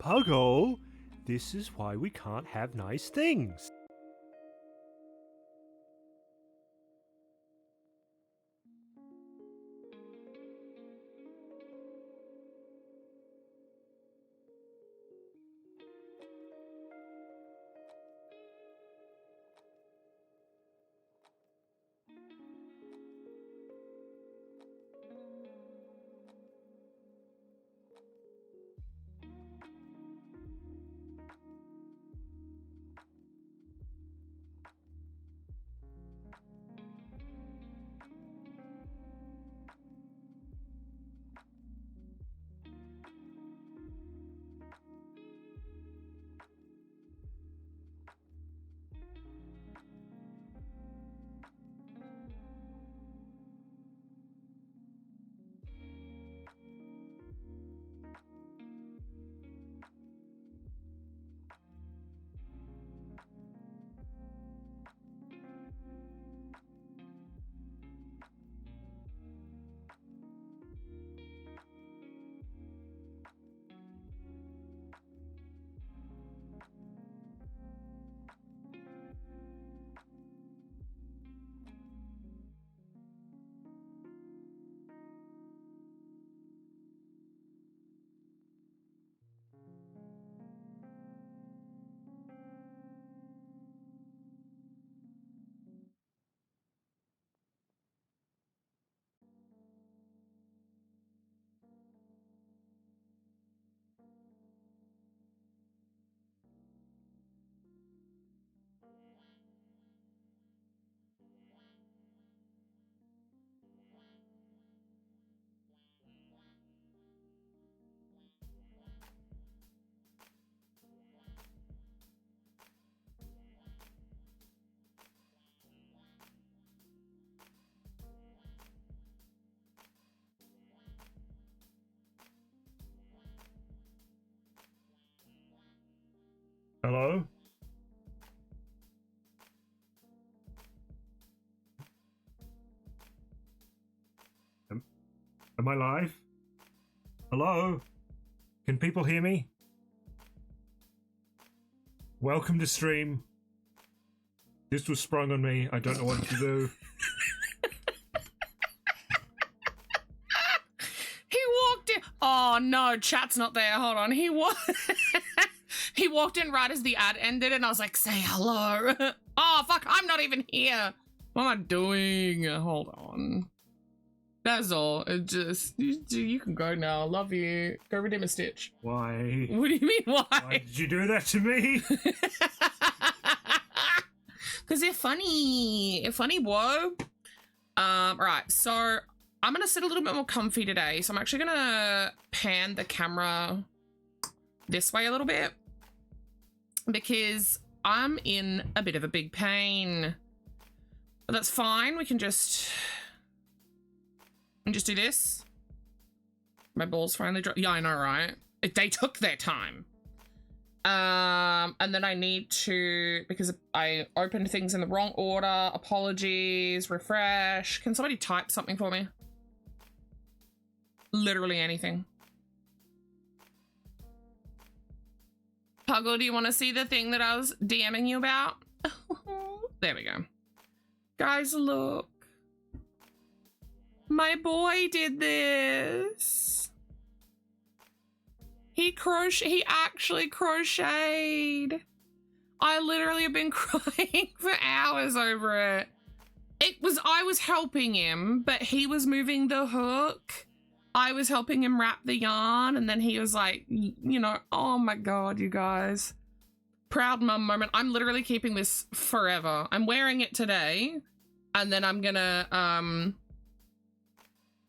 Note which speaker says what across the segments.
Speaker 1: Puggle, this is why we can't have nice things.
Speaker 2: Hello? Am I live? Hello? Can people hear me? Welcome to stream. This was sprung on me. I don't know what to do.
Speaker 3: He walked in. Oh no, chat's not there. Hold on. He walked in right as the ad ended, and I was like, "Say hello." Oh fuck, I'm not even here. What am I doing? Hold on. That's all. It just you can go now. Love you. Go redeem a Stitch.
Speaker 2: Why?
Speaker 3: What do you mean why?
Speaker 2: Why did you do that to me?
Speaker 3: Because they're funny. They're funny, whoa. Right, so I'm gonna sit a little bit more comfy today. So I'm actually gonna pan the camera this way a little bit because I'm in a bit of a big pain. But that's fine. We can just do this. My balls finally dropped. Yeah, I know, right? They took their time. And then I need to, because I opened things in the wrong order. Apologies, refresh. Can somebody type something for me? Literally anything. Puggle, do you want to see the thing that I was DMing you about? There we go. Guys, look. My boy did this. He actually crocheted. I literally have been crying for hours over it. I was helping him, but he was moving the hook. I was helping him wrap the yarn, and then he was like, you know, oh my God, you guys. Proud mum moment. I'm literally keeping this forever. I'm wearing it today, and then I'm gonna,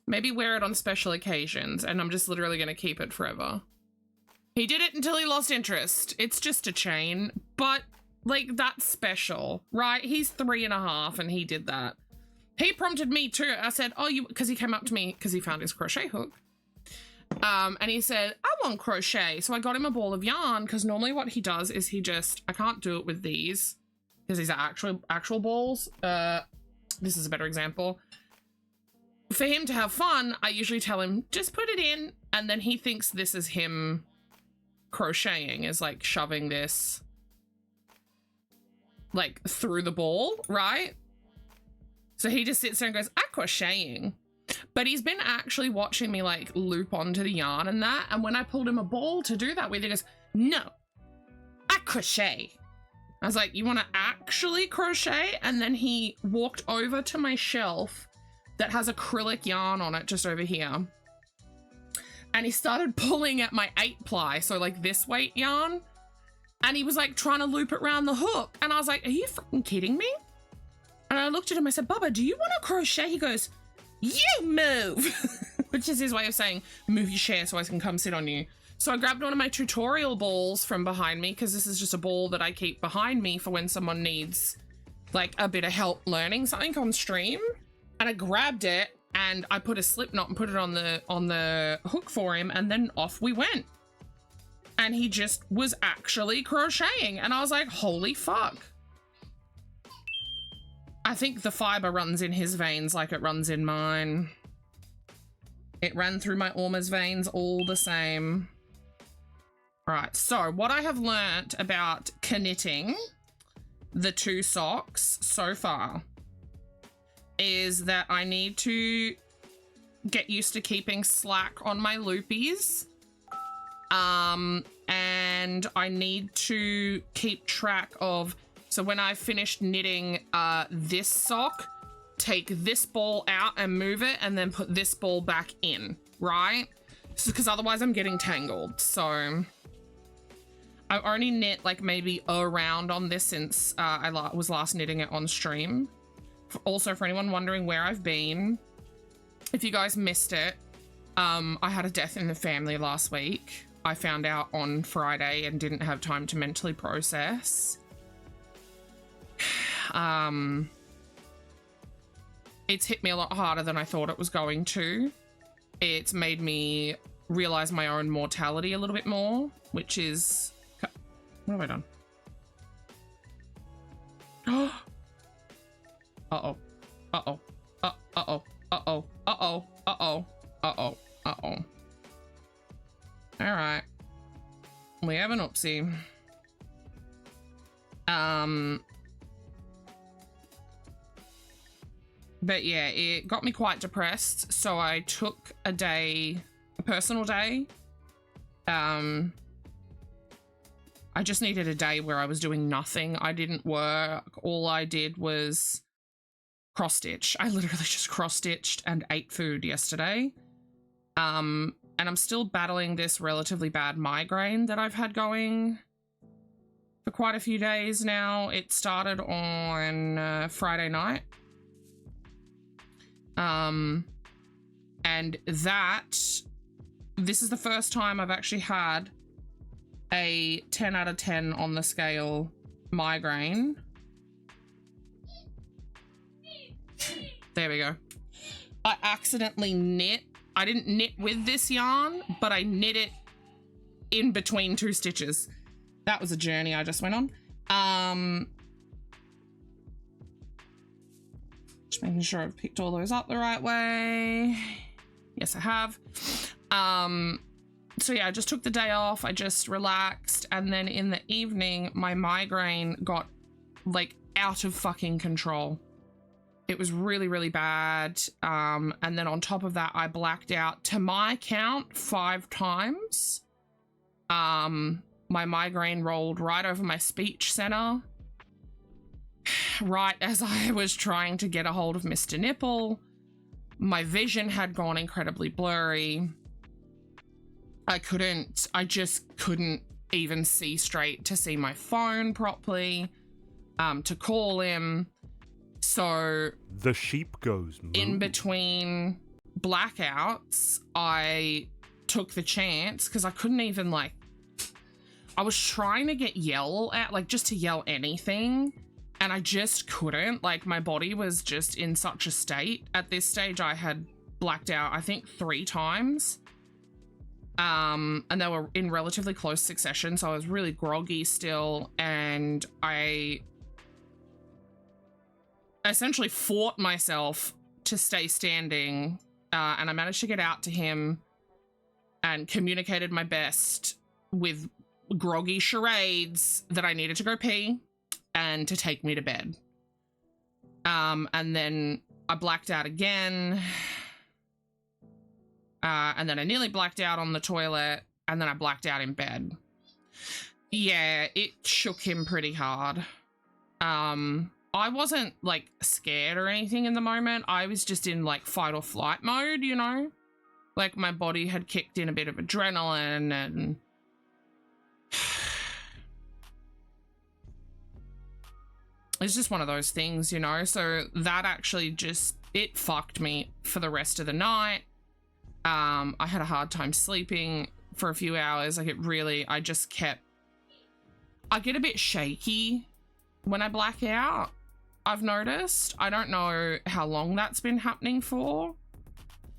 Speaker 3: maybe wear it on special occasions, and I'm just literally gonna keep it forever. He did it until he lost interest. It's just a chain, but like that's special, right? He's 3.5 and he did that. He prompted me too. I said, oh, because he came up to me because he found his crochet hook. And he said, I want crochet. So I got him a ball of yarn because normally what he does is I can't do it with these because these are actual balls. This is a better example. For him to have fun, I usually tell him, just put it in. And then he thinks this is him crocheting is like shoving this like through the ball, right? So he just sits there and goes, I'm crocheting. But he's been actually watching me like loop onto the yarn and that. And when I pulled him a ball to do that with, he goes, no, I crochet. I was like, you want to actually crochet? And then he walked over to my shelf that has acrylic yarn on it just over here. And he started pulling at my 8-ply, so like this weight yarn. And he was like trying to loop it around the hook. And I was like, are you freaking kidding me? And I looked at him, I said, Bubba, do you want to crochet? He goes, you move, which is his way of saying, move your chair so I can come sit on you. So I grabbed one of my tutorial balls from behind me, because this is just a ball that I keep behind me for when someone needs like a bit of help learning something on stream. And I grabbed it and I put a slip knot and put it on the hook for him, and then off we went. And he just was actually crocheting, and I was like, holy fuck. I think the fiber runs in his veins like it runs in mine. It ran through my Orma's veins all the same. Right, so what I have learnt about knitting the 2 socks so far is that I need to get used to keeping slack on my loopies. And I need to keep track of, so when I finished knitting this sock, take this ball out and move it, and then put this ball back in, right? Because otherwise I'm getting tangled. So I've only knit like maybe a round on this since I was last knitting it on stream. Also, for anyone wondering where I've been, if you guys missed it, I had a death in the family last week. I found out on Friday and didn't have time to mentally process. It's hit me a lot harder than I thought it was going to. It's made me realize my own mortality a little bit more, which is... What have I done? Uh-oh. Uh-oh. Uh-oh. Uh-oh. Uh-oh. Uh-oh. Uh-oh. Uh-oh. All right. We have an oopsie. But yeah, it got me quite depressed, so I took a personal day. I just needed a day where I was doing nothing. I didn't work. All I did was cross-stitch. I literally just cross-stitched and ate food yesterday. And I'm still battling this relatively bad migraine that I've had going for quite a few days now. It started on Friday night. And this is the first time I've actually had a 10 out of 10 on the scale migraine. There we go. I accidentally knit. I didn't knit with this yarn, but I knit it in between 2 stitches. That was a journey I just went on. Just making sure I've picked all those up the right way. Yes, I have. So yeah, I just took the day off. I just relaxed. And then in the evening, my migraine got like out of fucking control. It was really, really bad. And then on top of that, I blacked out, to my count, 5 times. My migraine rolled right over my speech center, right as I was trying to get a hold of Mr. Nipple. My vision had gone incredibly blurry. I just couldn't even see straight to see my phone properly, to call him. So
Speaker 1: the sheep goes moo.
Speaker 3: In between blackouts, I took the chance, because I couldn't even like, I was trying to get yell at, like just to yell anything, and I just couldn't. Like my body was just in such a state. At this stage, I had blacked out, I think 3 times. And they were in relatively close succession, so I was really groggy still, and I essentially fought myself to stay standing, and I managed to get out to him and communicated my best with groggy charades that I needed to go pee and to take me to bed. And then I blacked out again. And then I nearly blacked out on the toilet, and then I blacked out in bed. Yeah, it shook him pretty hard. I wasn't like scared or anything in the moment. I was just in like fight or flight mode, you know? Like my body had kicked in a bit of adrenaline and it's just one of those things, you know? So that actually just, it fucked me for the rest of the night. I had a hard time sleeping for a few hours. Like I get a bit shaky when I black out, I've noticed. I don't know how long that's been happening for,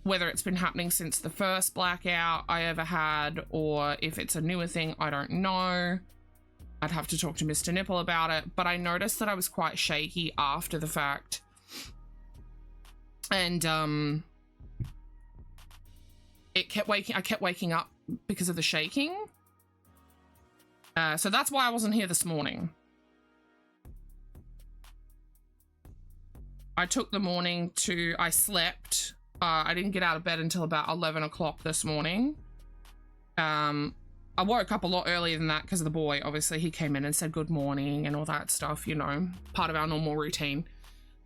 Speaker 3: whether it's been happening since the first blackout I ever had, or if it's a newer thing, I don't know. I'd have to talk to Mr. Nipple about it, but I noticed that I was quite shaky after the fact. And, I kept waking up because of the shaking. So that's why I wasn't here this morning. I took the morning I slept. I didn't get out of bed until about 11 o'clock this morning. I woke up a lot earlier than that because of the boy. Obviously, he came in and said good morning and all that stuff, you know, part of our normal routine.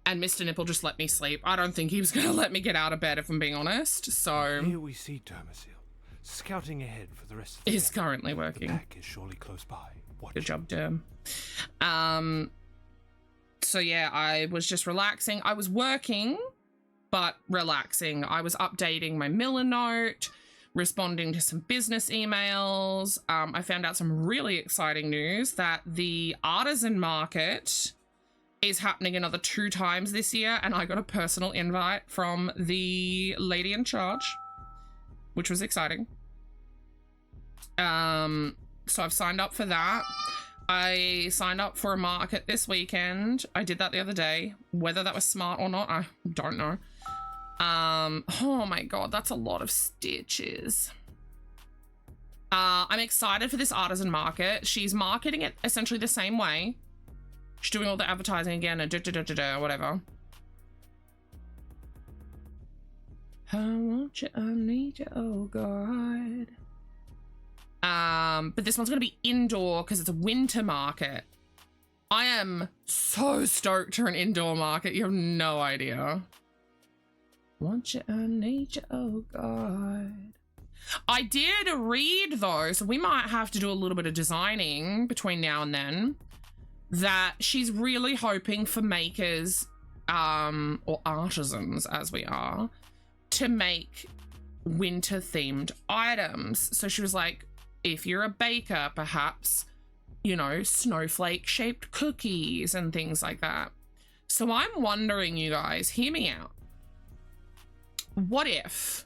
Speaker 3: And Mr. Nipple just let me sleep. I don't think he was going to let me get out of bed, if I'm being honest. So
Speaker 1: here we see Dermasil scouting ahead for the rest of the
Speaker 3: he's
Speaker 1: day.
Speaker 3: currently working.
Speaker 1: The pack is surely close by.
Speaker 3: Good job, Derm. So yeah, I was just relaxing. I was working, but relaxing. I was updating my Miller note, responding to some business emails. I found out some really exciting news that the artisan market is happening another 2 times this year, and I got a personal invite from the lady in charge, which was exciting. So I've signed up for that. I signed up for a market this weekend. I did that the other day. Whether that was smart or not, I don't know. Oh my god, that's a lot of stitches. I'm excited for this artisan market. She's marketing it essentially the same way. She's doing all the advertising again and whatever. I want you, I need you, oh god. But this one's gonna be indoor because it's a winter market. I am so stoked for an indoor market. You have no idea. Want you, I need you, oh god. I did read though, so we might have to do a little bit of designing between now and then, that she's really hoping for makers, or artisans as we are, to make winter themed items. So she was like, if you're a baker, perhaps, you know, snowflake shaped cookies and things like that. So I'm wondering, you guys, hear me out. What if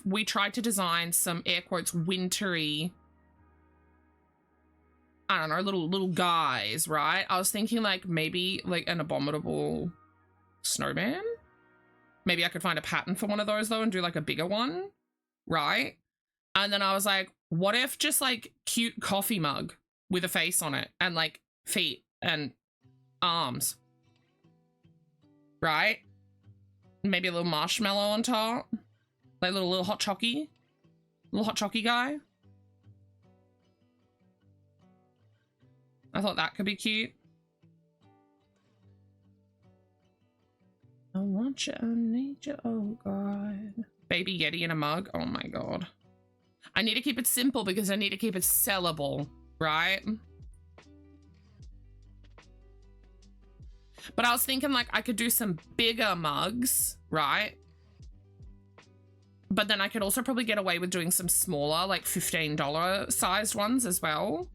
Speaker 3: we tried to design some air quotes wintry, I don't know, little guys, right? I was thinking like maybe like an abominable snowman. Maybe I could find a pattern for one of those though and do like a bigger one, right? And then I was like, what if just like cute coffee mug with a face on it and like feet and arms, right? Maybe a little marshmallow on top, like little hot chocky guy. I thought that could be cute. I want you, I need you, oh god. Baby Yeti in a mug, oh my god. I need to keep it simple because I need to keep it sellable, right? But I was thinking like I could do some bigger mugs, right? But then I could also probably get away with doing some smaller, like $15 sized ones as well.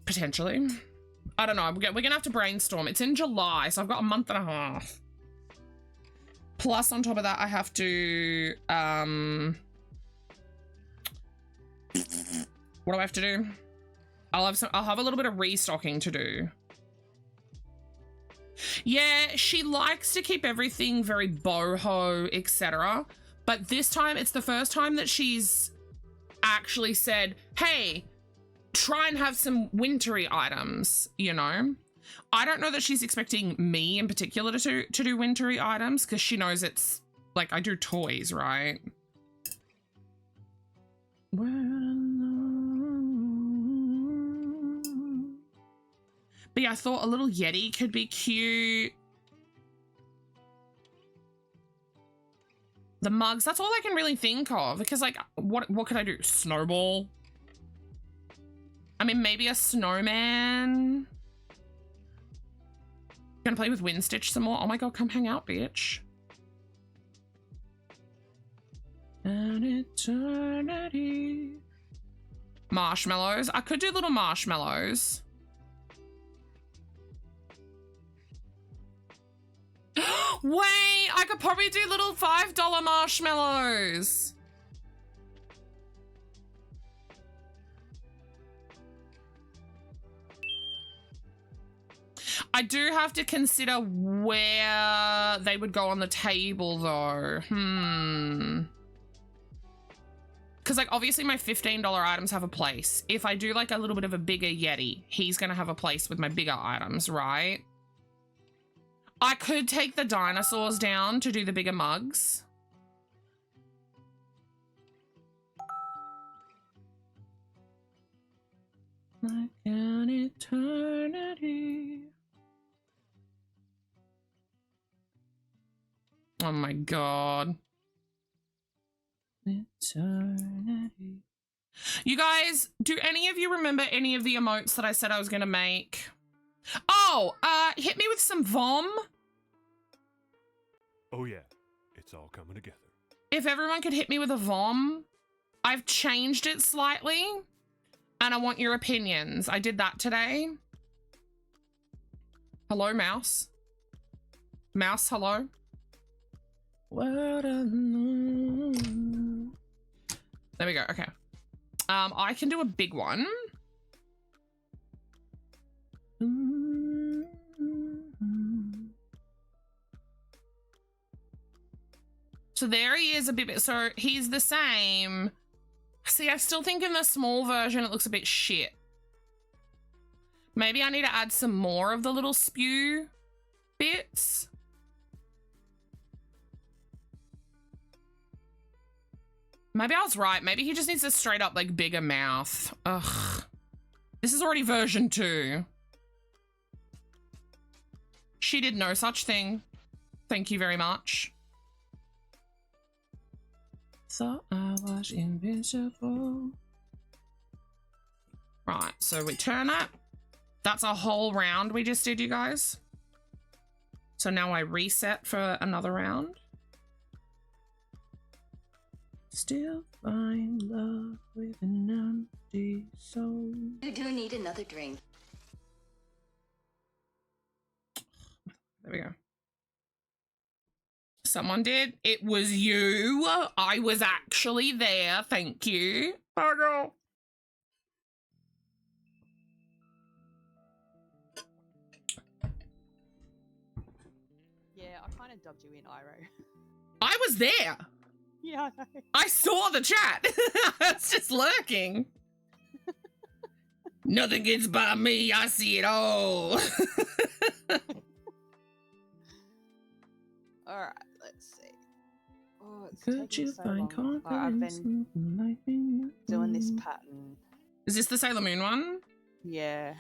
Speaker 3: Potentially. I don't know. We're gonna have to brainstorm. It's in July, so I've got a month and a half. Plus, on top of that, I have to, what do I have to do? I'll have a little bit of restocking to do. Yeah, she likes to keep everything very boho, etc. But this time, it's the first time that she's actually said, hey, try and have some wintry items, you know? I don't know that she's expecting me in particular to do wintry items, because she knows it's, like, I do toys, right? But yeah, I thought a little Yeti could be cute. The mugs, that's all I can really think of, because, like, what could I do? Snowball? I mean, maybe a snowman. Gonna play with Windstitch some more. Oh my god, come hang out, bitch. An eternity. Marshmallows. I could do little marshmallows. Wait, I could probably do little $5 marshmallows. I do have to consider where they would go on the table though. Because, like, obviously my $15 items have a place. If I do, like, a little bit of a bigger Yeti, he's going to have a place with my bigger items, right? I could take the dinosaurs down to do the bigger mugs. Like an eternity. Oh my god. Eternity. You guys, do any of you remember any of the emotes that I said I was gonna make? Oh, hit me with some vom.
Speaker 1: Oh yeah, it's all coming together.
Speaker 3: If everyone could hit me with a vom. I've changed it slightly, and I want your opinions. I did that today. Hello, mouse. Mouse, hello. There we go, okay. I can do a big one. So there he is a bit, so he's the same. See, I still think in the small version it looks a bit shit. Maybe I need to add some more of the little spew bits. Maybe I was right. Maybe he just needs a straight up, like, bigger mouth. Ugh. This is already version 2. She did no such thing. Thank you very much. Thought I was invincible. Right, so we turn it. That's a whole round we just did, you guys. So now I reset for another round. Still find love with an empty soul.
Speaker 4: You do need another drink.
Speaker 3: There we go. Someone did. It was you. I was actually there. Thank you. Oh, no.
Speaker 5: Yeah, I kind of dubbed you in, Iro.
Speaker 3: I was there.
Speaker 5: Yeah, I know.
Speaker 3: I saw the chat. I was just lurking. Nothing gets by me. I see it all.
Speaker 5: All right, let's see. Oh, it's
Speaker 3: Could
Speaker 5: taking
Speaker 3: you
Speaker 5: so
Speaker 3: find
Speaker 5: long. I've been doing this pattern.
Speaker 3: Is this the Sailor Moon one?
Speaker 5: Yeah.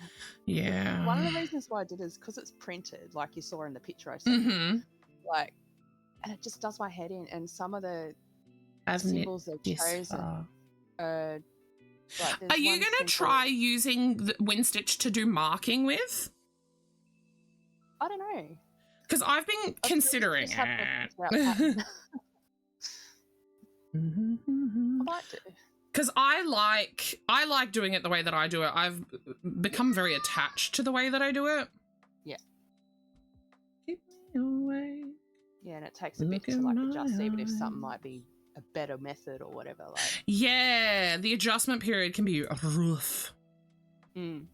Speaker 3: Yeah.
Speaker 5: One of the reasons why I did it is because it's printed, like you saw in the picture I sent.
Speaker 3: Mm-hmm.
Speaker 5: Like, and it just does my head in. And some of the
Speaker 3: I've
Speaker 5: symbols they've chosen. Like,
Speaker 3: are you going to try using the Windstitch to do marking with?
Speaker 5: I don't know.
Speaker 3: Because I've been considering
Speaker 5: Just have to
Speaker 3: it.
Speaker 5: figure out pattern. I might do.
Speaker 3: Because I like doing it the way that I do it. I've become very attached to the way that I do it.
Speaker 5: Yeah.
Speaker 3: Keep me away.
Speaker 5: Yeah, and it takes a bit to like adjust, even if something might be a better method or whatever. Like,
Speaker 3: yeah, the adjustment period can be rough.
Speaker 5: And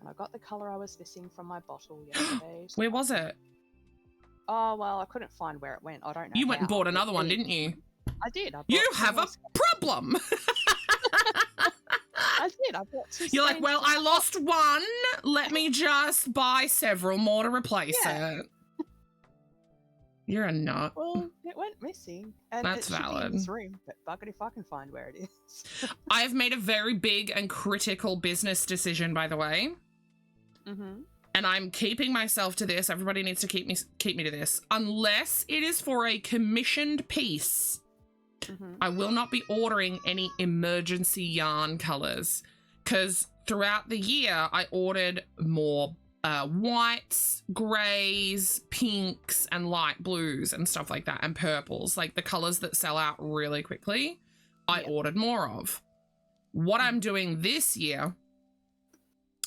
Speaker 5: I got the color I was missing from my bottle yesterday.
Speaker 3: Where was it?
Speaker 5: Oh well, I couldn't find where it went. I don't know.
Speaker 3: You went and
Speaker 5: how.
Speaker 3: bought another one,
Speaker 5: It-
Speaker 3: didn't you?
Speaker 5: I did. I
Speaker 3: You
Speaker 5: bought two
Speaker 3: have
Speaker 5: more
Speaker 3: a problem.
Speaker 5: I did. I bought 2
Speaker 3: You're like,
Speaker 5: stains
Speaker 3: well,
Speaker 5: to
Speaker 3: I
Speaker 5: top
Speaker 3: lost one. Let me just buy several more to replace
Speaker 5: Yeah.
Speaker 3: it. You're a nut.
Speaker 5: Well, it went missing, and
Speaker 3: That's
Speaker 5: it should be
Speaker 3: valid.
Speaker 5: in this room. But bugged if I can find where it is.
Speaker 3: I have made a very big and critical business decision, by the way.
Speaker 5: Mm-hmm.
Speaker 3: And I'm keeping myself to this. Everybody needs to keep me to this. Unless it is for a commissioned piece,
Speaker 5: Mm-hmm.
Speaker 3: I will not be ordering any emergency yarn colors. Because throughout the year, I ordered more whites, greys, pinks, and light blues and stuff like that, and purples, like the colors that sell out really quickly. I
Speaker 5: Yeah.
Speaker 3: ordered more of. What I'm doing this year,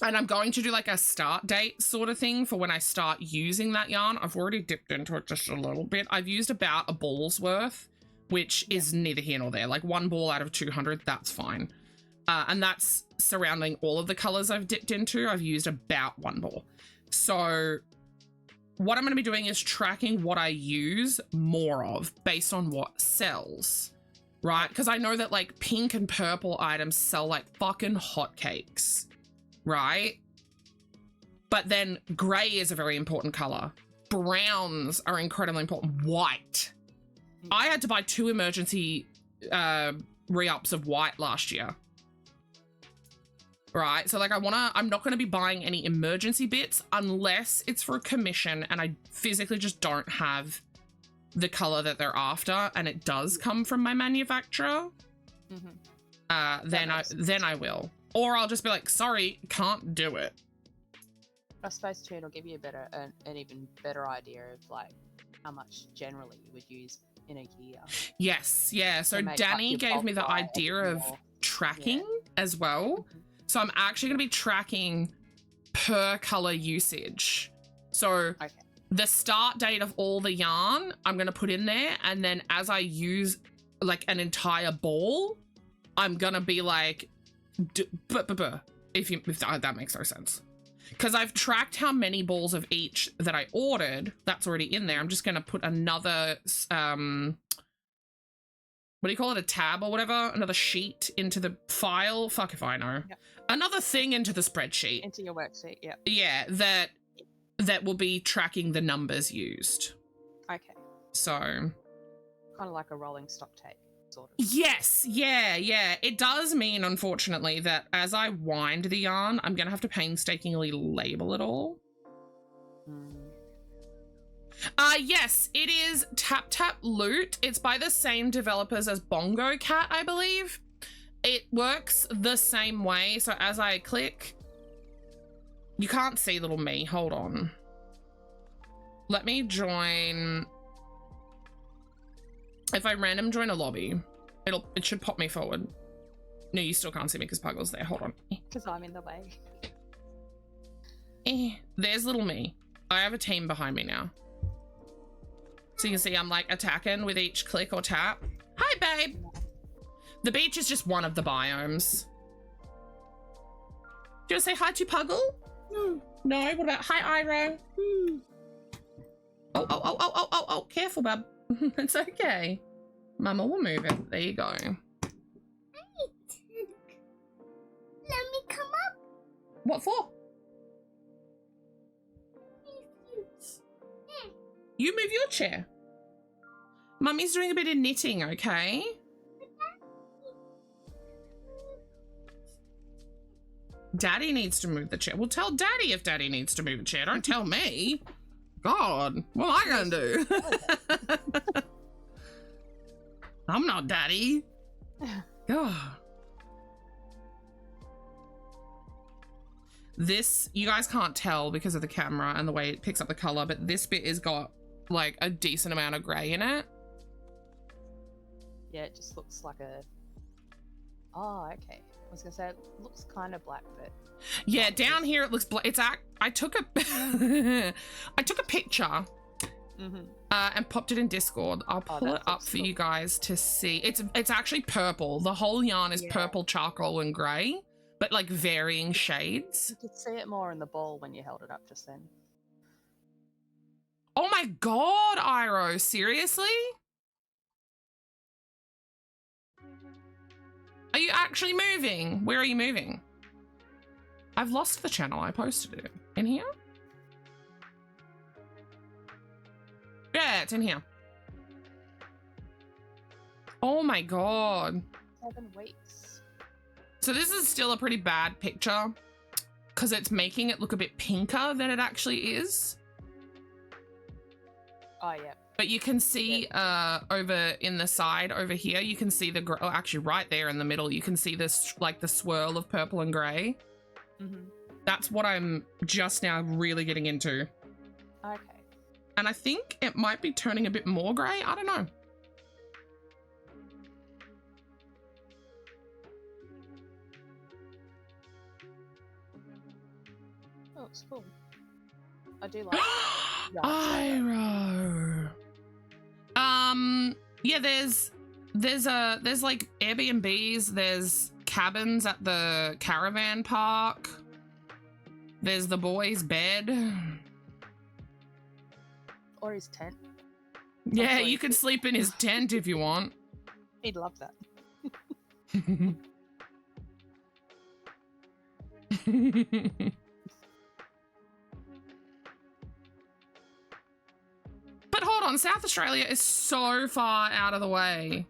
Speaker 3: and I'm going to do like a start date sort of thing for when I start using that yarn. I've already dipped into it just a little bit. I've used about a ball's worth, which is neither here nor there. Like 1 ball out of 200, that's fine. And that's surrounding all of the colors I've dipped into. I've used about 1 ball. So what I'm going to be doing is tracking what I use more of based on what sells, right? Because I know that like pink and purple items sell like fucking hotcakes, right? But then gray is a very important color. Browns are incredibly important. White. I had to buy 2 emergency re-ups of white last year. Right, so like I'm not going to be buying any emergency bits unless it's for a commission and I physically just don't have the color that they're after and it does come from my manufacturer.
Speaker 5: Mm-hmm.
Speaker 3: Then I will. Or I'll just be like, sorry, can't do it.
Speaker 5: I suppose too, it'll give you an even better idea of like how much generally you would use in a year.
Speaker 3: Yes, yeah. So
Speaker 5: To make, like,
Speaker 3: Danny
Speaker 5: your
Speaker 3: gave me the
Speaker 5: bulk buy a bit
Speaker 3: idea of
Speaker 5: more.
Speaker 3: tracking as well.
Speaker 5: Mhm.
Speaker 3: So I'm actually going to be tracking per color usage. So
Speaker 5: Okay.
Speaker 3: the start date of all the yarn, I'm going to put in there. And then as I use like an entire ball, I'm going to be like, if that makes no sense. Because I've tracked how many balls of each that I ordered. That's already in there. I'm just going to put another, what do you call it? A tab or whatever? Another sheet into the file? Fuck if I know.
Speaker 5: Yep.
Speaker 3: Another thing into the spreadsheet.
Speaker 5: Into your worksheet, yeah.
Speaker 3: Yeah, that will be tracking the numbers used.
Speaker 5: Okay.
Speaker 3: So
Speaker 5: Kind of like a rolling stock take, sort of.
Speaker 3: yes, yeah. It does mean, unfortunately, that as I wind the yarn, I'm gonna have to painstakingly label it all.
Speaker 5: Mm.
Speaker 3: Yes, it is Tap Tap Loot. It's by the same developers as Bongo Cat, I believe. It works the same way. So as I click, you can't see little me. Hold on. Let me join. If I random join a lobby, it should pop me forward. No, you still can't see me because Puggle's there. Hold on.
Speaker 5: Because I'm in the way.
Speaker 3: There's little me. I have a team behind me now. So you can see I'm like attacking with each click or tap. Hi, babe. The beach is just one of the biomes. Do you want to say hi to Puggle? No. What about hi, Iro? Oh. Careful, bub. It's okay. Mama will move it. There you go.
Speaker 6: Let me come up.
Speaker 3: What for? You move your chair. Mummy's doing a bit of knitting, okay? Daddy needs to move the chair. Well, tell Daddy if Daddy needs to move the chair. Don't tell me. God, what am I gonna do? I'm not Daddy. God. This, you guys can't tell because of the camera and the way it picks up the color, but this bit has got like a decent amount of gray in it.
Speaker 5: Yeah, it just looks like a... Oh, okay. I was gonna say it looks kind of black, but...
Speaker 3: Yeah, down here it looks black. I took a I took a picture and popped it in Discord. I'll pull it up for you guys to see. It's actually purple. The whole yarn is purple, charcoal, and grey, but like varying shades.
Speaker 5: You could see it more in the ball when you held it up just then.
Speaker 3: Oh my god, Iro, seriously? Are you actually moving? Where are you moving? I've lost the channel. I posted it. In here? Yeah, it's in here. Oh my god.
Speaker 5: 7 weeks.
Speaker 3: So this is still a pretty bad picture because it's making it look a bit pinker than it actually is.
Speaker 5: Oh, yeah.
Speaker 3: But you can see over in the side over here, you can see the, oh, actually right there in the middle, you can see this, like the swirl of purple and gray.
Speaker 5: Mm-hmm.
Speaker 3: That's what I'm just now really getting into.
Speaker 5: Okay.
Speaker 3: And I think it might be turning a bit more gray. I don't know.
Speaker 5: Oh, it's cool. I do like
Speaker 3: Iro. Yeah, there's like Airbnbs, there's cabins at the caravan park. There's the boy's bed.
Speaker 5: Or his tent.
Speaker 3: Yeah, you can sleep in his tent if you want.
Speaker 5: He'd love that.
Speaker 3: But hold on, South Australia is so far out of the way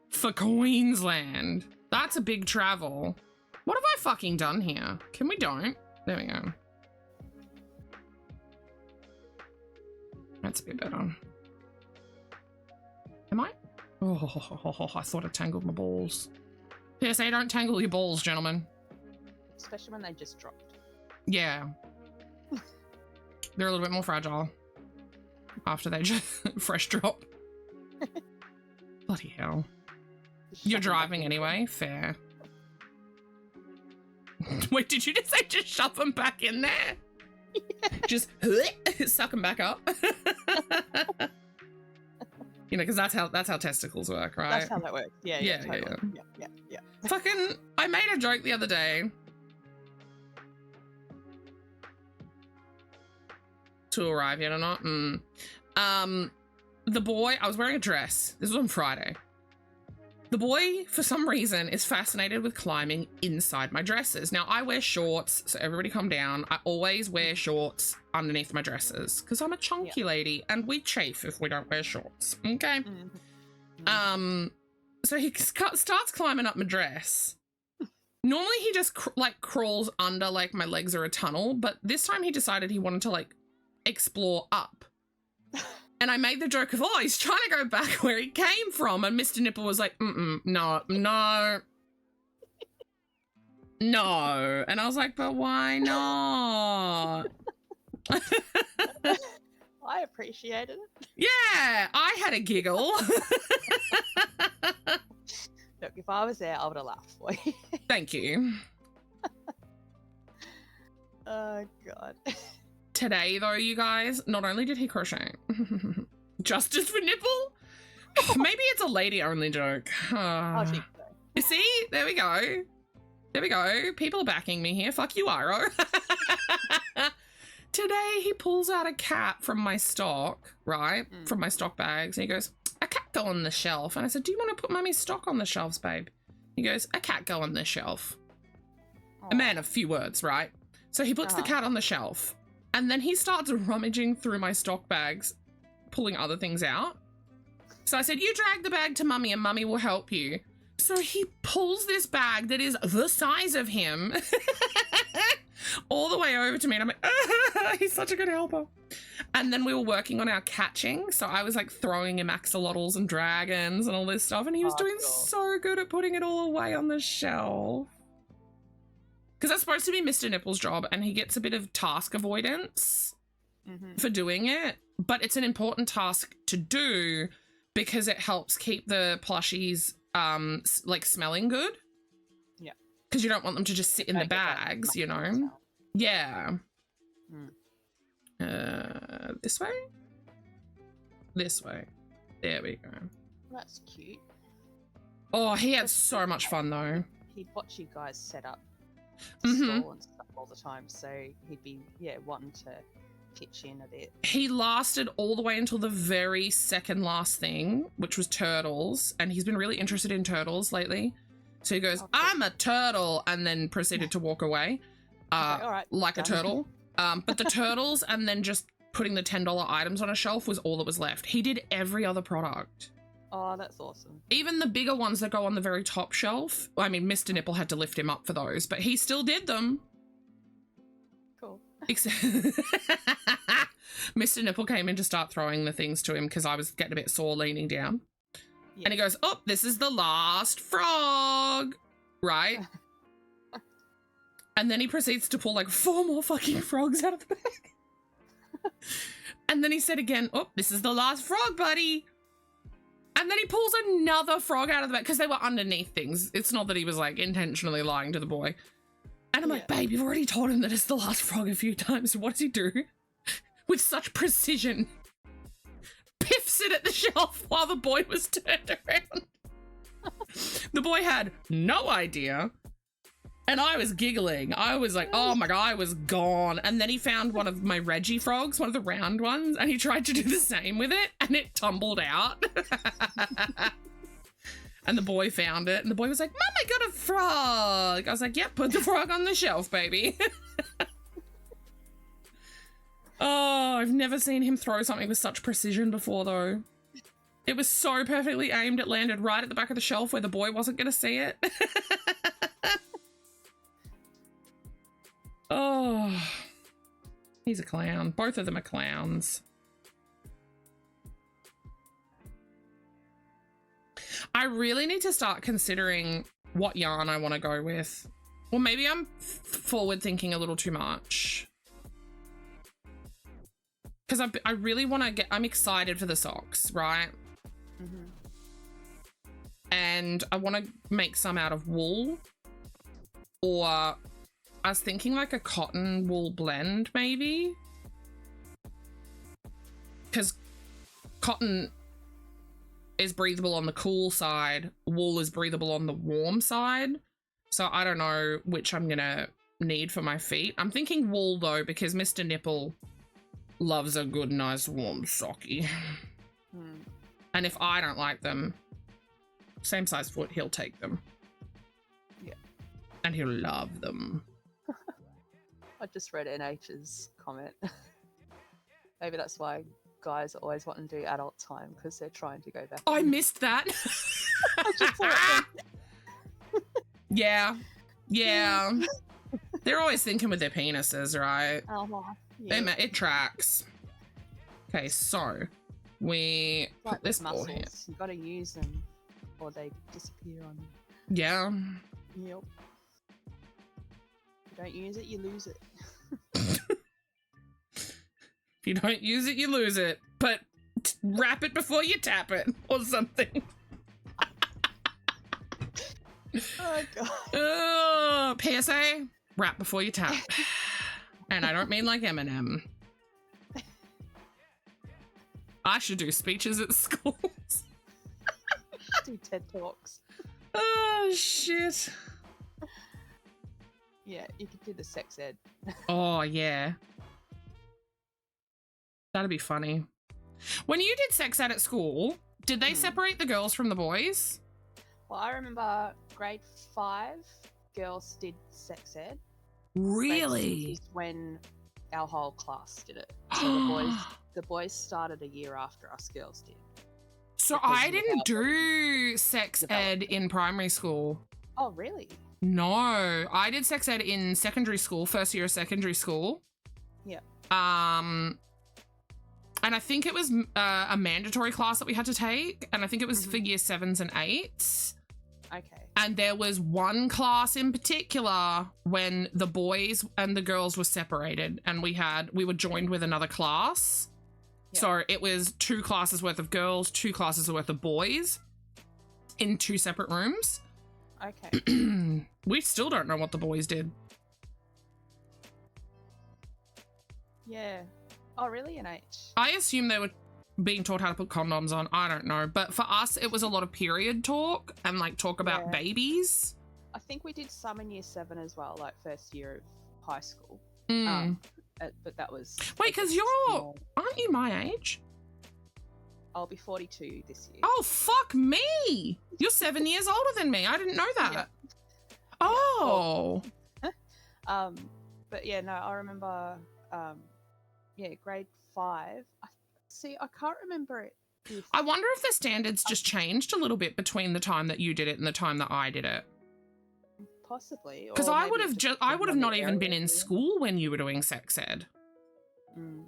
Speaker 3: for Queensland. That's a big travel. What have I fucking done here? Can we don't? There we go. That's a bit better. Am I? Oh, I thought I tangled my balls. PSA, don't tangle your balls, gentlemen.
Speaker 5: Especially when they just dropped.
Speaker 3: Yeah. They're a little bit more fragile after they just fresh drop. Bloody hell.
Speaker 5: Just
Speaker 3: You're
Speaker 5: shove them back
Speaker 3: driving
Speaker 5: in.
Speaker 3: anyway, fair. Wait, did you just say just shove them back in there? Just suck them back up. You know, because that's how testicles work, right?
Speaker 5: That's how that works. Yeah,
Speaker 3: Yeah,
Speaker 5: totally.
Speaker 3: yeah.
Speaker 5: Yeah.
Speaker 3: Fucking, I made a joke the other day. To arrive yet or not? The boy, I was wearing a dress. This was on Friday. The boy, for some reason, is fascinated with climbing inside my dresses. Now, I wear shorts, so everybody calm down. I always wear shorts underneath my dresses because I'm a chunky lady and we chafe if we don't wear shorts. Okay.
Speaker 5: Mm-hmm.
Speaker 3: So he starts climbing up my dress. Normally he just crawls under like my legs are a tunnel, but this time he decided he wanted to like explore up. And I made the joke of, oh, he's trying to go back where he came from. And Mr. Nipple was like, no. No. And I was like, but why not?
Speaker 5: I appreciated it.
Speaker 3: Yeah, I had a giggle.
Speaker 5: Look, if I was there, I would have laughed for you.
Speaker 3: Thank you.
Speaker 5: Oh, God.
Speaker 3: Today, though, you guys, not only did he crochet, justice for Nipple? Maybe it's a lady-only joke.
Speaker 5: I think so.
Speaker 3: You see? There we go. There we go. People are backing me here. Fuck you, Iro. Today, he pulls out a cat from my stock, right? From my stock bags. And he goes, a cat go on the shelf. And I said, do you want to put Mummy's stock on the shelves, babe? He goes, a cat go on the shelf. A man of few words, right? So he puts the cat on the shelf. And then he starts rummaging through my stock bags, pulling other things out. So I said, you drag the bag to Mummy and Mummy will help you. So he pulls this bag that is the size of him all the way over to me. And I'm like, he's such a good helper. And then we were working on our catching. So I was like throwing him axolotls and dragons and all this stuff. And he was doing so good at putting it all away on the shelf. Because that's supposed to be Mr. Nipple's job, and he gets a bit of task avoidance for doing it. But it's an important task to do because it helps keep the plushies like smelling good.
Speaker 5: Yeah.
Speaker 3: Because you don't want them to just sit in the bags, you know? Yeah. This way? This way. There we go.
Speaker 5: That's cute.
Speaker 3: Oh, he had so much fun, though.
Speaker 5: He'd watch you guys set up the stall and stuff all the time, so he'd be wanting to pitch in a bit.
Speaker 3: He lasted all the way until the very second last thing, which was turtles, and he's been really interested in turtles lately. So he goes,
Speaker 5: Okay.
Speaker 3: I'm a turtle, and then proceeded to walk away
Speaker 5: Okay, all right,
Speaker 3: like a
Speaker 5: done.
Speaker 3: turtle. But the turtles and then just putting the $10 items on a shelf was all that was left. He did every other product.
Speaker 5: Oh, that's awesome.
Speaker 3: Even the bigger ones that go on the very top shelf. I mean, Mr. Nipple had to lift him up for those, but he still did them.
Speaker 5: Cool.
Speaker 3: Except Mr. Nipple came in to start throwing the things to him because I was getting a bit sore leaning down.
Speaker 5: Yeah.
Speaker 3: And he goes, oh, this is the last frog, right? And then he proceeds to pull like 4 more fucking frogs out of the bag. And then he said again, oh, this is the last frog, buddy. And then he pulls another frog out of the bag because they were underneath things. It's not that he was like intentionally lying to the boy. And I'm like, babe, you've already told him that it's the last frog a few times. What does he do? With such precision. Piffs it at the shelf while the boy was turned around. The boy had no idea. And I was giggling. I was like, oh my God, I was gone. And then he found one of my Reggie frogs, one of the round ones, and he tried to do the same with it, and it tumbled out. And the boy found it, and the boy was like, Mom, I got a frog. I was like, yep, put the frog on the shelf, baby. Oh, I've never seen him throw something with such precision before, though. It was so perfectly aimed, it landed right at the back of the shelf where the boy wasn't going to see it. Oh, he's a clown. Both of them are clowns. I really need to start considering what yarn I want to go with. Or maybe I'm forward thinking a little too much. Because I really want to get, I'm excited for the socks, right?
Speaker 5: Mm-hmm.
Speaker 3: And I want to make some out of wool. Or I was thinking like a cotton wool blend, maybe. Because cotton is breathable on the cool side. Wool is breathable on the warm side. So I don't know which I'm going to need for my feet. I'm thinking wool though, because Mr. Nipple loves a good, nice, warm socky.
Speaker 5: Hmm.
Speaker 3: And if I don't like them, same size foot, he'll take them.
Speaker 5: Yeah.
Speaker 3: And he'll love them.
Speaker 5: I just read NH's comment. Maybe that's why guys always want to do adult time, because they're trying to go back.
Speaker 3: I
Speaker 5: in.
Speaker 3: missed that.
Speaker 5: I just saw it then.
Speaker 3: Yeah. Yeah. They're always thinking with their penises, right?
Speaker 5: Yeah.
Speaker 3: It tracks. Okay, so we
Speaker 5: Like
Speaker 3: put this
Speaker 5: with
Speaker 3: ball here.
Speaker 5: muscles, you got to use them, or they disappear on you.
Speaker 3: Yeah.
Speaker 5: Yep. If you don't use it, you lose it.
Speaker 3: If you don't use it, you lose it. But wrap it before you tap it or something.
Speaker 5: Oh god.
Speaker 3: PSA, wrap before you tap. And I don't mean like Eminem. I should do speeches at schools.
Speaker 5: Do TED Talks.
Speaker 3: Oh, shit.
Speaker 5: Yeah, you could do the sex ed.
Speaker 3: Oh, yeah. That'd be funny. When you did sex ed at school, did they separate the girls from the boys?
Speaker 5: Well, I remember grade 5, girls did sex ed.
Speaker 3: Really?
Speaker 5: Is when our whole class did it. So the boys started a year after us girls did.
Speaker 3: So
Speaker 5: because
Speaker 3: I
Speaker 5: of
Speaker 3: didn't
Speaker 5: our
Speaker 3: do sex ed
Speaker 5: development.
Speaker 3: in primary school.
Speaker 5: Oh, really?
Speaker 3: No, I did sex ed in secondary school, first year of secondary school.
Speaker 5: Yeah.
Speaker 3: And I think it was a mandatory class that we had to take, and I think it was for year 7s and 8s.
Speaker 5: Okay.
Speaker 3: And there was one class in particular when the boys and the girls were separated, and we were joined with another class.
Speaker 5: Yeah.
Speaker 3: So it was 2 classes worth of girls, 2 classes worth of boys in 2 separate rooms.
Speaker 5: Okay.
Speaker 3: We still don't know what the boys did.
Speaker 5: Yeah. Oh, really? An H?
Speaker 3: I assume they were being taught how to put condoms on. I don't know. But for us, it was a lot of period talk and like talk about
Speaker 5: Yeah.
Speaker 3: babies.
Speaker 5: I think we did some in year 7 as well, like first year of high school.
Speaker 3: Mm.
Speaker 5: but that was.
Speaker 3: Wait, because aren't you my age?
Speaker 5: I'll be 42 this year.
Speaker 3: Oh, fuck me. You're 7 years older than me. I didn't know that.
Speaker 5: Yeah.
Speaker 3: Oh.
Speaker 5: But yeah, no, I remember, grade 5. I can't remember it.
Speaker 3: I wonder if the standards just changed a little bit between the time that you did it and the time that I did it.
Speaker 5: Possibly.
Speaker 3: Because I would have not even been in school when you were doing sex ed.
Speaker 5: Mm.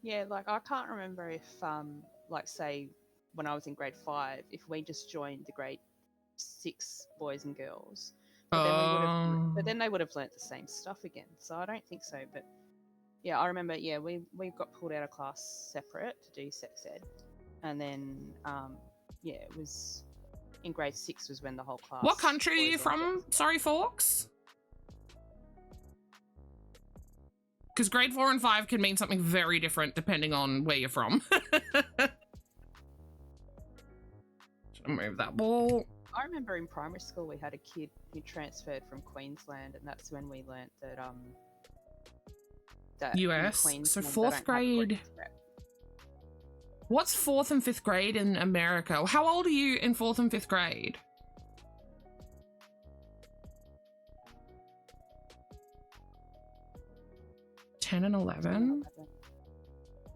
Speaker 5: Yeah, like I can't remember if, like say, when I was in grade 5, if we just joined the grade 6 boys and girls, but then they would have learnt the same stuff again. So I don't think so. But yeah, I remember. Yeah, we got pulled out of class separate to do sex ed, and then it was in grade 6 was when the whole class.
Speaker 3: What country are you from? Sorry, Forks. Because grade 4 and 5 can mean something very different depending on where you're from. Should I move that ball?
Speaker 5: I remember in primary school we had a kid who transferred from Queensland, and that's when we learnt that that
Speaker 3: US.
Speaker 5: Queensland,
Speaker 3: So
Speaker 5: they
Speaker 3: 4th
Speaker 5: don't have
Speaker 3: grade.
Speaker 5: prep.
Speaker 3: What's 4th and 5th grade in America? How old are you in 4th and 5th grade? Ten and 11.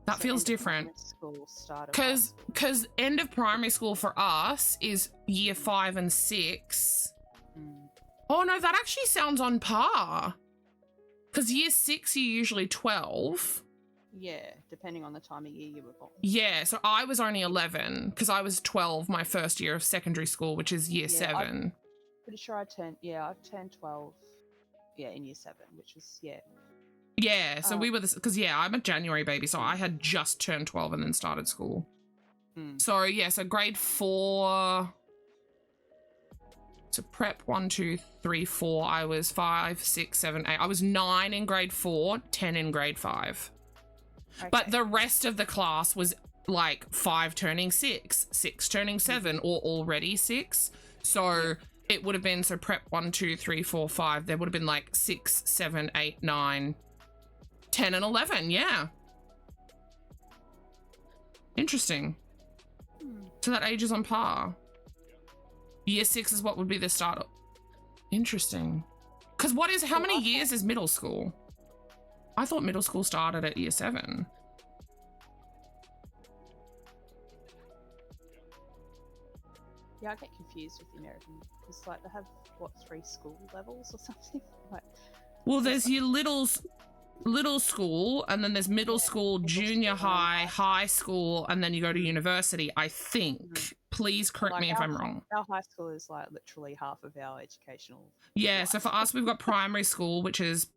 Speaker 3: That
Speaker 5: So
Speaker 3: feels
Speaker 5: end of
Speaker 3: different.
Speaker 5: primary school, start of high school.
Speaker 3: Because end of primary school for us is year 5 and 6.
Speaker 5: Mm.
Speaker 3: Oh no, that actually sounds on par. Because year 6 you're usually 12.
Speaker 5: Yeah, depending on the time of year you were born.
Speaker 3: Yeah, so I was only 11 because I was 12 my first year of secondary school, which is year 7.
Speaker 5: Pretty sure I turned 12. Yeah, in year 7, which was
Speaker 3: Yeah, so we were because I'm a January baby, so I had just turned 12 and then started school.
Speaker 5: Mm.
Speaker 3: So yeah, so grade 4. So prep 1, 2, 3, 4. I was 5, 6, 7, 8. I was 9 in grade 4, 10 in grade 5.
Speaker 5: Okay.
Speaker 3: But the rest of the class was like 5 turning 6, 6 turning 7, or already 6. So it would have been, so prep 1, 2, 3, 4, 5. There would have been like 6, 7, 8, 9, 10 and 11. Yeah. Interesting. So that age is on par. Year 6 is what would be the start of. Interesting. Because how many years is middle school? I thought middle school started at year 7.
Speaker 5: Yeah, I get confused with the American because like they have 3 school levels or something. Like,
Speaker 3: Well, there's your little school, and then there's middle school, junior high, high school, and then you go to university, I think. Please correct
Speaker 5: like
Speaker 3: me if I'm wrong.
Speaker 5: Our high school is like literally half of our educational.
Speaker 3: Yeah,
Speaker 5: life.
Speaker 3: so for us, we've got primary school, which is,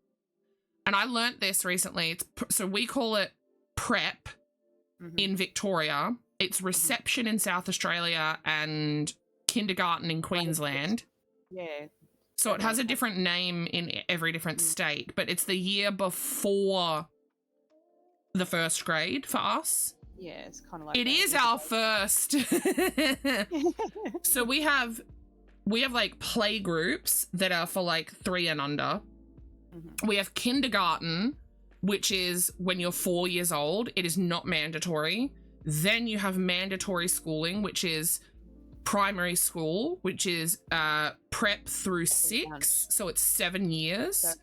Speaker 3: and I learnt this recently, so we call it prep in Victoria. It's reception in South Australia and kindergarten in Queensland.
Speaker 5: Yeah.
Speaker 3: So it has a different name in every different state, but it's the year before the first grade for us.
Speaker 5: Yeah, it's kind of like
Speaker 3: It is our first. So we have like play groups that are for like 3 and under. We have kindergarten, which is when you're 4 years old. It is not mandatory. Then you have mandatory schooling, which is primary school, which is prep through 6. So it's 7 years.
Speaker 5: So,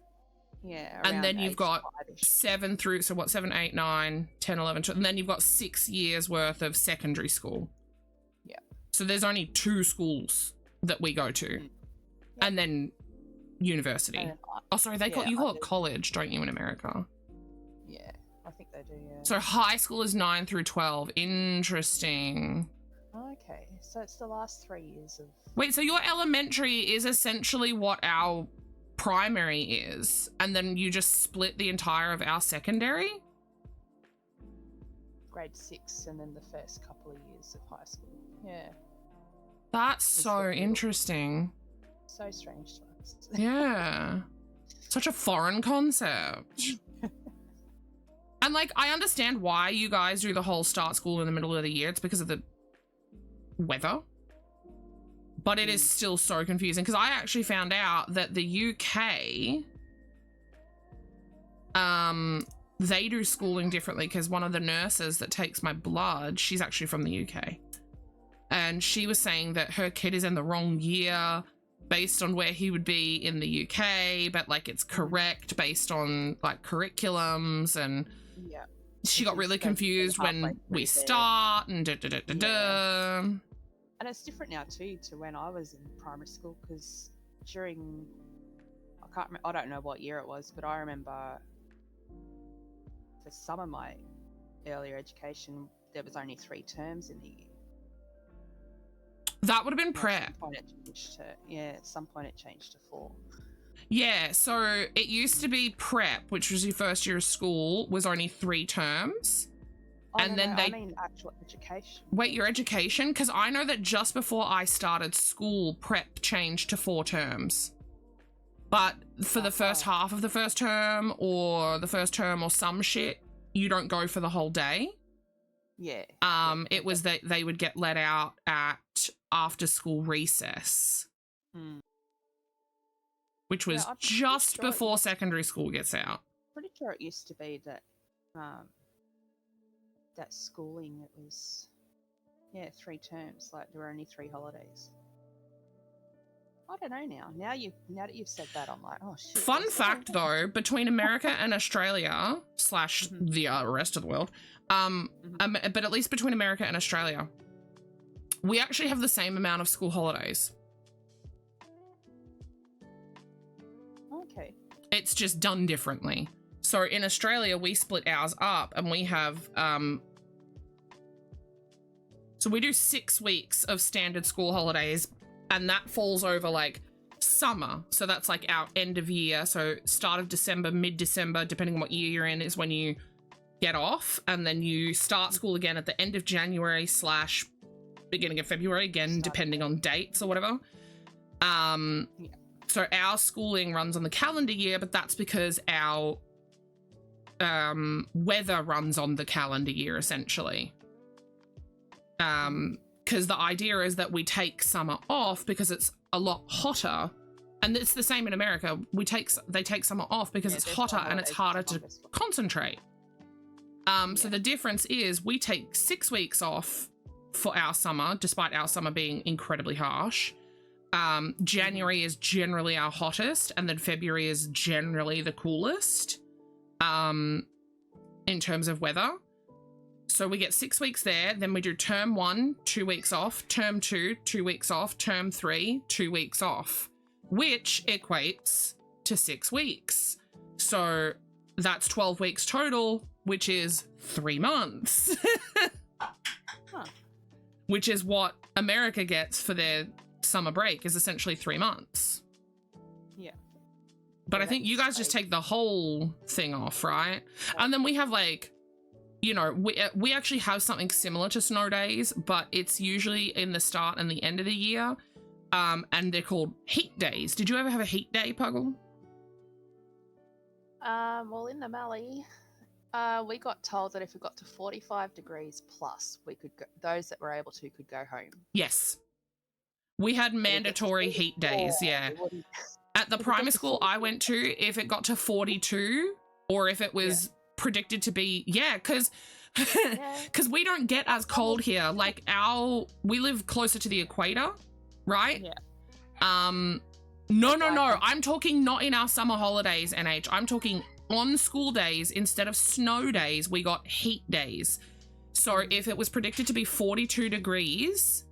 Speaker 5: yeah.
Speaker 3: And then
Speaker 5: around
Speaker 3: you've
Speaker 5: age
Speaker 3: got
Speaker 5: 5-ish.
Speaker 3: 7 through, so what, 7, 8, 9, 10, 11, 12, and then you've got 6 years worth of secondary school.
Speaker 5: Yeah.
Speaker 3: So there's only 2 schools that we go to. And then university.
Speaker 5: And
Speaker 3: Oh, sorry, you call it college, don't you, in America?
Speaker 5: yeah, I think they do, yeah.
Speaker 3: So high school is 9 through 12. Interesting.
Speaker 5: Okay, so it's the last 3 years of...
Speaker 3: Wait, so your elementary is essentially what our primary is, and then you just split the entire of our secondary?
Speaker 5: grade 6 and then the first couple of years of high school. Yeah,
Speaker 3: That's so
Speaker 5: the middle.
Speaker 3: interesting.
Speaker 5: so strange to us.
Speaker 3: Yeah. Such a foreign concept. And like, I understand why you guys do the whole start school in the middle of the year. It's because of the weather. But it is still so confusing because I actually found out that the UK they do schooling differently because one of the nurses that takes my blood, she's actually from the UK. And she was saying that her kid is in the wrong year based on where he would be in the UK, but like it's correct based on like curriculums, and
Speaker 5: Yeah.
Speaker 3: she got really confused when we start and da.
Speaker 5: And it's different now too to when I was in primary school, because during, I don't know what year it was, but I remember for some of my earlier education, there was only 3 terms in the year.
Speaker 3: That would have been
Speaker 5: At
Speaker 3: prep.
Speaker 5: some point it changed to, at some point it changed to 4.
Speaker 3: Yeah, so it used to be prep, which was your first year of school, was only 3 terms.
Speaker 5: Oh,
Speaker 3: And then
Speaker 5: I
Speaker 3: they-
Speaker 5: mean actual education.
Speaker 3: Wait, your education? Because I know that just before I started school, prep changed to 4 terms. But for the first half of the first term or the first term or some shit, you don't go for the whole day.
Speaker 5: Yeah.
Speaker 3: It was that they would get let out at after school recess,
Speaker 5: Hmm.
Speaker 3: which was
Speaker 5: I'm pretty
Speaker 3: just
Speaker 5: sure it-
Speaker 3: before secondary school gets out.
Speaker 5: Pretty sure it used to be that that schooling, it was 3 terms, like there were only 3 holidays. I don't know now. Now that you've said that, I'm like, oh shit.
Speaker 3: Fun
Speaker 5: that's
Speaker 3: fact though, between America and Australia /
Speaker 5: Mhm.
Speaker 3: the rest of the world, but at least between America and Australia, we actually have the same amount of school holidays.
Speaker 5: Okay.
Speaker 3: It's just done differently. So in Australia, we split ours up and we have, so we do 6 weeks of standard school holidays, and that falls over like summer. So that's like our end of year. So start of December, mid-December, depending on what year you're in, is when you get off, and then you start school again at the end of January / beginning of February, again, depending on dates or whatever. So our schooling runs on the calendar year, but that's because our weather runs on the calendar year, essentially. Because the idea is that we take summer off because it's a lot hotter, and it's the same in America. They take summer off because it's
Speaker 5: there's
Speaker 3: hotter
Speaker 5: more
Speaker 3: and it's
Speaker 5: holidays
Speaker 3: harder
Speaker 5: for
Speaker 3: to
Speaker 5: longer.
Speaker 3: concentrate. So the difference is we take 6 weeks off for our summer, despite our summer being incredibly harsh. January is generally our hottest, and then February is generally the coolest in terms of weather. So we get 6 weeks there, then we do term 1, 2 weeks off, term 2, 2 weeks off, term 3, 2 weeks off, which equates to 6 weeks. So that's 12 weeks total, which is 3 months. Which is what America gets for their summer break, is essentially 3 months.
Speaker 5: Yeah.
Speaker 3: But
Speaker 5: Yeah,
Speaker 3: I think you
Speaker 5: that's
Speaker 3: guys just
Speaker 5: right.
Speaker 3: take the whole thing off, right? And then we have like, you know, we actually have something similar to snow days, but it's usually in the start and the end of the year. And they're called heat days. Did you ever have a heat day, Puggle?
Speaker 5: Well, in the Mallee, we got told that if we got to 45 degrees plus, we could go, those that were able to could go home.
Speaker 3: Yes. We had mandatory heat days, yeah. At the primary school I went to, if it got to 42, or if it was predicted to be, because we don't get as cold here. Like we live closer to the equator, right?
Speaker 5: Yeah.
Speaker 3: No. I'm talking not in our summer holidays, NH. I'm talking on school days. Instead of snow days, we got heat days. So if it was predicted to be 42 degrees,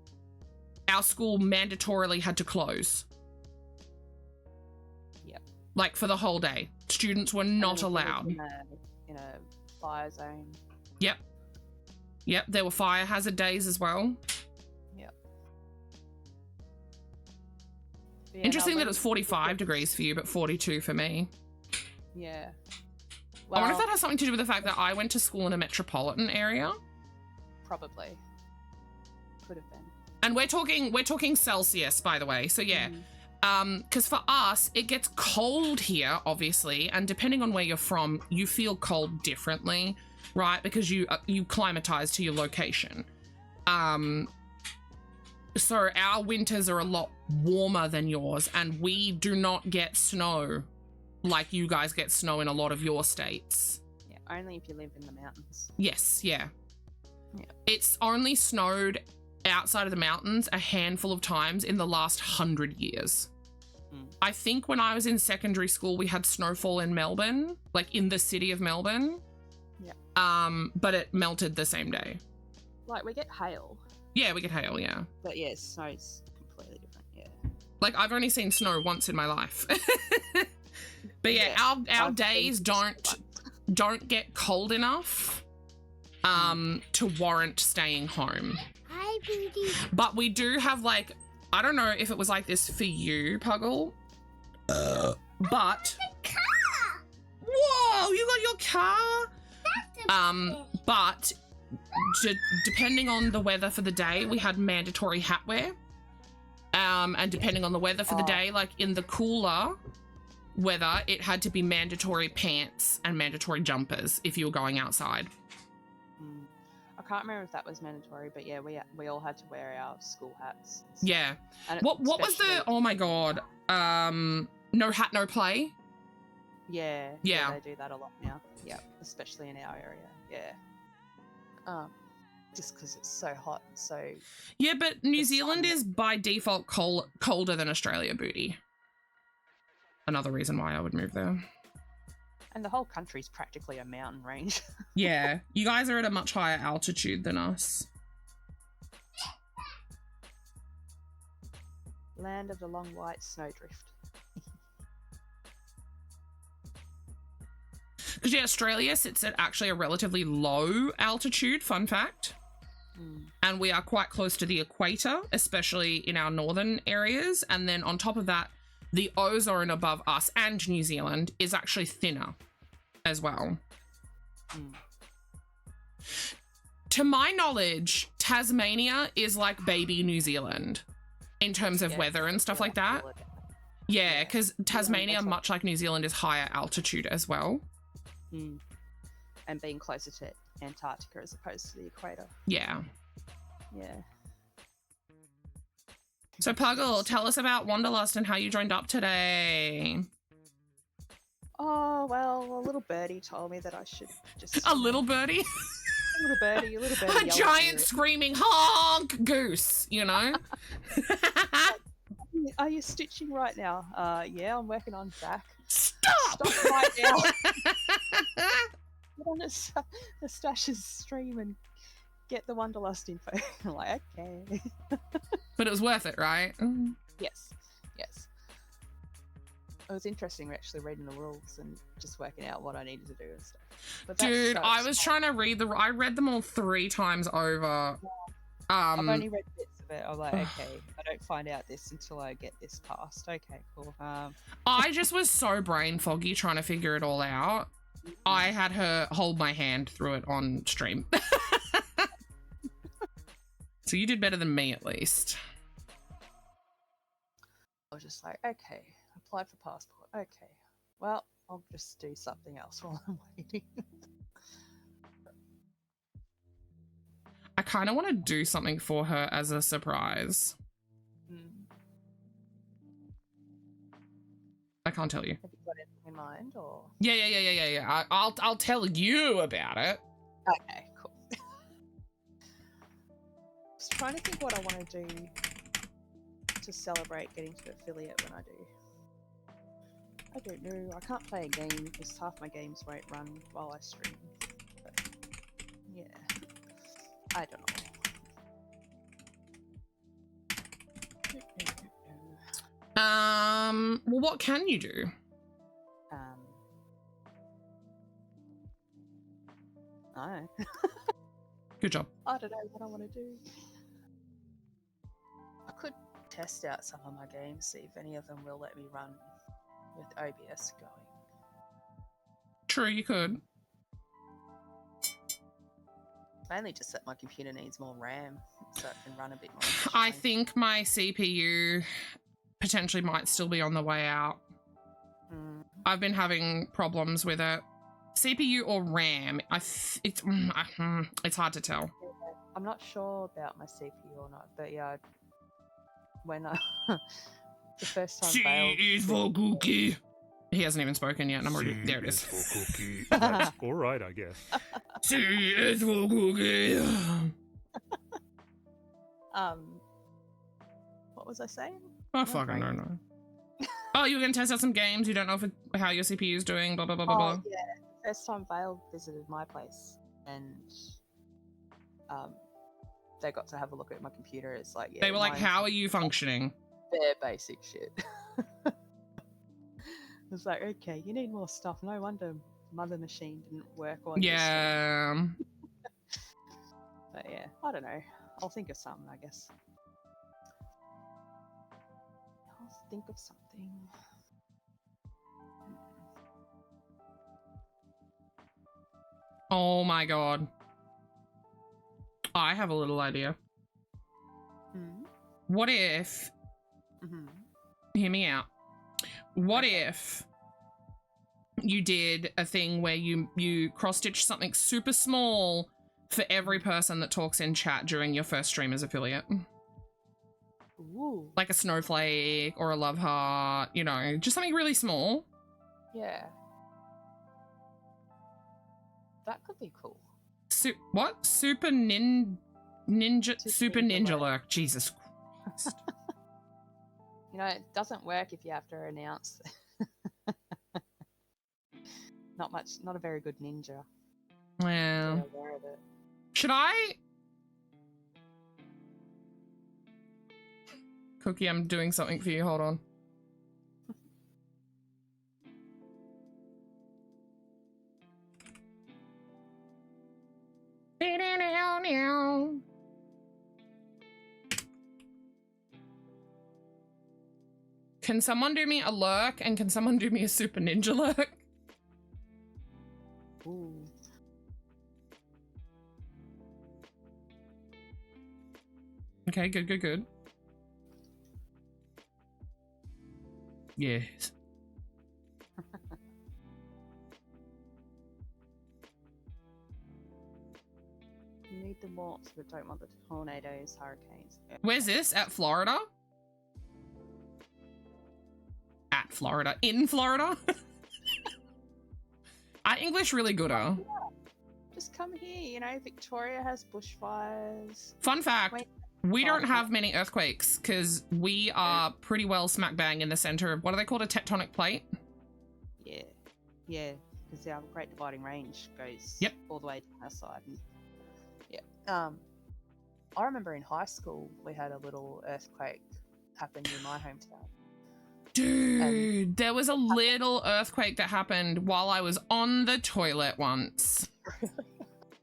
Speaker 3: our school mandatorily had to close.
Speaker 5: Yep.
Speaker 3: Like for the whole day. Students were not
Speaker 5: And if it was
Speaker 3: allowed.
Speaker 5: in a fire zone.
Speaker 3: Yep, there were fire hazard days as well.
Speaker 5: Yep.
Speaker 3: Interesting that it was 45 degrees for you, but 42 for me.
Speaker 5: Yeah.
Speaker 3: I wonder if that has something to do with the fact that I went to school in a metropolitan area.
Speaker 5: Probably. Could have been.
Speaker 3: And we're talking Celsius, by the way. So yeah. Because for us, it gets cold here, obviously, and depending on where you're from, you feel cold differently, right? Because you climatize to your location. So our winters are a lot warmer than yours, and we do not get snow like you guys get snow in a lot of your states.
Speaker 5: Yeah, only if you live in the mountains.
Speaker 3: Yes, yeah.
Speaker 5: Yeah.
Speaker 3: It's only snowed outside of the mountains a handful of times in the last 100 years. I think when I was in secondary school, we had snowfall in Melbourne, like in the city of Melbourne.
Speaker 5: Yeah.
Speaker 3: But it melted the same day.
Speaker 5: Like, we get hail.
Speaker 3: Yeah, we get hail, yeah.
Speaker 5: But yeah, snow's completely different, yeah.
Speaker 3: Like, I've only seen snow once in my life. But yeah, our
Speaker 5: I've
Speaker 3: days
Speaker 5: seen
Speaker 3: don't get cold enough to warrant staying home.
Speaker 6: Hi, Booty.
Speaker 3: But we do have, like, I don't know if it was like this for you, Puggle. But whoa, you got your car. But depending on the weather for the day, we had mandatory hat wear. And depending on the weather for the day, like in the cooler weather, it had to be mandatory pants and mandatory jumpers if you were going outside.
Speaker 5: I can't remember if that was mandatory, but yeah, we all had to wear our school hats. And stuff.
Speaker 3: Yeah.
Speaker 5: And
Speaker 3: What was the?
Speaker 5: especially-
Speaker 3: Oh my god. No hat, no play.
Speaker 5: Yeah.
Speaker 3: Yeah.
Speaker 5: They do that a lot now. Yeah, especially in our area. Yeah. Just because it's so hot and so.
Speaker 3: Yeah, but New
Speaker 5: The
Speaker 3: Zealand
Speaker 5: sun.
Speaker 3: is by default colder than Australia, Booty. Another reason why I would move there.
Speaker 5: And the whole country's practically a mountain range.
Speaker 3: Yeah, you guys are at a much higher altitude than us.
Speaker 5: Land of the long white snowdrift.
Speaker 3: Because yeah, Australia sits at actually a relatively low altitude, fun fact. And we are quite close to the equator, especially in our northern areas. And then on top of that, the ozone above us and New Zealand is actually thinner as well. To my knowledge, Tasmania is like baby New Zealand in terms of
Speaker 5: Yeah,
Speaker 3: weather and stuff like that.
Speaker 5: feel it.
Speaker 3: Yeah, because Tasmania,
Speaker 5: that's right.
Speaker 3: much like New Zealand, is higher altitude as well.
Speaker 5: And being closer to Antarctica as opposed to the equator.
Speaker 3: Yeah.
Speaker 5: Yeah.
Speaker 3: So Puggle, tell us about Wanderlust and how you joined up today.
Speaker 5: Oh, well, a little birdie told me that I should just.
Speaker 3: A little birdie?
Speaker 5: A little birdie,
Speaker 3: A
Speaker 5: yelled at
Speaker 3: giant
Speaker 5: me.
Speaker 3: screaming honk goose, you know?
Speaker 5: Are you stitching right now? Yeah, I'm working on back.
Speaker 3: Stop!
Speaker 5: Stop right now. Get on the Stashes stream and get the Wanderlust info. I'm like, okay.
Speaker 3: But it was worth it, right?
Speaker 5: Yes. It was interesting actually reading the rules and just working out what I needed to do and stuff. But that's
Speaker 3: Dude,
Speaker 5: so
Speaker 3: I was
Speaker 5: smart.
Speaker 3: trying to read I read them all 3 times over.
Speaker 5: I've only read bits of it. I'm like, okay, I don't find out this until I get this passed. Okay, cool.
Speaker 3: I just was so brain foggy trying to figure it all out. I had her hold my hand through it on stream. So you did better than me, at least.
Speaker 5: I was just like, okay, applied for passport. Okay, well, I'll just do something else while I'm waiting.
Speaker 3: I kind of want to do something for her as a surprise. I can't tell you.
Speaker 5: Have you got anything in mind, or?
Speaker 3: Yeah. I'll tell you about it.
Speaker 5: Okay, cool. Just trying to think what I want to do to celebrate getting to affiliate when I do. I don't know. I can't play a game because half my games won't run while I stream. But, yeah. I don't know.
Speaker 3: Well, what can you do?
Speaker 5: I
Speaker 3: Good job.
Speaker 5: don't know what I want to do. I could test out some of my games, see if any of them will let me run with OBS going.
Speaker 3: True, you could.
Speaker 5: Mainly just that my computer needs more RAM so it can run a bit more.
Speaker 3: I
Speaker 5: efficiently.
Speaker 3: think my CPU potentially might still be on the way out. I've been having problems with it. CPU or RAM? It's hard to tell.
Speaker 5: I'm not sure about my CPU or not, but yeah, when I the first time
Speaker 3: C
Speaker 5: failed,
Speaker 3: is for cookie. He hasn't even spoken yet, and I'm already there. It is.
Speaker 1: For cookie. That's all right, I guess.
Speaker 3: C is for cookie.
Speaker 5: What was I saying?
Speaker 3: Oh, fucking don't know. Oh, you were gonna test out some games. You don't know how your CPU is doing. Blah blah blah blah blah.
Speaker 5: Oh, yeah. First time Vale visited my place, and they got to have a look at my computer. It's like, yeah,
Speaker 3: They were like,
Speaker 5: mine's
Speaker 3: "How are you functioning?"
Speaker 5: bare basic shit. It's like, okay, you need more stuff. No wonder Mother Machine didn't work on this.
Speaker 3: Yeah.
Speaker 5: But yeah, I don't know. I'll think of something, I guess. I'll think of something.
Speaker 3: Oh my god. I have a little idea.
Speaker 5: Hmm.
Speaker 3: What if?
Speaker 5: Mm-hmm.
Speaker 3: Hear me out. What if you did a thing where you cross-stitch something super small for every person that talks in chat during your first stream as affiliate?
Speaker 5: Ooh.
Speaker 3: Like a snowflake or a love heart, you know, just something really small.
Speaker 5: Yeah. That could be cool.
Speaker 3: What? Super ninja
Speaker 5: Super Ninja Lurk.
Speaker 3: lurk. Jesus Christ.
Speaker 5: You know, it doesn't work if you have to announce. Not a very good ninja.
Speaker 3: Well,
Speaker 5: Yeah, aware of it.
Speaker 3: should I? Cookie, I'm doing something for you. Hold on. Can someone do me a lurk and can someone do me a super ninja lurk?
Speaker 5: Ooh.
Speaker 3: Okay, good. Yes.
Speaker 5: You need the warmth, but don't want the tornadoes, hurricanes. Yeah.
Speaker 3: Where's this? At Florida? At Florida. In Florida? Are English really good, huh?
Speaker 5: Just come here, you know, Victoria has bushfires.
Speaker 3: Fun fact,
Speaker 5: Wait.
Speaker 3: we don't have many earthquakes because we are pretty well smack bang in the center of, what are they called, a tectonic plate?
Speaker 5: Yeah. Yeah, because our Great Dividing Range goes
Speaker 3: Yep.
Speaker 5: all the way to our side. And, yeah. I remember in high school we had a little earthquake happen in my hometown.
Speaker 3: Dude, there was a little earthquake that happened while I was on the toilet once.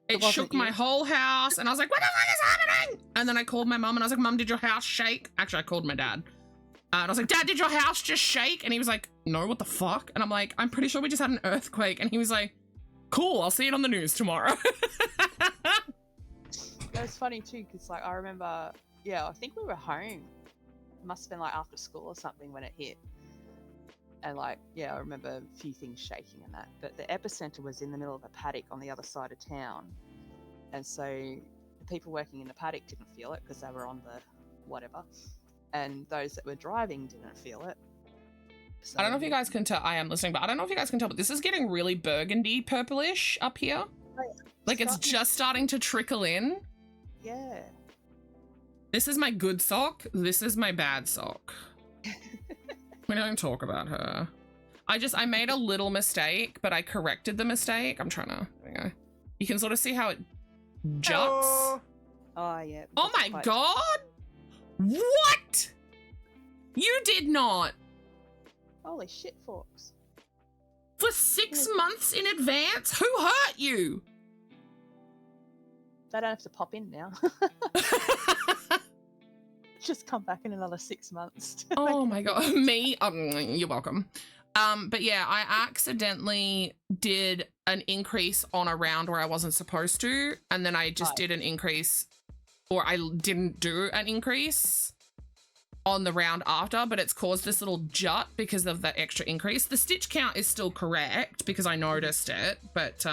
Speaker 3: It
Speaker 5: wasn't
Speaker 3: shook my
Speaker 5: you?
Speaker 3: whole house and I was like, what the fuck is happening? And then I called my mum and I was like, Mum, did your house shake? Actually, I called my dad. And I was like, Dad, did your house just shake? And he was like, no, what the fuck? And I'm like, I'm pretty sure we just had an earthquake. And he was like, cool, I'll see it on the news tomorrow.
Speaker 5: It was funny too, because like I remember, yeah, I think we were home. It must have been like after school or something when it hit. And like, yeah, I remember a few things shaking and that. But the epicenter was in the middle of a paddock on the other side of town. And so the people working in the paddock didn't feel it because they were on the whatever. And those that were driving didn't feel it. So,
Speaker 3: I don't know if you guys can tell, I am listening, but I don't know if you guys can tell, but this is getting really burgundy purplish up here. Like it's just starting to trickle in.
Speaker 5: Yeah.
Speaker 3: This is my good sock. This is my bad sock. We don't talk about her. I made a little mistake, but I corrected the mistake. I'm trying to, there we go. You can sort of see how it juts.
Speaker 1: Oh.
Speaker 5: Oh, yeah.
Speaker 3: Oh
Speaker 5: that's
Speaker 3: my
Speaker 5: quite-
Speaker 3: god! What? You did not.
Speaker 5: Holy shit, Forks.
Speaker 3: For 6 months in advance? Who hurt you?
Speaker 5: They don't have to pop in now. Just come back in another 6 months.
Speaker 3: Oh my god. Me? You're welcome. But yeah, I accidentally did an increase on a round where I wasn't supposed to, and then I just
Speaker 5: Right.
Speaker 3: did an increase, or I didn't do an increase on the round after, but it's caused this little jut because of the extra increase. The stitch count is still correct because I noticed it, but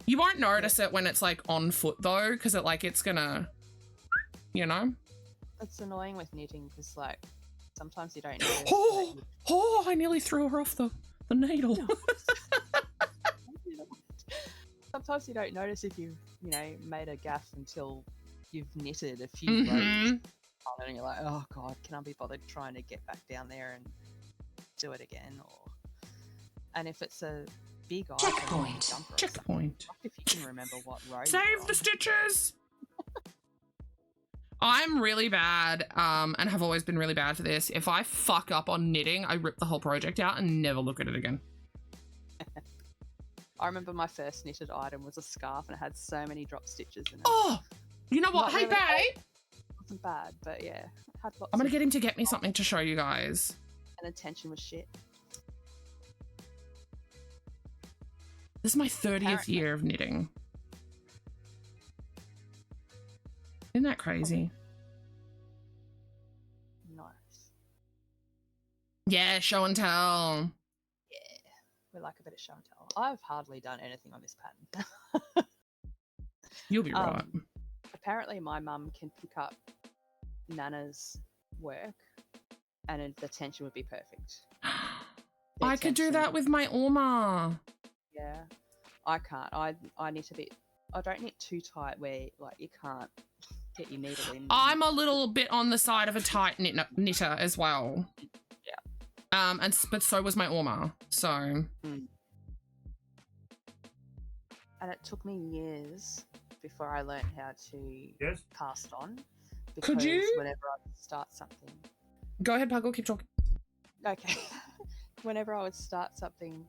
Speaker 3: you won't notice it when it's like on foot though, because it's gonna, you know.
Speaker 5: It's annoying with knitting because, like, Sometimes you don't notice.
Speaker 3: Oh, I nearly threw her off the needle.
Speaker 5: Sometimes you don't notice if you've, made a gaff until you've knitted a few rows and you're like, oh god, can I be bothered trying to get back down there and do it again? And if it's a big item,
Speaker 3: Checkpoint.
Speaker 5: if you can remember what row.
Speaker 3: Save the stitches. I'm really bad, and have always been really bad for this. If I fuck up on knitting, I rip the whole project out and never look at it again.
Speaker 5: I remember my first knitted item was a scarf and it had so many drop stitches in it.
Speaker 3: Oh, you know what?
Speaker 5: Not
Speaker 3: Hey,
Speaker 5: really
Speaker 3: babe.
Speaker 5: It wasn't bad, but yeah. It had lots
Speaker 3: I'm gonna
Speaker 5: of-
Speaker 3: get him to get me something to show you guys.
Speaker 5: And the tension was shit.
Speaker 3: This is my 30th
Speaker 5: Apparently.
Speaker 3: year of knitting. Isn't that crazy?
Speaker 5: Nice.
Speaker 3: Yeah, show and tell.
Speaker 5: We like a bit of show and tell. I've hardly done anything on this pattern.
Speaker 3: You'll be right.
Speaker 5: Apparently my mum can pick up Nana's work and the tension would be perfect.
Speaker 3: I could do that with my Orma.
Speaker 5: Yeah. I can't. I knit a bit. I don't knit too tight where like you can't get your needle in.
Speaker 3: I'm a little bit on the side of a tight knitter as well.
Speaker 5: Yeah.
Speaker 3: But so was my Orma. So.
Speaker 5: And it took me years before I learned how to
Speaker 2: Yes.
Speaker 5: cast on.
Speaker 3: Could you?
Speaker 5: Because whenever I would start something.
Speaker 3: Go ahead, Puggle. Keep talking.
Speaker 5: Okay. Whenever I would start something,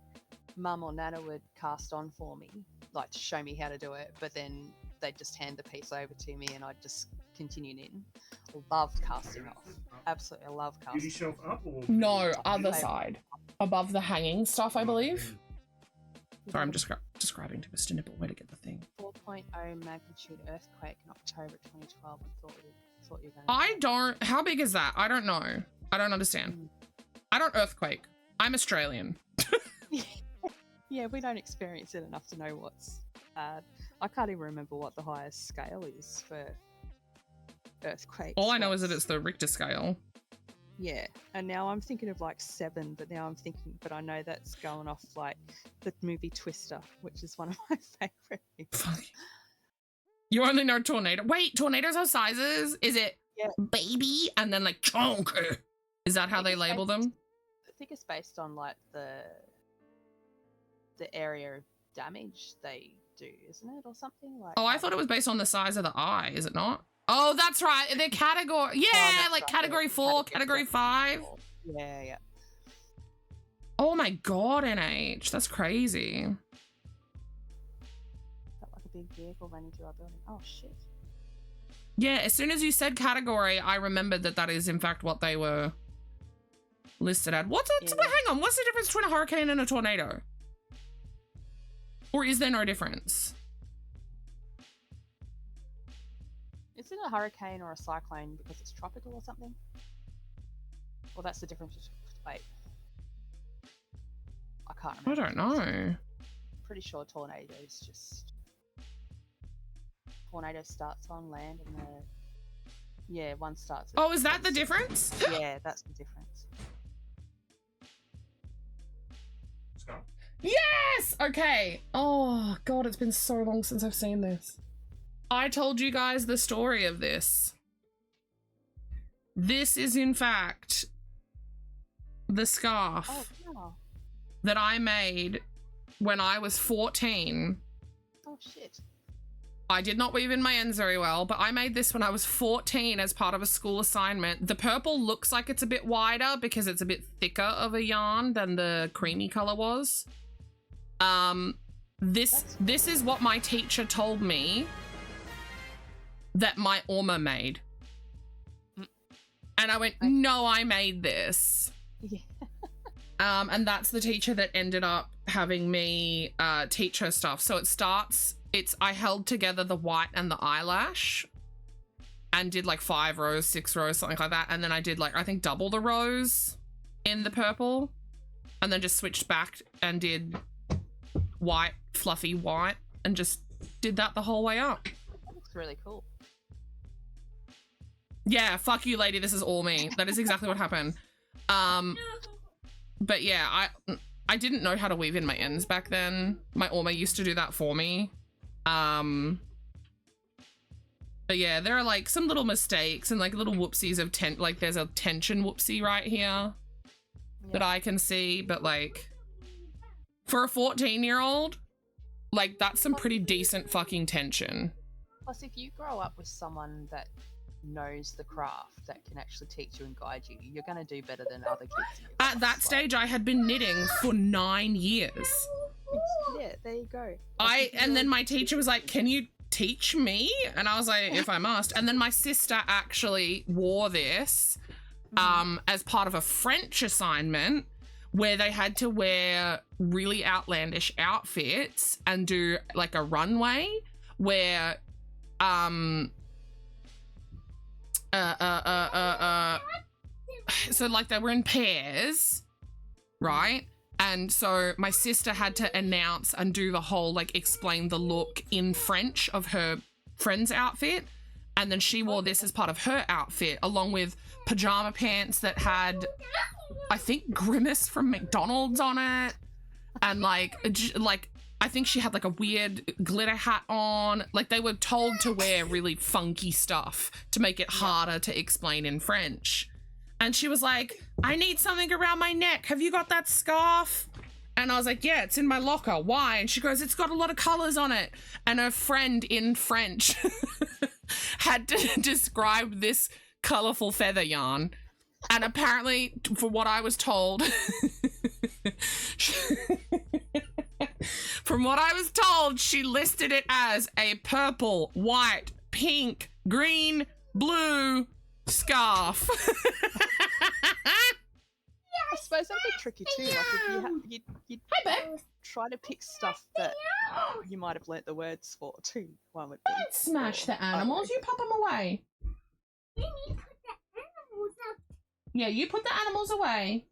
Speaker 5: Mum or Nana would cast on for me, like to show me how to do it, but then they'd just hand the piece over to me and I'd just continue knitting. Love casting off. Absolutely, I love casting.
Speaker 2: Beauty shelf up or
Speaker 3: No,
Speaker 5: Top
Speaker 3: other
Speaker 5: table.
Speaker 3: side. Above the hanging stuff, I believe.
Speaker 5: off.
Speaker 3: Sorry, I'm describing to Mr. Nipple where to get the thing.
Speaker 5: 4.0 magnitude earthquake in October 2012. I thought you were going.
Speaker 3: I don't. How big is that? I don't know. I don't understand. I don't earthquake. I'm Australian.
Speaker 5: Yeah, we don't experience it enough to know what's bad. I can't even remember what the highest scale is for earthquakes.
Speaker 3: All I know is that it's the Richter scale.
Speaker 5: Yeah, and now I'm thinking of like 7, but now I'm thinking, but I know that's going off like the movie Twister, which is one of my favorite movies.
Speaker 3: Fuck. You only know tornado. Wait, tornadoes have sizes? Is it
Speaker 5: Yeah.
Speaker 3: baby and then like chonker? Is that how they
Speaker 5: it's
Speaker 3: label them?
Speaker 5: I think it's based on like the area of damage they do, isn't it, or something like?
Speaker 3: Oh, I thought it was based on the size of the eye. Is it not? Oh, that's right. They're category. Yeah,
Speaker 5: that's
Speaker 3: like
Speaker 5: right.
Speaker 3: category 4, category 5.
Speaker 5: Yeah.
Speaker 3: Oh my god, NH. That's crazy.
Speaker 5: Felt like a big vehicle running through our building. Oh shit.
Speaker 3: Yeah, as soon as you said category, I remembered that is in fact what they were listed at. What's it?
Speaker 5: Yeah.
Speaker 3: Hang on, what's the difference between a hurricane and a tornado? Or is there no difference?
Speaker 5: Is it a hurricane or a cyclone because it's tropical or something? Well, that's the difference. Wait, I can't
Speaker 3: I
Speaker 5: remember.
Speaker 3: don't know.
Speaker 5: I'm pretty sure tornado is just tornado starts on land and one starts.
Speaker 3: Oh, is that the difference?
Speaker 5: Yeah, that's the difference.
Speaker 2: Scott.
Speaker 3: Yes! Okay. Oh, God, it's been so long since I've seen this. I told you guys the story of this. This is, in fact, the scarf
Speaker 5: Oh, wow.
Speaker 3: that I made when I was 14.
Speaker 5: Oh shit.
Speaker 3: I did not weave in my ends very well, but I made this when I was 14 as part of a school assignment. The purple looks like it's a bit wider because it's a bit thicker of a yarn than the creamy color was. This is what my teacher told me that my Orma made. And I went, no, I made this.
Speaker 5: Yeah.
Speaker 3: And that's the teacher that ended up having me teach her stuff. So I held together the white and the eyelash and did like 5 rows, 6 rows, something like that. And then I did like, I think double the rows in the purple and then just switched back and did white, fluffy white and just did that the whole way up.
Speaker 5: That looks really cool.
Speaker 3: Yeah, fuck you, lady. This is all me. That is exactly what happened. But yeah, I didn't know how to weave in my ends back then. My Orma used to do that for me. But yeah, there are like some little mistakes and like little whoopsies of like there's a tension whoopsie right here that I can see, but like for a 14-year-old, like that's some pretty decent fucking tension.
Speaker 5: Plus, if you grow up with someone that knows the craft, that can actually teach you and guide you, you're going to do better than other kids.
Speaker 3: At that stage, I had been knitting for 9 years.
Speaker 5: Yeah, there you go.
Speaker 3: And then my teacher was like, can you teach me? And I was like, if I must. And then my sister actually wore this as part of a French assignment where they had to wear really outlandish outfits and do like a runway where so like they were in pairs, right? And so my sister had to announce and do the whole like explain the look in French of her friend's outfit, and then she wore this as part of her outfit along with pajama pants that had I think Grimace from McDonald's on it, and like I think she had like a weird glitter hat on. Like they were told to wear really funky stuff to make it harder to explain in French. And she was like, I need something around my neck. Have you got that scarf? And I was like, yeah, it's in my locker. Why? And she goes, it's got a lot of colors on it. And her friend in French had to describe this colorful feather yarn. And apparently, for what I was told, from what I was told, she listed it as a purple, white, pink, green, blue scarf.
Speaker 5: I suppose that'd be tricky too. Like if you'd try to pick stuff that you might have learnt the words for too. One would be.
Speaker 3: Don't smash the animals. You put them away. Yeah, you put the animals away.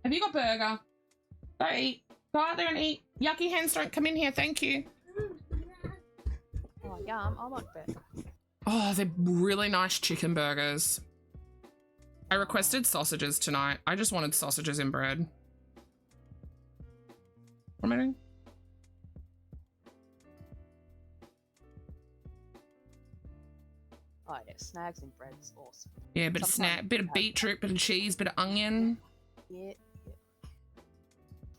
Speaker 3: Have you got burger? Go eat. Go out there and eat. Yucky hens don't come in here. Thank you.
Speaker 5: Oh, yum. I want burger.
Speaker 3: Oh, they're really nice chicken burgers. I requested sausages tonight. I just wanted sausages in bread. What am I doing?
Speaker 5: Oh yeah, snags and bread's awesome.
Speaker 3: Yeah, bit of bit of beetroot, bit of cheese, bit of onion.
Speaker 5: Yeah. If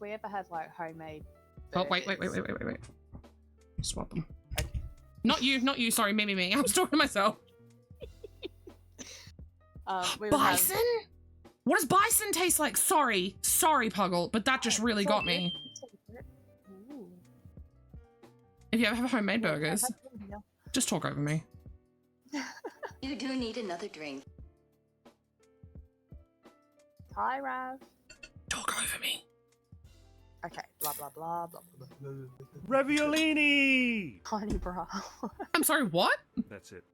Speaker 5: we ever have like homemade
Speaker 3: Oh, wait. Swap them. Okay. Not you, sorry, me. I was talking to myself. Bison? What does bison taste like? Sorry, Puggle, but that just really got me.
Speaker 5: Ooh.
Speaker 3: If you ever have homemade burgers, just talk over me.
Speaker 4: You do need another drink.
Speaker 5: Hi, Rav.
Speaker 3: Talk over me.
Speaker 5: Okay, blah, blah, blah, blah, blah, blah, blah.
Speaker 1: Raviolini!
Speaker 5: Tiny bra.
Speaker 3: I'm sorry, what?
Speaker 1: That's it.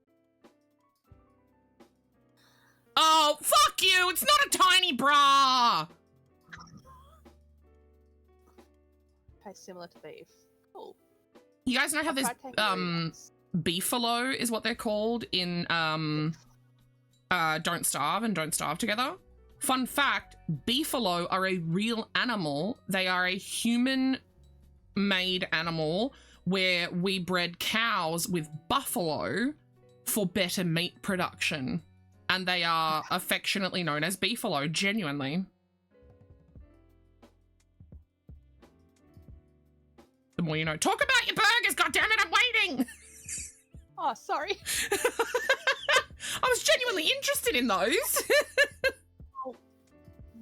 Speaker 3: Oh, fuck you! It's not a tiny bra!
Speaker 5: Okay, similar to beef. Cool.
Speaker 3: You guys know how there's, beefalo is what they're called in, Don't Starve and Don't Starve Together? Fun fact, beefalo are a real animal. They are a human-made animal where we bred cows with buffalo for better meat production. And they are affectionately known as beefalo, genuinely. The more you know. Talk about your burgers, goddammit, I'm waiting!
Speaker 5: Oh, sorry.
Speaker 3: I was genuinely interested in those.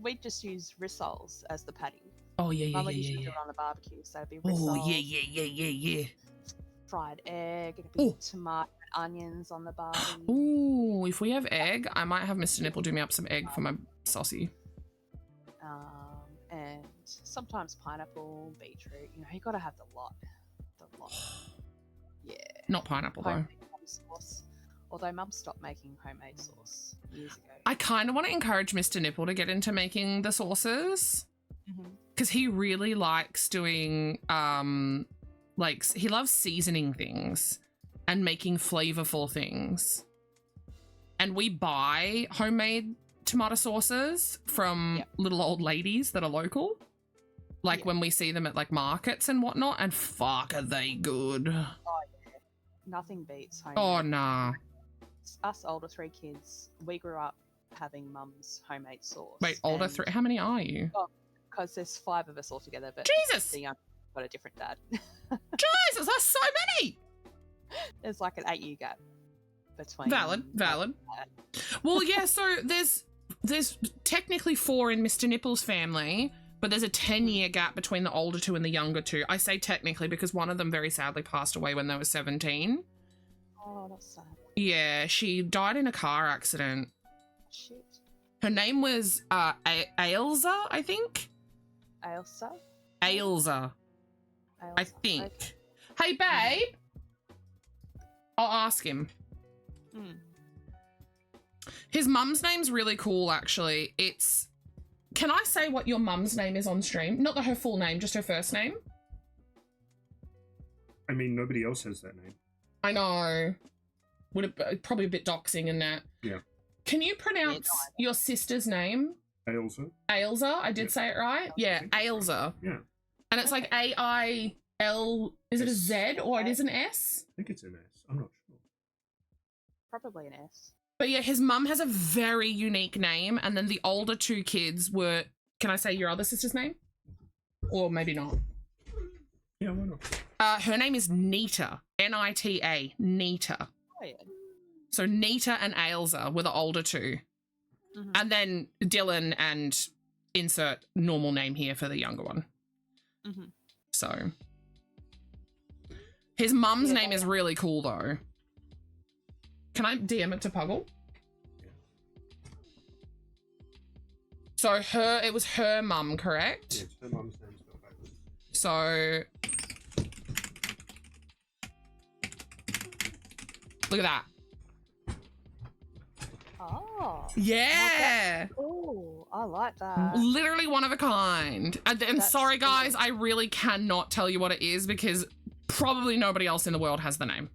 Speaker 5: We just use rissoles as the patty.
Speaker 3: Oh, yeah.
Speaker 5: Mama used to do it on the barbecue, so it'd be rissoles.
Speaker 3: Oh, yeah.
Speaker 5: Fried egg, it'd be tomato and onions on the barbie.
Speaker 3: Ooh, if we have egg, I might have Mr. Nipple do me up some egg for my saucy.
Speaker 5: And sometimes pineapple, beetroot. You know, you gotta have the lot. Yeah.
Speaker 3: Not pineapple, though.
Speaker 5: Homemade sauce. Although Mum stopped making homemade sauce years ago.
Speaker 3: I kind of want to encourage Mr. Nipple to get into making the sauces. Because he really likes doing, he loves seasoning things and making flavorful things. and we buy homemade tomato sauces from
Speaker 5: Yep.
Speaker 3: little old ladies that are local. Like
Speaker 5: Yep.
Speaker 3: when we see them at like markets and whatnot, and fuck, are they good?
Speaker 5: Nothing beats home.
Speaker 3: Oh, nah.
Speaker 5: Us older 3 kids, we grew up having mum's homemade sauce.
Speaker 3: Wait, older 3? How many are you?
Speaker 5: Because there's 5 of us all together, but
Speaker 3: Jesus!
Speaker 5: the young got a different dad.
Speaker 3: Jesus, that's so many!
Speaker 5: There's like an 8-year gap between.
Speaker 3: Valid. Well, yeah, so there's technically 4 in Mr. Nipple's family, but there's a 10-year gap between the older 2 and the younger 2. I say technically because one of them very sadly passed away when they were 17.
Speaker 5: Oh, that's sad.
Speaker 3: Yeah, she died in a car accident.
Speaker 5: Shit.
Speaker 3: Her name was Ailsa, I think.
Speaker 5: Ailsa?
Speaker 3: Ailsa, I
Speaker 5: Ailsa.
Speaker 3: think.
Speaker 5: Okay.
Speaker 3: Hey, babe. I'll ask him.
Speaker 5: Hmm.
Speaker 3: His mum's name's really cool, actually. It's... Can I say what your mum's name is on stream? Not her full name, just her first name.
Speaker 2: I mean, nobody else has that name.
Speaker 3: I know. Would it probably a bit doxing in that?
Speaker 2: Yeah.
Speaker 3: Can you pronounce your sister's name?
Speaker 2: Ailsa?
Speaker 3: Ailsa? I did
Speaker 2: Yeah.
Speaker 3: say it right? Yeah, Ailsa.
Speaker 2: Yeah.
Speaker 3: And it's like A-I-L... Is it a
Speaker 2: S.
Speaker 3: Z or it is an S?
Speaker 2: I think it's an S. I'm not sure.
Speaker 5: Probably an S.
Speaker 3: But yeah, his mum has a very unique name, and then the older 2 kids were... Can I say your other sister's name? Or maybe not.
Speaker 2: Yeah, why not?
Speaker 3: Her name is Nita. N-I-T-A. Nita.
Speaker 5: Oh, yeah.
Speaker 3: So Nita and Ailsa were the older 2.
Speaker 5: Mhm.
Speaker 3: And then Dylan and insert normal name here for the younger one.
Speaker 5: Mhm.
Speaker 3: So... His mum's
Speaker 5: Yeah,
Speaker 3: name is really cool, though. Can I DM it to Puggle? So it was her mum, correct?
Speaker 2: Yeah, it's her mum's name spelled backwards.
Speaker 3: So look at that.
Speaker 5: Oh.
Speaker 3: Yeah.
Speaker 5: Oh, I like that.
Speaker 3: Literally one of a kind. And
Speaker 5: That's
Speaker 3: sorry, guys,
Speaker 5: cool.
Speaker 3: I really cannot tell you what it is because probably nobody else in the world has the name.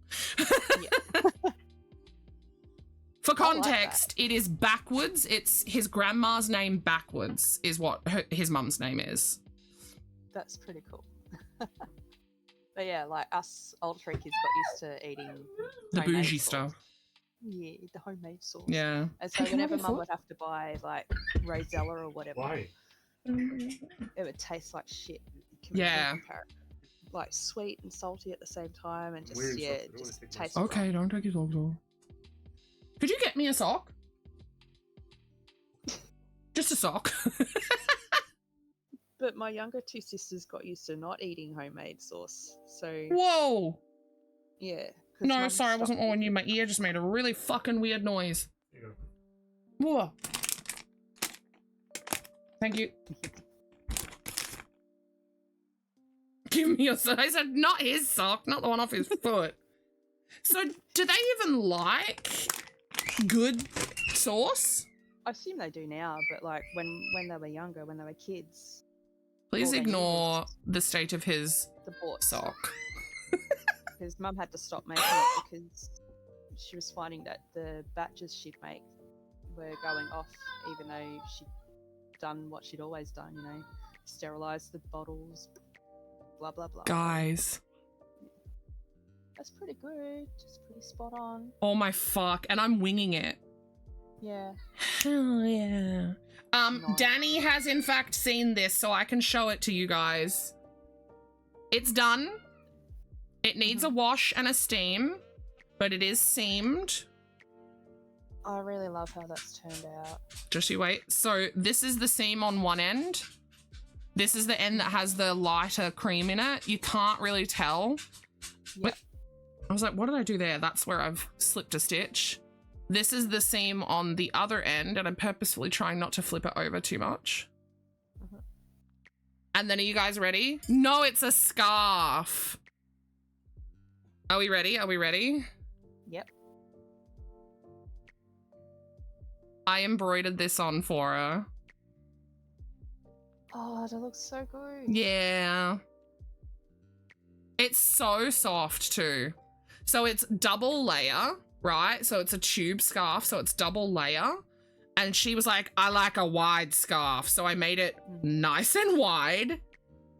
Speaker 3: For
Speaker 5: I like
Speaker 3: context, it is backwards. It's his grandma's name backwards is what his mum's name is.
Speaker 5: That's pretty cool. But yeah, like us older 3 kids got used to eating
Speaker 3: The
Speaker 5: homemade
Speaker 3: bougie
Speaker 5: sauce.
Speaker 3: stuff.
Speaker 5: Yeah, the homemade sauce.
Speaker 3: Yeah.
Speaker 5: And so
Speaker 3: Hey, can I
Speaker 5: whenever
Speaker 3: have a
Speaker 5: mum
Speaker 3: foot?
Speaker 5: would have to buy like Rosella or whatever,
Speaker 2: Why?
Speaker 5: it would taste like shit.
Speaker 3: Yeah.
Speaker 5: Like sweet and salty at the same time, and just
Speaker 2: Weird
Speaker 5: yeah,
Speaker 2: sauce, I don't
Speaker 5: just
Speaker 2: wanna take my
Speaker 5: tastes.
Speaker 2: sauce.
Speaker 3: Okay, don't take his socks off. Could you get me a sock? Just a sock.
Speaker 5: But my younger 2 sisters got used to not eating homemade sauce, so
Speaker 3: Whoa.
Speaker 5: yeah. 'cause
Speaker 3: No,
Speaker 5: Mum
Speaker 3: sorry, I wasn't
Speaker 5: stopped
Speaker 3: on you. My ear just made a really fucking weird noise.
Speaker 2: There you go.
Speaker 3: Whoa. Thank you. Give me your sock. I said not his sock, not the one off his foot. So, do they even like good sauce?
Speaker 5: I assume they do now, but like when they were younger, when they were kids,
Speaker 3: Please
Speaker 5: all they knew
Speaker 3: ignore
Speaker 5: was
Speaker 3: the state of his
Speaker 5: the bought
Speaker 3: sock.
Speaker 5: because Mum had to stop making it because she was finding that the batches she'd make were going off, even though she'd done what she'd always done, you know, sterilized the bottles, blah blah blah.
Speaker 3: Guys.
Speaker 5: That's pretty good. Just pretty spot on.
Speaker 3: Oh my fuck. And I'm winging it.
Speaker 5: Yeah.
Speaker 3: Hell yeah.
Speaker 5: Nice.
Speaker 3: Danny has in fact seen this, so I can show it to you guys. It's done. It needs a wash and a steam, but it is seamed.
Speaker 5: I really love how that's turned out.
Speaker 3: Just you wait. So this is the seam on one end. This is the end that has the lighter cream in it. You can't really tell.
Speaker 5: Yep.
Speaker 3: I was like, what did I do there? That's where I've slipped a stitch. This is the seam on the other end, and I'm purposefully trying not to flip it over too much.
Speaker 5: Mhm.
Speaker 3: And then are you guys ready? No, it's a scarf. Are we ready? Are we ready?
Speaker 5: Yep.
Speaker 3: I embroidered this on for her.
Speaker 5: Oh, that looks so good.
Speaker 3: Yeah. It's so soft too. So it's double layer. right? So it's a tube scarf, so it's double layer. And she was like, I like a wide scarf. So I made it nice and wide.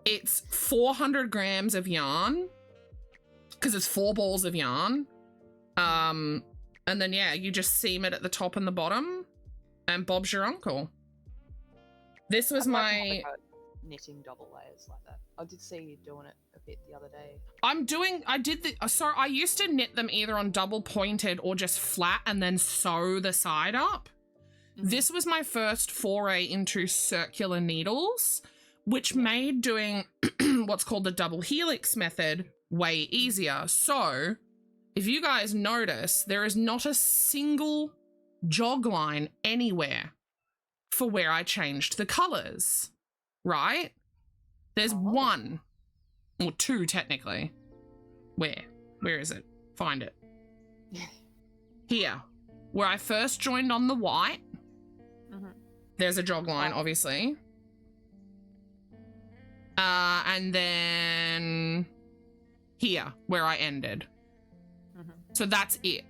Speaker 3: It's 400 grams of yarn because it's 4 balls of yarn. And then, yeah, you just seam it at the top and the bottom and Bob's your uncle. This was my...
Speaker 5: knitting double layers like that. I did see you doing it a bit the other day.
Speaker 3: I used to knit them either on double pointed or just flat and then sew the side up. This was my first foray into circular needles, which made doing what's called the double helix method way easier. So if you guys notice, there is not a single jog line anywhere for where I changed the colors, right? There's one or two technically. Where is it? Find it. Here, where I first joined on the white. There's a jog line, obviously. And then here, where I ended. So that's it.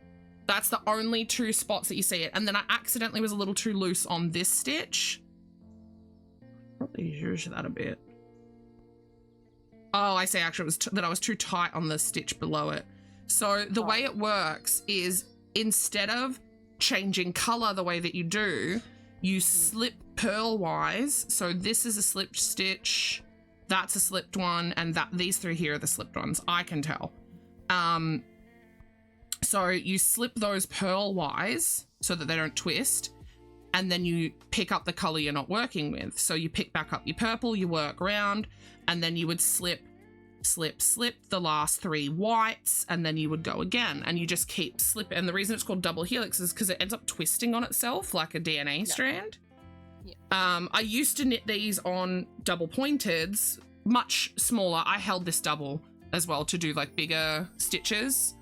Speaker 3: That's the only 2 spots that you see it. And then I accidentally was a little too loose on this stitch. Probably use that a bit. Oh, I see. Actually, it was that I was too tight on the stitch below it. So the way it works is instead of changing color the way that you do, you slip purlwise. So this is a slipped stitch, that's a slipped one, and these 3 here are the slipped ones. I can tell. So you slip those purlwise so that they don't twist, and then you pick up the color you're not working with. So you pick back up your purple, you work around, and then you would slip the last 3 whites, and then you would go again, and you just keep slipping. And the reason it's called double helix is because it ends up twisting on itself like a DNA strand. I used to knit these on double pointeds, much smaller. I held this double as well to do like bigger stitches.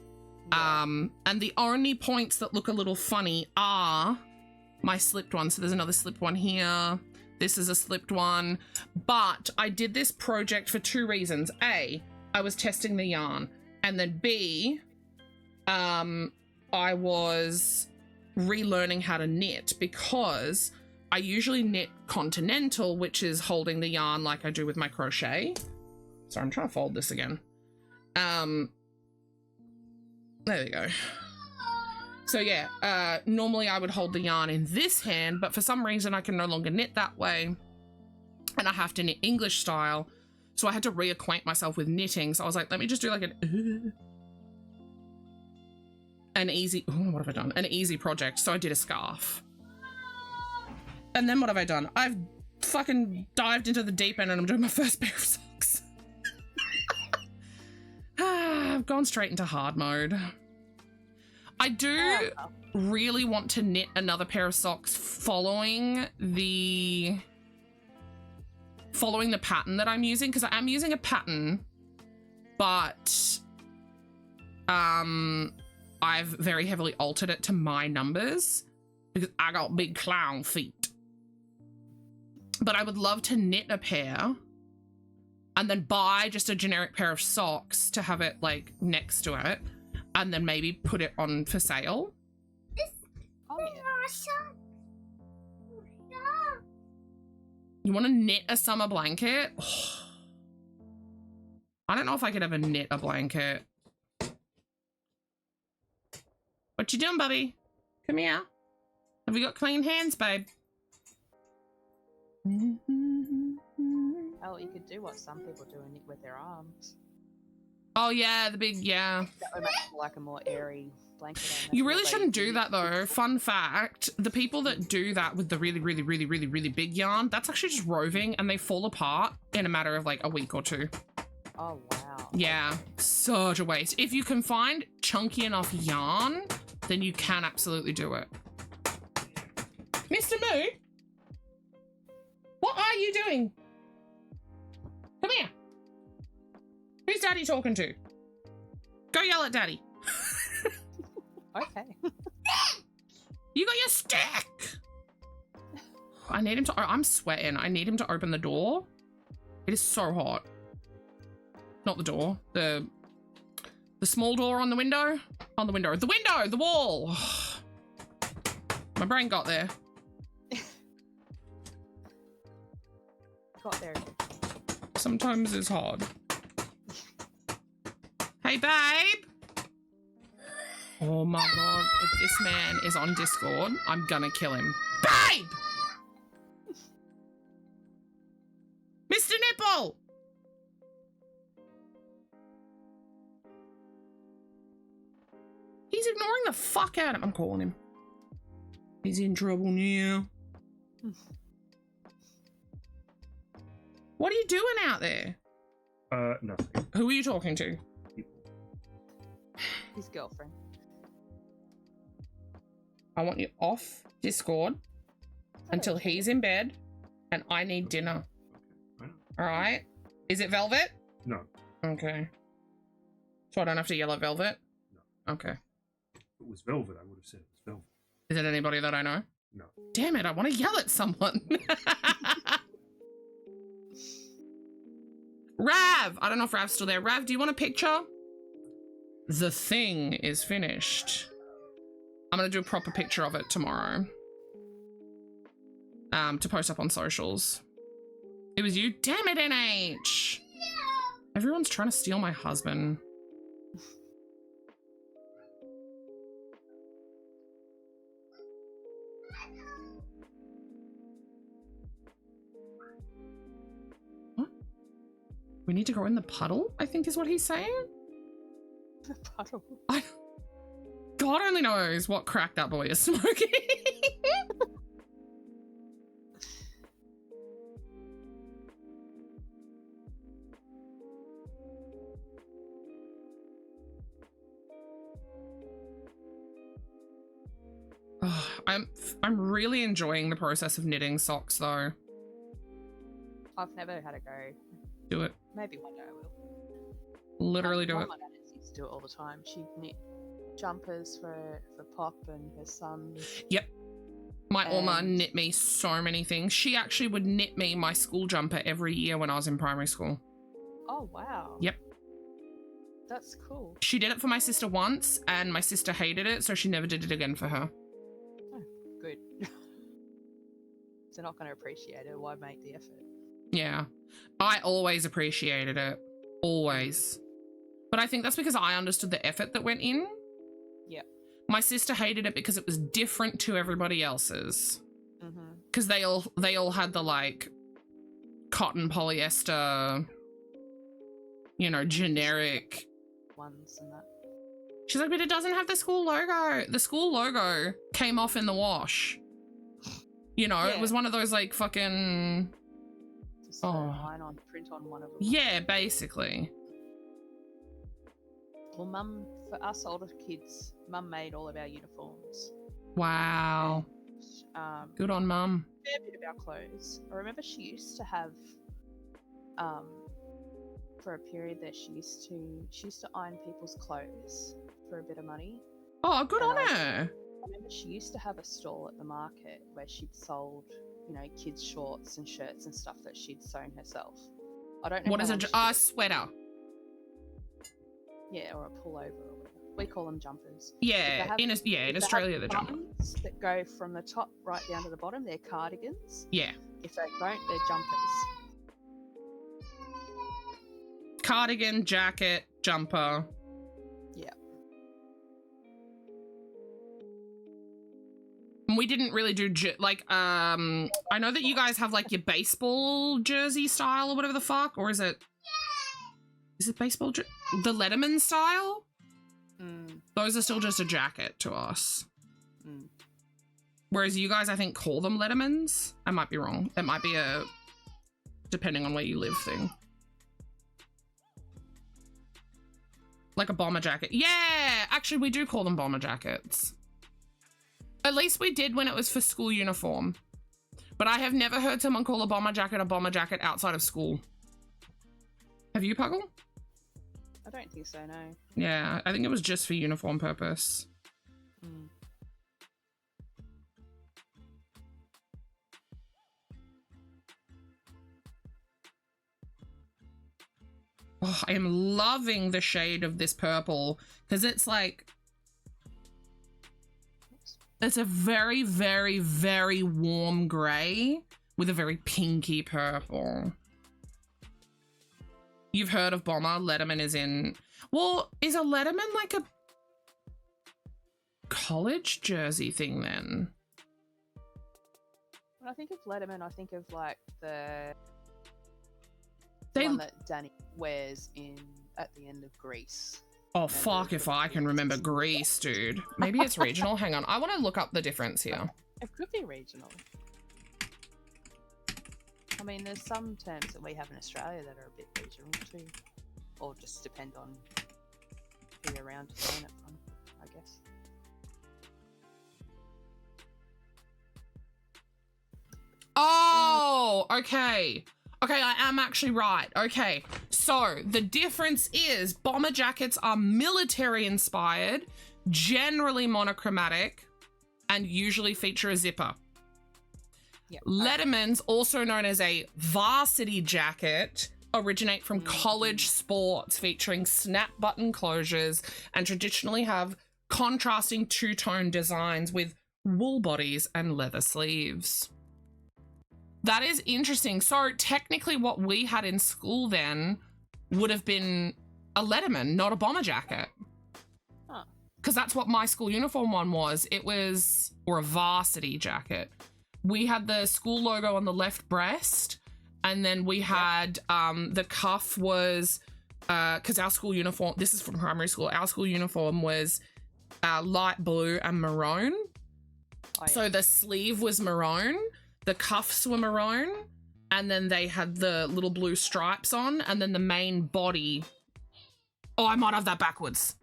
Speaker 3: And the only points that look a little funny are my slipped ones. So there's another slipped one here. This is a slipped one. But I did this project for 2 reasons. A, I was testing the yarn. And then B, I was relearning how to knit because I usually knit continental, which is holding the yarn like I do with my crochet. Sorry, I'm trying to fold this again. There we go. So yeah, normally I would hold the yarn in this hand, but for some reason I can no longer knit that way. And I have to knit English style. So I had to reacquaint myself with knitting. So I was like, let me just do like an easy, what have I done? An easy project. So I did a scarf. And then what have I done? I've fucking dived into the deep end and I'm doing my first pair of socks. I've gone straight into hard mode. I do really want to knit another pair of socks following the pattern that I'm using, because I am using a pattern, but I've very heavily altered it to my numbers because I got big clown feet. But I would love to knit a pair and then buy just a generic pair of socks to have it like next to it, and then maybe put it on for sale. You want to knit a summer blanket? Oh. I don't know if I could ever knit a blanket. What you doing, Bubby? Come here. Have you got clean hands, babe?
Speaker 5: Oh, you could do what some people do and knit with their arms.
Speaker 3: Oh yeah, the big, yeah.
Speaker 5: That would make it like a more airy blanket.
Speaker 3: You really shouldn't do that though. Fun fact, the people that do that with the really big yarn, that's actually just roving and they fall apart in a matter of like a week or 2.
Speaker 5: Oh, wow.
Speaker 3: Yeah, such a waste. If you can find chunky enough yarn, then you can absolutely do it. Mr. Moo? What are you doing? Come here. Who's Daddy talking to? Go yell at Daddy.
Speaker 5: Okay.
Speaker 3: You got your stick. I need him to, I'm sweating. I need him to open the door. It is so hot. Not the door, the small door on the window. On the window. The window! window, the wall. My brain got there.
Speaker 5: Got there.
Speaker 3: Sometimes it's hard. Hey, babe. Oh my god, if this man is on Discord, I'm gonna kill him. Babe! Mr. Nipple! He's ignoring the fuck out of him. I'm calling him. He's in trouble now. What are you doing out there?
Speaker 2: Nothing.
Speaker 3: Who are you talking to?
Speaker 2: People.
Speaker 5: His girlfriend.
Speaker 3: I want you off Discord until he's in bed and I need dinner.
Speaker 2: Okay.
Speaker 3: All right? Is it Velvet?
Speaker 2: No.
Speaker 3: Okay. So I don't have to yell at Velvet?
Speaker 2: No.
Speaker 3: Okay.
Speaker 2: If it was Velvet, I would have said it was Velvet.
Speaker 3: Is it anybody that I know?
Speaker 2: No.
Speaker 3: Damn it, I want to yell at someone. Rav! I don't know if Rav's still there. Rav, do you want a picture? The thing is finished. I'm going to do a proper picture of it tomorrow. To post up on socials. It was you? Damn it, NH! Everyone's trying to steal my husband. What? We need to go in the puddle, I think is what he's saying?
Speaker 5: The puddle.
Speaker 3: God only knows what crack that boy is smoking. Oh, I'm really enjoying the process of knitting socks though.
Speaker 5: I've never had a go.
Speaker 3: Do it.
Speaker 5: Maybe one day I will.
Speaker 3: Literally do it.
Speaker 5: My dad used to do it all the time. She'd knit jumpers for Pop and her son.
Speaker 3: Yep. My Oma
Speaker 5: And-
Speaker 3: knit me so many things. She actually would knit me my school jumper every year when I was in primary school.
Speaker 5: Oh, wow.
Speaker 3: Yep.
Speaker 5: That's cool.
Speaker 3: She did it for my sister once and my sister hated it, so she never did it again for her.
Speaker 5: Good. If they're not going to appreciate it, why make the effort?
Speaker 3: Yeah. I always appreciated it. Always. But I think that's because I understood the effort that went in.
Speaker 5: Yep.
Speaker 3: My sister hated it because it was different to everybody else's.
Speaker 5: Mm-hmm.
Speaker 3: Because they all had the like cotton polyester, you know, generic
Speaker 5: Ones and that.
Speaker 3: She's like, but it doesn't have the school logo. The school logo came off in the wash. You know, it
Speaker 5: Yeah.
Speaker 3: was one of those like fucking...
Speaker 5: Just
Speaker 3: Oh.
Speaker 5: line on, print on one of them.
Speaker 3: Yeah, basically.
Speaker 5: Well, Mum, for us older kids, Mum made all of our uniforms.
Speaker 3: Wow. Good on Mum.
Speaker 5: A fair bit of our clothes. I remember she used to have, for a period there, she used to iron people's clothes for a bit of money.
Speaker 3: Oh, good on
Speaker 5: And
Speaker 3: her.
Speaker 5: I remember she used to have a stall at the market where she'd sold, you know, kids' shorts and shirts and stuff that she'd sewn herself. I don't know.
Speaker 3: What
Speaker 5: how
Speaker 3: is
Speaker 5: long
Speaker 3: a
Speaker 5: she-
Speaker 3: sweater?
Speaker 5: Yeah, or a pullover or whatever. We call them jumpers.
Speaker 3: Yeah,
Speaker 5: have-
Speaker 3: in
Speaker 5: If they
Speaker 3: Australia
Speaker 5: have
Speaker 3: the jumper.
Speaker 5: buttons that go from the top right down to the bottom, they're cardigans.
Speaker 3: Yeah.
Speaker 5: If they don't, they're jumpers.
Speaker 3: Cardigan, jacket, jumper.
Speaker 5: Yeah.
Speaker 3: We didn't really do I know that you guys have like your baseball jersey style or whatever the fuck, or is it baseball the Letterman style? Those are still just a jacket to us. Whereas you guys, I think, call them Lettermans. I might be wrong. It might be a depending on where you live thing. Like a bomber jacket. Yeah, actually we do call them bomber jackets. At least we did when it was for school uniform. But I have never heard someone call a bomber jacket outside of school. Have you, Puggle?
Speaker 5: I don't think so, no.
Speaker 3: Yeah, I think it was just for uniform purpose. Oh, I am loving the shade of this purple because it's like It's a very, very, very warm grey with a very pinky purple. You've heard of Bomber? Letterman is in... Well, is a Letterman like a college jersey thing then?
Speaker 5: When I think of Letterman, I think of like the
Speaker 3: They...
Speaker 5: one that Danny wears at the end of Grease.
Speaker 3: Oh, fuck if I can remember Grease, dude. Maybe it's regional. Hang on. I want to look up the difference here.
Speaker 5: It could be regional. I mean, there's some terms that we have in Australia that are a bit regional too. Or just depend on who you're around to learn it from, I guess.
Speaker 3: Oh, okay. Okay, I am actually right. Okay, so the difference is bomber jackets are military inspired, generally monochromatic, and usually feature a zipper.
Speaker 5: Yep.
Speaker 3: Letterman's, also known as a varsity jacket, originate from college sports featuring snap button closures and traditionally have contrasting two-tone designs with wool bodies and leather sleeves. That is interesting. So technically what we had in school then would have been a Letterman, not a bomber jacket.
Speaker 5: Huh.
Speaker 3: Because that's what my school uniform one was. It was, or a varsity jacket. We had the school logo on the left breast, and then we had the cuff was, because our school uniform, this is from primary school, our school uniform was light blue and maroon.
Speaker 5: Oh, yeah.
Speaker 3: So the sleeve was maroon, the cuffs were maroon, and then they had the little blue stripes on, and then the main body. Oh, I might have that backwards.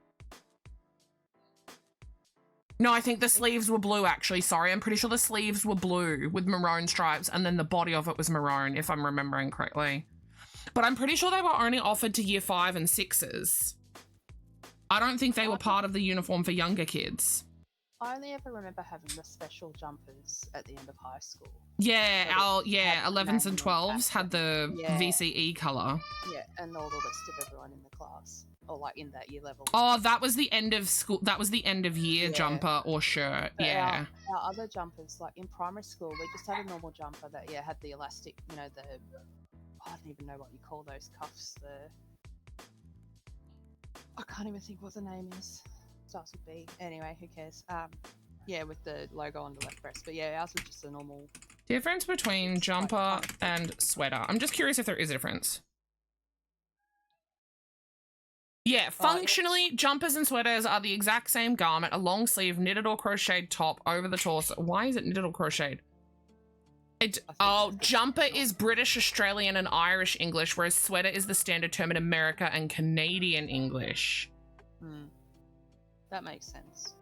Speaker 3: No, I think the sleeves were blue, actually. Sorry, I'm pretty sure the sleeves were blue with maroon stripes, and then the body of it was maroon, if I'm remembering correctly. But I'm pretty sure they were only offered to year 5 and 6s. I don't think they were part of the uniform for younger kids.
Speaker 5: I only ever remember having the special jumpers at the end of high school.
Speaker 3: Yeah,
Speaker 5: So
Speaker 3: our 11s and 12s had the
Speaker 5: Yeah.
Speaker 3: VCE colour.
Speaker 5: Yeah, and all the rest of everyone in the class, or like in that year level.
Speaker 3: Oh, that was the end of school. That was the end of year
Speaker 5: Yeah.
Speaker 3: jumper or shirt.
Speaker 5: But
Speaker 3: Yeah.
Speaker 5: Our other jumpers, like in primary school, we just had a normal jumper that had the elastic, I don't even know what you call those cuffs. I can't even think what the name is. Starts with B. Anyway, who cares? With the logo on the left breast. But yeah, ours was just a normal.
Speaker 3: Difference between jumper and sweater. I'm just curious if there is a difference. Yeah, functionally, jumpers and sweaters are the exact same garment, a long sleeve knitted or crocheted top over the torso. Why is it knitted or crocheted? Jumper is British, Australian, and Irish English, whereas sweater is the standard term in America and Canadian English.
Speaker 5: That makes sense.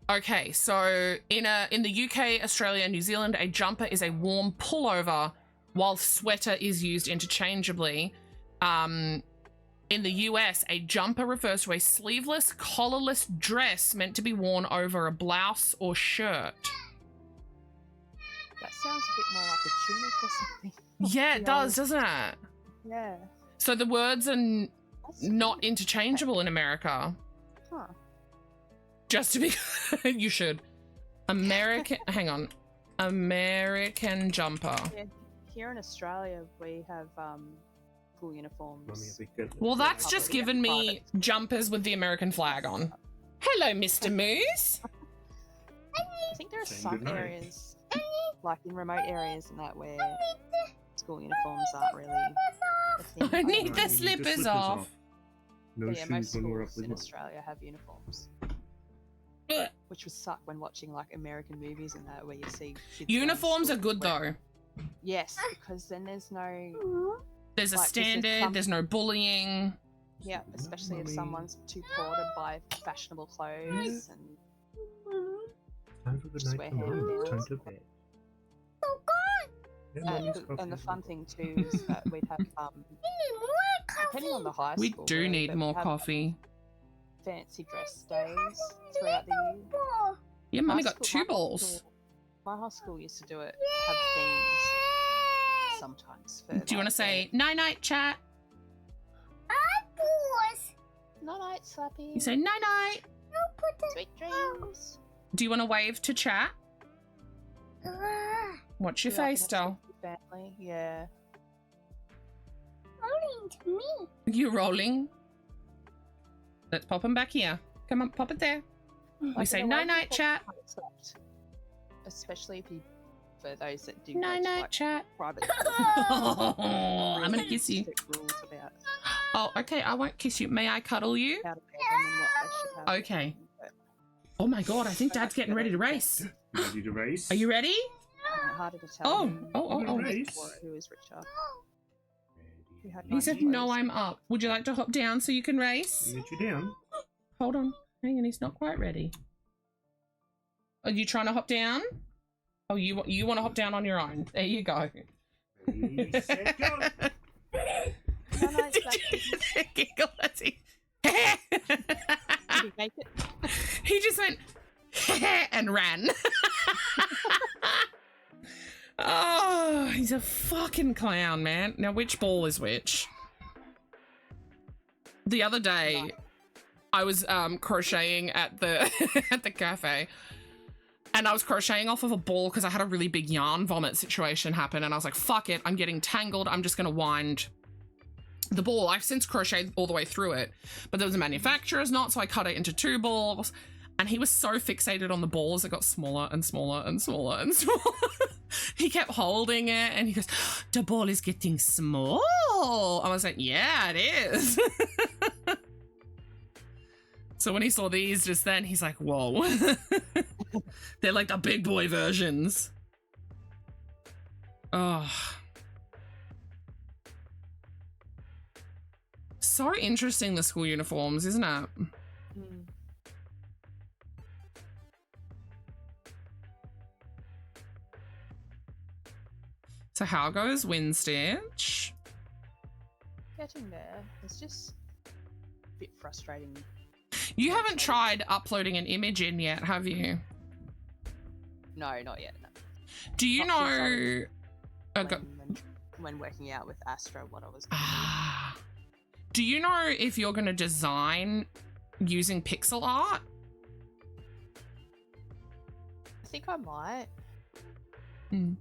Speaker 3: Okay, so in the UK, Australia, and New Zealand, a jumper is a warm pullover, while sweater is used interchangeably. In the US, a jumper refers to a sleeveless, collarless dress meant to be worn over a blouse or shirt.
Speaker 5: That sounds a bit more like a tunic or something.
Speaker 3: Yeah, it does, doesn't it?
Speaker 5: Yeah.
Speaker 3: So the words are
Speaker 5: That's
Speaker 3: not interchangeable in America.
Speaker 5: Huh.
Speaker 3: Just to be, you should. Hang on. American jumper.
Speaker 5: Yeah. Here in Australia, we have school uniforms.
Speaker 3: Well, that's just given me jumpers with the American flag on. Hello, Mr. Moose.
Speaker 5: I think there are
Speaker 2: Saying
Speaker 5: some
Speaker 2: goodnight.
Speaker 5: areas, like in remote areas, and that where school uniforms aren't really a thing.
Speaker 3: I need
Speaker 2: Right,
Speaker 3: the
Speaker 2: we
Speaker 3: slippers off.
Speaker 2: No
Speaker 5: But yeah, most
Speaker 2: shoes when we're up
Speaker 5: schools
Speaker 2: with
Speaker 5: in
Speaker 2: mum.
Speaker 5: Australia have uniforms,
Speaker 3: Ugh.
Speaker 5: which would suck when watching like American movies and that, where you see kids going to
Speaker 3: Uniforms are
Speaker 5: school
Speaker 3: good
Speaker 5: wearing-
Speaker 3: though.
Speaker 5: Yes, because then there's no
Speaker 3: There's a
Speaker 5: Like, this is
Speaker 3: standard,
Speaker 5: some-
Speaker 3: there's no bullying.
Speaker 5: especially if
Speaker 2: Mummy.
Speaker 5: someone's too poor to buy fashionable clothes and
Speaker 2: Time for the
Speaker 5: Just
Speaker 2: night,
Speaker 5: wear
Speaker 2: Mum.
Speaker 5: hand-me-downs.
Speaker 2: Time to bed. Yeah, Mummy's
Speaker 5: and the
Speaker 2: coffee.
Speaker 5: fun thing too is that we'd have depending on the high
Speaker 3: We
Speaker 5: school.
Speaker 3: do
Speaker 5: really,
Speaker 3: need
Speaker 5: but
Speaker 3: more
Speaker 5: we'd have
Speaker 3: coffee.
Speaker 5: fancy dress days throughout the year.
Speaker 3: Yeah, Mummy
Speaker 5: My
Speaker 3: got
Speaker 5: school-
Speaker 3: 2 balls.
Speaker 5: My high school used to do it, have themes sometimes. For,
Speaker 3: Do you want to say night-night, chat?
Speaker 5: night night, Slappy?
Speaker 3: You say night-night.
Speaker 5: sweet dreams.
Speaker 3: Do you want to wave to chat? Watch your
Speaker 5: Yeah, I
Speaker 3: face,
Speaker 5: can
Speaker 3: doll.
Speaker 5: have family. Yeah.
Speaker 6: Rolling to me.
Speaker 3: You rolling? Let's pop them back here. Come on, pop it there. We
Speaker 5: Like,
Speaker 3: say
Speaker 5: in a way,
Speaker 3: night-night,
Speaker 5: people
Speaker 3: chat.
Speaker 5: can't accept, especially if you, for those that do
Speaker 3: Night-night,
Speaker 5: like,
Speaker 3: chat.
Speaker 5: private.
Speaker 3: Oh, I'm gonna kiss you.
Speaker 5: strict rules about
Speaker 3: Oh, okay, I won't kiss you. May I cuddle you?
Speaker 5: how to pay them and what they should have.
Speaker 3: Okay.
Speaker 5: But
Speaker 3: Oh my god, I think Dad's getting ready to race.
Speaker 2: Ready to race?
Speaker 3: Are you ready?
Speaker 5: harder to tell.
Speaker 3: Oh,
Speaker 5: them
Speaker 3: oh,
Speaker 5: who
Speaker 3: oh.
Speaker 5: was
Speaker 2: Race.
Speaker 5: poor, who was richer. Who had
Speaker 3: He
Speaker 5: nice
Speaker 3: said,
Speaker 5: clothes.
Speaker 3: no, I'm up. Would you like to hop down so you can race?
Speaker 2: Get you down.
Speaker 3: Hold on. Hang on, he's not quite ready. Are you trying to hop down? Oh, you want to hop down on your own. There you go.
Speaker 2: Ready, set, go.
Speaker 5: No, no,
Speaker 3: Did
Speaker 5: it's
Speaker 3: you giggle as he...
Speaker 5: Did he make it?
Speaker 3: He just went and ran. Oh, he's a fucking clown, man. Now, which ball is which? The other day, I was crocheting at the at the cafe, and I was crocheting off of a ball because I had a really big yarn vomit situation happen, and I was like, fuck it, I'm getting tangled, I'm just gonna wind the ball. I've since crocheted all the way through it, but there was a manufacturer's knot, so I cut it into 2 balls, and he was so fixated on the balls, it got smaller and smaller and smaller and smaller. He kept holding it, and he goes, the ball is getting small. I was like, yeah, it is. So when he saw these just then, he's like, whoa. They're like the big boy versions. Oh. So interesting, the school uniforms, isn't it?
Speaker 5: Mm.
Speaker 3: So how goes Windstitch?
Speaker 5: Getting there. It's just a bit frustrating.
Speaker 3: You haven't tried uploading an image in yet, have you?
Speaker 5: No, not yet. No.
Speaker 3: Do you
Speaker 5: Not since
Speaker 3: know... Oh, go-
Speaker 5: when working out with Astro, what I was.
Speaker 3: Ah. Do you know if you're going to design using pixel art?
Speaker 5: I think I might.
Speaker 3: Hmm.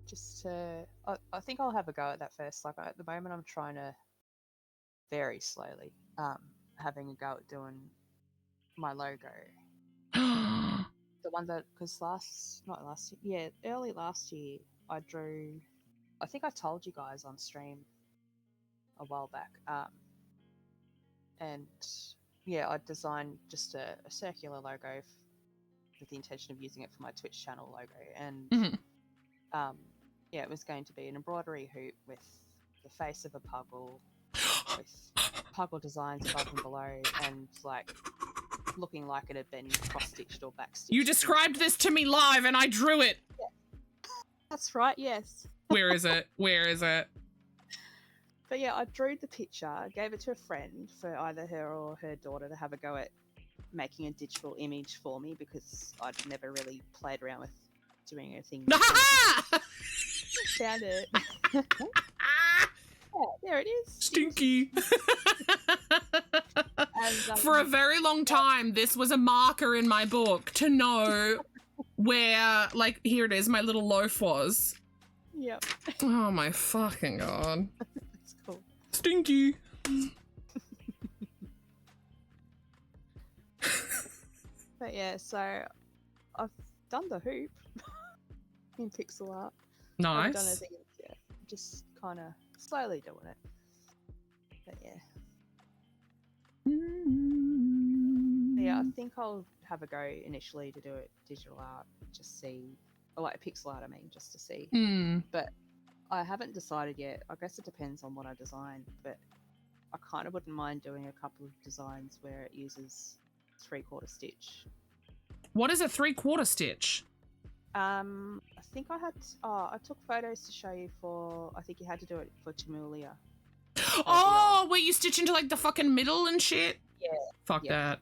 Speaker 5: Just to, I think I'll have a go at that first. Like at the moment, I'm trying to very slowly, having a go at doing my logo. The one that, because early last year, I drew. I think I told you guys on stream a while back. And yeah, I designed just a circular logo with the intention of using it for my Twitch channel logo, and
Speaker 3: Mhm.
Speaker 5: yeah, it was going to be an embroidery hoop with the face of a puggle, with puggle designs above and below, and like looking like it had been cross-stitched or backstitched.
Speaker 3: You described this to me live and I drew it.
Speaker 5: That's right, yes.
Speaker 3: Where is it? Where is it?
Speaker 5: But yeah, I drew the picture, gave it to a friend for either her or her daughter to have a go at making a digital image for me, because I'd never really played around with doing anything. Found it. Yeah, there it is.
Speaker 3: Stinky.
Speaker 5: And,
Speaker 3: For a very long time, this was a marker in my book to know where, like, here it is, my little loaf was.
Speaker 5: Yep,
Speaker 3: Oh my fucking god.
Speaker 5: it's cool.
Speaker 3: Stinky.
Speaker 5: But yeah, so I've done the hoop in pixel art. I haven't done
Speaker 3: Nice.
Speaker 5: anything else yet. Just kind of slowly doing it. But yeah. Yeah, I think I'll have a go initially to do it digital art, just see, or like pixel art, I mean, just to see.
Speaker 3: Mm.
Speaker 5: But I haven't decided yet. I guess it depends on what I design, but I kind of wouldn't mind doing a couple of designs where it uses 3/4 stitch.
Speaker 3: What is a 3/4 stitch?
Speaker 5: I think I had. I took photos to show you for. I think you had to do it for Timulia.
Speaker 3: Oh, where you stitch into like the fucking middle and shit?
Speaker 5: Yeah.
Speaker 3: Fuck
Speaker 5: Yeah.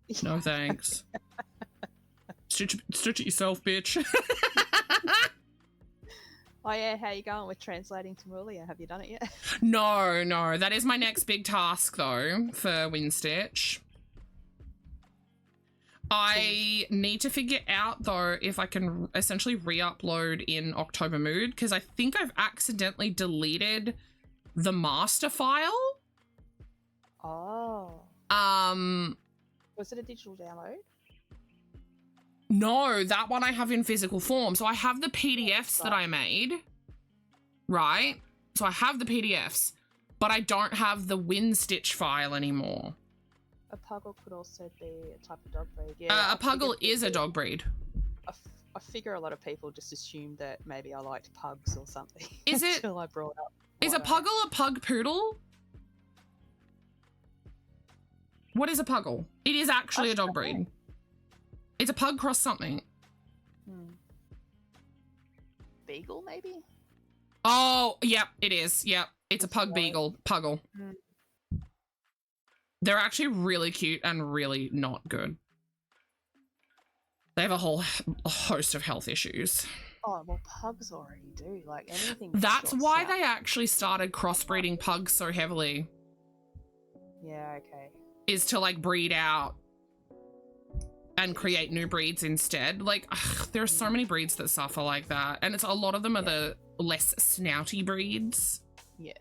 Speaker 3: that. No thanks. Stitch it yourself, bitch.
Speaker 5: Oh yeah, how you going with translating Timulia? Have you done it yet?
Speaker 3: No. That is my next big task though for Windstitch. I need to figure out though if I can essentially re-upload in October Mood, because I think I've accidentally deleted the master file.
Speaker 5: Oh. Was it a digital download?
Speaker 3: No, that one I have in physical form. So I have the PDFs that I made, right? So I have the PDFs, but I don't have the WinStitch file anymore.
Speaker 5: A puggle could also be a type of dog breed. Yeah,
Speaker 3: A puggle is a dog breed.
Speaker 5: I figure a lot of people just assumed that maybe I liked pugs or something.
Speaker 3: Is it?
Speaker 5: Until I brought up.
Speaker 3: Is a puggle a pug poodle? What is a puggle? It is actually a dog breed. It's a pug cross something.
Speaker 5: Beagle, maybe?
Speaker 3: Oh, yep, it is. Yep, it's a pug beagle. Puggle. They're actually really cute and really not good. They have a whole host of health issues.
Speaker 5: Oh, well, pugs already do. Like, anything.
Speaker 3: That's why they actually started crossbreeding pugs so heavily.
Speaker 5: Yeah, okay.
Speaker 3: Is to, like, breed out and create new breeds instead. Like, there are so many breeds that suffer like that. And it's a lot of them are the less snouty breeds.
Speaker 5: Yeah.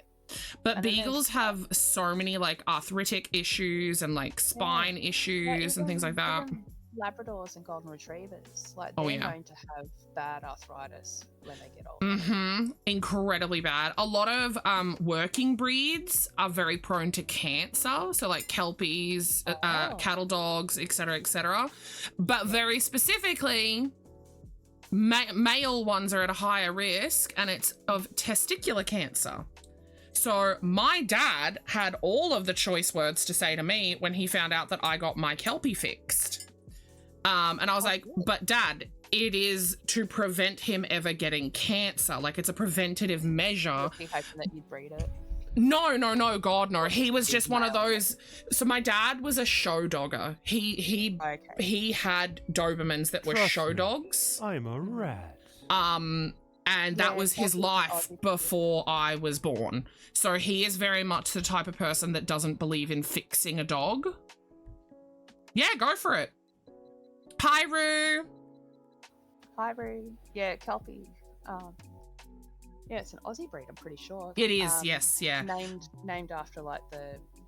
Speaker 3: But beagles have so many, like, arthritic issues and, like, spine issues and things like that.
Speaker 5: Labradors and golden retrievers, like, they're going to have bad arthritis when they get older.
Speaker 3: Incredibly bad. A lot of working breeds are very prone to cancer, so like kelpies, cattle dogs, etc. But very specifically, male ones are at a higher risk, and it's of testicular cancer. So my dad had all of the choice words to say to me when he found out that I got my kelpie fixed. And I was like, but Dad, it is to prevent him ever getting cancer. Like, it's a preventative measure.
Speaker 5: Was he hoping that you'd breed it?
Speaker 3: No, God, no. He was just one of those. So my dad was a show dogger. He had Dobermans that were show dogs.
Speaker 1: I'm a rat.
Speaker 3: And that was his life before I was born. So he is very much the type of person that doesn't believe in fixing a dog. Yeah, go for it. Hi, Roo.
Speaker 5: Hi, Roo. Yeah, Kelpie. Yeah, it's an Aussie breed, I'm pretty sure.
Speaker 3: It is, yes, yeah.
Speaker 5: Named after, like,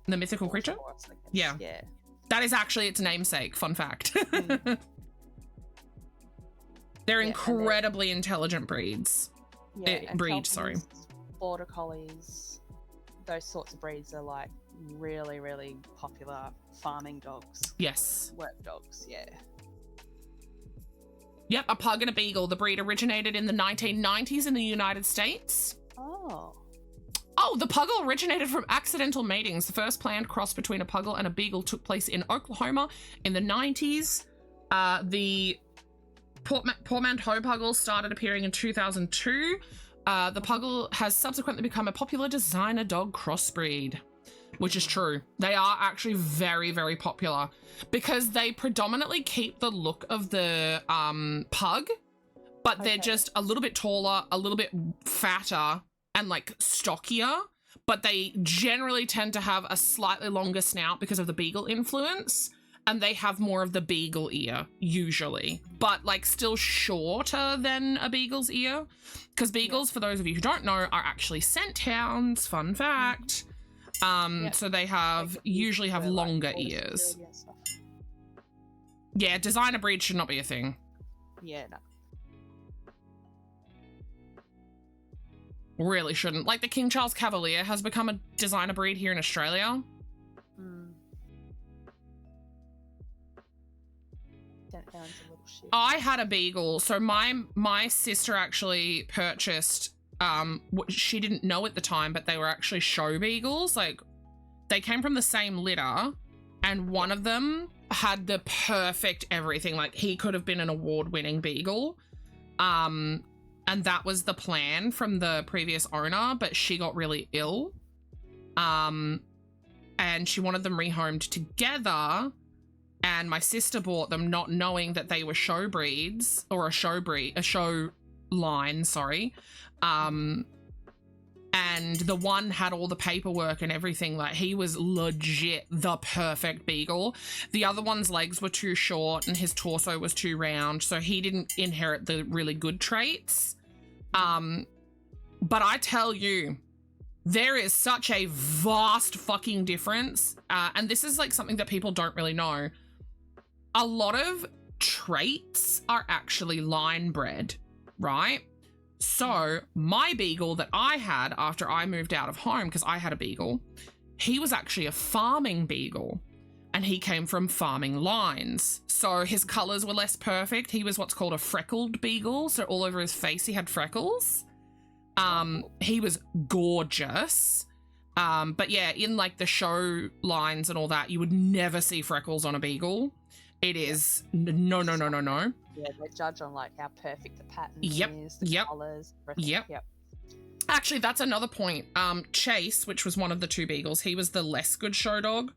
Speaker 5: the
Speaker 3: mythical creature?
Speaker 5: Horse,
Speaker 3: yeah. That is actually its namesake, fun fact. They're incredibly intelligent breeds.
Speaker 5: Yeah,
Speaker 3: breeds, sorry.
Speaker 5: Border collies, those sorts of breeds are, like, really, really popular farming dogs.
Speaker 3: Yes.
Speaker 5: Work dogs, yeah.
Speaker 3: Yep, a pug and a beagle. The breed originated in the 1990s in the United States.
Speaker 5: Oh,
Speaker 3: the puggle originated from accidental matings. The first planned cross between a puggle and a beagle took place in Oklahoma in the 90s. The portmanteau puggle started appearing in 2002. The puggle has subsequently become a popular designer dog crossbreed. Which is true. They are actually very, very popular because they predominantly keep the look of the pug, but they're just a little bit taller, a little bit fatter, and like stockier, but they generally tend to have a slightly longer snout because of the beagle influence, and they have more of the beagle ear, usually, but like still shorter than a beagle's ear, because beagles, for those of you who don't know, are actually scent hounds, fun fact. So they usually have longer ears. Yeah, designer breed should not be a thing.
Speaker 5: Yeah, no.
Speaker 3: Really shouldn't. Like the King Charles Cavalier has become a designer breed here in Australia. I had a beagle. So my sister actually purchased she didn't know at the time, but they were actually show beagles. Like, they came from the same litter, and one of them had the perfect everything. Like, he could have been an award-winning beagle. And that was the plan from the previous owner, but she got really ill. And she wanted them rehomed together, and my sister bought them not knowing that they were show breeds, or a show line, sorry. And and the one had all the paperwork and everything. Like, he was legit the perfect beagle. The other one's legs were too short and his torso was too round, so he didn't inherit the really good traits. But I tell you, there is such a vast fucking difference. And this is like something that people don't really know. A lot of traits are actually line bred, right? So my beagle that I had after I moved out of home, because I had a beagle, he was actually a farming beagle and he came from farming lines. So his colors were less perfect. He was what's called a freckled beagle. So all over his face, he had freckles. He was gorgeous. But yeah, in like the show lines and all that, you would never see freckles on a beagle. It is no.
Speaker 5: Yeah, they judge on like how perfect the pattern is, the colours, everything. Yep.
Speaker 3: Actually, that's another point. Chase, which was one of the two beagles, he was the less good show dog.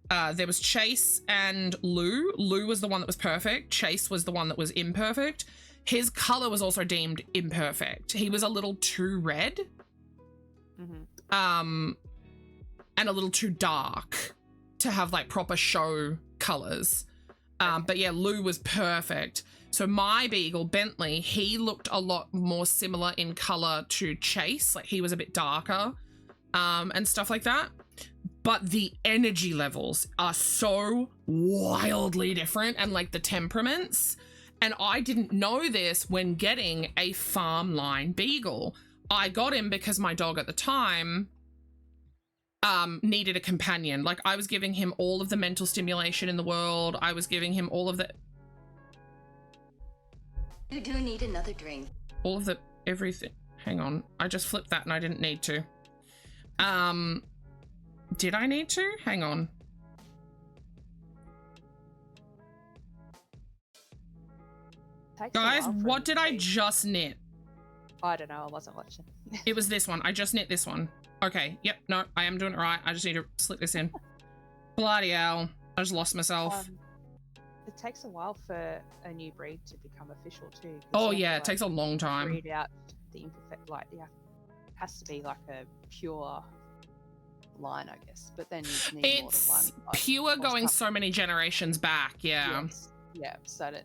Speaker 3: There was Chase and Lou. Lou was the one that was perfect. Chase was the one that was imperfect. His color was also deemed imperfect. He was a little too red. And a little too dark to have like proper show colors. But yeah, Lou was perfect. So my beagle, Bentley, he looked a lot more similar in color to Chase. Like, he was a bit darker and stuff like that. But the energy levels are so wildly different, and like the temperaments. And I didn't know this when getting a farm line beagle. I got him because my dog at the time needed a companion. Like, I was giving him all of the mental stimulation in the world. I was giving him all of the...
Speaker 4: You do need another drink.
Speaker 3: All of the everything. Hang on. I just flipped that and I didn't need to. Did I need to? Hang on. Guys, what did I just knit?
Speaker 5: I don't know. I wasn't watching.
Speaker 3: It was this one. I just knit this one. Okay. Yep. No, I am doing it right. I just need to slip this in. Bloody hell. I just lost myself.
Speaker 5: It takes a while for a new breed to become official too.
Speaker 3: Oh yeah, it takes a long time.
Speaker 5: Breed out the imperfect, like, yeah, it has to be like a pure line, I guess. But then you need more than one.
Speaker 3: It's pure going so many generations back. Yeah.
Speaker 5: Yes. Yeah. So that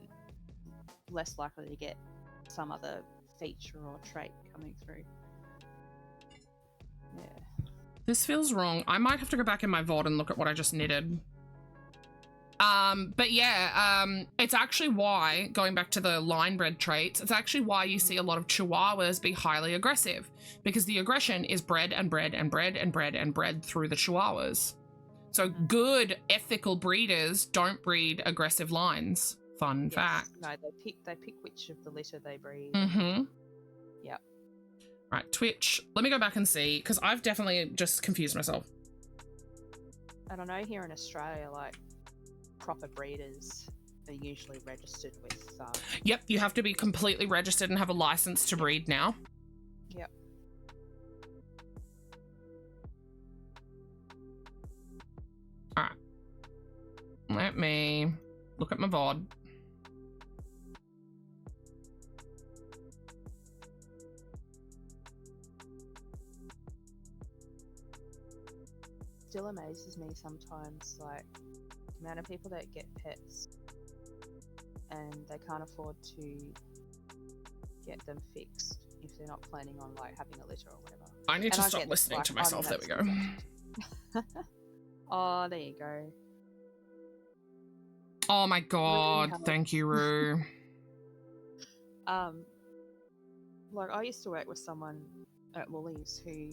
Speaker 5: less likely to get some other feature or trait coming through. Yeah.
Speaker 3: This feels wrong. I might have to go back in my VOD and look at what I just knitted. But yeah, it's actually why, going back to the line bred traits, it's actually why you see a lot of Chihuahuas be highly aggressive, because the aggression is bred and bred and bred and bred and bred through the Chihuahuas. So good ethical breeders don't breed aggressive lines. Fun fact.
Speaker 5: No, they pick which of the litter they breed. Yep.
Speaker 3: Right, Twitch. Let me go back and see, because I've definitely just confused myself.
Speaker 5: And I know here in Australia, like, proper breeders are usually registered with...
Speaker 3: Yep, you have to be completely registered and have a license to breed now.
Speaker 5: Yep.
Speaker 3: Alright. Let me look at my VOD.
Speaker 5: Still amazes me sometimes, like, the amount of people that get pets and they can't afford to get them fixed if they're not planning on like having a litter or whatever.
Speaker 3: I need to stop listening to myself. There we go.
Speaker 5: Oh, there you go.
Speaker 3: Oh my god,
Speaker 5: Really
Speaker 3: thank you, Rue.
Speaker 5: Like, I used to work with someone at Woolies who,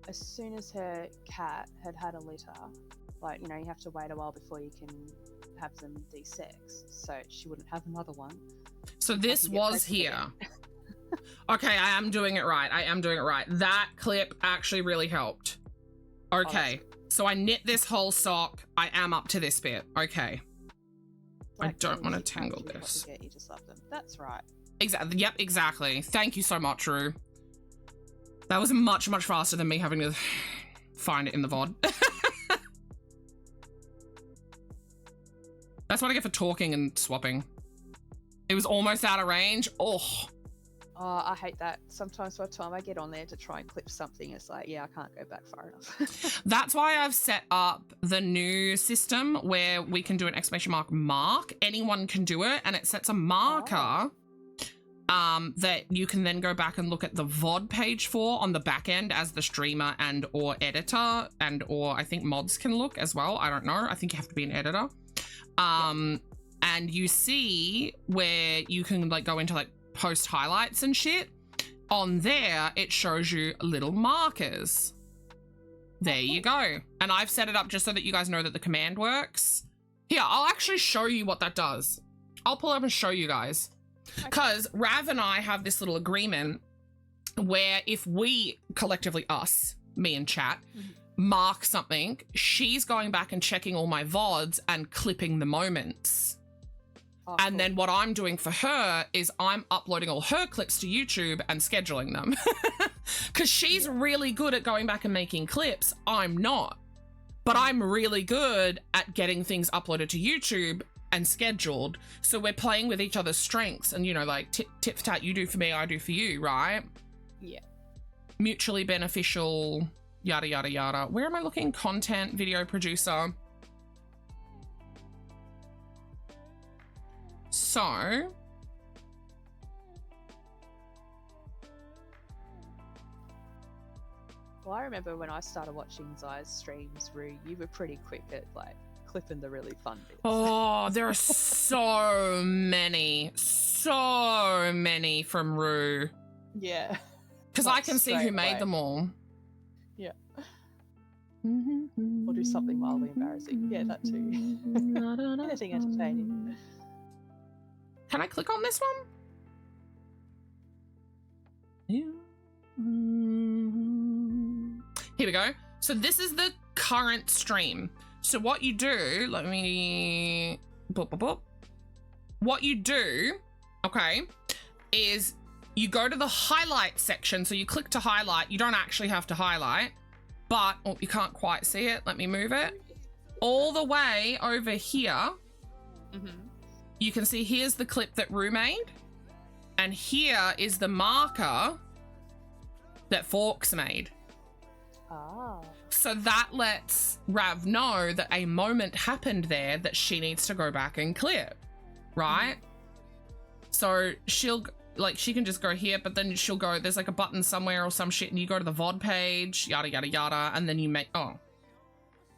Speaker 5: as soon as her cat had a litter, like, you know, you have to wait a while before you can have them de-sexed, so she wouldn't have another one.
Speaker 3: So this was here. Okay, I am doing it right. I am doing it right. That clip actually really helped. Okay, so I knit this whole sock. I am up to this bit. Okay.
Speaker 5: Like,
Speaker 3: I don't want to
Speaker 5: you can't
Speaker 3: tangle
Speaker 5: choose what
Speaker 3: this.
Speaker 5: to get, you just love them. That's right.
Speaker 3: Exactly. Yep, exactly. Thank you so much, Rue. That was much, much faster than me having to find it in the VOD. That's what I get for talking and swapping. It was almost out of range. Oh.
Speaker 5: Oh, I hate that. Sometimes by the time I get on there to try and clip something, it's like, yeah, I can't go back far enough.
Speaker 3: That's why I've set up the new system where we can do an exclamation mark. Anyone can do it, and it sets a marker that you can then go back and look at the VOD page for on the back end as the streamer and or editor and or I think mods can look as well. I don't know. I think you have to be an editor. And you see where you can like go into like post highlights and shit. On there, it shows you little markers. There you go. And I've set it up just so that you guys know that the command works. Here, I'll actually show you what that does. I'll pull up and show you guys. Because Rav and I have this little agreement where if we, collectively us, me and chat, mark something, she's going back and checking all my VODs and clipping the moments. And then what I'm doing for her is I'm uploading all her clips to YouTube and scheduling them. Because she's really good at going back and making clips. I'm not. But I'm really good at getting things uploaded to YouTube and scheduled. So we're playing with each other's strengths and, you know, like tit for tat, you do for me, I do for you, right?
Speaker 5: Yeah.
Speaker 3: Mutually beneficial, yada, yada, yada. Where am I looking? Content, video producer. So,
Speaker 5: well, I remember when I started watching Zai's streams, Rue, you were pretty quick at like clipping the really fun bits.
Speaker 3: oh, there are so many from Rue.
Speaker 5: Yeah.
Speaker 3: Because I can see who made them all.
Speaker 5: Yeah. Or do something mildly embarrassing. Yeah, that too. Anything entertaining.
Speaker 3: Can I click on this one? Here we go. So this is the current stream. So what you do, let me... What you do, okay, is you go to the highlight section. So you click to highlight. You don't actually have to highlight, but oh, you can't quite see it. Let me move it. All the way over here. You can see here's the clip that Rue made. And here is the marker that Forks made.
Speaker 5: Ah.
Speaker 3: So that lets Rav know that a moment happened there that she needs to go back and clip, right? So she can just go here, but then she'll go, there's like a button somewhere or some shit, and you go to the VOD page, yada, yada, yada, and then you make, oh,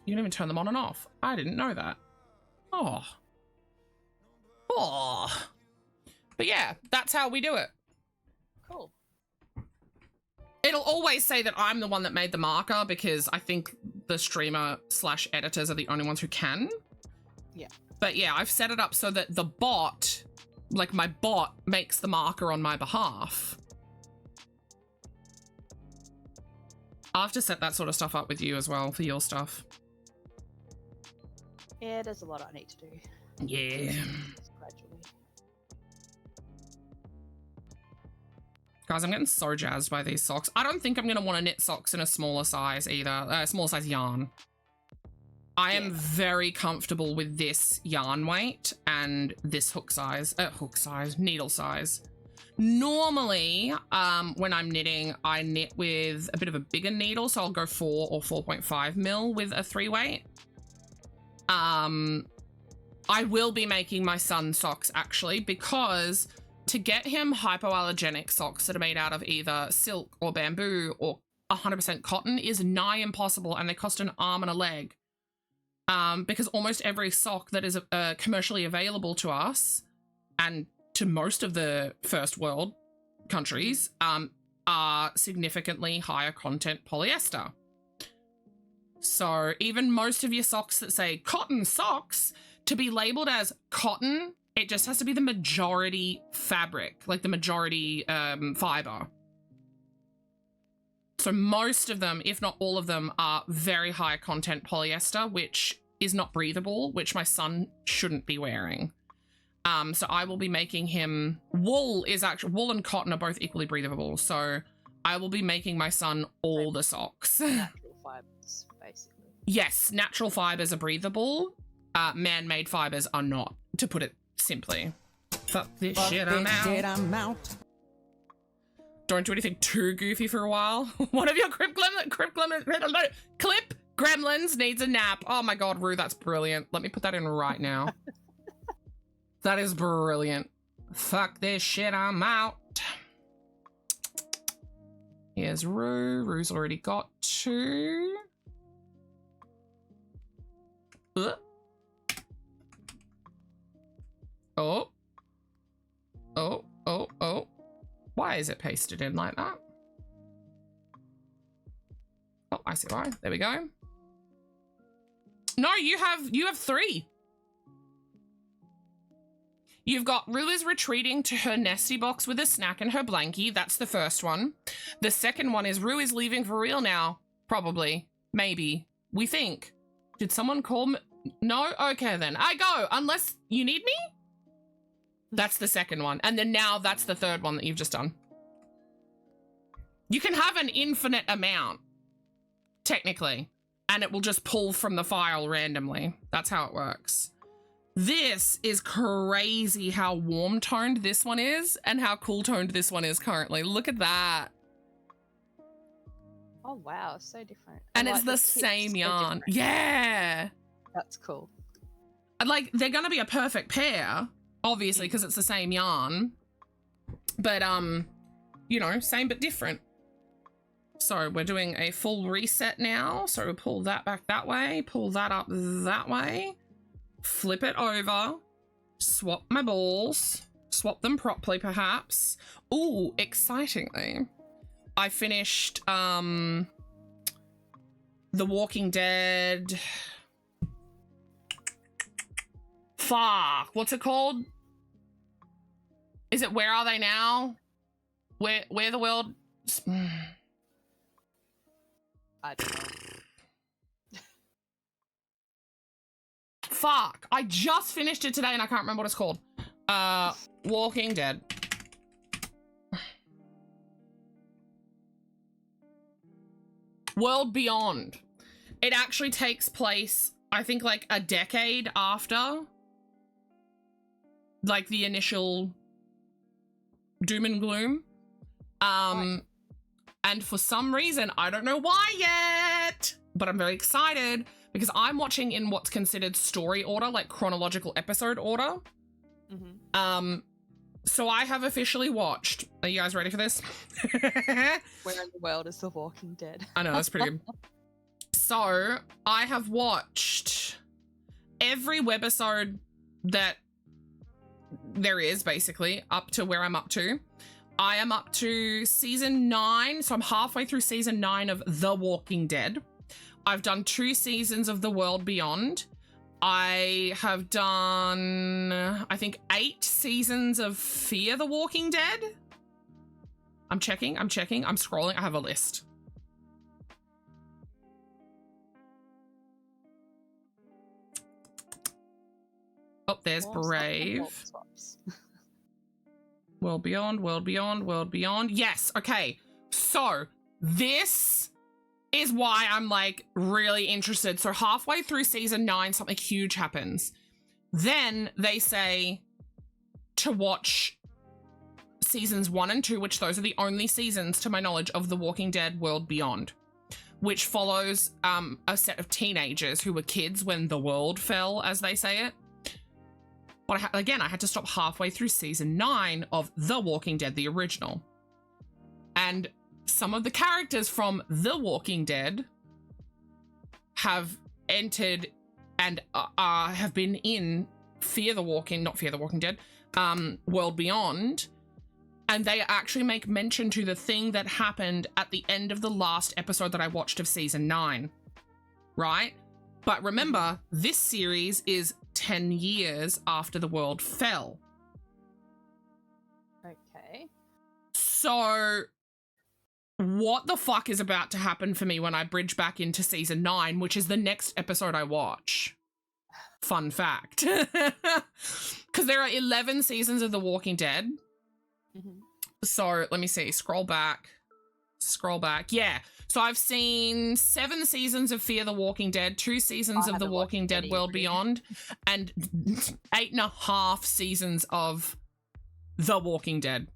Speaker 3: you can even turn them on and off. I didn't know that. Oh. But yeah, that's how we do it.
Speaker 5: Cool.
Speaker 3: It'll always say that I'm the one that made the marker because I think the streamer / editors are the only ones who can.
Speaker 5: Yeah.
Speaker 3: But yeah, I've set it up so that the bot, like my bot, makes the marker on my behalf. I'll have to set that sort of stuff up with you as well for your stuff.
Speaker 5: Yeah, there's a lot I need to do.
Speaker 3: Yeah.
Speaker 5: Gradually.
Speaker 3: Guys, I'm getting so jazzed by these socks. I don't think I'm going to want to knit socks in a smaller size either. Smaller size yarn. I am very comfortable with this yarn weight and this needle size. Normally, when I'm knitting, I knit with a bit of a bigger needle. So I'll go 4 or 4.5 mil with a 3 weight. I will be making my son socks actually, because to get him hypoallergenic socks that are made out of either silk or bamboo or 100% cotton is nigh impossible, and they cost an arm and a leg. Because almost every sock that is commercially available to us and to most of the first world countries are significantly higher content polyester. So even most of your socks that say cotton socks, to be labeled as cotton, it just has to be the majority fabric, like the majority fiber. So most of them, if not all of them, are very high content polyester, which is not breathable, which my son shouldn't be wearing. So I will be making him, wool and cotton are both equally breathable. So I will be making my son all the socks.
Speaker 5: Natural fibers, basically.
Speaker 3: Yes, natural fibers are breathable. Man-made fibers are not, to put it simply. Fuck this shit, I'm out. Don't do anything too goofy for a while. One of your clip gremlins needs a nap. Oh my god, Rue, that's brilliant. Let me put that in right now. That is brilliant. Fuck this shit, I'm out. Here's Rue. Rue's already got 2. Oh. Oh, oh, oh. Why is it pasted in like that? Oh, I see why. There we go. No, you have 3. You've got Rue is retreating to her nesty box with a snack and her blankie. That's the first one. The second one is Rue is leaving for real now. Probably. Maybe. We think. Did someone call me? No? Okay then. I go. Unless you need me? That's the second one. And then now that's the third one that you've just done. You can have an infinite amount, technically, and it will just pull from the file randomly. That's how it works. This is crazy how warm toned this one is and how cool toned this one is currently. Look at that.
Speaker 5: Oh wow, so different.
Speaker 3: And it's the same yarn. Yeah.
Speaker 5: That's cool.
Speaker 3: And like, they're gonna be a perfect pair, obviously, because it's the same yarn. But you know, same but different. So we're doing a full reset now. So we'll pull that back that way, pull that up that way. Flip it over, swap my balls, swap them properly perhaps. Ooh, excitingly, I finished The Walking Dead. Fuck, what's it called? Is it Where Are They Now? Where the world...
Speaker 5: I don't know.
Speaker 3: Fuck, I just finished it today and I can't remember what it's called. Walking Dead. World Beyond. It actually takes place, I think, like a decade after, like, the initial doom and gloom. And for some reason, I don't know why yet, but I'm very excited because I'm watching in what's considered story order, like chronological episode order.
Speaker 5: Mm-hmm.
Speaker 3: So I have officially watched. Are you guys ready for this?
Speaker 5: Where in the world is The Walking Dead?
Speaker 3: I know, that's pretty good. So I have watched every webisode that there is, basically, up to where I'm up to. I am up to season 9, so I'm halfway through season 9 of The Walking Dead. I've done 2 seasons of The World Beyond. I have done, I think, 8 seasons of Fear the Walking Dead. I'm checking, I'm scrolling, I have a list. Oh, there's Brave. World Beyond, World Beyond, World Beyond. Yes, okay. So this is why I'm like really interested. So halfway through season 9, something huge happens. Then they say to watch seasons 1 and 2, which those are the only seasons to my knowledge of The Walking Dead World Beyond, which follows a set of teenagers who were kids when the world fell, as they say it. But again, I had to stop halfway through season 9 of The Walking Dead, the original. And some of the characters from The Walking Dead have entered and have been in not Fear the Walking Dead, World Beyond. And they actually make mention to the thing that happened at the end of the last episode that I watched of season 9, right? But remember, this series is 10 years after the world fell.
Speaker 5: Okay.
Speaker 3: So what the fuck is about to happen for me when I bridge back into season 9, which is the next episode I watch? Fun fact. Because there are 11 seasons of The Walking Dead.
Speaker 5: Mm-hmm.
Speaker 3: So let me see. Scroll back. Yeah. So I've seen 7 seasons of Fear the Walking Dead, 2 seasons of The Walking Dead World Beyond, and 8.5 seasons of The Walking Dead.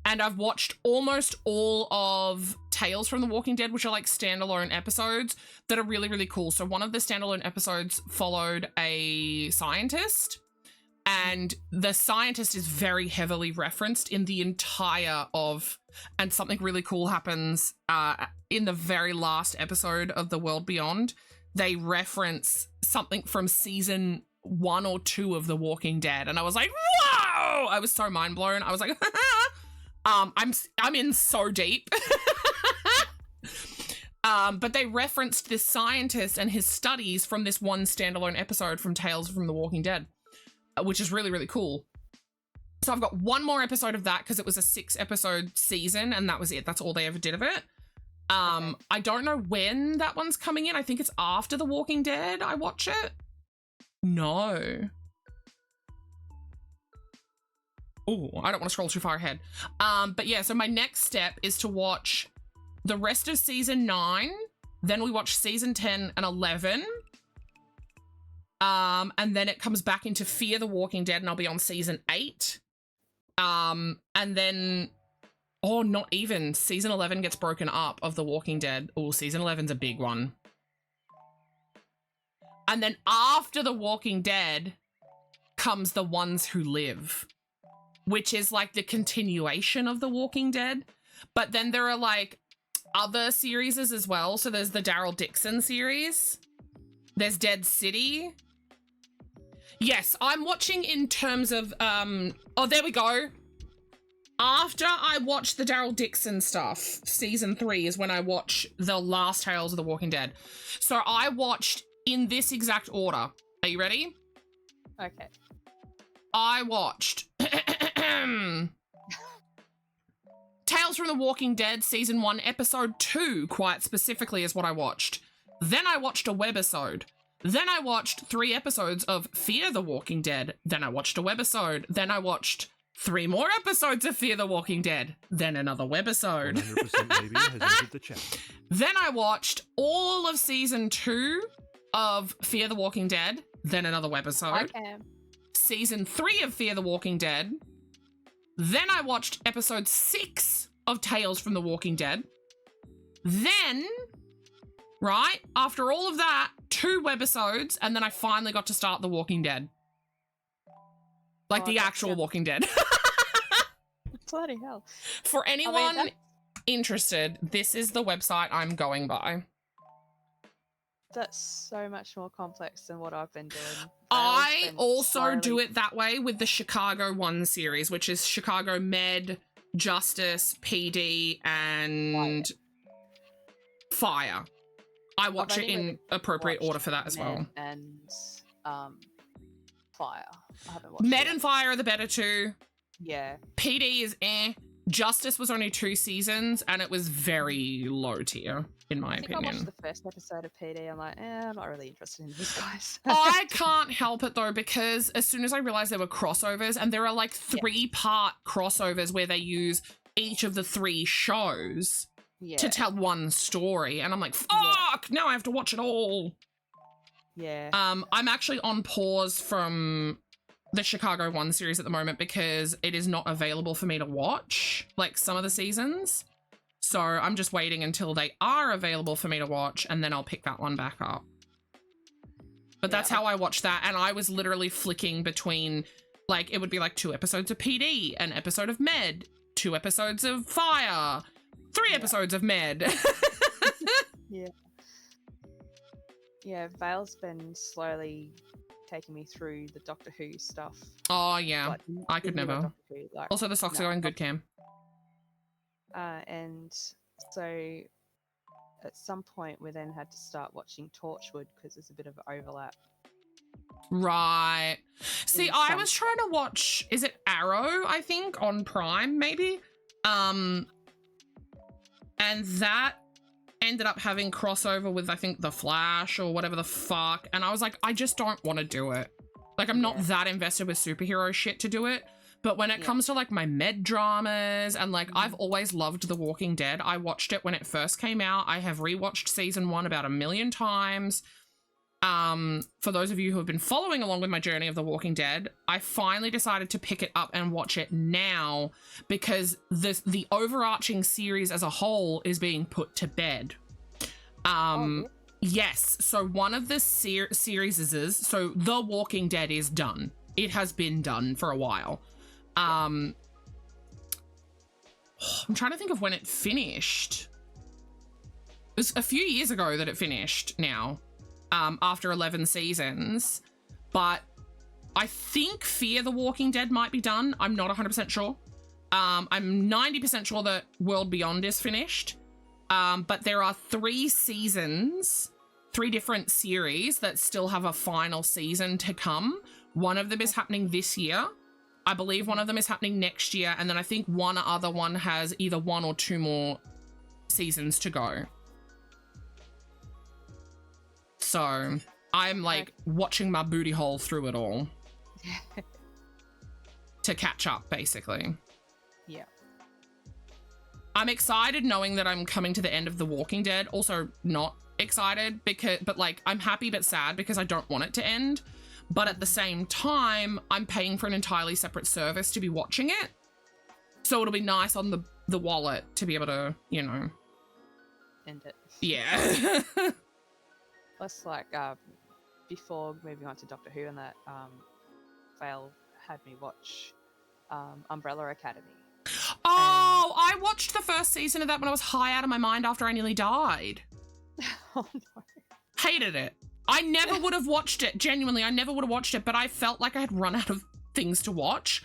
Speaker 3: And I've watched almost all of Tales from the Walking Dead, which are like standalone episodes that are really, really cool. So one of the standalone episodes followed a scientist, and the scientist is very heavily referenced in the entire of, and something really cool happens in the very last episode of The World Beyond. They reference something from season 1 or 2 of The Walking Dead, and I was like, whoa! I was so mind blown. I was like, I'm in so deep. But they referenced this scientist and his studies from this one standalone episode from Tales from the Walking Dead, which is really, really cool. So I've got one more episode of that because it was a 6-episode season and that was it. That's all they ever did of it. Okay. I don't know when that one's coming in. I think it's after The Walking Dead I watch it. No. Oh, I don't want to scroll too far ahead. But yeah, so my next step is to watch the rest of season 9. Then we watch season 10 and 11. And then it comes back into Fear the Walking Dead and I'll be on season 8. And then, oh, not even. Season 11 gets broken up of The Walking Dead. Oh, season 11's a big one. And then after The Walking Dead comes The Ones Who Live, which is like the continuation of The Walking Dead. But then there are like other series as well. So there's the Daryl Dixon series. There's Dead City. Yes, I'm watching in terms of, oh, there we go. After I watch the Daryl Dixon stuff, season 3 is when I watch the last Tales of The Walking Dead. So I watched in this exact order. Are you ready?
Speaker 5: Okay.
Speaker 3: I watched Tales from the Walking Dead season 1 episode 2, quite specifically, is what I watched. Then I watched a webisode. Then I watched 3 episodes of Fear the Walking Dead. Then I watched a webisode. Then I watched 3 more episodes of Fear the Walking Dead. Then another webisode.
Speaker 1: 100% baby has entered the chat.
Speaker 3: Then I watched all of season 2 of Fear the Walking Dead. Then another webisode.
Speaker 5: Okay. Season
Speaker 3: 3 of Fear the Walking Dead. Then I watched episode 6 of Tales from the Walking Dead. Then, right, after all of that, 2 webisodes, and then I finally got to start The Walking Dead. Like the actual Walking Dead.
Speaker 5: Bloody hell.
Speaker 3: For anyone interested, this is the website I'm going by.
Speaker 5: That's so much more complex than what I've been doing.
Speaker 3: I also do it that way with the Chicago 1 series, which is Chicago Med, Justice, PD, and Fire. I watch it in appropriate order for that as well.
Speaker 5: And Fire. I haven't watched
Speaker 3: Med and Fire are the better 2.
Speaker 5: Yeah.
Speaker 3: PD is eh. Justice was only 2 seasons, and it was very low tier, in my opinion.
Speaker 5: I watched the first episode of PD. I'm like, I'm not really interested in these guys.
Speaker 3: I can't help it, though, because as soon as I realized there were crossovers, and there are like 3-part crossovers where they use each of the 3 shows to tell one story, and I'm like, fuck, now I have to watch it all.
Speaker 5: Yeah.
Speaker 3: I'm actually on pause from the Chicago 1 series at the moment because it is not available for me to watch, like some of the seasons. So I'm just waiting until they are available for me to watch, and then I'll pick that one back up. But that's how I watch that, and I was literally flicking between, like, it would be like 2 episodes of PD, an episode of Med, 2 episodes of Fire, 3 episodes of Med.
Speaker 5: Yeah, Vale's been slowly taking me through the Doctor Who stuff.
Speaker 3: Oh, yeah.
Speaker 5: Like,
Speaker 3: I could never.
Speaker 5: Who, like,
Speaker 3: Also, the socks are going good, Cam.
Speaker 5: And so at some point we then had to start watching Torchwood because there's a bit of overlap.
Speaker 3: Right. See, I was trying to watch, is it Arrow, I think, on Prime, maybe? And that ended up having crossover with, I think, The Flash or whatever the fuck. And I was like, I just don't want to do it. Like, I'm not that invested with superhero shit to do it. But when it comes to, like, my med dramas and, like, I've always loved The Walking Dead. I watched it when it first came out. I have rewatched season 1 about 1 million times. for those of you who have been following along with my journey of The Walking Dead, I finally decided to pick it up and watch it now because the overarching series as a whole is being put to bed. Yes, so one of the series is, so The Walking Dead is done. It has been done for a while. I'm trying to think of when it finished. It was a few years ago that it finished now, after 11 seasons. But I think Fear the Walking Dead might be done. I'm not 100% sure. I'm 90% sure that World Beyond is finished. But there are 3 seasons, 3 different series that still have a final season to come. One of them is happening this year. I believe one of them is happening next year. And then I think one other one has either 1 or 2 more seasons to go. So I'm like watching my booty hole through it all to catch up, basically.
Speaker 5: Yeah.
Speaker 3: I'm excited knowing that I'm coming to the end of The Walking Dead. Also not excited but like I'm happy but sad because I don't want it to end. But at the same time, I'm paying for an entirely separate service to be watching it. So it'll be nice on the wallet to be able to, you know.
Speaker 5: End it.
Speaker 3: Yeah.
Speaker 5: Plus, like, before moving on to Doctor Who and that, Vale had me watch Umbrella Academy.
Speaker 3: Oh, I watched the first season of that when I was high out of my mind after I nearly died.
Speaker 5: Oh, no.
Speaker 3: Hated it. I never would have watched it. Genuinely, I never would have watched it, but I felt like I had run out of things to watch.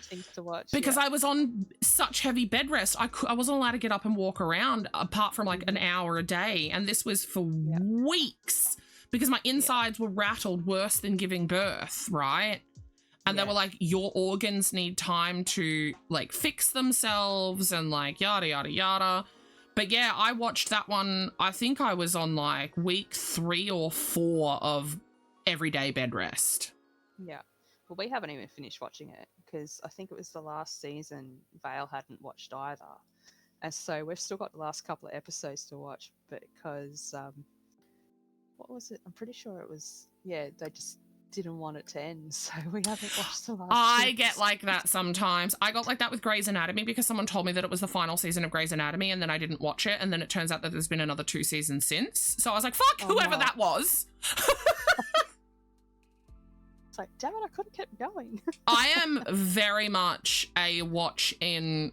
Speaker 3: Because I was on such heavy bed rest. I wasn't allowed to get up and walk around apart from like an hour a day. And this was for weeks because my insides were rattled worse than giving birth, right? And they were like, your organs need time to like fix themselves and like yada, yada, yada. But yeah, I watched that one. I think I was on like week 3 or 4 of everyday bed rest.
Speaker 5: Yeah. Well, we haven't even finished watching it because I think it was the last season Vale hadn't watched either. And so we've still got the last couple of episodes to watch because, what was it? I'm pretty sure it was, they just didn't want it to end. So we haven't watched the last
Speaker 3: I get like that sometimes. I got like that with Grey's Anatomy because someone told me that it was the final season of Grey's Anatomy and then I didn't watch it. And then it turns out that there's been another 2 seasons since. So I was like, fuck whoever that was.
Speaker 5: It's like, damn it, I could have kept going.
Speaker 3: I am very much a watch and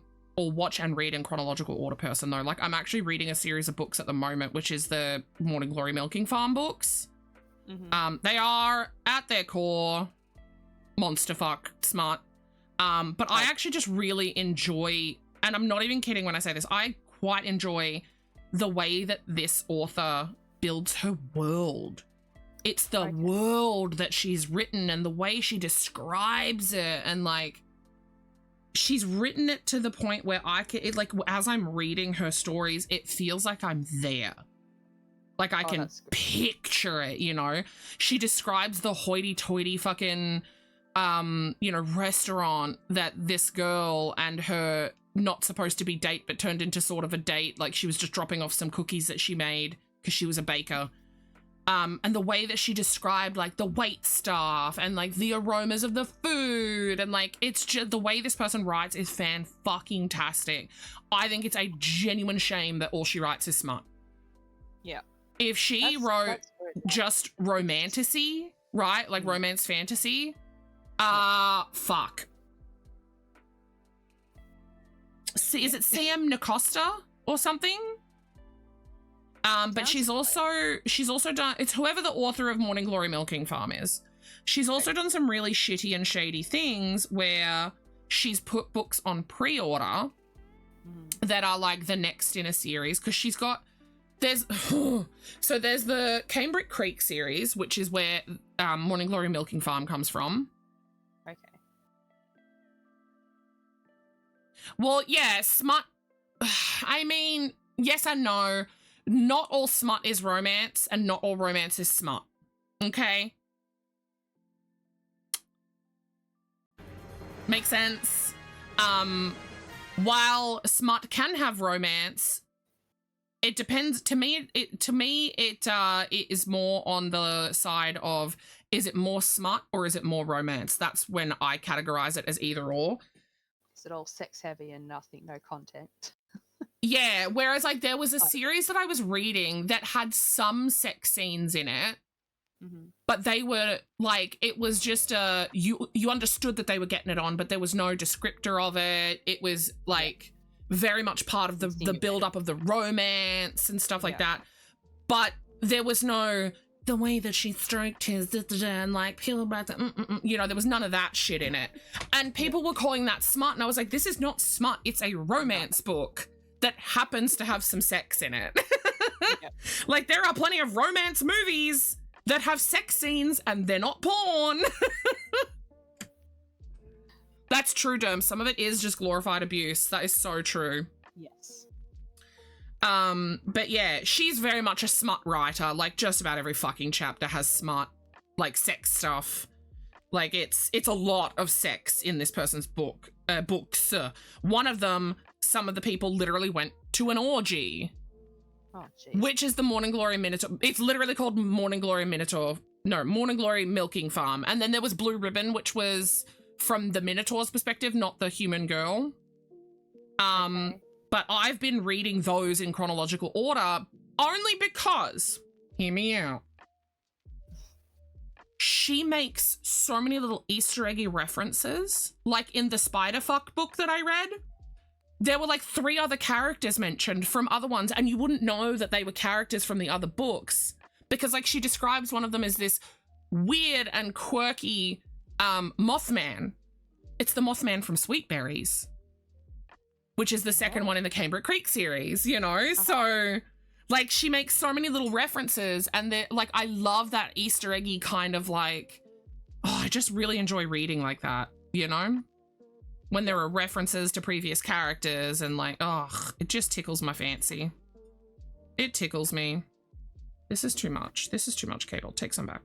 Speaker 3: read in chronological order person though. Like I'm actually reading a series of books at the moment, which is the Morning Glory Milking Farm books. Mm-hmm. They are at their core monster fuck smart. But I actually just really enjoy, and I'm not even kidding when I say this, I quite enjoy the way that this author builds her world. It's the world that she's written and the way she describes it, and like she's written it to the point where like as I'm reading her stories, it feels like I'm there. Like I can picture it, you know. She describes the hoity-toity fucking restaurant that this girl and her not supposed to be date but turned into sort of a date. Like she was just dropping off some cookies that she made because she was a baker. And the way that she described like the wait staff and like the aromas of the food and like it's just the way this person writes is fan-fucking-tastic. I think it's a genuine shame that all she writes is smut. Yeah. If she wrote just romantasy, right? Like romance fantasy, fuck. See, is it Sam Nacosta or something? But she's also done, it's whoever the author of Morning Glory Milking Farm is. She's also done some really shitty and shady things where she's put books on pre-order that are like the next in a series because she's got, there's the Cambridge Creek series, which is where Morning Glory Milking Farm comes from.
Speaker 5: Okay.
Speaker 3: Well, yeah, smut. I mean, yes and no. Not all smut is romance, and not all romance is smut. Okay? Makes sense. While smut can have romance, it depends. To me, it is more on the side of, is it more smut or is it more romance? That's when I categorize it as either or.
Speaker 5: Is it all sex heavy and nothing, no content?
Speaker 3: Yeah, whereas like there was a series that I was reading that had some sex scenes in it, but they were like, it was just you understood that they were getting it on, but there was no descriptor of it. It was like very much part of the build up of the romance and stuff like that. But there was no, the way that she stroked his and like peel back, you know, there was none of that shit in it. And people were calling that smut, and I was like, this is not smut. It's a romance book that happens to have some sex in it. Like, there are plenty of romance movies that have sex scenes and they're not porn. That's true, Derm. Some of it is just glorified abuse. That is so true.
Speaker 5: Yes.
Speaker 3: But yeah, she's very much a smut writer. Like, just about every fucking chapter has smut, like, sex stuff. Like, it's a lot of sex in this person's books. One of them, some of the people literally went to an orgy.
Speaker 5: Oh, jeez.
Speaker 3: Which is the Morning Glory Minotaur. It's literally called Morning Glory Minotaur. No, Morning Glory Milking Farm. And then there was Blue Ribbon, which was from the Minotaur's perspective, not the human girl.
Speaker 5: Okay.
Speaker 3: But I've been reading those in chronological order only because, hear me out, she makes so many little Easter eggy references. Like in the Spiderfuck book that I read, there were like 3 other characters mentioned from other ones, and you wouldn't know that they were characters from the other books because, like, she describes one of them as this weird and quirky Mothman. It's the Mothman from Sweet Berries, which is the second one in the Cambric Creek series, you know? So, like, she makes so many little references, and they're, like, I love that Easter eggy kind of, like, oh, I just really enjoy reading like that, you know? When there are references to previous characters and, like, oh, it just tickles my fancy. It tickles me. This is too much. This is too much, Cable. Take some back.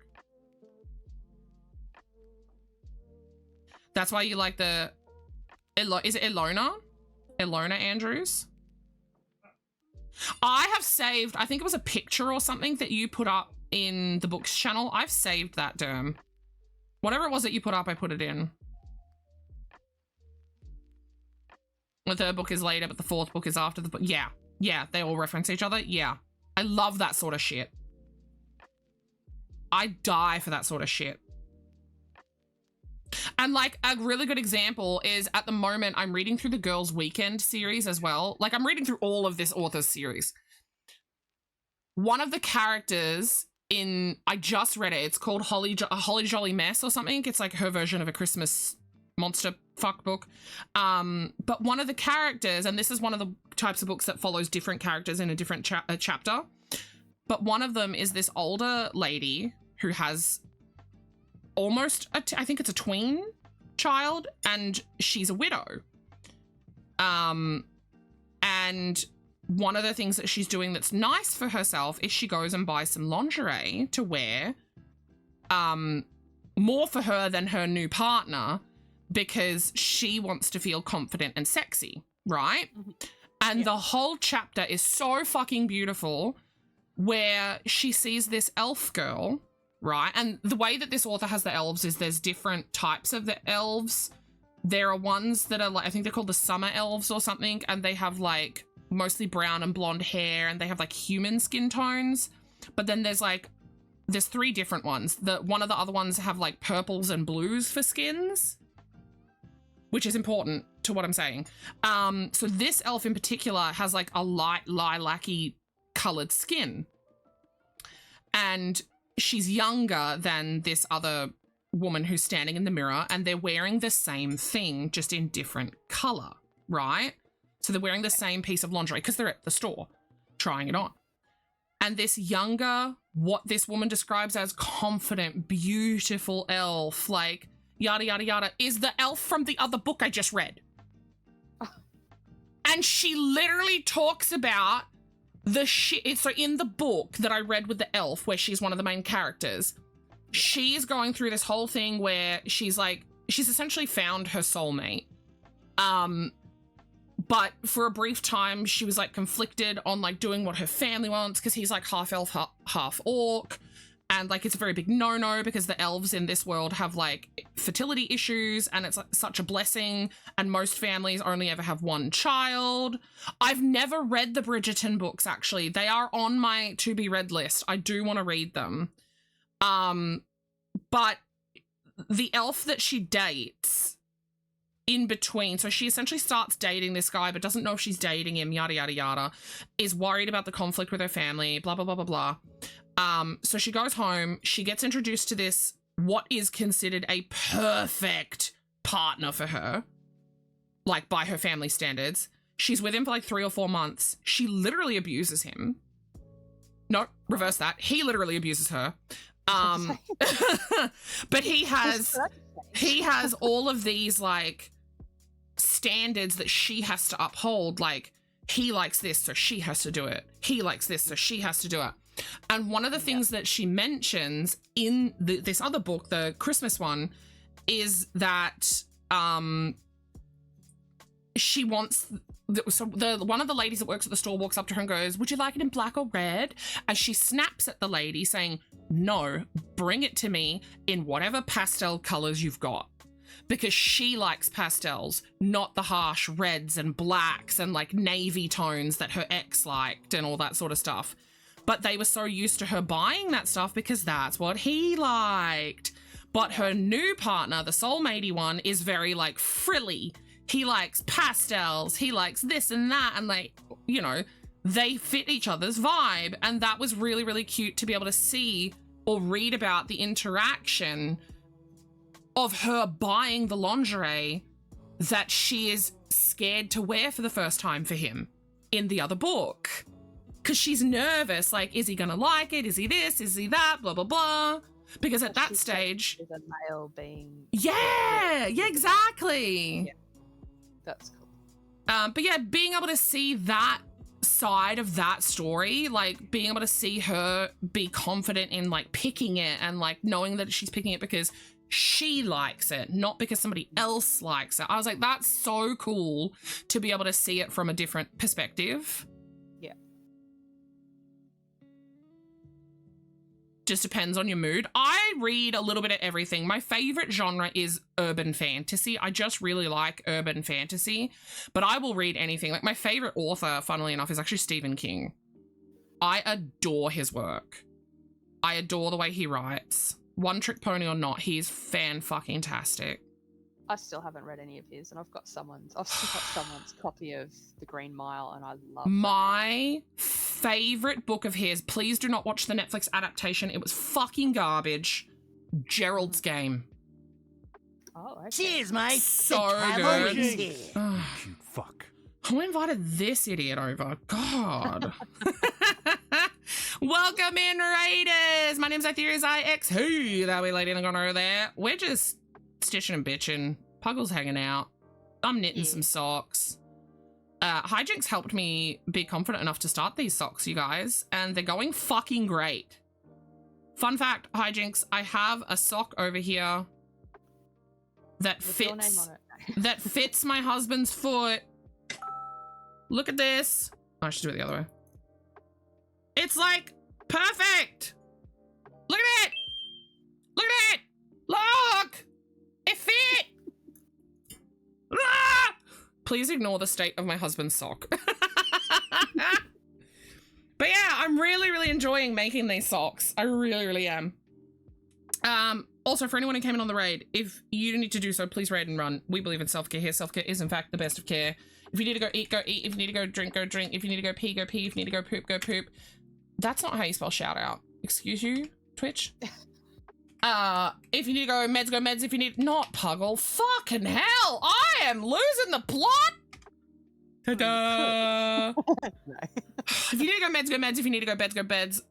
Speaker 3: That's why you like the... Is it Ilona? Ilona Andrews? I have saved... I think it was a picture or something that you put up in the books channel. I've saved that, Derm. Whatever it was that you put up, I put it in. The 3rd book is later, but the 4th book is after the book. Yeah. Yeah, they all reference each other. Yeah. I love that sort of shit. I die for that sort of shit. And, like, a really good example is, at the moment, I'm reading through the Girls' Weekend series as well. Like, I'm reading through all of this author's series. One of the characters in... I just read it. It's called Holly Jolly Mess or something. It's like her version of a Christmas monster fuck book. But one of the characters, and this is one of the types of books that follows different characters in a different chapter, but one of them is this older lady who has almost, I think it's a tween child, and she's a widow. And one of the things that she's doing that's nice for herself is she goes and buys some lingerie to wear, more for her than her new partner, because she wants to feel confident and sexy, right? And the whole chapter is so fucking beautiful, where she sees this elf girl, right? And the way that this author has the elves is there's different types of the elves. There are ones that are like, I think they're called the summer elves or something, and they have like mostly brown and blonde hair, and they have like human skin tones. But then there's 3 different ones. One of the other ones have like purples and blues for skins, which is important to what I'm saying. So this elf in particular has like a light lilac-y colored skin. And she's younger than this other woman who's standing in the mirror, and they're wearing the same thing, just in different color, right? So they're wearing the same piece of lingerie because they're at the store trying it on. And this younger, what this woman describes as confident, beautiful elf, like, yada, yada, yada, is the elf from the other book I just read. And she literally talks about the shit. So in the book that I read with the elf, where she's one of the main characters, she is going through this whole thing where she's essentially found her soulmate. But for a brief time, she was like conflicted on like doing what her family wants because he's like half elf, half orc. And like it's a very big no-no because the elves in this world have like fertility issues and it's like such a blessing. And most families only ever have one child. I've never read the Bridgerton books, actually. They are on my to-be-read list. I do want to read them. But the elf that she dates in between, so she essentially starts dating this guy but doesn't know if she's dating him, yada yada yada, is worried about the conflict with her family, blah blah blah blah blah. So she goes home, she gets introduced to this what is considered a perfect partner for her, like by her family standards. She's with him for like 3 or 4 months. She literally abuses him. No, reverse that. He literally abuses her. But he has all of these like standards that she has to uphold. Like, he likes this, so she has to do it. He likes this, so she has to do it. And one of the things that she mentions in this other book, the Christmas one, is that she wants... So one of the ladies that works at the store walks up to her and goes, "Would you like it in black or red?" And she snaps at the lady saying, "No, bring it to me in whatever pastel colors you've got." Because she likes pastels, not the harsh reds and blacks and like navy tones that her ex liked and all that sort of stuff. But they were so used to her buying that stuff because that's what he liked. But her new partner, the soulmatey one, is very like frilly. He likes pastels, he likes this and that, and like, you know, they fit each other's vibe. And that was really, really cute to be able to see or read about the interaction of her buying the lingerie that she is scared to wear for the first time for him in the other book. Because she's nervous, like, is he gonna like it? Is he this? Is he that? Blah, blah, blah. Because at that stage...
Speaker 5: With a male being...
Speaker 3: Yeah, exactly.
Speaker 5: Yeah. That's cool.
Speaker 3: But yeah, being able to see that side of that story, like being able to see her be confident in like picking it and like knowing that she's picking it because she likes it, not because somebody else likes it. I was like, that's so cool to be able to see it from a different perspective.
Speaker 5: Yeah.
Speaker 3: Just depends on your mood. I read a little bit of everything. My favorite genre is urban fantasy. I just really like urban fantasy, but I will read anything. Like my favorite author, funnily enough, is actually Stephen King. I adore his work. I adore the way he writes. One Trick Pony or not, he's fan-fucking-tastic.
Speaker 5: I still haven't read any of his, and I've still got someone's copy of The Green Mile, and I love
Speaker 3: my favorite book of his. Please do not watch the Netflix adaptation. It was fucking garbage. Gerald's Game.
Speaker 5: Oh, okay.
Speaker 7: Cheers, mate.
Speaker 3: So
Speaker 7: good.
Speaker 1: You fuck.
Speaker 3: Who invited this idiot over? God. Welcome in, Raiders. My name's Aetherius IX. Hey, that wee lady in the corner over there. We're just stitching and bitching. Puggle's hanging out. I'm knitting some socks. Hijinks helped me be confident enough to start these socks, you guys, and they're going fucking great. Fun fact, Hijinks, I have a sock over here that
Speaker 5: With your name
Speaker 3: fits
Speaker 5: on it.
Speaker 3: that fits my husband's foot. Look at this. Oh, I should do it the other way. It's like perfect. Look at it. Look at it. Look. It fit. Ah! Please ignore the state of my husband's sock. But yeah, I'm really, really enjoying making these socks. I really, really am. Also, for anyone who came in on the raid, if you need to do so, please raid and run. We believe in self-care here. Self-care is, in fact, the best of care. If you need to go eat, go eat. If you need to go drink, go drink. If you need to go pee, go pee. If you need to go poop, go poop. That's not how you spell shout out. Excuse you, Twitch? If you need to go meds, if you need... Not Puggle. Fucking hell! I am losing the plot! Ta-da! If you need to go meds, if you need to go beds.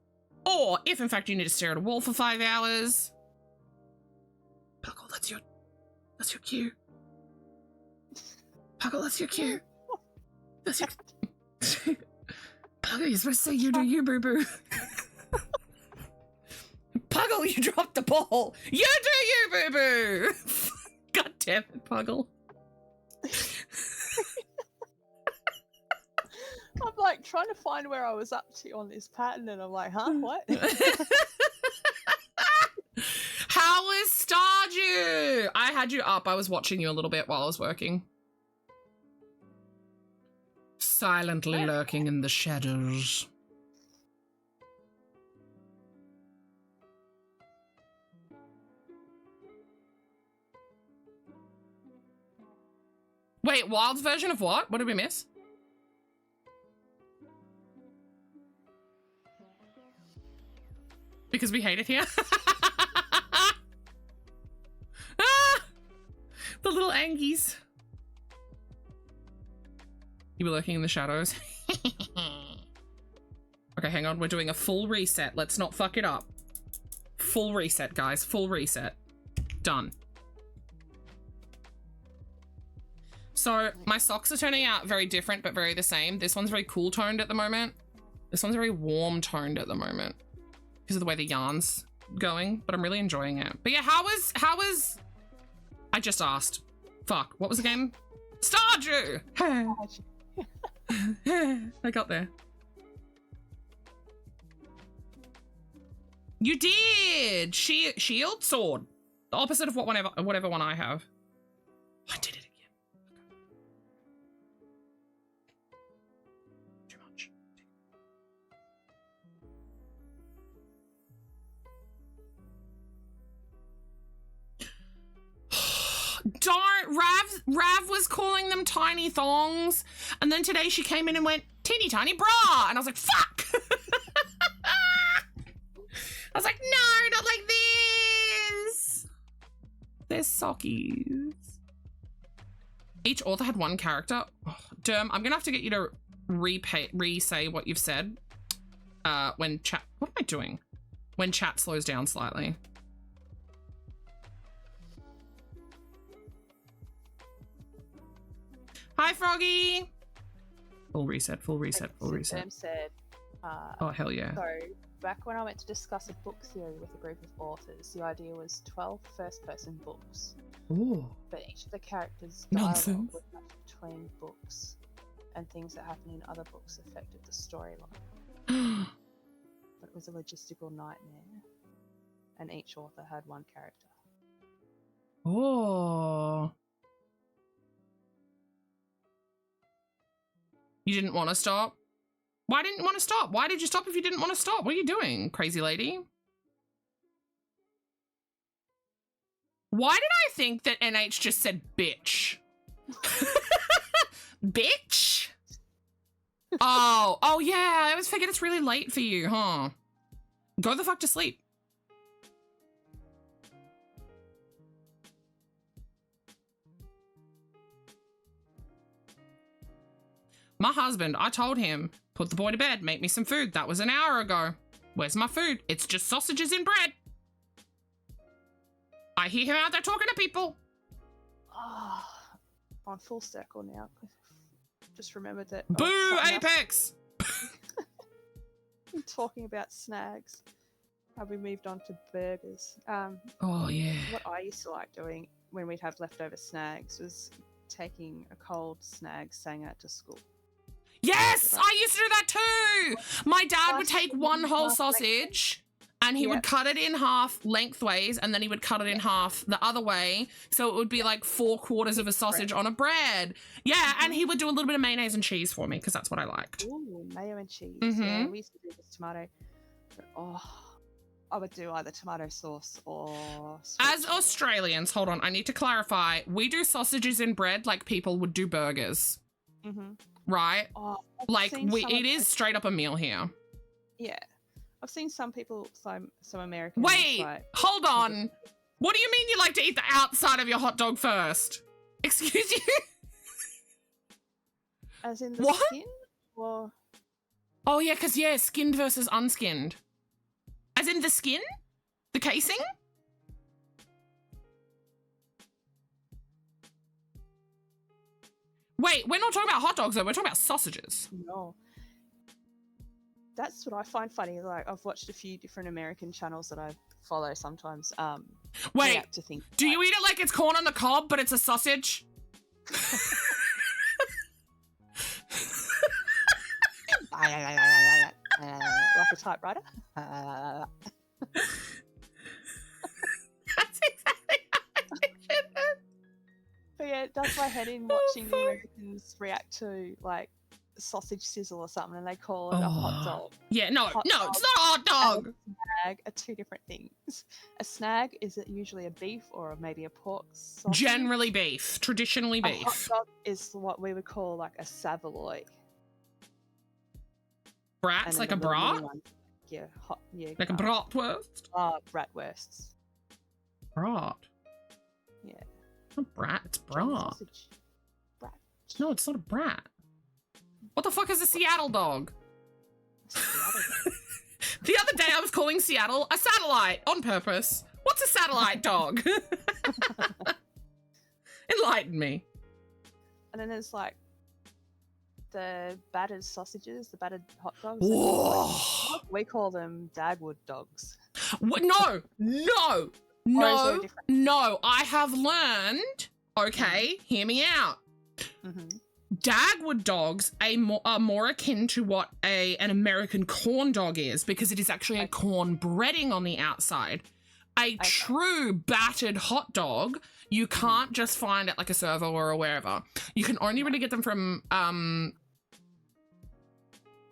Speaker 3: Or, if in fact you need to stare at a wall for 5 hours... Puggle, that's your cue. Puggle, that's your cue. That's your... Puggle, you're supposed to say you do you, boo-boo. Puggle, you dropped the ball. You do you, boo-boo. God damn it, Puggle.
Speaker 5: trying to find where I was up to on this pattern, and I'm like, huh, what?
Speaker 3: How was Stardew? I had you up. I was watching you a little bit while I was working. Silently lurking in the shadows. Wait, Wild's version of what? What did we miss? Because we hate it here. Ah! The little Angies. You were lurking in the shadows. Okay, hang on. We're doing a full reset. Let's not fuck it up. Full reset, guys. Full reset. Done. So my socks are turning out very different, but very the same. This one's very cool toned at the moment. This one's very warm toned at the moment because of the way the yarn's going, but I'm really enjoying it. But yeah, how was, I just asked. Fuck, what was the game? Stardew! I got there. You did! Shield? Sword. The opposite of whatever one I have. I did it again. Too much. Don't! Rav was calling them tiny thongs, and then today she came in and went, teeny tiny bra! And I was like, fuck! I was like, no, not like this! They're sockies. Each author had one character. Oh, Derm, I'm gonna have to get you to re-say what you've said. When chat, what am I doing? When chat slows down slightly. Hi, Froggy! Full reset, full reset, full reset.
Speaker 5: Sam said,
Speaker 3: Oh, hell yeah.
Speaker 5: so back when I went to discuss a book theory with a group of authors, the idea was 12 first-person books.
Speaker 3: Ooh.
Speaker 5: But each of the characters'
Speaker 3: Nonsense.
Speaker 5: dialogue was between books, and things that happened in other books affected the storyline. But it was a logistical nightmare, and each author had one character.
Speaker 3: Oh. You didn't want to stop? Why didn't you want to stop? Why did you stop if you didn't want to stop? What are you doing, crazy lady? Why did I think that NH just said bitch? Bitch? Oh yeah, I always forget it's really late for you, huh? Go the fuck to sleep. My husband, I told him, put the boy to bed, make me some food. That was an hour ago. Where's my food? It's just sausages and bread. I hear him out there talking to people.
Speaker 5: On full circle now. Just remembered that.
Speaker 3: Boo, Apex!
Speaker 5: Talking about snags. How we moved on to burgers.
Speaker 3: Oh, yeah.
Speaker 5: What I used to like doing when we'd have leftover snags was taking a cold snag sanger to school.
Speaker 3: Yes, I used to do that too. My dad would take one whole sausage and he would cut it in half lengthways and then he would cut it in half the other way. So it would be like 4/4 of a sausage on a bread. Yeah, and he would do a little bit of mayonnaise and cheese for me because that's what I liked.
Speaker 5: Ooh, mayo and cheese.
Speaker 3: Mhm.
Speaker 5: Yeah, we used to do this tomato. But, I would do either tomato sauce or...
Speaker 3: As Australians, hold on, I need to clarify. We do sausages in bread like people would do burgers.
Speaker 5: Mm-hmm.
Speaker 3: Right?
Speaker 5: Oh,
Speaker 3: Like, it is straight up a meal here.
Speaker 5: Yeah. I've seen some people, some Americans...
Speaker 3: Wait,
Speaker 5: like,
Speaker 3: hold on. What do you mean you like to eat the outside of your hot dog first? Excuse you?
Speaker 5: as in the
Speaker 3: What?
Speaker 5: skin? Or...
Speaker 3: Oh, yeah, because, yeah, skinned versus unskinned. As in the skin? The casing? Wait, we're not talking about hot dogs, though. We're talking about sausages.
Speaker 5: No. That's what I find funny. Like, I've watched a few different American channels that I follow sometimes.
Speaker 3: Wait,
Speaker 5: react to things
Speaker 3: do
Speaker 5: like-
Speaker 3: you eat it like it's corn on the cob, but it's a sausage?
Speaker 5: like a typewriter.
Speaker 3: That's exactly how I pictured it.
Speaker 5: But yeah, it does my head in watching the Americans react to like sausage sizzle or something, and they call it a hot dog.
Speaker 3: Yeah, no,
Speaker 5: Hot
Speaker 3: no,
Speaker 5: dog
Speaker 3: it's not a hot dog.
Speaker 5: And a snag are two different things. A snag is usually a beef or maybe a pork sausage.
Speaker 3: Generally beef, traditionally
Speaker 5: A hot
Speaker 3: beef.
Speaker 5: dog is what we would call like a saveloy.
Speaker 3: Brats, like a
Speaker 5: then the little mini
Speaker 3: brat?
Speaker 5: ones, yeah, hot, yeah.
Speaker 3: Like a bratwurst?
Speaker 5: Bratwursts.
Speaker 3: Brat.
Speaker 5: Yeah.
Speaker 3: Not brat, it's
Speaker 5: German
Speaker 3: brat.
Speaker 5: sausage. Brat.
Speaker 3: No, it's not a brat. What the fuck is a Seattle dog? The other day I was calling Seattle a satellite on purpose. What's a satellite dog? Enlighten me.
Speaker 5: And then there's like the battered sausages, the battered hot dogs.
Speaker 3: Whoa.
Speaker 5: We call them Dagwood dogs.
Speaker 3: What? No, no,
Speaker 5: Or is there
Speaker 3: no,
Speaker 5: a different-
Speaker 3: no. I have learned. Okay, hear me out.
Speaker 5: Mm-hmm.
Speaker 3: Dagwood dogs are more akin to what an American corn dog is, because it is actually a corn breading on the outside. A true battered hot dog, you can't just find at like a Servo or wherever. You can only really get them from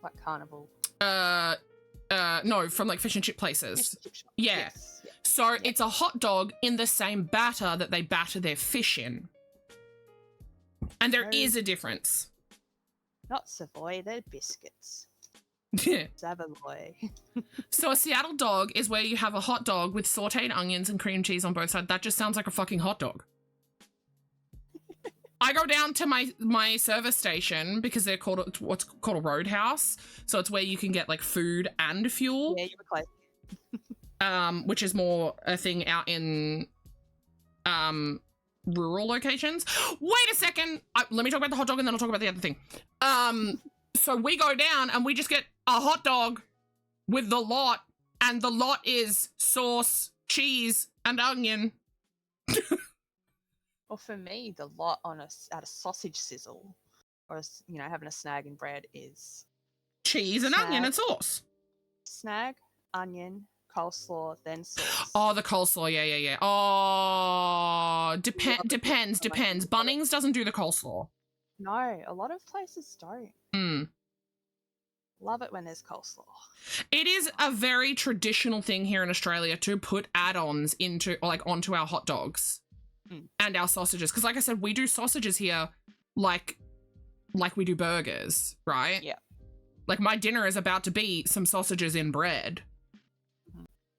Speaker 5: Like carnival.
Speaker 3: no, from like fish and chip places.
Speaker 5: Fish and chip shop.
Speaker 3: Yeah.
Speaker 5: Yes. Yeah.
Speaker 3: So it's a hot dog in the same batter that they batter their fish in. And there is a difference.
Speaker 5: Not Savoy, they're biscuits. Savoy.
Speaker 3: So a Seattle dog is where you have a hot dog with sauteed onions and cream cheese on both sides. That just sounds like a fucking hot dog. I go down to my service station because they're called what's called a roadhouse. So it's where you can get like food and fuel.
Speaker 5: Yeah, you were close.
Speaker 3: Which is more a thing out in rural locations. Wait a second. Let me talk about the hot dog and then I'll talk about the other thing. So we go down and we just get a hot dog with the lot, and the lot is sauce, cheese, and onion.
Speaker 5: Well, for me, the lot on at a sausage sizzle, or having a snag and bread is
Speaker 3: Cheese and onion and sauce.
Speaker 5: snag, onion, coleslaw, then sauce.
Speaker 3: Oh, the coleslaw. Yeah. Oh, depends. Bunnings doesn't do the coleslaw.
Speaker 5: No, a lot of places don't.
Speaker 3: Mm.
Speaker 5: Love it when there's coleslaw.
Speaker 3: It is a very traditional thing here in Australia to put add-ons onto our hot dogs and our sausages. Because like I said, we do sausages here like we do burgers, right?
Speaker 5: Yeah.
Speaker 3: Like my dinner is about to be some sausages in bread.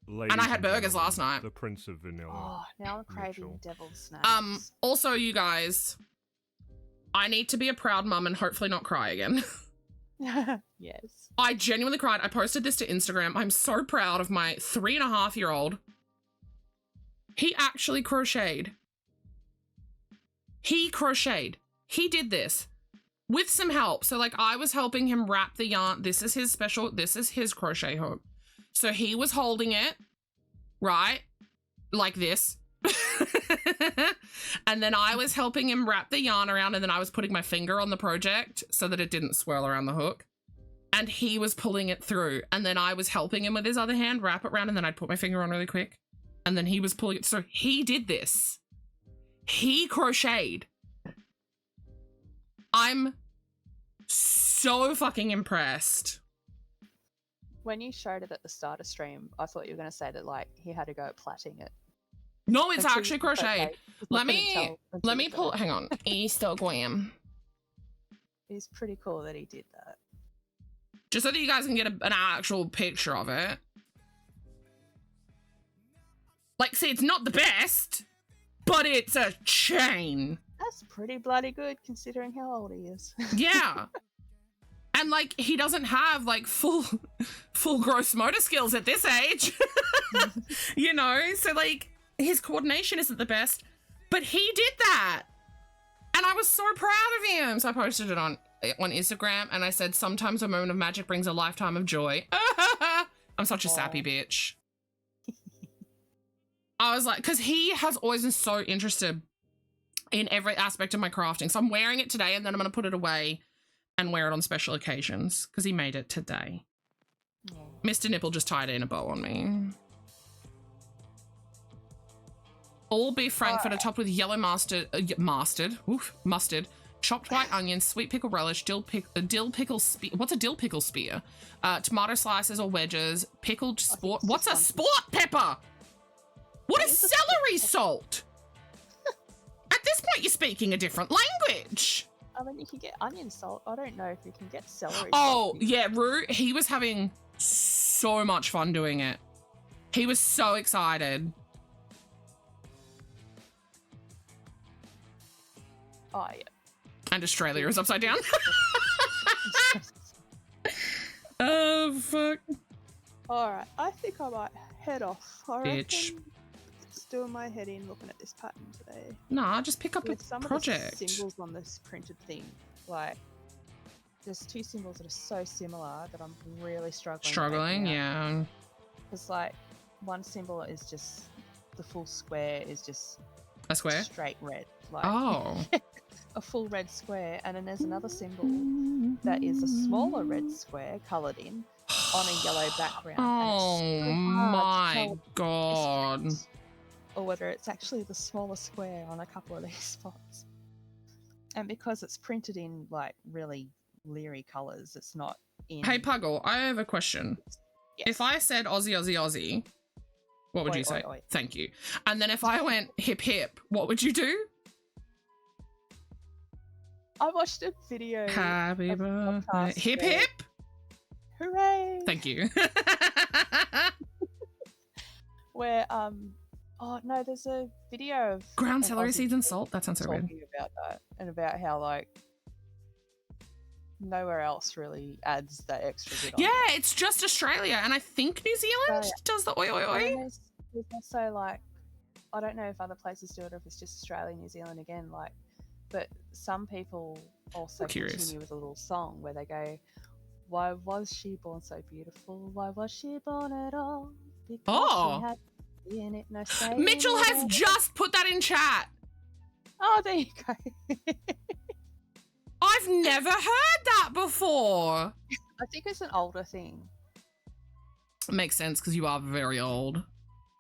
Speaker 1: Ladies
Speaker 3: And I had burgers
Speaker 1: gentlemen,
Speaker 3: last night.
Speaker 1: The Prince of Vanilla.
Speaker 5: Oh, now I'm craving
Speaker 1: Mitchell.
Speaker 5: deviled snacks.
Speaker 3: Also, you guys, I need to be a proud mum and hopefully not cry again.
Speaker 5: Yes.
Speaker 3: I genuinely cried. I posted this to Instagram. I'm so proud of my 3.5-year-old. He actually crocheted. He did this with some help. So like I was helping him wrap the yarn. This is his crochet hook. So he was holding it, right? Like this. And then I was helping him wrap the yarn around, and then I was putting my finger on the project so that it didn't swirl around the hook. And he was pulling it through, and then I was helping him with his other hand wrap it around, and then I'd put my finger on really quick, and then he was pulling it. So he did this. He crocheted. I'm so fucking impressed.
Speaker 5: When you showed it at the start of stream, I thought you were going to say that like he had to go at plaiting it.
Speaker 3: No, it's
Speaker 5: Until
Speaker 3: actually
Speaker 5: you-
Speaker 3: crocheted.
Speaker 5: okay,
Speaker 3: Let
Speaker 5: I couldn't
Speaker 3: me
Speaker 5: tell until
Speaker 3: let
Speaker 5: you
Speaker 3: me
Speaker 5: said
Speaker 3: pull.
Speaker 5: it.
Speaker 3: Hang on. Instagram.
Speaker 5: It's pretty cool that he did that.
Speaker 3: Just so that you guys can get an actual picture of it. Like, see, it's not the best, but it's a chain.
Speaker 5: That's pretty bloody good considering how old he is.
Speaker 3: Yeah. And like, he doesn't have like full gross motor skills at this age. You know, so like his coordination isn't the best, but he did that. And I was so proud of him. So I posted it on Instagram and I said, sometimes a moment of magic brings a lifetime of joy. I'm such a sappy bitch. I was like, because he has always been so interested in every aspect of my crafting. So I'm wearing it today and then I'm going to put it away and wear it on special occasions because he made it today. Mr. Nipple just tied in a bow on me. All beef Frankfurter topped with yellow mustard, chopped white onions, sweet pickle relish, dill pickle spear. What's a dill pickle spear? Tomato slices or wedges, pickled sport. What's a sport pepper? What is celery salt? At this point, you're speaking a different language.
Speaker 5: I mean, you can get onion salt. I don't know if you can get celery
Speaker 3: Oh,
Speaker 5: salt.
Speaker 3: yeah, Rue, he was having so much fun doing it. He was so excited.
Speaker 5: Oh, yeah.
Speaker 3: And Australia is upside down. Oh, fuck.
Speaker 5: Alright, I think I might head off. I
Speaker 3: Bitch.
Speaker 5: reckon just doing my head in looking at this pattern today.
Speaker 3: Nah, just pick up a
Speaker 5: With some
Speaker 3: project.
Speaker 5: of the symbols on this printed thing, like, there's two symbols that are so similar that I'm really struggling.
Speaker 3: Yeah.
Speaker 5: Because, like, one symbol is just, the full square is just
Speaker 3: A square?
Speaker 5: straight red. Like,
Speaker 3: Oh.
Speaker 5: a full red square, and then there's another symbol that is a smaller red square coloured in on a yellow background.
Speaker 3: Oh
Speaker 5: and it's so hard to
Speaker 3: my
Speaker 5: tell
Speaker 3: god.
Speaker 5: if it's or whether it's actually the smaller square on a couple of these spots. And because it's printed in like really leery colours, it's not in.
Speaker 3: Hey Puggle, I have a question.
Speaker 5: Yes.
Speaker 3: If I said Aussie, Aussie, Aussie, what would
Speaker 5: Oi,
Speaker 3: you say?
Speaker 5: oi, oi.
Speaker 3: Thank you. And then if I went hip hip, what would you do?
Speaker 5: I watched a video.
Speaker 3: Happy
Speaker 5: of a
Speaker 3: birthday.
Speaker 5: podcast
Speaker 3: Hip
Speaker 5: where-
Speaker 3: hip?
Speaker 5: Hooray!
Speaker 3: Thank you.
Speaker 5: Where oh no, there's a video of
Speaker 3: Ground
Speaker 5: an
Speaker 3: celery
Speaker 5: Aussie
Speaker 3: seeds and salt? That sounds so weird.
Speaker 5: talking about that and about how like nowhere else really adds that extra bit on.
Speaker 3: Yeah, it's just Australia. And I think New Zealand
Speaker 5: Australia.
Speaker 3: does the oi oi
Speaker 5: And
Speaker 3: oi.
Speaker 5: then there's also like I don't know if other places do it or if it's just Australia, New Zealand again, like but some people also
Speaker 3: I'm curious.
Speaker 5: continue with a little song where they go, why was she born so beautiful? Why was she born at all? Because
Speaker 3: Oh.
Speaker 5: she had in it no say
Speaker 3: Mitchell
Speaker 5: in
Speaker 3: has
Speaker 5: it.
Speaker 3: just put that in chat.
Speaker 5: Oh, there you go.
Speaker 3: I've never heard that before.
Speaker 5: I think it's an older thing.
Speaker 3: Makes sense because you are very old.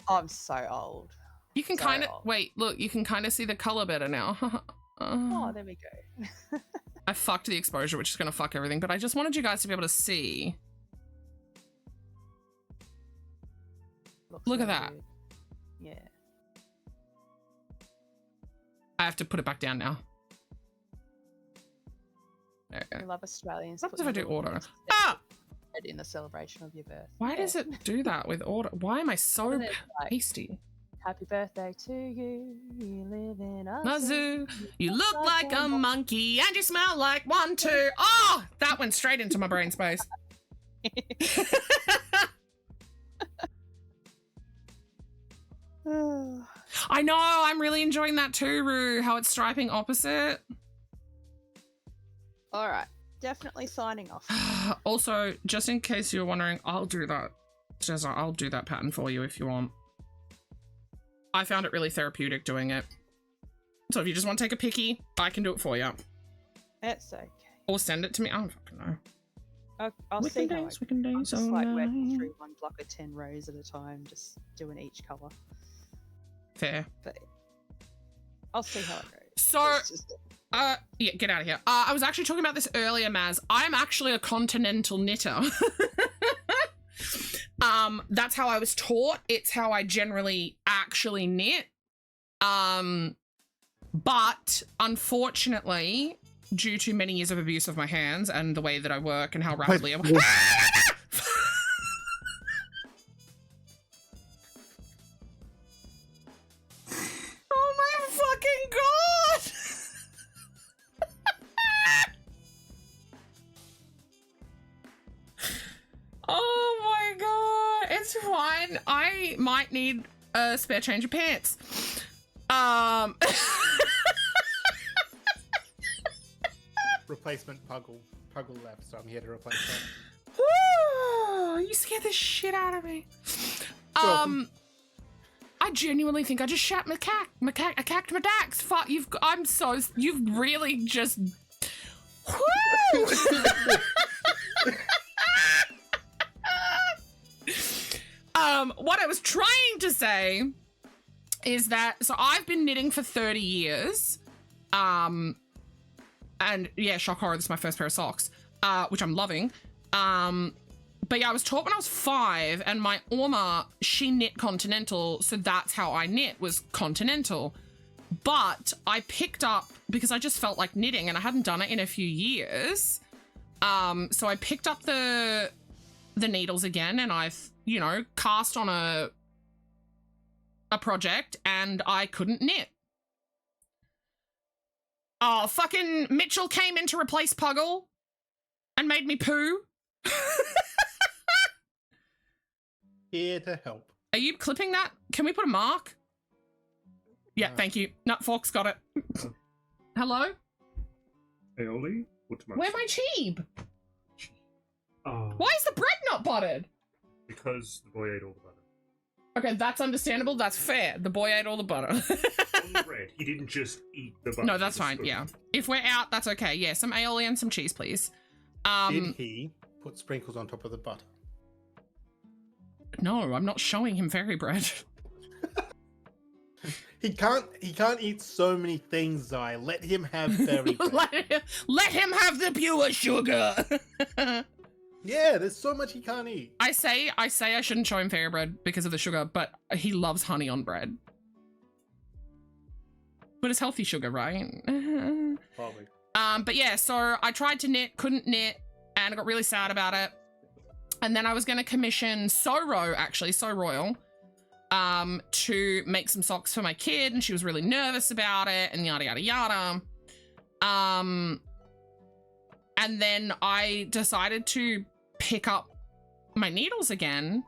Speaker 5: I'm so old.
Speaker 3: You can
Speaker 5: So
Speaker 3: kind of
Speaker 5: old.
Speaker 3: wait. Look, you can kind of see the color better now.
Speaker 5: Oh, there we go.
Speaker 3: I fucked the exposure, which is gonna fuck everything. But I just wanted you guys to be able to see.
Speaker 5: Looks
Speaker 3: Look at
Speaker 5: really
Speaker 3: that.
Speaker 5: good. Yeah.
Speaker 3: I have to put it back down now. There we
Speaker 5: We
Speaker 3: go.
Speaker 5: love Australians.
Speaker 3: What if I
Speaker 5: putting
Speaker 3: do
Speaker 5: little
Speaker 3: order?
Speaker 5: things
Speaker 3: Ah!
Speaker 5: in the celebration of your birth.
Speaker 3: Why does
Speaker 5: Yeah.
Speaker 3: it do that with order? Why am I so
Speaker 5: And it's like,
Speaker 3: pasty?
Speaker 5: happy birthday to you. You live in a
Speaker 3: Mazoo, you look like a monkey and you smell like one too. Oh, that went straight into my brain space. I know, I'm really enjoying that too, Rue, how it's striping opposite.
Speaker 5: All right, definitely signing off.
Speaker 3: Also, just in case you're wondering, I'll do that. Jezza, I'll do that pattern for you if you want. I found it really therapeutic doing it. So if you just want to take a picky, I can do it for you.
Speaker 5: It's okay.
Speaker 3: Or send it to me. I don't fucking know.
Speaker 5: I'll see how I
Speaker 3: Wicked
Speaker 5: I'm
Speaker 3: days,
Speaker 5: just
Speaker 3: oh
Speaker 5: like working
Speaker 3: no.
Speaker 5: through one block of 10 rows at a time, just doing each colour.
Speaker 3: Fair.
Speaker 5: But I'll see how it goes.
Speaker 3: So,
Speaker 5: It's just-
Speaker 3: yeah, get out of here. I was actually talking about this earlier, Maz. I'm actually a continental knitter. That's how I was taught. It's how I generally actually knit. But unfortunately, due to many years of abuse of my hands and the way that I work and how rapidly I work. Oh my fucking god! Oh my god, it's fine. I might need a spare change of pants.
Speaker 7: Replacement Puggle left, so I'm here to replace that.
Speaker 3: Woo! You scared the shit out of me. I genuinely think I just shat my cacked my dax. Fuck, you've really just. Woo! was trying to say is that, so I've been knitting for 30 years. And yeah, shock horror, this is my first pair of socks, which I'm loving. But yeah, I was taught when I was 5, and my Orma, she knit continental, so that's how I knit, was continental. But I picked up, because I just felt like knitting and I hadn't done it in a few years. So I picked up the needles again, and I've, you know, cast on a project, and I couldn't knit. Oh, fucking Mitchell came in to replace Puggle and made me poo.
Speaker 7: Here to help.
Speaker 3: Are you clipping that? Can we put a mark? Yeah, thank you. Nut Fox got it. Hello?
Speaker 2: Aioli? What's my
Speaker 3: Where's my cheeb?
Speaker 2: Oh,
Speaker 3: Why is the bread not buttered?
Speaker 2: because the boy ate all the butter.
Speaker 3: Okay, that's understandable. That's fair. The boy ate all the butter.
Speaker 2: On the bread. He didn't just eat the butter.
Speaker 3: No, that's
Speaker 2: with a
Speaker 3: fine.
Speaker 2: spoon.
Speaker 3: Yeah. If we're out, that's okay. Yeah, some aioli and some cheese, please.
Speaker 7: Did he put sprinkles on top of the butter?
Speaker 3: No, I'm not showing him fairy bread.
Speaker 7: He can't eat so many things, Zai. Let him have fairy bread.
Speaker 3: Let him have the pure sugar.
Speaker 7: Yeah, there's so much he can't eat.
Speaker 3: I say I shouldn't show him fairy bread because of the sugar, but he loves honey on bread. But it's healthy sugar, right?
Speaker 7: Probably.
Speaker 3: But yeah, so I tried to knit, couldn't knit, and I got really sad about it. And then I was going to commission So Royal, to make some socks for my kid, and she was really nervous about it, and yada, yada, yada. And then I decided to pick up my needles again,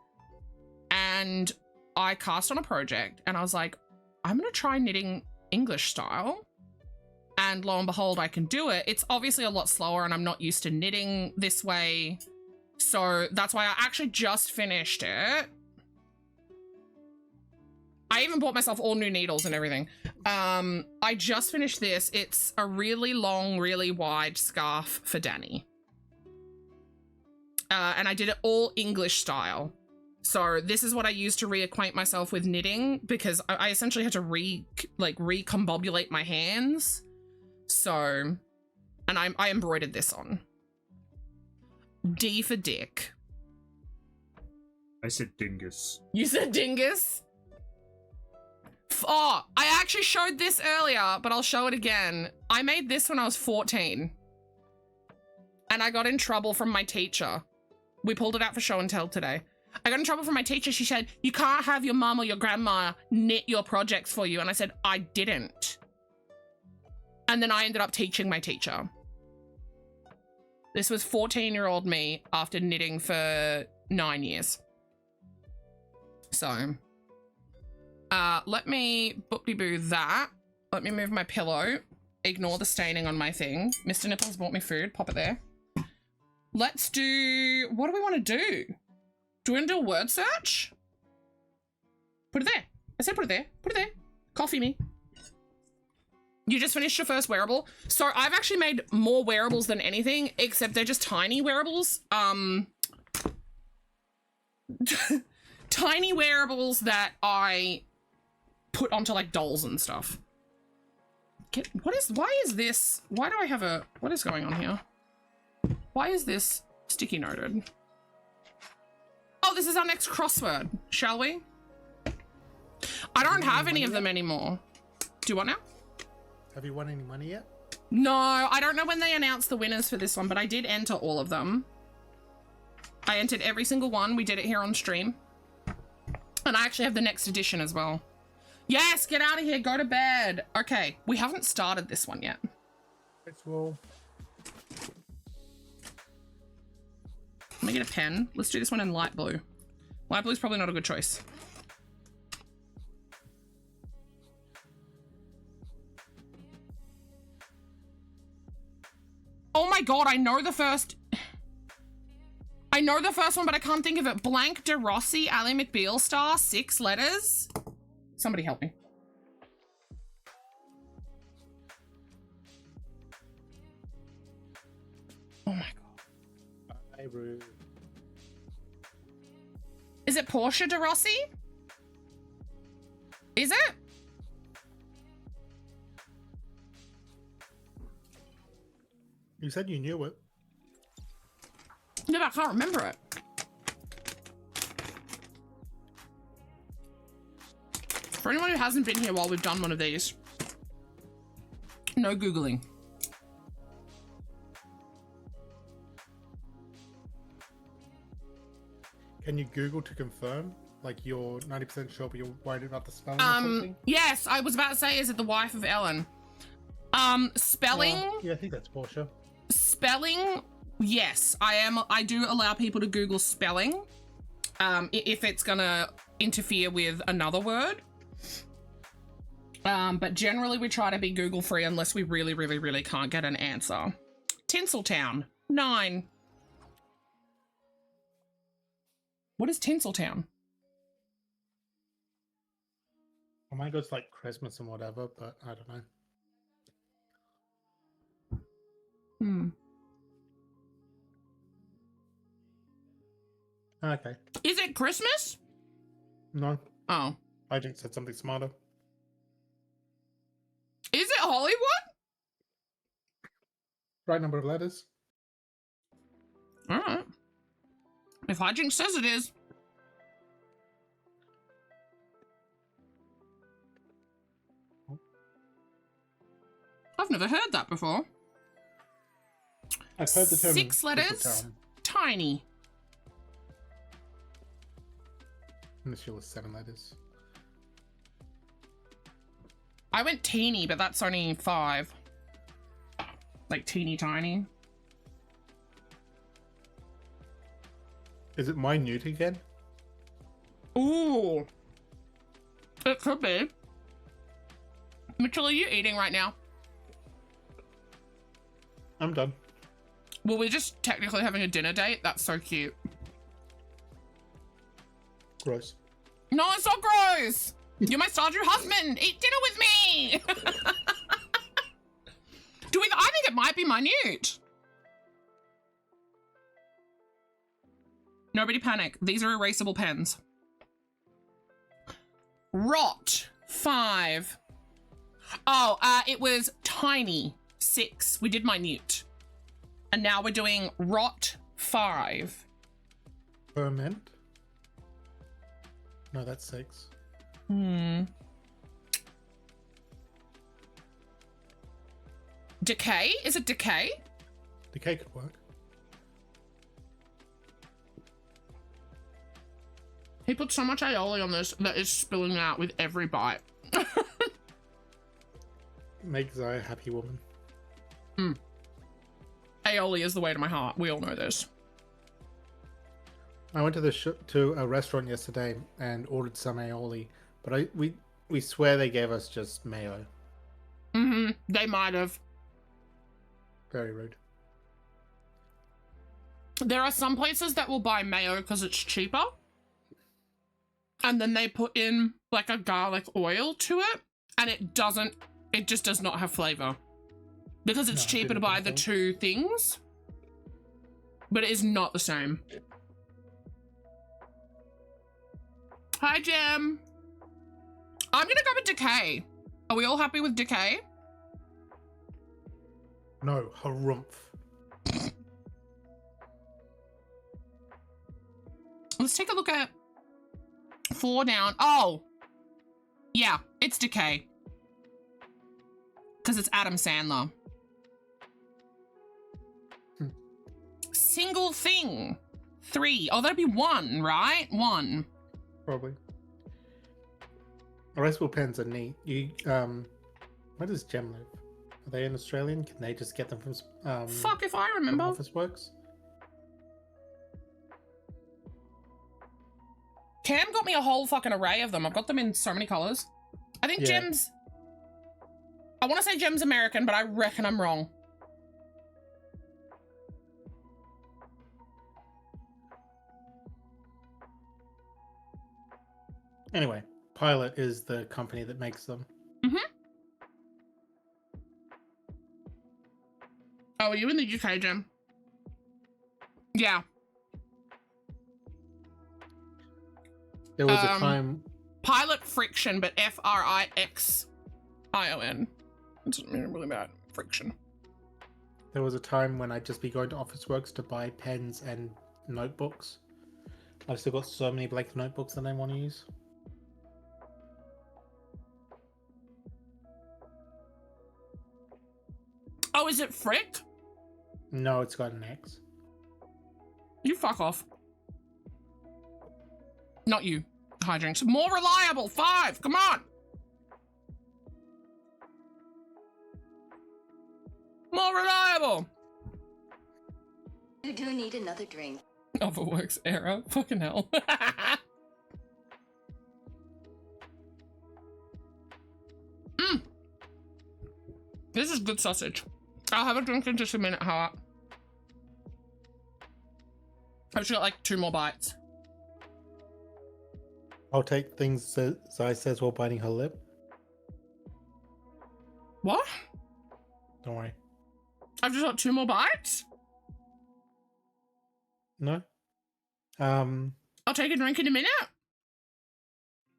Speaker 3: and I cast on a project, and I was like, I'm going to try knitting English style. And lo and behold, I can do it. It's obviously a lot slower, and I'm not used to knitting this way. So that's why I actually just finished it. I even bought myself all new needles and everything. I just finished this. It's a really long, really wide scarf for Danny. And I did it all English style. So this is what I used to reacquaint myself with knitting, because I essentially had to recombobulate my hands. So, and I embroidered this on. D for dick.
Speaker 2: I said dingus.
Speaker 3: You said dingus? Oh, I actually showed this earlier, but I'll show it again. I made this when I was 14. And I got in trouble from my teacher. We pulled it out for show and tell today. I got in trouble from my teacher. She said, you can't have your mum or your grandma knit your projects for you. And I said, I didn't. And then I ended up teaching my teacher. This was 14-year-old me after knitting for 9 years. So, let me boop-de-boo that. Let me move my pillow. Ignore the staining on my thing. Mr. Nipples bought me food. Pop it there. Let's do... What do we want to do? Do we want to do a word search? Put it there. I said put it there. Put it there. Coffee me. You just finished your first wearable. So I've actually made more wearables than anything, except they're just tiny wearables. Tiny wearables that I put onto like dolls and stuff. Why is this? Why do I have a, what is going on here? Why is this sticky noted? Oh, this is our next crossword, shall we? I don't have any of them anymore. Do you want now?
Speaker 7: Have you won any money yet?
Speaker 3: No, I don't know when they announced the winners for this one, but I did enter all of them. I entered every single one. We did it here on stream. And I actually have the next edition as well. Yes, get out of here. Go to bed. Okay, we haven't started this one yet.
Speaker 7: Let's roll.
Speaker 3: Let me get a pen. Let's do this one in light blue. Light blue is probably not a good choice. Oh my god, I know the first one, but I can't think of it. Blank de Rossi, Ally McBeal star, 6 letters. Somebody help me. Oh my god.
Speaker 7: Hi, Rue.
Speaker 3: Is it Portia de Rossi? Is it?
Speaker 7: You said you knew it.
Speaker 3: No, but I can't remember it. For anyone who hasn't been here while we've done one of these, no Googling.
Speaker 7: Can you Google to confirm? Like you're 90% sure, but you're worried about the spelling or something?
Speaker 3: Yes, I was about to say, is it the wife of Ellen? Spelling?
Speaker 7: Yeah, I think that's Portia.
Speaker 3: Spelling, yes, I do allow people to Google spelling, if it's gonna interfere with another word. But generally we try to be Google free unless we really, really, really can't get an answer. Tinseltown, 9. What is Tinseltown?
Speaker 7: Well, mine goes like Christmas and whatever, but I don't know. Okay.
Speaker 3: Is it Christmas?
Speaker 7: No,
Speaker 3: Oh.
Speaker 7: I just said something smarter.
Speaker 3: Is it Hollywood?
Speaker 7: Right number of letters.
Speaker 3: All right. If Hijinks says it is. I've never heard that before.
Speaker 7: I've heard the term
Speaker 3: 6 letters.
Speaker 7: Tinseltown.
Speaker 3: Tiny.
Speaker 7: Unless you was 7 letters.
Speaker 3: I went teeny, but that's only 5. Like teeny tiny.
Speaker 7: Is it minute again?
Speaker 3: Ooh. It could be. Mitchell, are you eating right now?
Speaker 7: I'm done.
Speaker 3: Well, we're just technically having a dinner date. That's so cute.
Speaker 7: Gross.
Speaker 3: No, it's not gross. You're my Stardew husband. Eat dinner with me. I think it might be minute. Nobody panic. These are erasable pens. Rot, 5. Oh, it was tiny, 6. We did minute. And now we're doing rot, 5.
Speaker 7: Ferment? No, that's 6.
Speaker 3: Decay? Is it decay?
Speaker 7: Decay could work.
Speaker 3: He put so much aioli on this that it's spilling out with every bite.
Speaker 7: Make Zaya a happy woman.
Speaker 3: Aioli is the way to my heart. We all know this.
Speaker 7: I went to to a restaurant yesterday and ordered some aioli, but we swear they gave us just mayo.
Speaker 3: They might have.
Speaker 7: Very rude.
Speaker 3: There are some places that will buy mayo because it's cheaper. And then they put in like a garlic oil to it. And it just does not have flavor. Because it's
Speaker 7: No,
Speaker 3: cheaper to
Speaker 7: didn't
Speaker 3: buy
Speaker 7: think
Speaker 3: the
Speaker 7: so.
Speaker 3: 2 things. But it is not the same. Hi, Jem. I'm gonna go with decay. Are we all happy with decay?
Speaker 7: No, harumph.
Speaker 3: Let's take a look at 4 down. Oh, yeah, it's decay. Because it's Adam Sandler. Single thing, 3. Oh, that'd be 1, right? 1.
Speaker 7: Probably. Erasable pens are neat. Where does Gem live? Are they an Australian? Can they just get them from
Speaker 3: Fuck if I
Speaker 7: from
Speaker 3: remember.
Speaker 7: Office Works?
Speaker 3: Cam got me a whole fucking array of them. I've got them in so many colors. I think
Speaker 7: Yeah.
Speaker 3: Gem's... I want to say Gem's American, but I reckon I'm wrong.
Speaker 7: Anyway, Pilot is the company that makes them.
Speaker 3: Oh, are you in the UK, Gem? Yeah.
Speaker 7: There was
Speaker 3: Um,
Speaker 7: a time
Speaker 3: Pilot friction, but Frixion. It's really bad. Friction.
Speaker 7: There was a time when I'd just be going to Officeworks to buy pens and notebooks. I've still got so many blank notebooks that I want to use.
Speaker 3: Oh, is it frick?
Speaker 7: No, it's got an X.
Speaker 3: You fuck off. Not you. Hijinks. More reliable. 5. Come on. More reliable.
Speaker 4: You do need another drink.
Speaker 3: Overworks error. Fucking hell. This is good sausage. I'll have a drink in just a minute, heart. I've just got like 2 more bites.
Speaker 7: I'll take things Zai says while biting her lip.
Speaker 3: What?
Speaker 7: Don't worry.
Speaker 3: I've just got 2 more bites?
Speaker 7: No?
Speaker 3: I'll take a drink in a minute.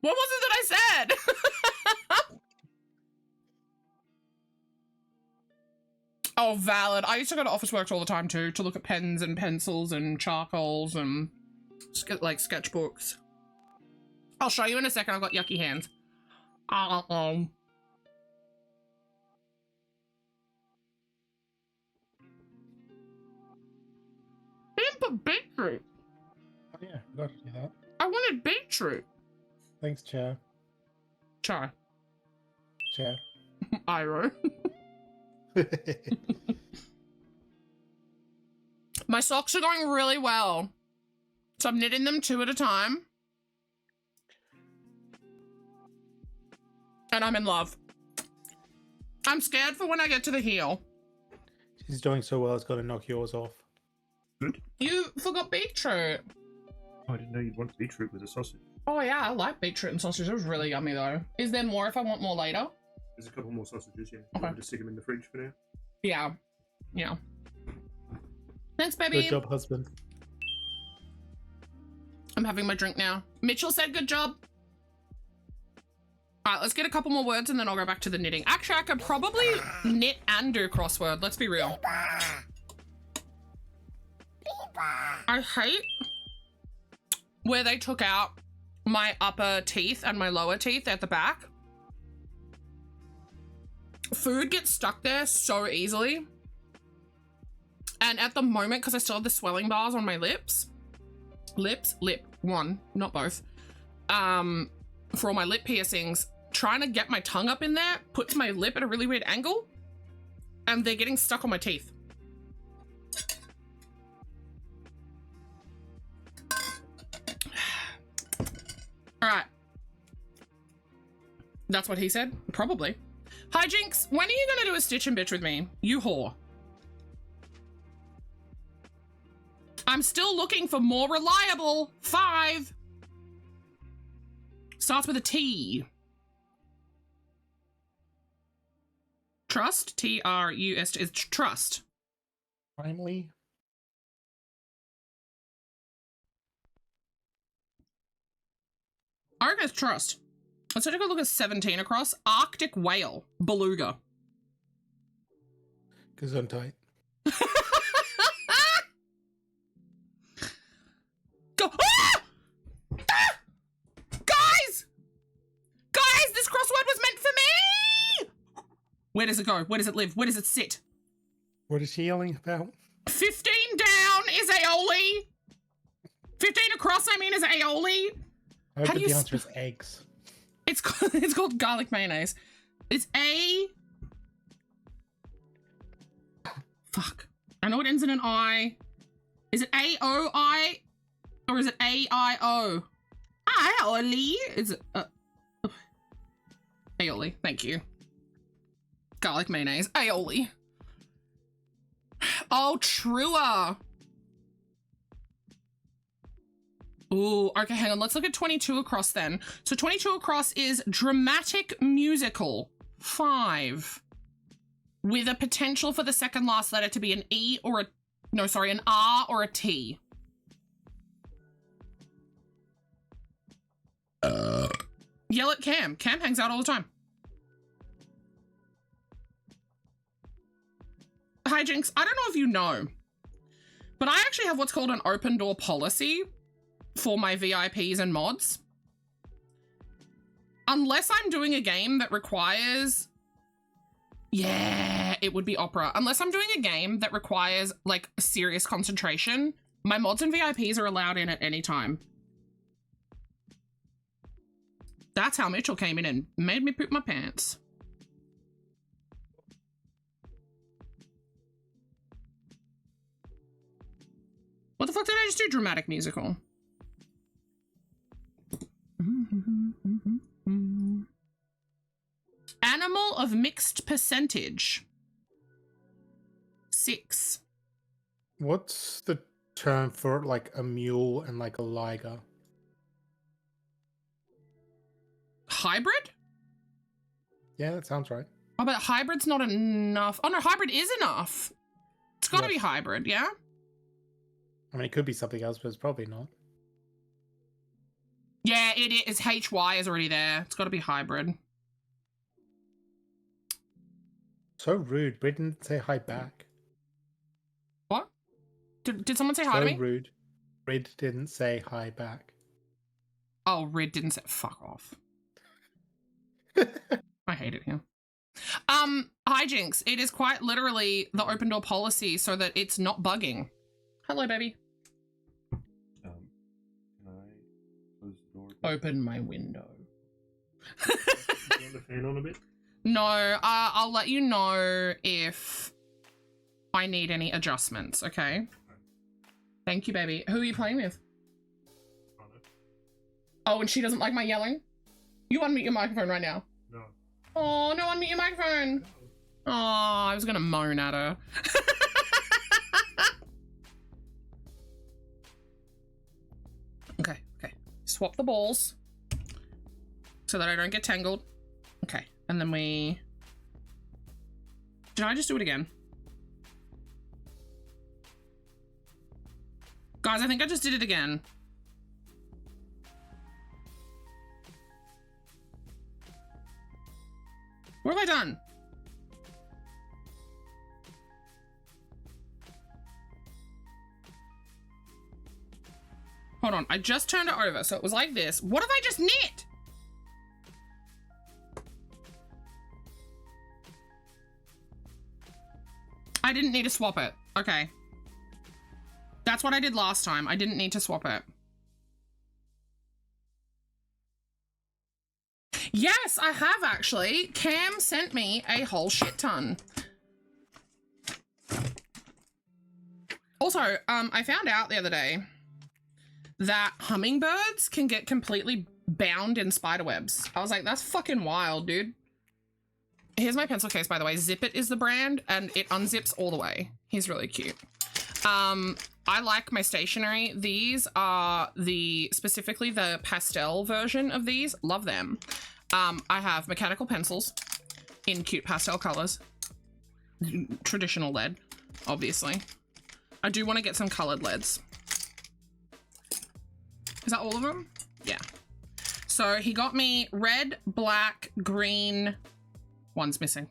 Speaker 3: What was it that I said? Oh, valid. I used to go to Officeworks all the time too, to look at pens and pencils and charcoals and like sketchbooks. I'll show you in a second. I've got yucky hands. Didn't put beetroot.
Speaker 7: Oh yeah, forgot to do that.
Speaker 3: I wanted beetroot.
Speaker 7: Thanks, Chair.
Speaker 3: Chai.
Speaker 7: Chair.
Speaker 3: Iro. My socks are going really well. So I'm knitting them 2 at a time. And I'm in love. I'm scared for when I get to the heel.
Speaker 7: She's doing so well, it's got to knock yours off.
Speaker 2: Good.
Speaker 3: You forgot beetroot.
Speaker 2: Oh, I didn't know you'd want beetroot with a sausage.
Speaker 3: Oh yeah, I like beetroot and sausage. It was really yummy though. Is there more if I want more later?
Speaker 2: There's a couple more sausages, yeah.
Speaker 3: Okay.
Speaker 2: I'll just stick them in the fridge for now.
Speaker 3: Yeah. Yeah. Thanks, baby.
Speaker 7: Good job, husband.
Speaker 3: I'm having my drink now. Mitchell said good job. All right, let's get a couple more words and then I'll go back to the knitting. Actually, I could probably knit and do crossword. Let's be real. I hate where they took out my upper teeth and my lower teeth at the back. Food gets stuck there so easily. And at the moment, because I still have the swelling bars on my lips, lip, one, not both, for all my lip piercings, trying to get my tongue up in there puts my lip at a really weird angle and they're getting stuck on my teeth. All right. That's what he said? Probably. Hi, Jinx. When are you going to do a Stitch and Bitch with me? You whore. I'm still looking for more reliable. 5. Starts with a T. Trust? T-R-U-S-T. It's trust.
Speaker 7: Finally.
Speaker 3: I reckon it's trust. Let's take a look at 17 across. Arctic whale. Beluga.
Speaker 7: Gesundheit.
Speaker 3: Go. Ah! Ah! Guys! Guys, this crossword was meant for me! Where does it go? Where does it live? Where does it sit?
Speaker 7: What is she yelling about?
Speaker 3: 15 down is aioli. 15 across, I mean, is aioli.
Speaker 7: I hope
Speaker 3: How do
Speaker 7: the
Speaker 3: you
Speaker 7: answer is eggs.
Speaker 3: It's called garlic mayonnaise. It's A. Fuck. I know it ends in an I. Is it A-O-I? Or is it A-I-O? Aioli. Is it aioli? Thank you. Garlic mayonnaise. Aioli. Oh, truer. Ooh, okay, hang on. Let's look at 22 across then. So 22 across is dramatic musical. 5. With a potential for the second last letter to be an E or a... No, sorry, an R or a T. Yell at Cam. Cam hangs out all the time. Hi, Jinx. I don't know if you know, but I actually have what's called an open door policy for my VIPs and mods. Unless I'm doing a game that requires... Yeah, it would be Opera. Unless I'm doing a game that requires, like, serious concentration, my mods and VIPs are allowed in at any time. That's how Mitchell came in and made me poop my pants. What the fuck did I just do? Dramatic musical. Animal of mixed percentage. 6.
Speaker 7: What's the term for like a mule and like a liger?
Speaker 3: Hybrid?
Speaker 7: Yeah, that sounds right.
Speaker 3: Oh, but hybrid's not enough. Oh no, hybrid is enough. It's gotta
Speaker 7: Yes.
Speaker 3: be hybrid, yeah?
Speaker 7: I mean, it could be something else, but it's probably not.
Speaker 3: Yeah, it is. HY is already there. It's gotta be hybrid.
Speaker 7: So rude. Brid didn't say hi back.
Speaker 3: What? Did someone say hi to
Speaker 7: So
Speaker 3: me?
Speaker 7: rude. Brid didn't say hi back.
Speaker 3: Oh, Red didn't say fuck off. I hate it here. Hi Jinx. It is quite literally the open door policy so that it's not bugging. Hello, baby.
Speaker 8: Can I close the door?
Speaker 3: Open my window.
Speaker 2: Turn the fan on a bit.
Speaker 3: No, I'll let you know if I need any adjustments, okay? Thank you, baby. Who are you playing with? Oh, and she doesn't like my yelling? You unmute your microphone right now.
Speaker 2: No.
Speaker 3: Oh, no, unmute your microphone. Oh, I was gonna moan at her. Okay. Swap the balls so that I don't get tangled. Okay, and then we... Did I just do it again? Guys, I think I just did it again. What have I done? Hold on, I just turned it over, so it was like this. What have I just knit? I didn't need to swap it. Okay. That's what I did last time. I didn't need to swap it. Yes, I have actually. Cam sent me a whole shit ton. Also, I found out the other day that hummingbirds can get completely bound in spider webs. I was like, that's fucking wild, dude. Here's my pencil case, by the way. Zip It is the brand, and it unzips all the way. He's really cute. I like my stationery. These are specifically the pastel version of these. Love them. I have mechanical pencils in cute pastel colors. Traditional lead, obviously. I do want to get some colored leads. Is that all of them? Yeah. So he got me red, black, green. One's missing.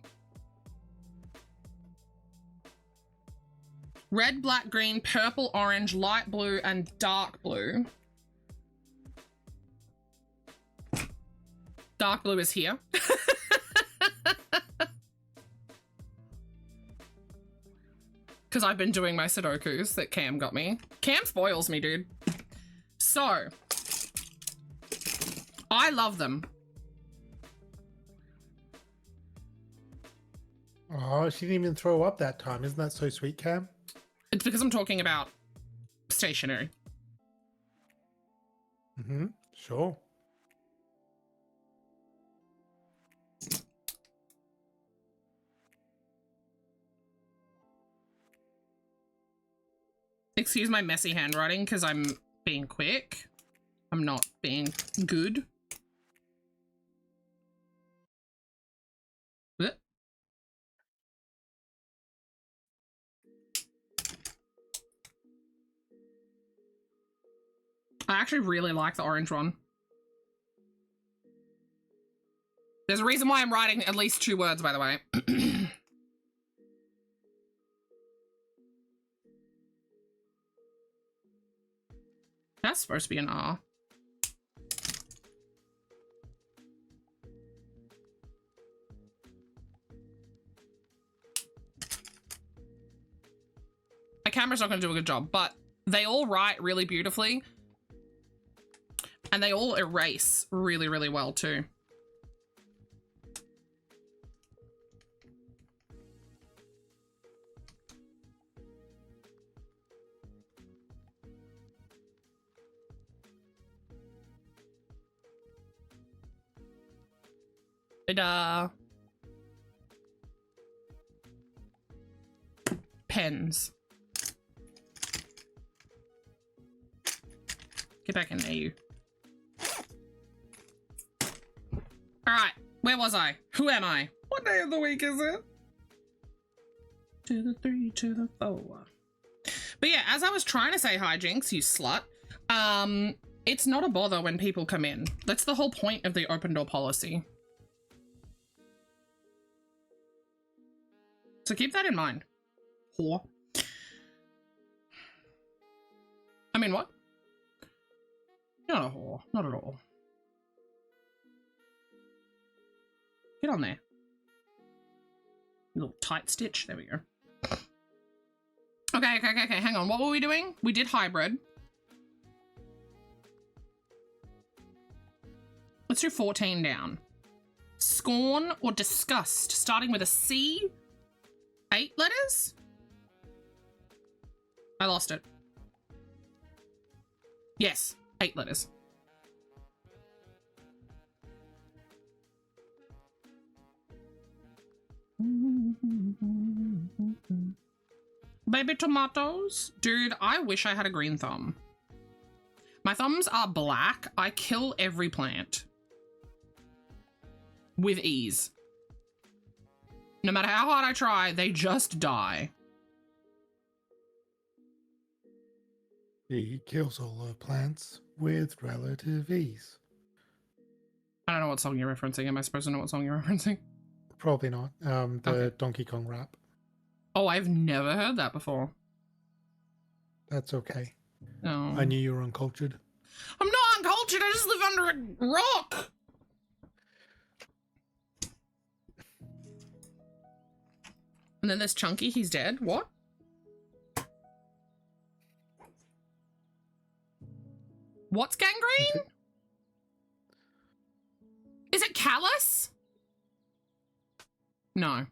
Speaker 3: Red, black, green, purple, orange, light blue, and dark blue. Dark blue is here. Because I've been doing my Sudokus that Cam got me. Cam spoils me, dude. So, I love them.
Speaker 7: Oh, she didn't even throw up that time. Isn't that so sweet, Cam?
Speaker 3: It's because I'm talking about stationery.
Speaker 7: Mm-hmm. Sure.
Speaker 3: Excuse my messy handwriting because I'm being quick. I'm not being good. Blech. I actually really like the orange one. There's a reason why I'm writing at least 2 words, by the way. That's supposed to be an R. My camera's not going to do a good job, but they all write really beautifully. And they all erase really, really well too. Pens. Get back in there, you. Alright, where was I? Who am I? What day of the week is it? To the 3, to the 4. But yeah, as I was trying to say hi, Jinx, you slut. It's not a bother when people come in. That's the whole point of the open door policy. So keep that in mind. Whore. I mean, what? You're not a whore. Not at all. Get on there. Little tight stitch. There we go. Okay. Hang on. What were we doing? We did hybrid. Let's do 14 down. Scorn or disgust, starting with a C. 8 letters? I lost it. Yes, 8 letters. Baby tomatoes? Dude, I wish I had a green thumb. My thumbs are black. I kill every plant. With ease. No matter how hard I try, they just die.
Speaker 7: He kills all the plants with relative ease.
Speaker 3: I don't know what song you're referencing. Am I supposed to know what song you're referencing?
Speaker 7: Probably not. The
Speaker 3: Okay.
Speaker 7: Donkey Kong rap.
Speaker 3: Oh, I've never heard that before.
Speaker 7: That's okay.
Speaker 3: No.
Speaker 7: I knew you were uncultured.
Speaker 3: I'm not uncultured. I just live under a rock. And then there's Chunky. He's dead. What? What's gangrene? Is it callus? No.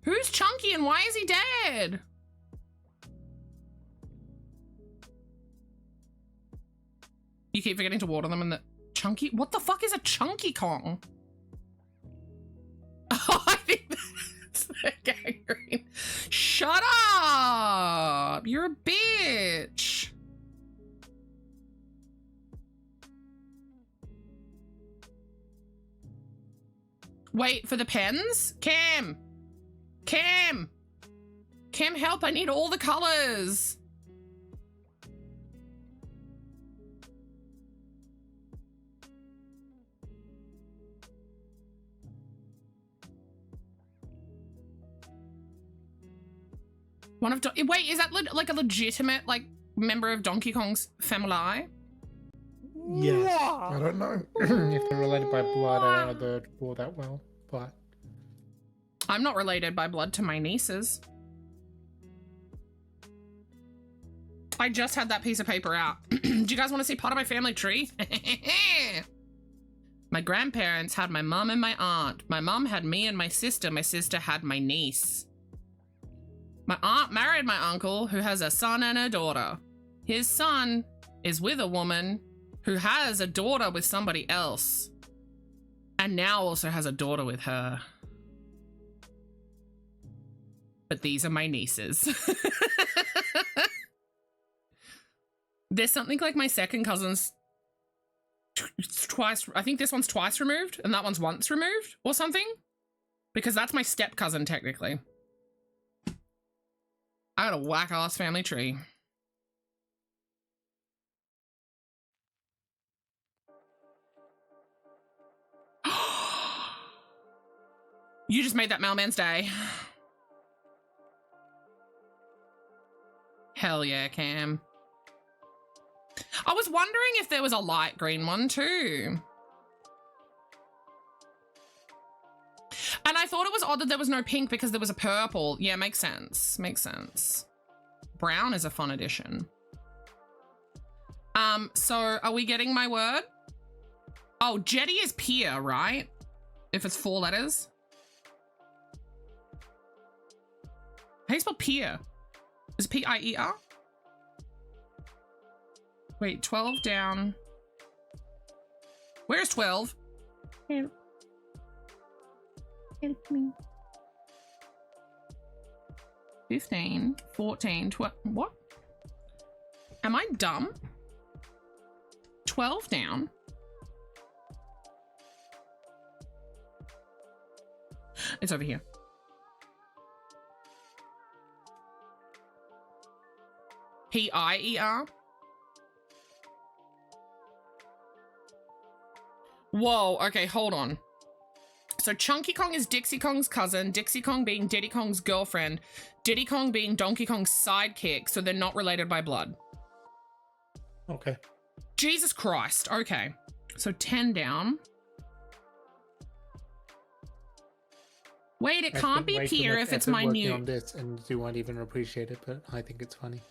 Speaker 3: Who's Chunky and why is he dead? You keep forgetting to water them and the Chunky. What the fuck is a Chunky Kong? Oh, I think that's the gangrene. Shut up! You're a bitch. Wait for the pens? Cam! Cam! Cam, help! I need all the colors! One of wait, is that like a legitimate like member of Donkey Kong's family?
Speaker 7: Yes. I don't know if they're related by blood. I don't know the war that well, but
Speaker 3: I'm not related by blood to my nieces. I just had that piece of paper out. Do you guys want to see part of my family tree? My grandparents had my mom and my aunt. My mom had me and my sister. My sister had my niece. My aunt married my uncle, who has a son and a daughter. His son is with a woman who has a daughter with somebody else. And now also has a daughter with her. But these are my nieces. There's something like my second cousin's twice. I think this one's twice removed and that one's once removed or something. Because that's my step cousin technically. I got a whack-ass family tree. You just made that mailman's day. Hell yeah, Cam. I was wondering if there was a light green one too. And I thought it was odd that there was no pink because there was a purple. Yeah, makes sense. Makes sense. Brown is a fun addition. So are we getting my word? Oh, jetty is pier, right? If it's 4 letters. How do you spell pier? Is it P-I-E-R? Wait, 12 down. Where's 12?
Speaker 6: Help. Help me.
Speaker 3: 15, 14, 12. What? Am I dumb? 12 down. It's over here. P-I-E-R. Whoa, okay, hold on. So Chunky Kong is Dixie Kong's cousin, Dixie Kong being Diddy Kong's girlfriend, Diddy Kong being Donkey Kong's sidekick, so they're not related by blood.
Speaker 7: Okay.
Speaker 3: Jesus Christ, okay. So 10 down. Wait, it
Speaker 7: I
Speaker 3: can't
Speaker 7: spent
Speaker 3: be
Speaker 7: way too
Speaker 3: Pier
Speaker 7: much
Speaker 3: if it's
Speaker 7: effort working
Speaker 3: minute.
Speaker 7: on this, and you won't even appreciate it, but I think it's funny.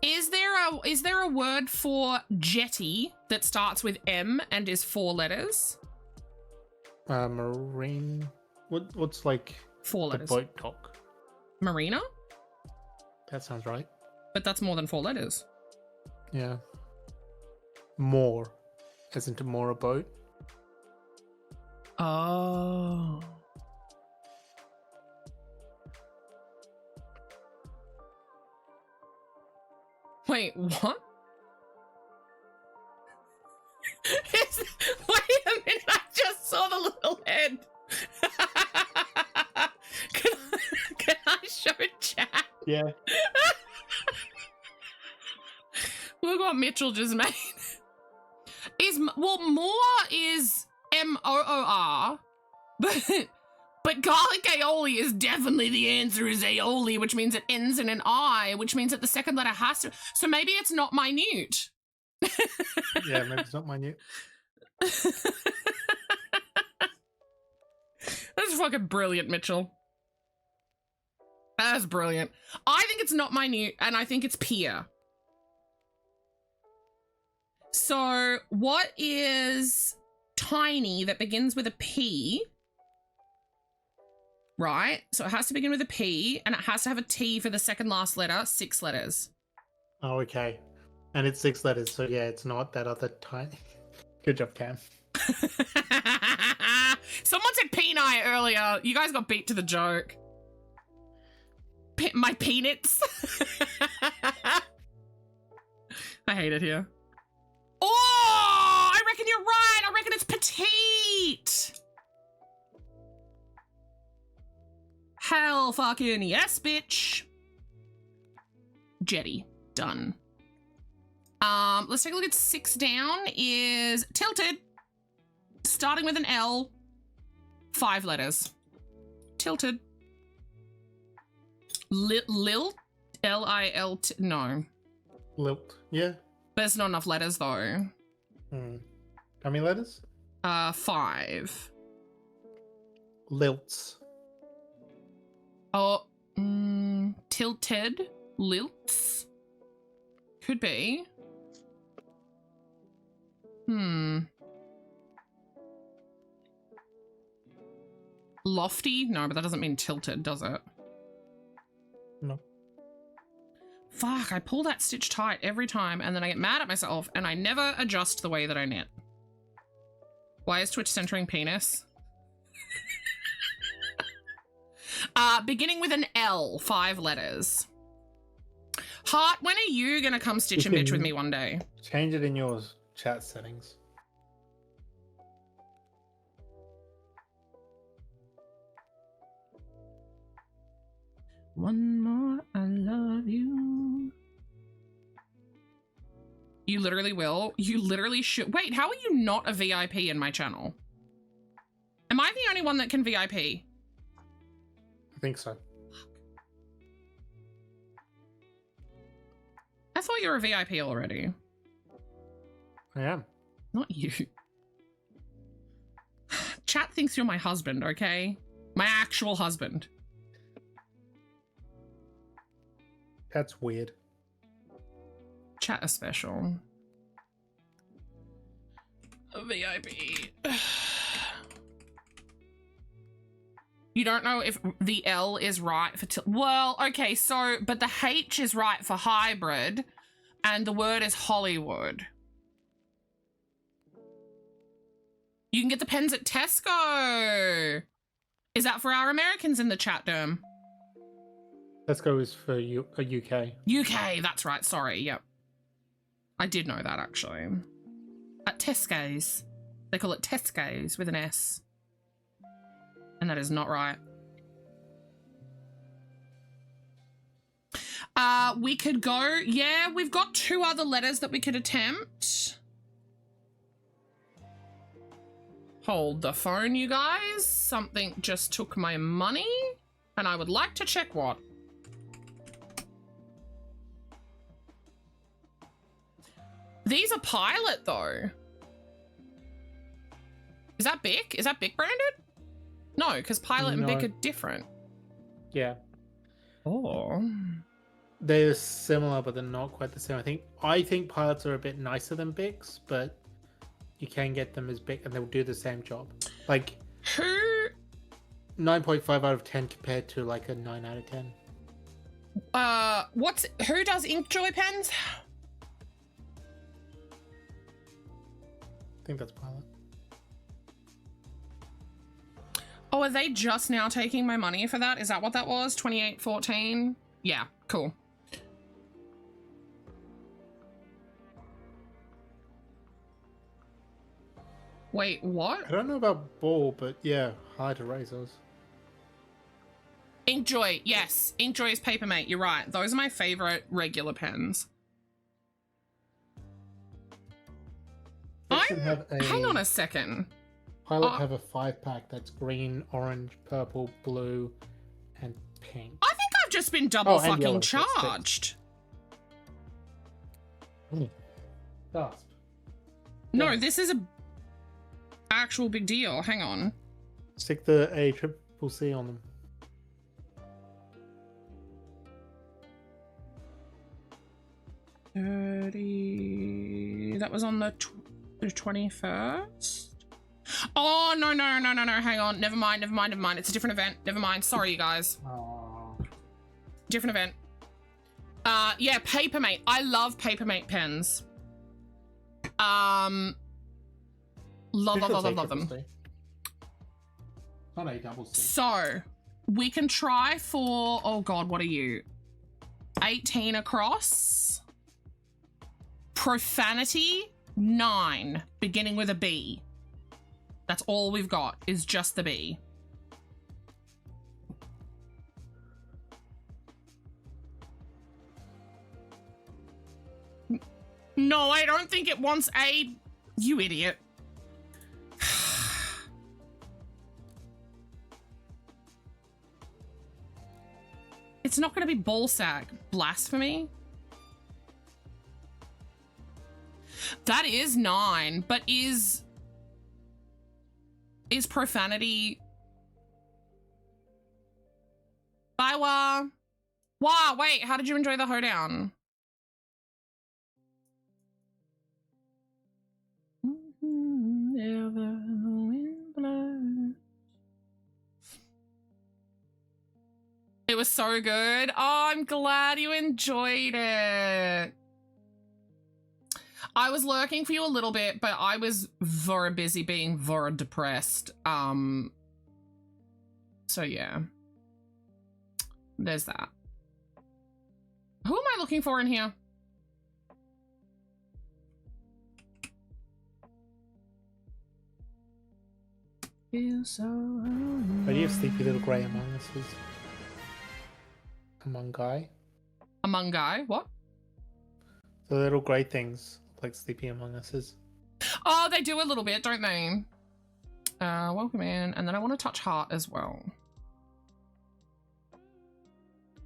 Speaker 3: Is there a word for jetty that starts with M and is 4 letters?
Speaker 7: Marine. What's like
Speaker 3: 4
Speaker 7: the
Speaker 3: letters.
Speaker 7: boat dock?
Speaker 3: Marina?
Speaker 7: That sounds right.
Speaker 3: But that's more than 4 letters.
Speaker 7: Yeah. More. Isn't it more a boat?
Speaker 3: Oh. Wait, what? Wait a minute, I just saw the little head. Can I show chat?
Speaker 7: Yeah.
Speaker 3: Look what Mitchell just made. More is M-O-O-R, but garlic aioli is definitely the answer is aioli, which means it ends in an I, which means that the second letter has to. So maybe it's not minute.
Speaker 7: Yeah, maybe it's not minute.
Speaker 3: That's fucking brilliant, Mitchell. That's brilliant. I think it's not minute, and I think it's Pier. So what is tiny that begins with a P? Right? So it has to begin with a P, and it has to have a T for the second last letter, 6 letters.
Speaker 7: Oh, okay. And it's 6 letters, so yeah, it's not that other tiny. Good job, Cam.
Speaker 3: Someone said peanut earlier. You guys got beat to the joke. My peanuts. I hate it here. Oh, I reckon you're right. I reckon it's petite. Hell fucking yes, bitch. Jetty. Done. Let's take a look at 6 down is tilted. Starting with an L. 5 letters. Tilted. Lilt? L-I-L-T. No.
Speaker 7: Lilt. Yeah.
Speaker 3: But it's not enough letters though.
Speaker 7: How many letters?
Speaker 3: 5.
Speaker 7: Lilts.
Speaker 3: Oh, tilted. Lilts. Could be. Lofty? No, but that doesn't mean tilted, does it?
Speaker 7: No.
Speaker 3: Fuck, I pull that stitch tight every time and then I get mad at myself and I never adjust the way that I knit. Why is Twitch centering penis? Beginning with an L, 5 letters. Heart, when are you gonna come stitch and bitch with me one day?
Speaker 7: Change it in your chat settings.
Speaker 3: One more, I love you. You literally will. You literally should. Wait, how are you not a VIP in my channel? I the only one that can VIP?
Speaker 7: I think so.
Speaker 3: I thought you were a VIP already.
Speaker 7: I am.
Speaker 3: Not you. Chat thinks you're my husband, okay? My actual husband.
Speaker 7: That's weird.
Speaker 3: Chat is special. A VIP. You don't know if the L is right for... Well, okay, so... But the H is right for hybrid, and the word is Hollywood. You can get the pens at Tesco. Is that for our Americans in the chat, Derm?
Speaker 7: Tesco is for UK.
Speaker 3: UK, that's right. Sorry, yep. I did know that, actually. At Tesco's. They call it Tesco's with an S. And that is not right. We could go... Yeah, we've got 2 other letters that we could attempt. Hold the phone, you guys. Something just took my money, and I would like to check what. These are Pilot, though. Is that Bic? Is that Bic branded? No, because Pilot and Bic
Speaker 7: No.
Speaker 3: are different.
Speaker 7: Yeah.
Speaker 3: Oh.
Speaker 7: They're similar, but they're not quite the same. I think pilots are a bit nicer than Bics, but you can get them as Bic and they'll do the same job. Like
Speaker 3: Who?
Speaker 7: 9.5 out of 10 compared to like a 9 out of 10.
Speaker 3: Who does Inkjoy pens?
Speaker 7: I think that's Pilot.
Speaker 3: Oh, are they just now taking my money for that? Is that what that was? 2814? Yeah, cool. Wait, what?
Speaker 7: I don't know about Ball, but yeah, hard erasers.
Speaker 3: Inkjoy, yes. Inkjoy is Papermate, you're right. Those are my favorite regular pens. Hang on a second.
Speaker 7: Pilot have a 5-pack that's green, orange, purple, blue, and pink.
Speaker 3: I think I've just been double
Speaker 7: and yellow,
Speaker 3: fucking
Speaker 7: so it's
Speaker 3: charged.
Speaker 7: Gasp.
Speaker 3: No,
Speaker 7: Yes.
Speaker 3: this is a actual big deal. Hang on.
Speaker 7: Stick the ACCC on them.
Speaker 3: That was on the 21st. Oh no! Hang on. Never mind. It's a different event. Never mind. Sorry, you guys. Different event. Yeah, Papermate. I love Papermate pens. Love them.
Speaker 7: Not a double C.
Speaker 3: So, we can try for, oh God, what are you? 18 across. Profanity, 9, beginning with a B. That's all we've got, is just the B. No, I don't think it wants A, you idiot. It's not going to be ballsack. Blasphemy? That is 9, but is profanity... Bye, Wah. Wah, wait, how did you enjoy the hoedown? It was so good. Oh, I'm glad you enjoyed it. I was lurking for you a little bit, but I was very busy being very depressed. So yeah. There's that. Who am I looking for in here? Feel so
Speaker 7: Why do you have Sleepy Little Grey Among Us? Among Guy?
Speaker 3: Among Guy? What?
Speaker 7: The little grey things, like Sleepy Among Us is.
Speaker 3: Oh, they do a little bit, don't they? Welcome in. And then I want to touch Heart as well.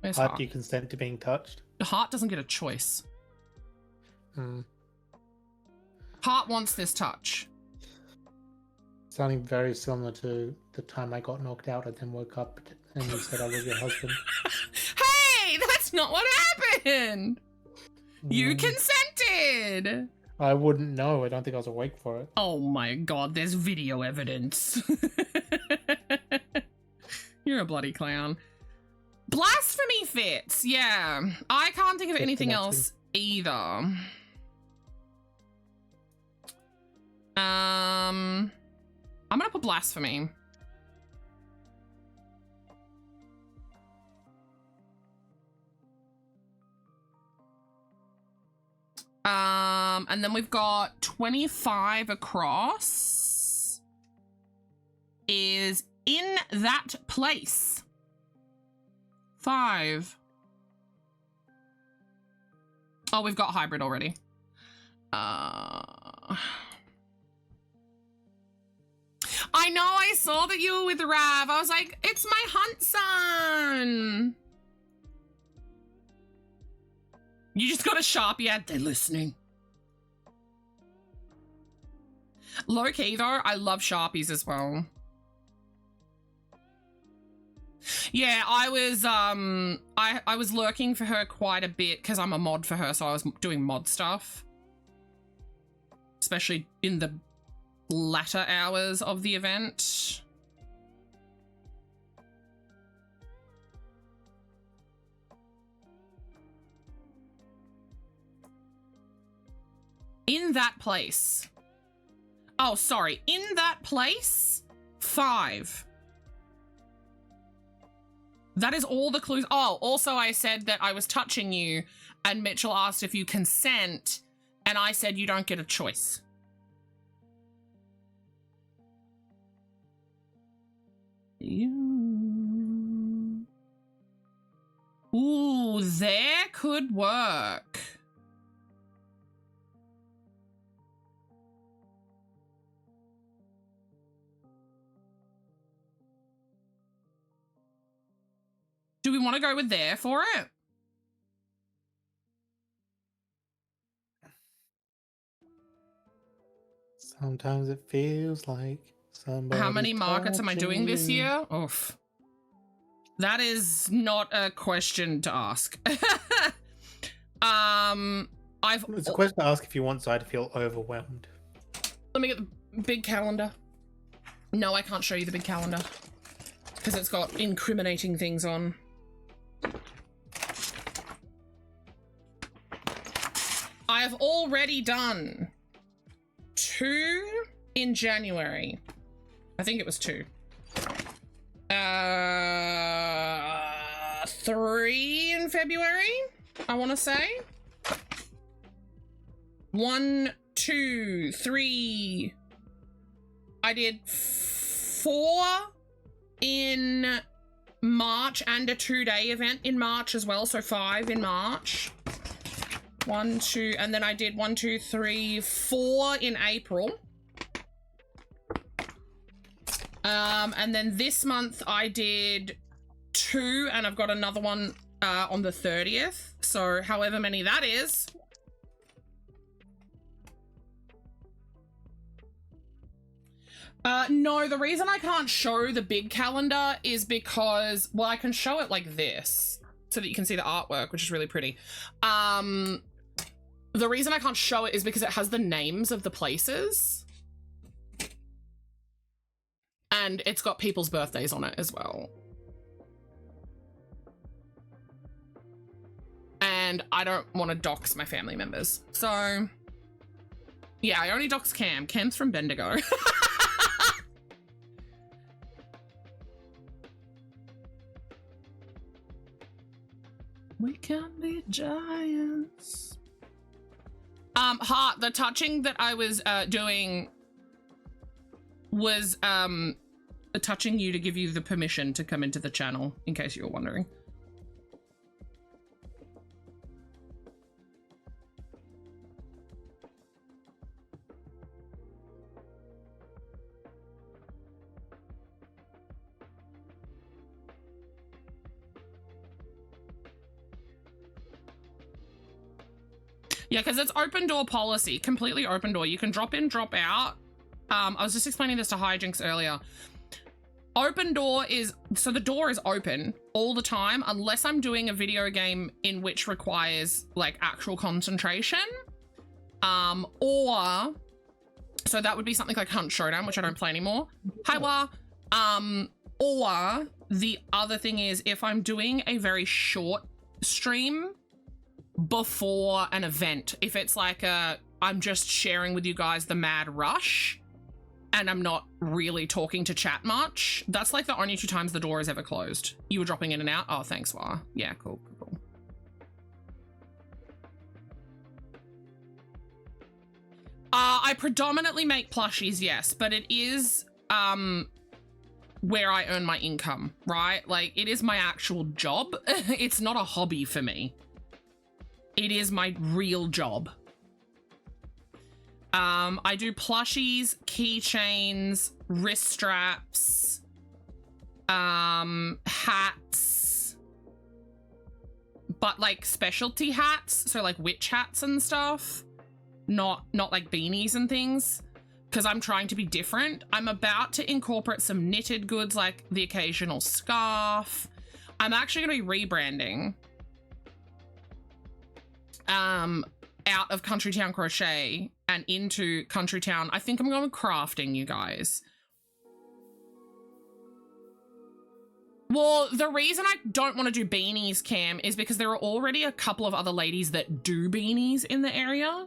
Speaker 3: Where's
Speaker 7: Heart,
Speaker 3: Heart?
Speaker 7: do you consent to being touched?
Speaker 3: Heart doesn't get a choice.
Speaker 7: Hmm.
Speaker 3: Heart wants this touch.
Speaker 7: Sounding very similar to the time I got knocked out and then woke up and you said I was your husband.
Speaker 3: Hey, that's not what happened. You
Speaker 7: Mm.
Speaker 3: consented.
Speaker 7: I wouldn't know. I don't think I was awake for it.
Speaker 3: Oh my god, there's video evidence. You're a bloody clown. Blasphemy fits. Yeah, I can't think of
Speaker 7: Fits
Speaker 3: anything
Speaker 7: connecting.
Speaker 3: else either. I'm gonna put blasphemy. And then we've got 25 across is in that place. 5. Oh, we've got hybrid already. I know, I saw that you were with Rav. I was like, it's my hunt son. You just got a Sharpie ad. They're listening. Low key though, I love Sharpies as well. Yeah, I was I was lurking for her quite a bit because I'm a mod for her, so I was doing mod stuff. Especially in the latter hours of the event. In that place. Oh, sorry. In that place, 5. That is all the clues. Oh, also I said that I was touching you and Mitchell asked if you consent and I said you don't get a choice. Ooh, there could work. Do we want to go with there for it?
Speaker 7: Sometimes it feels like somebody.
Speaker 3: How many markets am I doing this year? Oof. That is not a question to ask.
Speaker 7: It's a question to ask if you want Zai to feel overwhelmed.
Speaker 3: Let me get the big calendar. No, I can't show you the big calendar because it's got incriminating things on. I have already done 2 in January. I think it was 2. 3 in February, I want to say. 1, 2, 3. I did 4 in March and a 2-day event in March as well, so 5 in March. 1, 2, and then I did 1, 2, 3, 4 in April. And then this month I did 2, and I've got another one on the 30th. So however many that is. No, the reason I can't show the big calendar is because, well, I can show it like this so that you can see the artwork, which is really pretty. The reason I can't show it is because it has the names of the places. And it's got people's birthdays on it as well. And I don't want to dox my family members. So, yeah, I only dox Cam. Cam's from Bendigo. We can be giants. Heart, the touching that I was doing was touching you to give you the permission to come into the channel, in case you were wondering. Yeah, because it's open door policy, completely open door. You can drop in, drop out. I was just explaining this to Hijinks earlier. Open door is, so the door is open all the time unless I'm doing a video game in which requires like actual concentration. Or, so that would be something like Hunt Showdown, which I don't play anymore. Hiwa. Or the other thing is if I'm doing a very short stream before an event, if it's like I'm just sharing with you guys the mad rush and I'm not really talking to chat much, that's like the only 2 times the door is ever closed. You were dropping in and out? Oh, thanks, Wa. Yeah, cool. I predominantly make plushies, yes, but it is where I earn my income, right? Like, it is my actual job. It's not a hobby for me. It is my real job. I do plushies, keychains, wrist straps, hats, but like specialty hats, so like witch hats and stuff, not like beanies and things, because I'm trying to be different. I'm about to incorporate some knitted goods, like the occasional scarf. I'm actually going to be rebranding out of Country Town Crochet and into Country Town. I think I'm going crafting, you guys. Well, the reason I don't want to do beanies, Cam, is because there are already a couple of other ladies that do beanies in the area.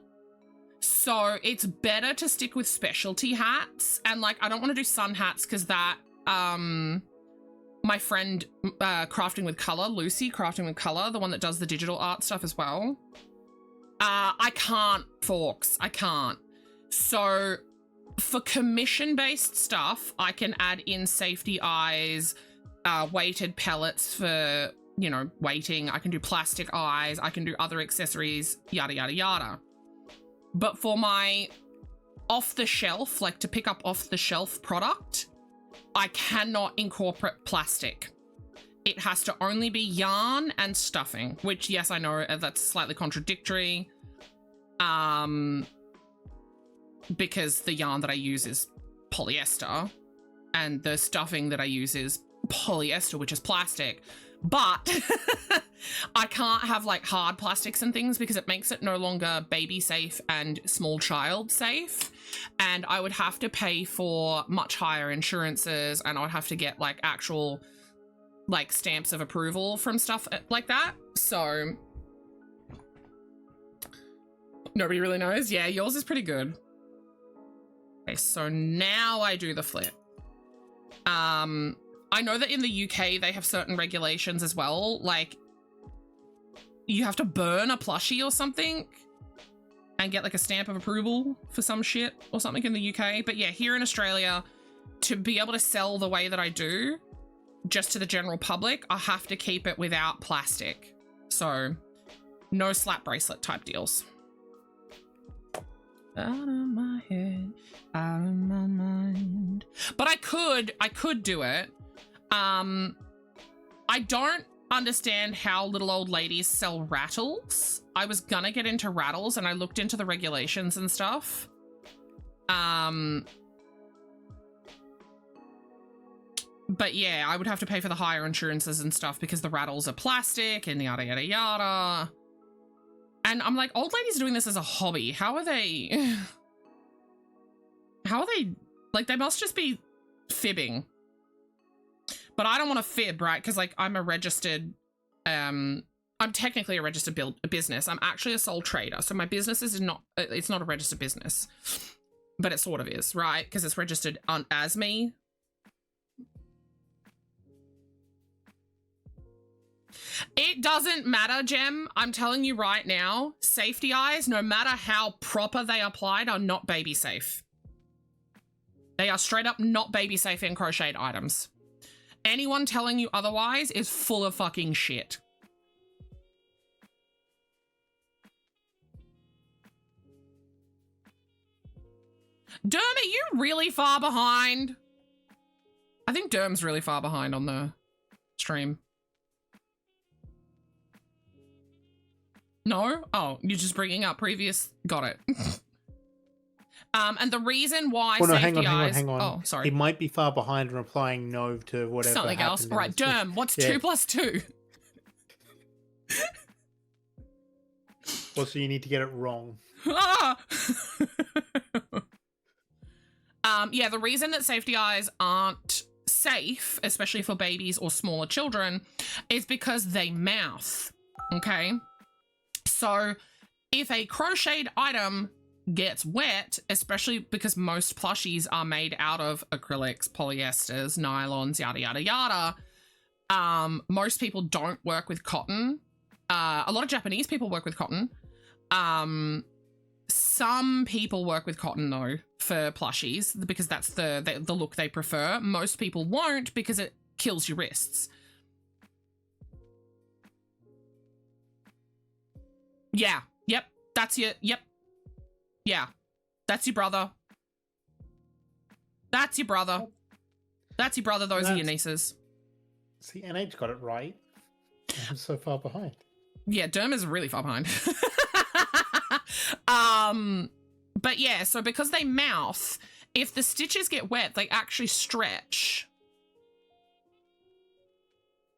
Speaker 3: So it's better to stick with specialty hats. And like, I don't want to do sun hats because that, my friend Crafting with Color, Lucy, Crafting with Color, the one that does the digital art stuff as well. I can't, Forks, I can't. So for commission-based stuff, I can add in safety eyes, weighted pellets for, you know, weighting. I can do plastic eyes. I can do other accessories, yada, yada, yada. But for my off-the-shelf, like to pick up off-the-shelf product, I cannot incorporate plastic. It has to only be yarn and stuffing, which, yes, I know that's slightly contradictory, because the yarn that I use is polyester and the stuffing that I use is polyester, which is plastic. But I can't have like hard plastics and things because it makes it no longer baby safe and small child safe. And I would have to pay for much higher insurances, and I would have to get like actual like stamps of approval from stuff like that. So nobody really knows. Yeah, yours is pretty good. Okay, so now I do the flip. I know that in the UK they have certain regulations as well, like you have to burn a plushie or something and get like a stamp of approval for some shit or something in the UK. But yeah, here in Australia, to be able to sell the way that I do, just to the general public, I have to keep it without plastic. So no slap bracelet type deals. Out of my head, out of my mind. But I could do it. I don't understand how little old ladies sell rattles. I was gonna get into rattles and I looked into the regulations and stuff. But yeah, I would have to pay for the higher insurances and stuff because the rattles are plastic and yada, yada, yada. And I'm like, old ladies doing this as a hobby. How are they? How are they? Like, they must just be fibbing. But I don't want to fib, right? Because like I'm a registered, I'm technically a registered business. I'm actually a sole trader. So my business is not, it's not a registered business, but it sort of is, right? Because it's registered as me. It doesn't matter, Gem. I'm telling you right now, safety eyes, no matter how proper they applied, are not baby safe. They are straight up not baby safe in crocheted items. Anyone telling you otherwise is full of fucking shit. Derm, are you really far behind? I think Derm's really far behind on the stream. No? Oh, you're just bringing up previous. Got it. And the reason why
Speaker 7: Oh no,
Speaker 3: safety
Speaker 7: hang
Speaker 3: eyes.
Speaker 7: on.
Speaker 3: Oh, sorry.
Speaker 7: He might be far behind and replying no to whatever.
Speaker 3: Something else.
Speaker 7: happened in
Speaker 3: Right,
Speaker 7: this-
Speaker 3: Derm, what's
Speaker 7: Yeah.
Speaker 3: 2 plus 2?
Speaker 7: Well, so you need to get it wrong.
Speaker 3: Ah! Yeah, the reason that safety eyes aren't safe, especially for babies or smaller children, is because they mouth. Okay? So if a crocheted item gets wet, especially because most plushies are made out of acrylics, polyesters, nylons, yada, yada, yada, most people don't work with cotton. A lot of Japanese people work with cotton. Some people work with cotton though for plushies because that's the look they prefer. Most people won't because it kills your wrists. Yeah. Yep. That's your. Yep. Yeah. That's your brother. That's your brother. That's your brother. Those are your nieces.
Speaker 7: See, NH got it right. I'm so far behind.
Speaker 3: Yeah, Derm is really far behind. But yeah, so because they mouth, if the stitches get wet, they actually stretch.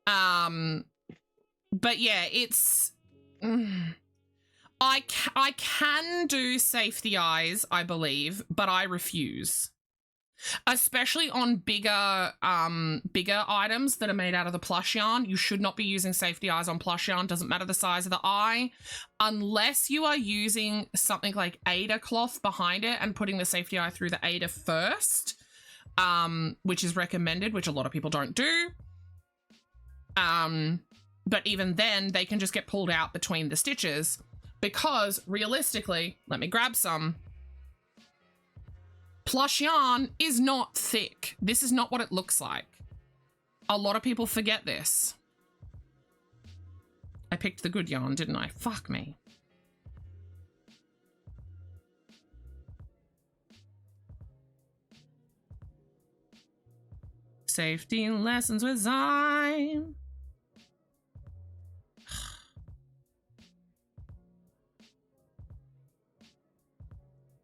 Speaker 3: But yeah, it's... I can do safety eyes, I believe, but I refuse. Especially on bigger items that are made out of the plush yarn. You should not be using safety eyes on plush yarn. Doesn't matter the size of the eye. Unless you are using something like Aida cloth behind it and putting the safety eye through the Aida first, which is recommended, which a lot of people don't do. But even then, they can just get pulled out between the stitches because realistically, let me grab some. Plush yarn is not thick. This is not what it looks like. A lot of people forget this. I picked the good yarn, didn't I? Fuck me. Safety lessons with Zyme.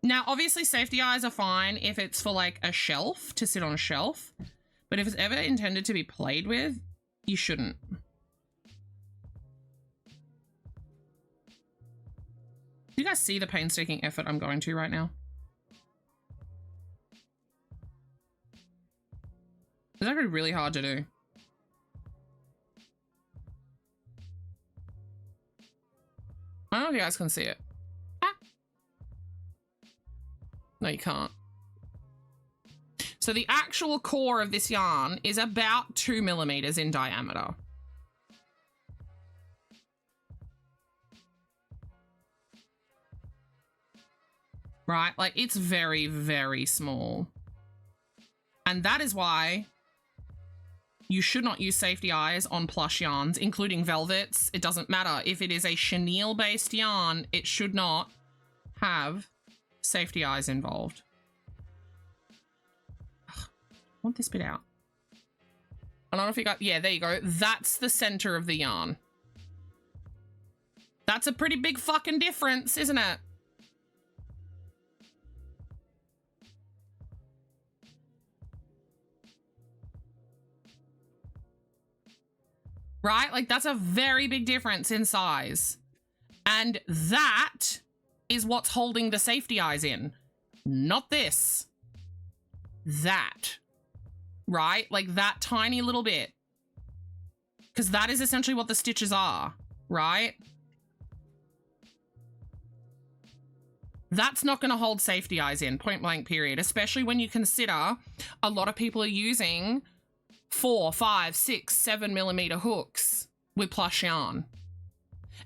Speaker 3: Now, obviously, safety eyes are fine if it's for, like, a shelf, to sit on a shelf. But if it's ever intended to be played with, you shouldn't. Do you guys see the painstaking effort I'm going to right now? It's actually really hard to do. I don't know if you guys can see it. No, you can't. So the actual core of this yarn is about 2 millimeters in diameter. Right? Like, it's very, very small. And that is why you should not use safety eyes on plush yarns, including velvets. It doesn't matter. If it is a chenille-based yarn, it should not have safety eyes involved. Ugh, I want this bit out. I don't know if you got... Yeah, there you go. That's the center of the yarn. That's a pretty big fucking difference, isn't it? Right? Like, that's a very big difference in size. And that is what's holding the safety eyes in. Not this. That. Right? Like, that tiny little bit. Because that is essentially what the stitches are. Right? That's not going to hold safety eyes in, point blank period. Especially when you consider a lot of people are using 4, 5, 6, 7 millimeter hooks with plush yarn.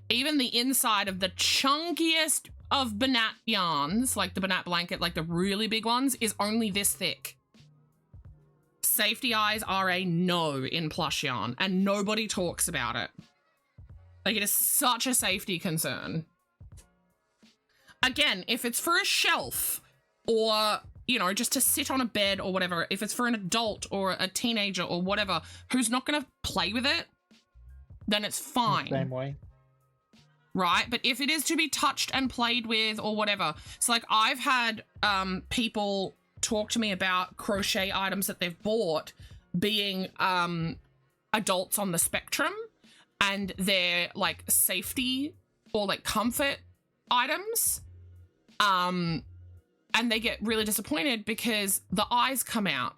Speaker 3: Even the inside of the chunkiest of Banat yarns, like the Banat blanket, like the really big ones, is only this thick. Safety eyes are a no in plush yarn, and nobody talks about it. Like, it is such a safety concern. Again, if it's for a shelf or, you know, just to sit on a bed or whatever, if it's for an adult or a teenager or whatever who's not going to play with it, then it's fine.
Speaker 7: Same way.
Speaker 3: right? But if it is to be touched and played with or whatever, so like I've had people talk to me about crochet items that they've bought being adults on the spectrum, and they're like safety or like comfort items, and they get really disappointed because the eyes come out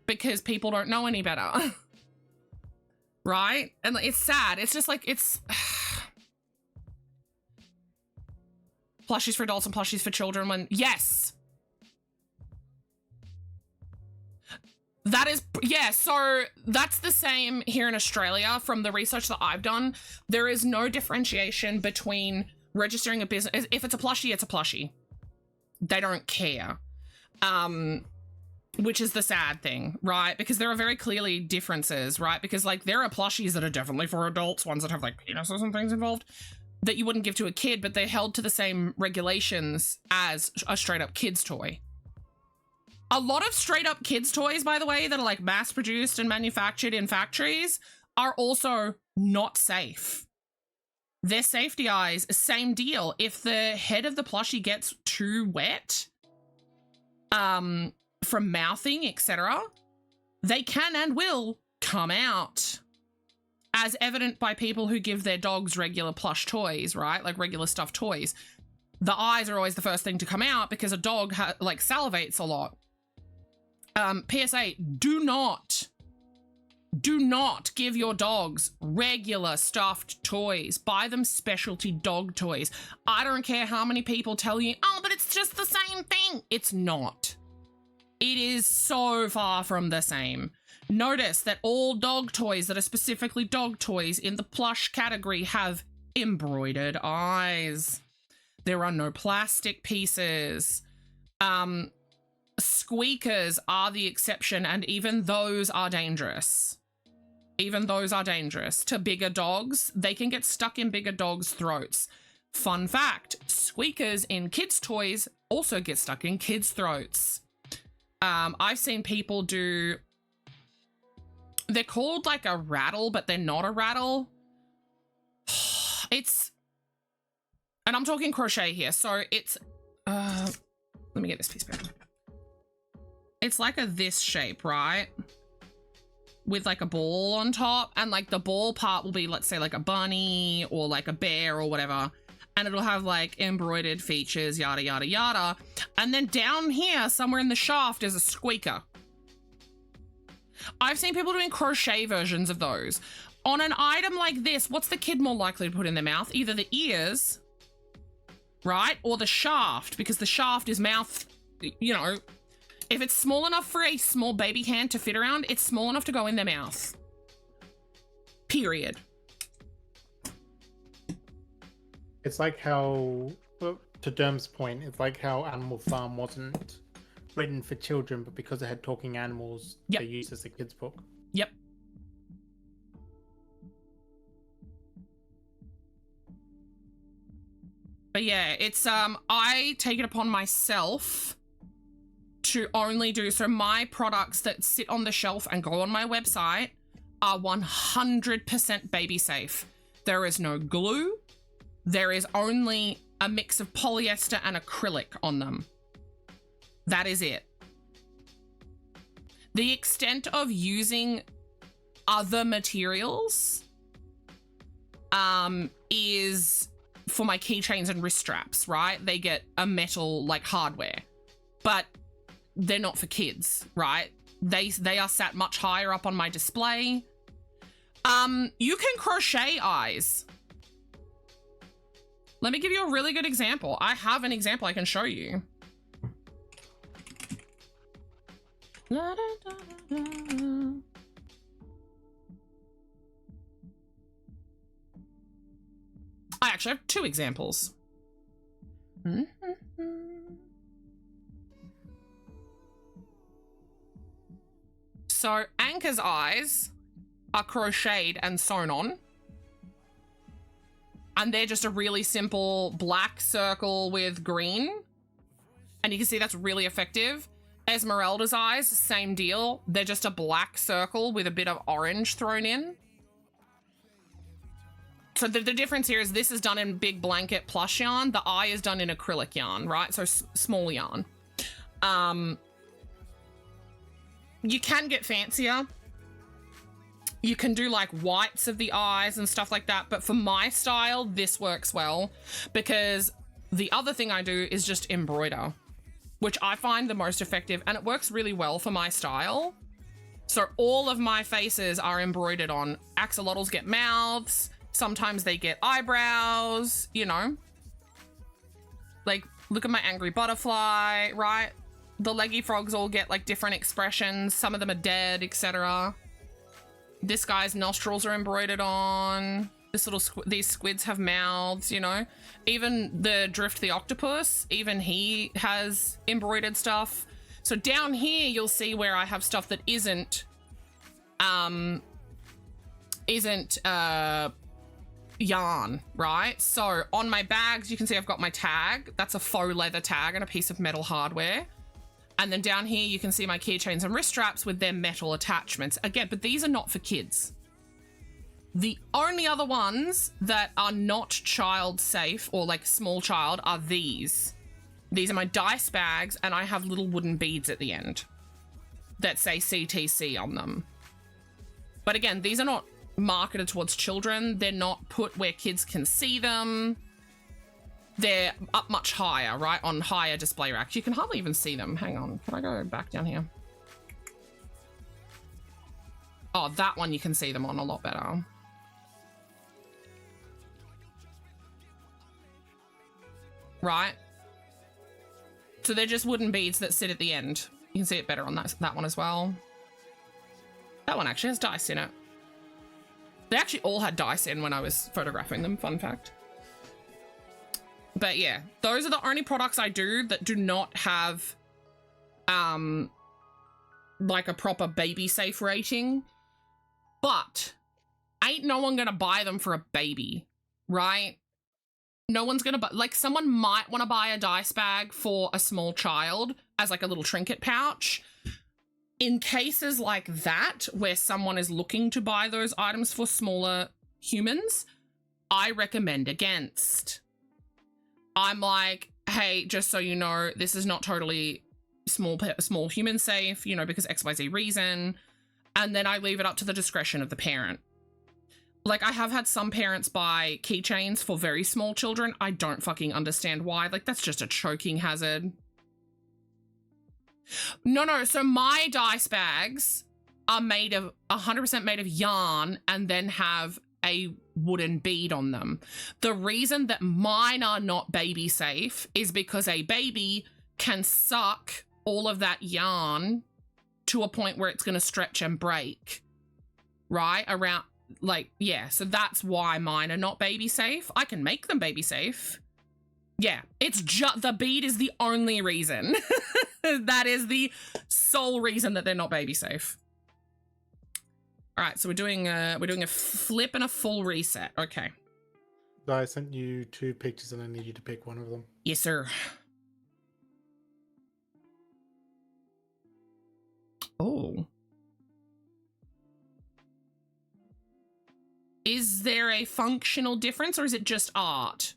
Speaker 3: because people don't know any better. Right? And it's sad. It's just like, it's plushies for adults and plushies for children when, yes. That is, yeah, so that's the same here in Australia from the research that I've done. There is no differentiation between registering a business. If it's a plushie, it's a plushie. They don't care. Which is the sad thing, right? Because there are very clearly differences, right? Because like there are plushies that are definitely for adults, ones that have like penises and things involved that you wouldn't give to a kid, but they're held to the same regulations as a straight up kid's toy. A lot of straight up kids toys, by the way, that are like mass produced and manufactured in factories are also not safe. Their safety eyes, same deal. If the head of the plushie gets too wet, from mouthing, etc., they can and will come out, as evident by people who give their dogs regular plush toys, right? Like regular stuffed toys. The eyes are always the first thing to come out because a dog like salivates a lot. PSA, do not give your dogs regular stuffed toys. Buy them specialty dog toys. I don't care how many people tell you, oh, but it's just the same thing. It's not. It is so far from the same. Notice that all dog toys that are specifically dog toys in the plush category have embroidered eyes. There are no plastic pieces. Squeakers are the exception, and even those are dangerous. Even those are dangerous. To bigger dogs, they can get stuck in bigger dogs' throats. Fun fact, squeakers in kids' toys also get stuck in kids' throats. I've seen people do, they're called like a rattle, but they're not a rattle. It's, and I'm talking crochet here. So it's, let me get this piece back. It's like this shape, right? With like a ball on top, and like the ball part will be, let's say like a bunny or like a bear or whatever. And it'll have like embroidered features, yada, yada, yada. And then down here, somewhere in the shaft is a squeaker. I've seen people doing crochet versions of those. On an item like this, what's the kid more likely to put in their mouth? Either the ears, right? Or the shaft, because the shaft is mouth, you know, if it's small enough for a small baby hand to fit around, it's small enough to go in their mouth. Period.
Speaker 7: It's like how, well, to Derm's point, it's like how Animal Farm wasn't written for children, but because it had talking animals,
Speaker 3: yep,
Speaker 7: they used as a kid's book.
Speaker 3: Yep. But yeah, it's, I take it upon myself to only do, so my products that sit on the shelf and go on my website are 100% baby safe. There is no glue. There is only a mix of polyester and acrylic on them. That is it. The extent of using other materials is for my keychains and wrist straps, right? They get a metal like hardware, but they're not for kids, right? They are sat much higher up on my display. You can crochet eyes. Let me give you a really good example. I have an example I can show you. La, da, da, da, da. I actually have two examples. So Anchor's eyes are crocheted and sewn on. And they're just a really simple black circle with green. And you can see that's really effective. Esmeralda's eyes, same deal. They're just a black circle with a bit of orange thrown in. So the difference here is this is done in big blanket plush yarn. The eye is done in acrylic yarn, right? So small yarn. You can get fancier. You can do like whites of the eyes and stuff like that. But for my style, this works well because the other thing I do is just embroider, which I find the most effective, and it works really well for my style. So all of my faces are embroidered on. Axolotls get mouths. Sometimes they get eyebrows, you know. Like, look at my angry butterfly, right? The leggy frogs all get like different expressions. Some of them are dead, etc. This guy's nostrils are embroidered on. This little these squids have mouths, you know. Even the Drift the octopus, even he has embroidered stuff. So down here you'll see where I have stuff that isn't yarn, right? So on my bags you can see I've got my tag. That's a faux leather tag and a piece of metal hardware. And then down here you can see my keychains and wrist straps with their metal attachments. Again, but these are not for kids. The only other ones that are not child safe or like small child are these. These are my dice bags, and I have little wooden beads at the end that say CTC on them. But again, these are not marketed towards children. They're not put where kids can see them. They're up much higher, right? On higher display racks. You can hardly even see them. Hang on. Can I go back down here? Oh, that one you can see them on a lot better. Right? So they're just wooden beads that sit at the end. You can see it better on that one as well. That one actually has dice in it. They actually all had dice in when I was photographing them, fun fact. But yeah, those are the only products I do that do not have like a proper baby safe rating. But ain't no one gonna buy them for a baby, right? No one's gonna buy, like someone might want to buy a dice bag for a small child as like a little trinket pouch. In cases like that, where someone is looking to buy those items for smaller humans, I recommend against. I'm like, hey, just so you know, this is not totally small human safe, you know, because XYZ reason. And then I leave it up to the discretion of the parent. Like, I have had some parents buy keychains for very small children. I don't fucking understand why. Like, that's just a choking hazard. No. So my dice bags are made of 100% made of yarn and then have a wooden bead on them. The reason that mine are not baby safe is because a baby can suck all of that yarn to a point where it's going to stretch and break, right? Around, like, yeah. So that's why mine are not baby safe. I can make them baby safe. Yeah, it's just the bead is the only reason. That is the sole reason that they're not baby safe. All right, so we're doing a flip and a full reset. Okay.
Speaker 7: I sent you 2 pictures and I need you to pick one of them.
Speaker 3: Yes, sir. Oh. Is there a functional difference or is it just art?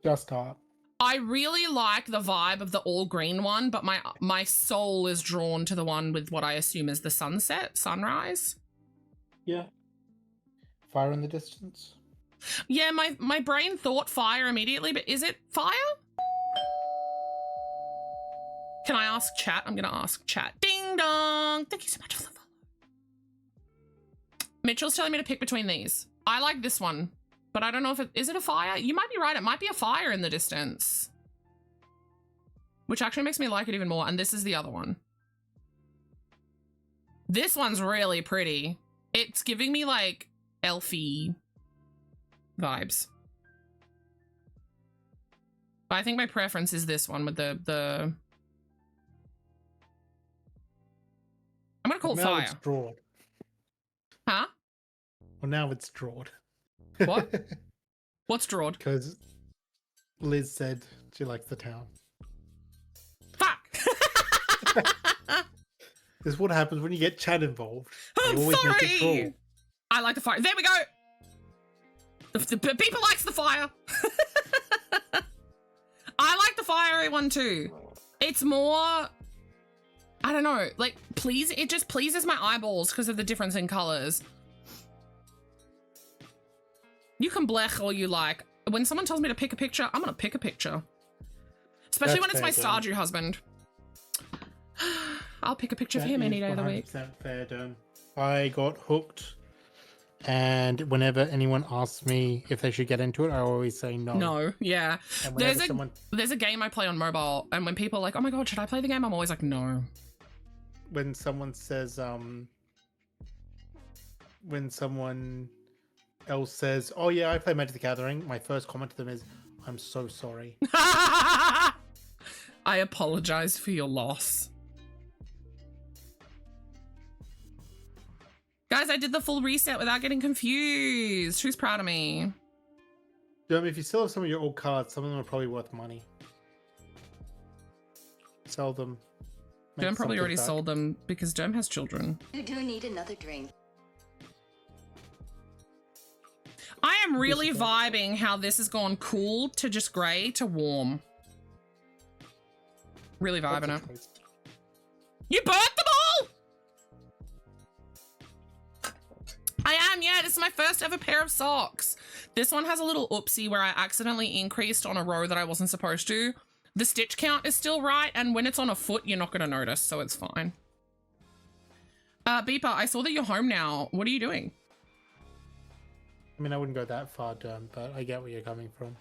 Speaker 7: Just art.
Speaker 3: I really like the vibe of the all green one, but my soul is drawn to the one with what I assume is the sunrise.
Speaker 7: Yeah. Fire in the distance.
Speaker 3: Yeah, my brain thought fire immediately, but is it fire? Can I ask chat? I'm gonna ask chat. Ding dong! Thank you so much for the follow. Mitchell's telling me to pick between these. I like this one, but I don't know if is it a fire? You might be right, it might be a fire in the distance. Which actually makes me like it even more, and this is the other one. This one's really pretty. It's giving me like elfy vibes. But I think my preference is this one with the I'm gonna call it
Speaker 7: now
Speaker 3: fire.
Speaker 7: It's drawn.
Speaker 3: Huh?
Speaker 7: Well, now it's drawn.
Speaker 3: What? What's drawn?
Speaker 7: Because Liz said she likes the town.
Speaker 3: Fuck!
Speaker 7: This is what happens when you get chat involved.
Speaker 3: I'm
Speaker 7: They always make it
Speaker 3: sorry!
Speaker 7: draw.
Speaker 3: I like the fire. There we go! But people likes the fire. I like the fiery one too. It's more, I don't know, like it just pleases my eyeballs because of the difference in colors. You can blech all you like. When someone tells me to pick a picture, I'm gonna pick a picture. Especially when it's my Stardew husband. I'll pick a picture of him any day of the week.
Speaker 7: 100% fair, Dome. I got hooked, and whenever anyone asks me if they should get into it, I always say no.
Speaker 3: No, yeah.
Speaker 7: And
Speaker 3: There's a game I play on mobile, and when people are like, oh my god, should I play the game? I'm always like, no.
Speaker 7: When someone says, when someone else says, oh yeah, I play Magic the Gathering, my first comment to them is, I'm so sorry.
Speaker 3: I apologize for your loss. Guys, I did the full reset without getting confused. Who's proud of me?
Speaker 7: Dome, if you still have some of your old cards, some of them are probably worth money. Sell them.
Speaker 3: Derm probably already sold them because Derm has children.
Speaker 4: You do need another drink.
Speaker 3: I am really vibing how this has gone cool to just grey to warm. Really vibing it. You burnt them all! I am, yeah. This is my first ever pair of socks. This one has a little oopsie where I accidentally increased on a row that I wasn't supposed to. The stitch count is still right, and when it's on a foot, you're not going to notice, so it's fine. Beeper, I saw that you're home now. What are you doing?
Speaker 7: I mean, I wouldn't go that far, Dome, but I get where you're coming from.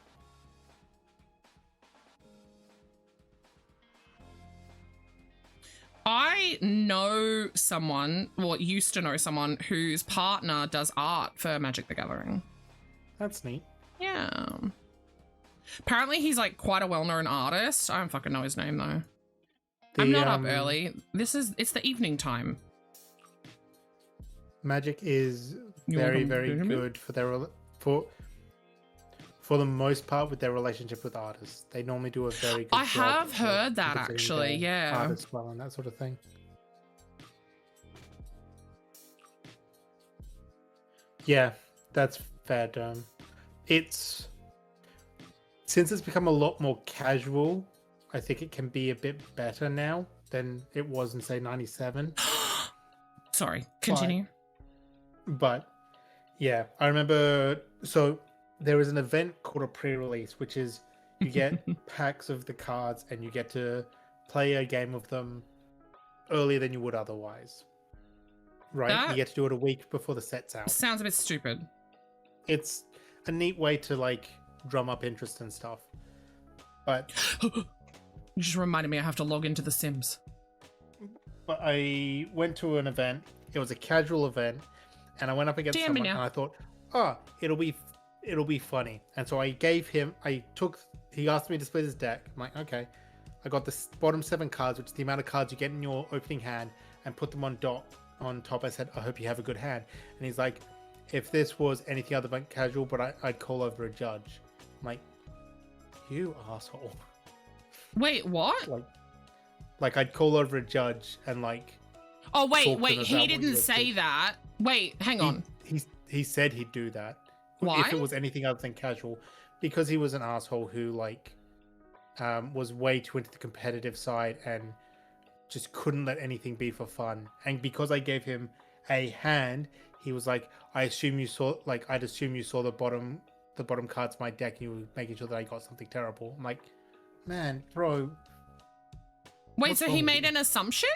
Speaker 3: I know someone, well, used to know someone whose partner does art for Magic the Gathering.
Speaker 7: That's neat.
Speaker 3: Yeah. Apparently he's like quite a well-known artist. I don't fucking know his name though. I'm not up early. It's the evening time.
Speaker 7: Magic is very, very good for their for the most part with their relationship with artists. They normally do a very good job.
Speaker 3: I have heard that actually, yeah.
Speaker 7: Artists well and that sort of thing. Yeah, that's fair, Dome. Since it's become a lot more casual, I think it can be a bit better now than it was in, say, 97.
Speaker 3: Sorry, continue.
Speaker 7: But yeah, I remember, so there was an event called a pre-release, which is you get packs of the cards and you get to play a game of them earlier than you would otherwise. Right? You get to do it a week before the set's out.
Speaker 3: Sounds a bit stupid.
Speaker 7: It's a neat way to like drum up interest and stuff. But
Speaker 3: you just reminded me I have to log into The Sims.
Speaker 7: But I went to an event. It was a casual event, and I went up against someone, and I thought, it'll be funny. And so I gave him. He asked me to split his deck. I'm like, okay. I got the bottom 7 cards, which is the amount of cards you get in your opening hand, and put them on top. I said, I hope you have a good hand. And he's like, if this was anything other than casual, but I'd call over a judge. I'm like, you asshole.
Speaker 3: Wait, what?
Speaker 7: Like I'd call over a judge and like.
Speaker 3: Oh wait, he didn't say that. Wait, hang on.
Speaker 7: He said he'd do that.
Speaker 3: Why?
Speaker 7: If it was anything other than casual, because he was an asshole who like was way too into the competitive side and just couldn't let anything be for fun. And because I gave him a hand, he was like, I'd assume you saw the bottom cards of my deck and you were making sure that I got something terrible. I'm like, man, bro.
Speaker 3: Wait, so he made an assumption?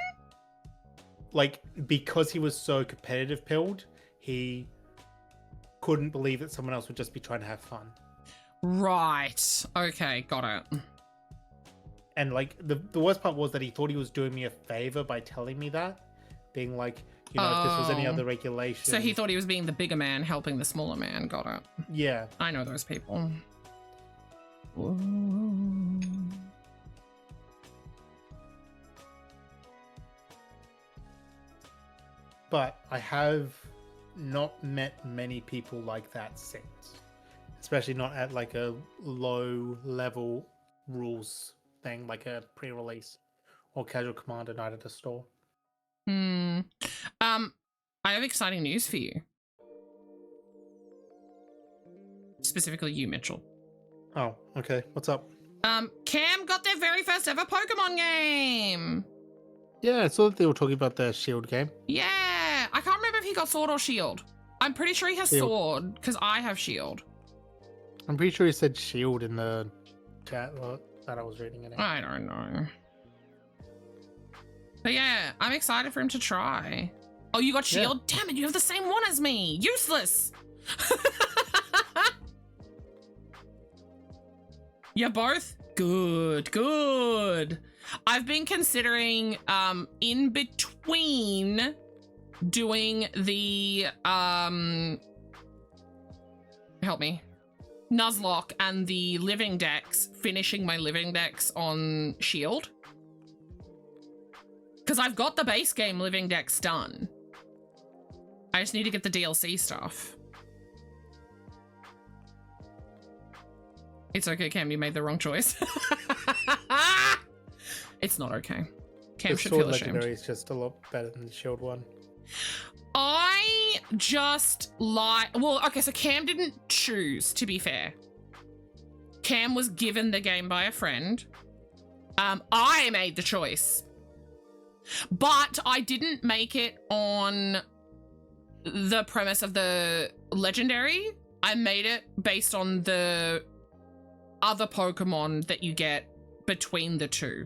Speaker 7: Like, because he was so competitive pilled, he couldn't believe that someone else would just be trying to have fun.
Speaker 3: Right. Okay, got it.
Speaker 7: And like the worst part was that he thought he was doing me a favor by telling me that, being like, you know, if this was any other regulation.
Speaker 3: So he thought he was being the bigger man helping the smaller man. Got it.
Speaker 7: Yeah.
Speaker 3: I know those people.
Speaker 7: But I have not met many people like that since. Especially not at like a low level rules thing, like a pre-release or casual commander night at a store.
Speaker 3: I have exciting news for you. specifically you, Mitchell.
Speaker 7: Oh, okay. What's up?
Speaker 3: Cam got their very first ever Pokemon game.
Speaker 7: Yeah, I saw that they were talking about the Shield game.
Speaker 3: Yeah, I can't remember if he got Sword or Shield. I'm pretty sure he has
Speaker 7: Shield.
Speaker 3: Sword because I have Shield.
Speaker 7: I'm pretty sure he said Shield in the chat that I was reading it.
Speaker 3: I don't know. But yeah, I'm excited for him to try. Oh, you got Shield? Yeah. Damn it, you have the same one as me. Useless. You both? Good, good. I've been considering in between doing the help me, Nuzlocke and the living decks, finishing my living decks on Shield. Because I've got the base game living decks done. I just need to get the DLC stuff. It's okay, Cam, you made the wrong choice. It's not okay. Cam should feel ashamed.
Speaker 7: Legendary is just a lot better than the Shield one.
Speaker 3: I just like... Well, okay, so Cam didn't choose, to be fair. Cam was given the game by a friend. I made the choice. But I didn't make it on the premise of the Legendary. I made it based on the other Pokemon that you get between the two.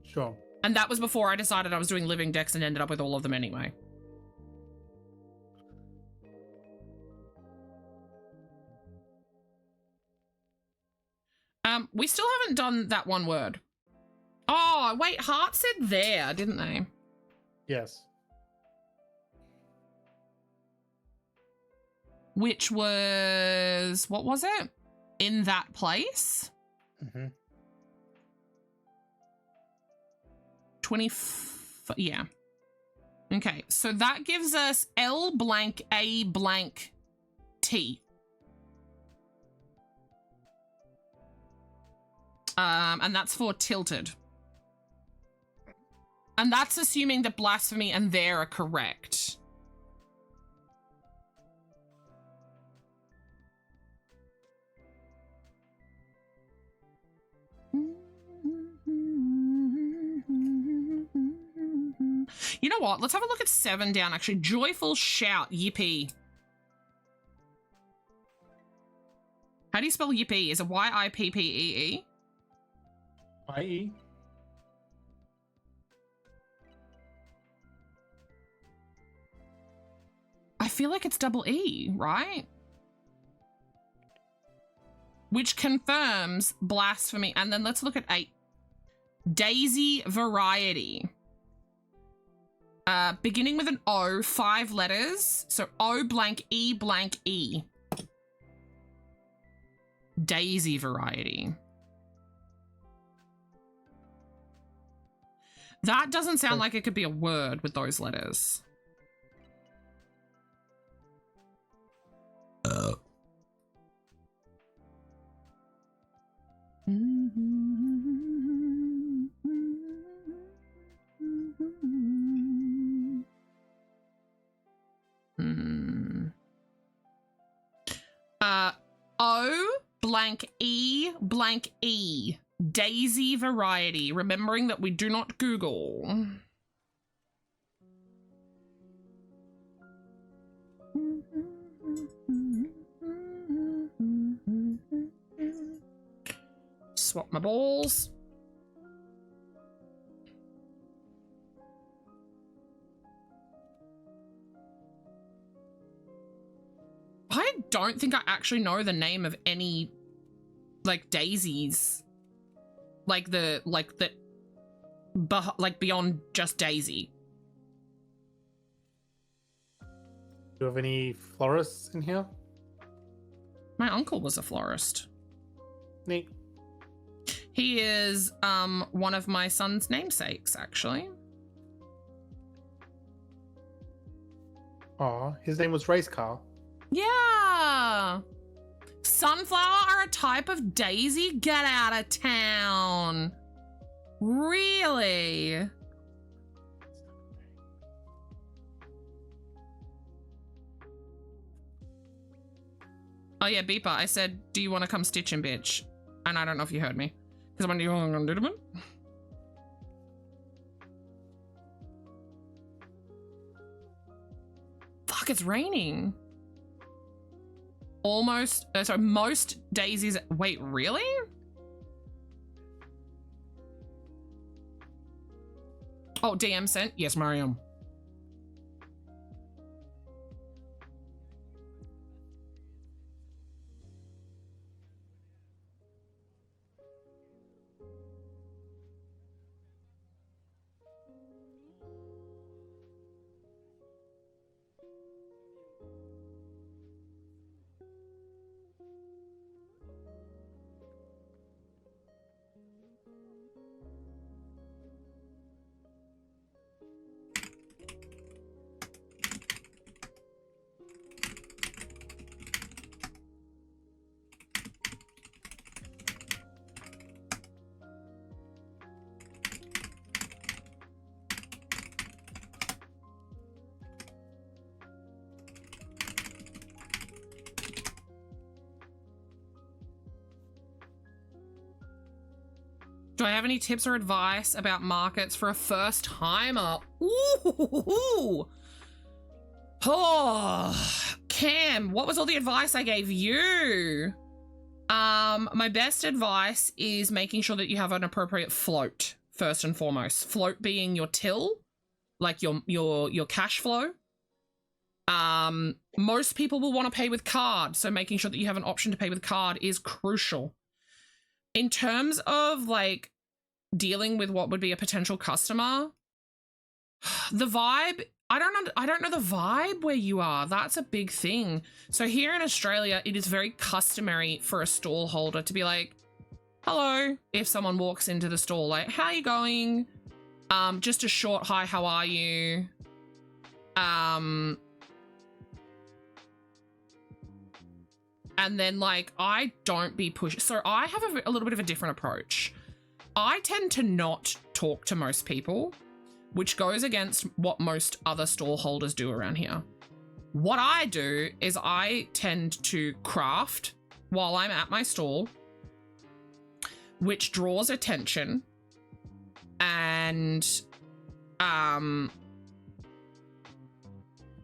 Speaker 7: Sure.
Speaker 3: And that was before I decided I was doing living decks and ended up with all of them anyway. We still haven't done that one word. Oh, wait, Heart said there, didn't they?
Speaker 7: Yes.
Speaker 3: Which was, what was it? In that place?
Speaker 7: Mm-hmm.
Speaker 3: Yeah. Okay, so that gives us L blank A blank T. And that's for tilted. And that's assuming that blasphemy and there are correct. You know what? Let's have a look at 7 down, actually. Joyful shout, yippee. How do you spell yippee? Is it Y-I-P-P-E-E?
Speaker 7: I-E?
Speaker 3: I feel like it's double E, right? Which confirms blasphemy. And then let's look at 8. Daisy variety. Beginning with an O, 5 letters. So O blank E blank E. Daisy variety. That doesn't sound like it could be a word with those letters. O blank E blank E. Daisy variety. Remembering that we do not Google. Swap my balls. I don't think I actually know the name of any, like, daisies. Like beyond just Daisy.
Speaker 7: Do you have any florists in here?
Speaker 3: My uncle was a florist.
Speaker 7: Neat.
Speaker 3: He is one of my son's namesakes, actually.
Speaker 7: Aw, his name was Race Car.
Speaker 3: Yeah. Sunflower are a type of daisy? Get out of town. Really? Oh yeah, Beeper, I said, do you want to come stitching, bitch? And I don't know if you heard me. Because I'm on the Fuck, it's raining. Almost, sorry, most daisies, wait, really? Oh, DM sent? Yes, Mariam. Do I have any tips or advice about markets for a first timer? Ooh. Oh, Cam, what was all the advice I gave you? My best advice is making sure that you have an appropriate float first and foremost. Float being your till, like your cash flow. Most people will want to pay with card, so making sure that you have an option to pay with card is crucial. In terms of like dealing with what would be a potential customer, the vibe, I don't know the vibe where you are. That's a big thing. So here in Australia, it is very customary for a stall holder to be like, hello, if someone walks into the stall, like, how are you going? Just a short hi, how are you? And then, like, I don't be pushed. So I have a little bit of a different approach. I tend to not talk to most people, which goes against what most other stall holders do around here. What I do is I tend to craft while I'm at my stall, which draws attention. And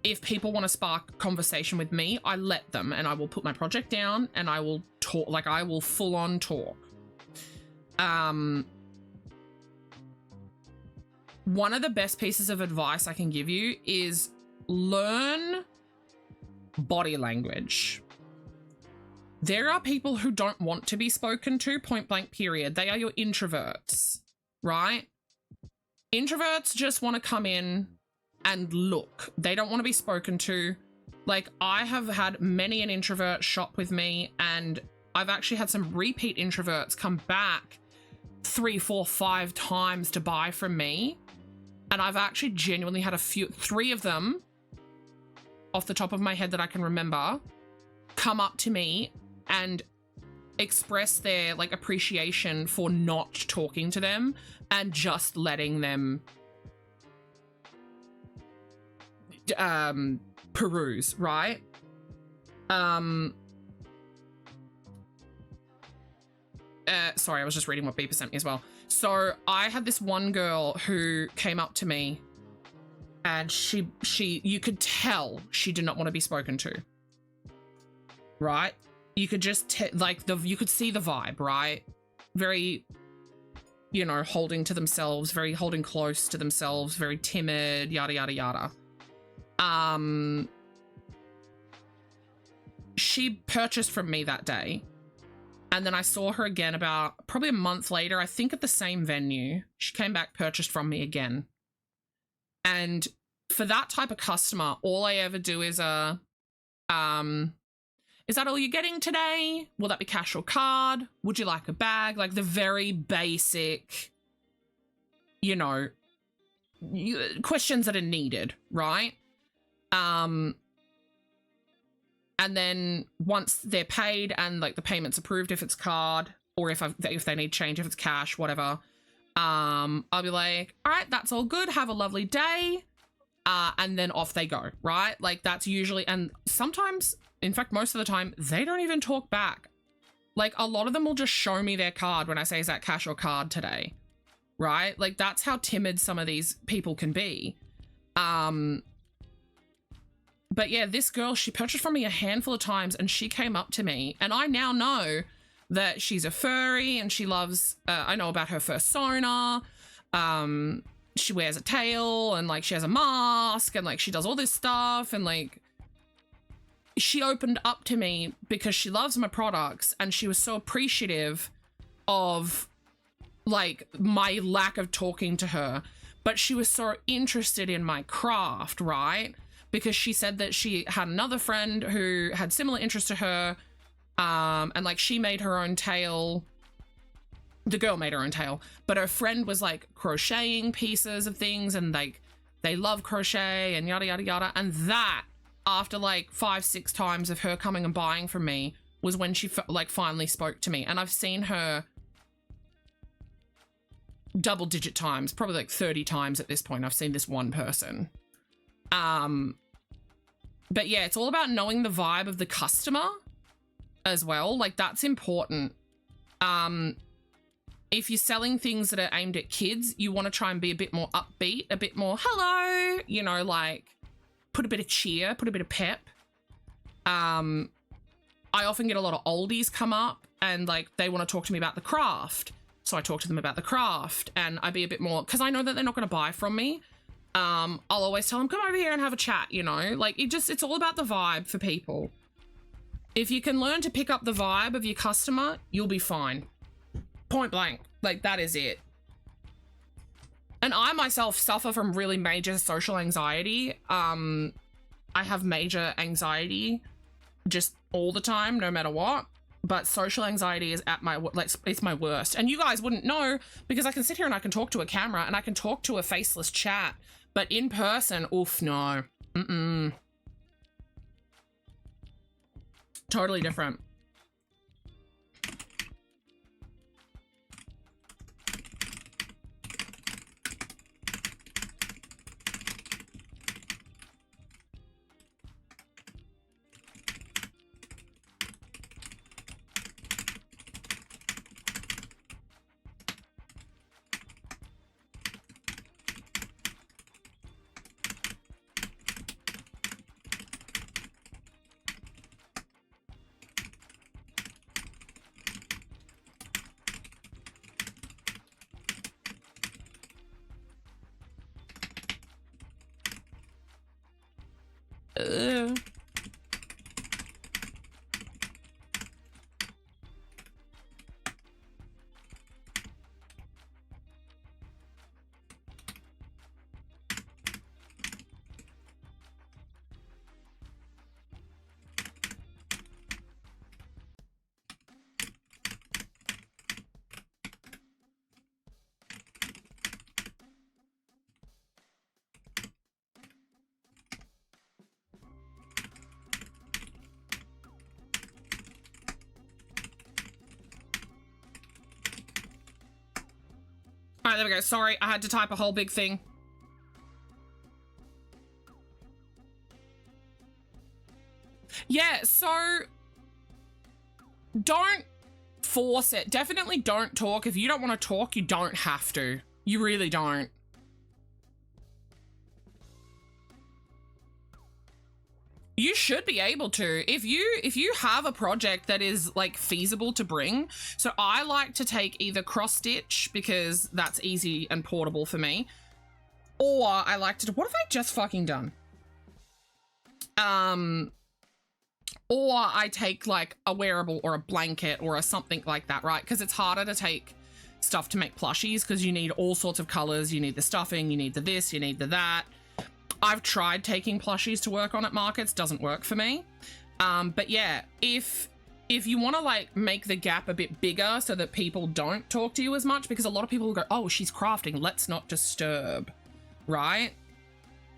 Speaker 3: if people want to spark conversation with me, I let them, and I will put my project down and I will talk, like I will full on talk. One of the best pieces of advice I can give you is learn body language. There are people who don't want to be spoken to, point blank period. They are your introverts, right? Introverts just want to come in and look. They don't want to be spoken to. Like, I have had many an introvert shop with me, and I've actually had some repeat introverts come back 3, 4, 5 times to buy from me. And I've actually genuinely had 3 of them off the top of my head that I can remember come up to me and express their like appreciation for not talking to them and just letting them peruse, right? Sorry, I was just reading what Beeper sent me as well. So I had this one girl who came up to me, and she you could tell she did not want to be spoken to, right? You could just you could see the vibe, right? Very, you know, holding to themselves, very holding close to themselves, very timid, yada yada yada. She purchased from me that day. And then I saw her again about probably a month later, I think at the same venue. She came back, purchased from me again. And for that type of customer, all I ever do is is that all you're getting today? Will that be cash or card? Would you like a bag? Like the very basic, you know, questions that are needed, right? And then once they're paid and like the payment's approved, if it's card or if they need change, if it's cash, whatever, I'll be like, all right, that's all good. Have a lovely day. And then off they go, right? Like that's usually, and sometimes in fact, most of the time, they don't even talk back. Like, a lot of them will just show me their card when I say, is that cash or card today? Right? Like, that's how timid some of these people can be. But yeah, this girl, she purchased from me a handful of times and she came up to me, and I now know that she's a furry and she loves, I know about her fursona. She wears a tail and like she has a mask and like she does all this stuff, and like she opened up to me because she loves my products, and she was so appreciative of like my lack of talking to her, but she was so interested in my craft, right? Because she said that she had another friend who had similar interests to her, and like she made her own tail. The girl made her own tail, but her friend was like crocheting pieces of things, and like they love crochet and yada yada yada. And that, after like 5-6 times of her coming and buying from me, was when she like finally spoke to me. And I've seen her double-digit times, probably like 30 times at this point. I've seen this one person. But yeah, it's all about knowing the vibe of the customer as well. Like, that's important. If you're selling things that are aimed at kids, you want to try and be a bit more upbeat, a bit more hello, you know, like put a bit of cheer, put a bit of pep. I often get a lot of oldies come up and like they want to talk to me about the craft. So I talk to them about the craft, and I be a bit more, because I know that they're not going to buy from me. I'll always tell them, come over here and have a chat, you know, like it's all about the vibe for people. If you can learn to pick up the vibe of your customer, you'll be fine. Point blank. Like, that is it. And I myself suffer from really major social anxiety. I have major anxiety just all the time, no matter what. But social anxiety is at my, like, it's my worst. And you guys wouldn't know, because I can sit here and I can talk to a camera and I can talk to a faceless chat. But in person, oof, no. Totally different. All right, there we go. Sorry, I had to type a whole big thing. Yeah, so don't force it. Definitely don't talk. If you don't want to talk, you don't have to. You really don't. You should be able to. If you have a project that is like feasible to bring. So I like to take either cross stitch because that's easy and portable for me. Or I like to, what have I just fucking done? Or I take like a wearable or a blanket or a something like that, right? Because it's harder to take stuff to make plushies because you need all sorts of colors. You need the stuffing, you need the this, you need the that. I've tried taking plushies to work on at markets, doesn't work for me. But yeah, if you want to like make the gap a bit bigger so that people don't talk to you as much, because a lot of people will go, oh, she's crafting, let's not disturb, right?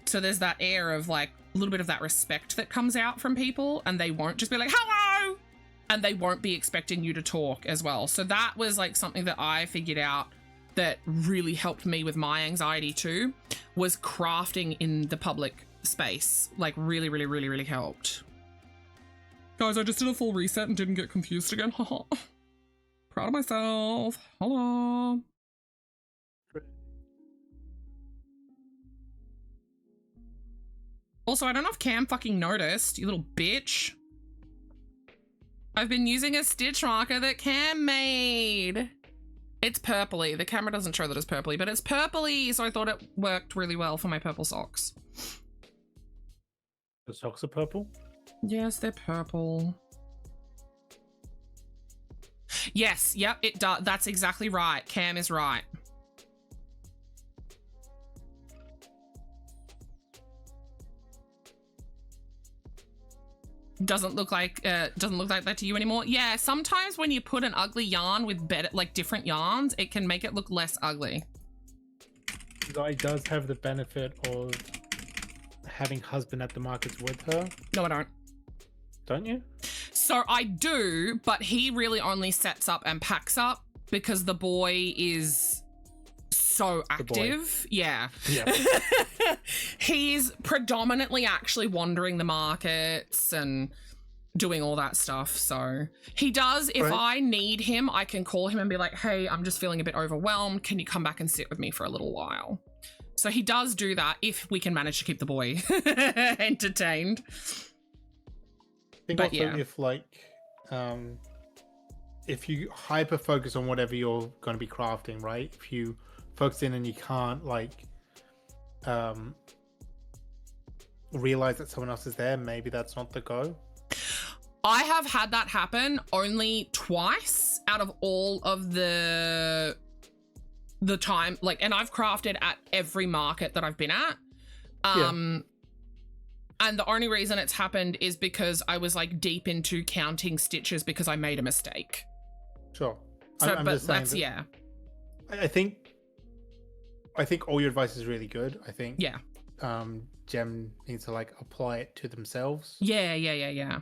Speaker 3: So there's that air of like a little bit of that respect that comes out from people, and they won't just be like, hello, and they won't be expecting you to talk as well. So that was like something that I figured out that really helped me with my anxiety too, was crafting in the public space. Like really, really, really, really helped. Guys, I just did a full reset and didn't get confused again. Proud of myself. Hello. Also, I don't know if Cam fucking noticed, you little bitch. I've been using a stitch marker that Cam made. It's purpley. The camera doesn't show that it's purpley, but it's purpley, so I thought it worked really well for my purple socks.
Speaker 7: The socks are purple?
Speaker 3: Yes, they're purple. Yes, yep, it does. That's exactly right. Cam is right. Doesn't look like that to you anymore. Yeah, sometimes when you put an ugly yarn with better, like different yarns, it can make it look less ugly.
Speaker 7: Guy does have the benefit of having husband at the markets with her.
Speaker 3: No, I don't.
Speaker 7: Don't you?
Speaker 3: So I do, but he really only sets up and packs up because the boy is so active. Yeah. He's predominantly actually wandering the markets and doing all that stuff. So he does, if I need him, I can call him and be like, hey, I'm just feeling a bit overwhelmed. Can you come back and sit with me for a little while? So he does do that if we can manage to keep the boy entertained.
Speaker 7: I think also if like, if you hyper focus on whatever you're going to be crafting, right? If you focus in and you can't like realize that someone else is there, maybe that's not the go.
Speaker 3: I have had that happen only twice out of all of the time, like, and I've crafted at every market that I've been at. And the only reason it's happened is because I was like deep into counting stitches because I made a mistake.
Speaker 7: Sure.
Speaker 3: So,
Speaker 7: I'm
Speaker 3: but
Speaker 7: just saying
Speaker 3: that's,
Speaker 7: that
Speaker 3: yeah.
Speaker 7: I think all your advice is really good. I think Gem needs to like apply it to themselves.
Speaker 3: Yeah.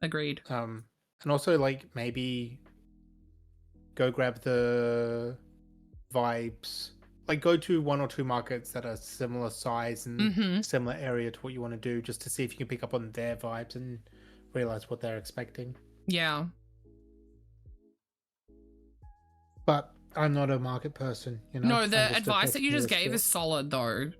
Speaker 3: Agreed.
Speaker 7: And also like maybe go grab the vibes. Like go to 1 or 2 markets that are similar size and similar area to what you want to do, just to see if you can pick up on their vibes and realize what they're expecting.
Speaker 3: Yeah.
Speaker 7: But I'm not a market person, you know.
Speaker 3: No, the advice that you just gave is solid though.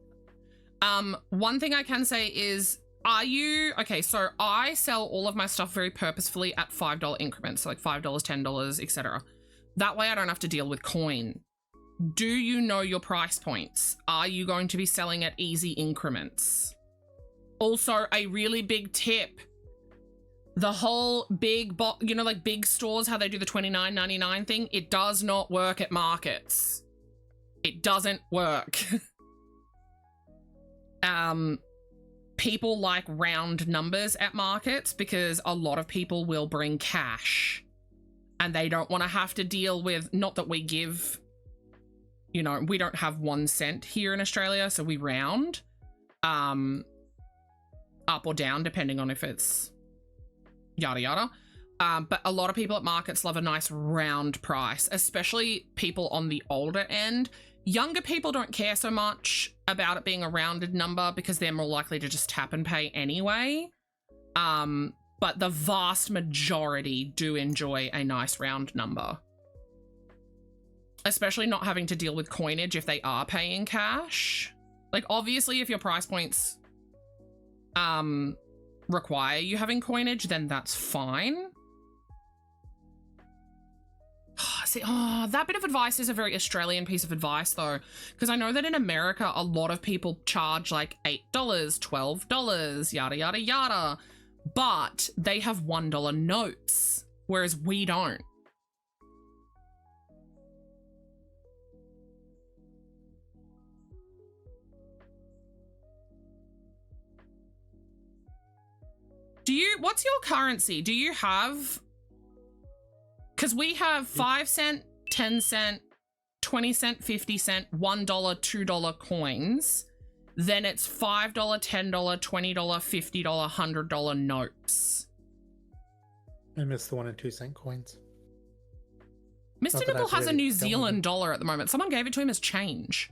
Speaker 3: One thing I can say is, okay, so I sell all of my stuff very purposefully at $5 increments, so like $5, $10, etc. That way I don't have to deal with coin. Do you know your price points? Are you going to be selling at easy increments? Also, a really big tip, the whole big, like big stores, how they do the $29.99 thing, it does not work at markets. It doesn't work. People like round numbers at markets because a lot of people will bring cash and they don't want to have to deal with, not that we give, you know, we don't have 1 cent here in Australia, so we round up or down depending on if it's yada yada. But a lot of people at markets love a nice round price, especially people on the older end. Younger people don't care so much about it being a rounded number because they're more likely to just tap and pay anyway. But the vast majority do enjoy a nice round number. Especially not having to deal with coinage if they are paying cash. Like, obviously, if your price points require you having coinage, then that's fine. See, that bit of advice is a very Australian piece of advice, though, because I know that in America, a lot of people charge like $8, $12, yada, yada, yada, but they have $1 notes, whereas we don't. What's your currency? Do you have, because we have 5 cent, 10 cent, 20 cent, 50 cent, $1, $2 coins. Then it's $5, $10, $20, $50, $100 notes.
Speaker 7: I missed the 1 and 2 cent coins.
Speaker 3: Mr. Nibble has a New Zealand dollar at the moment. Someone gave it to him as change.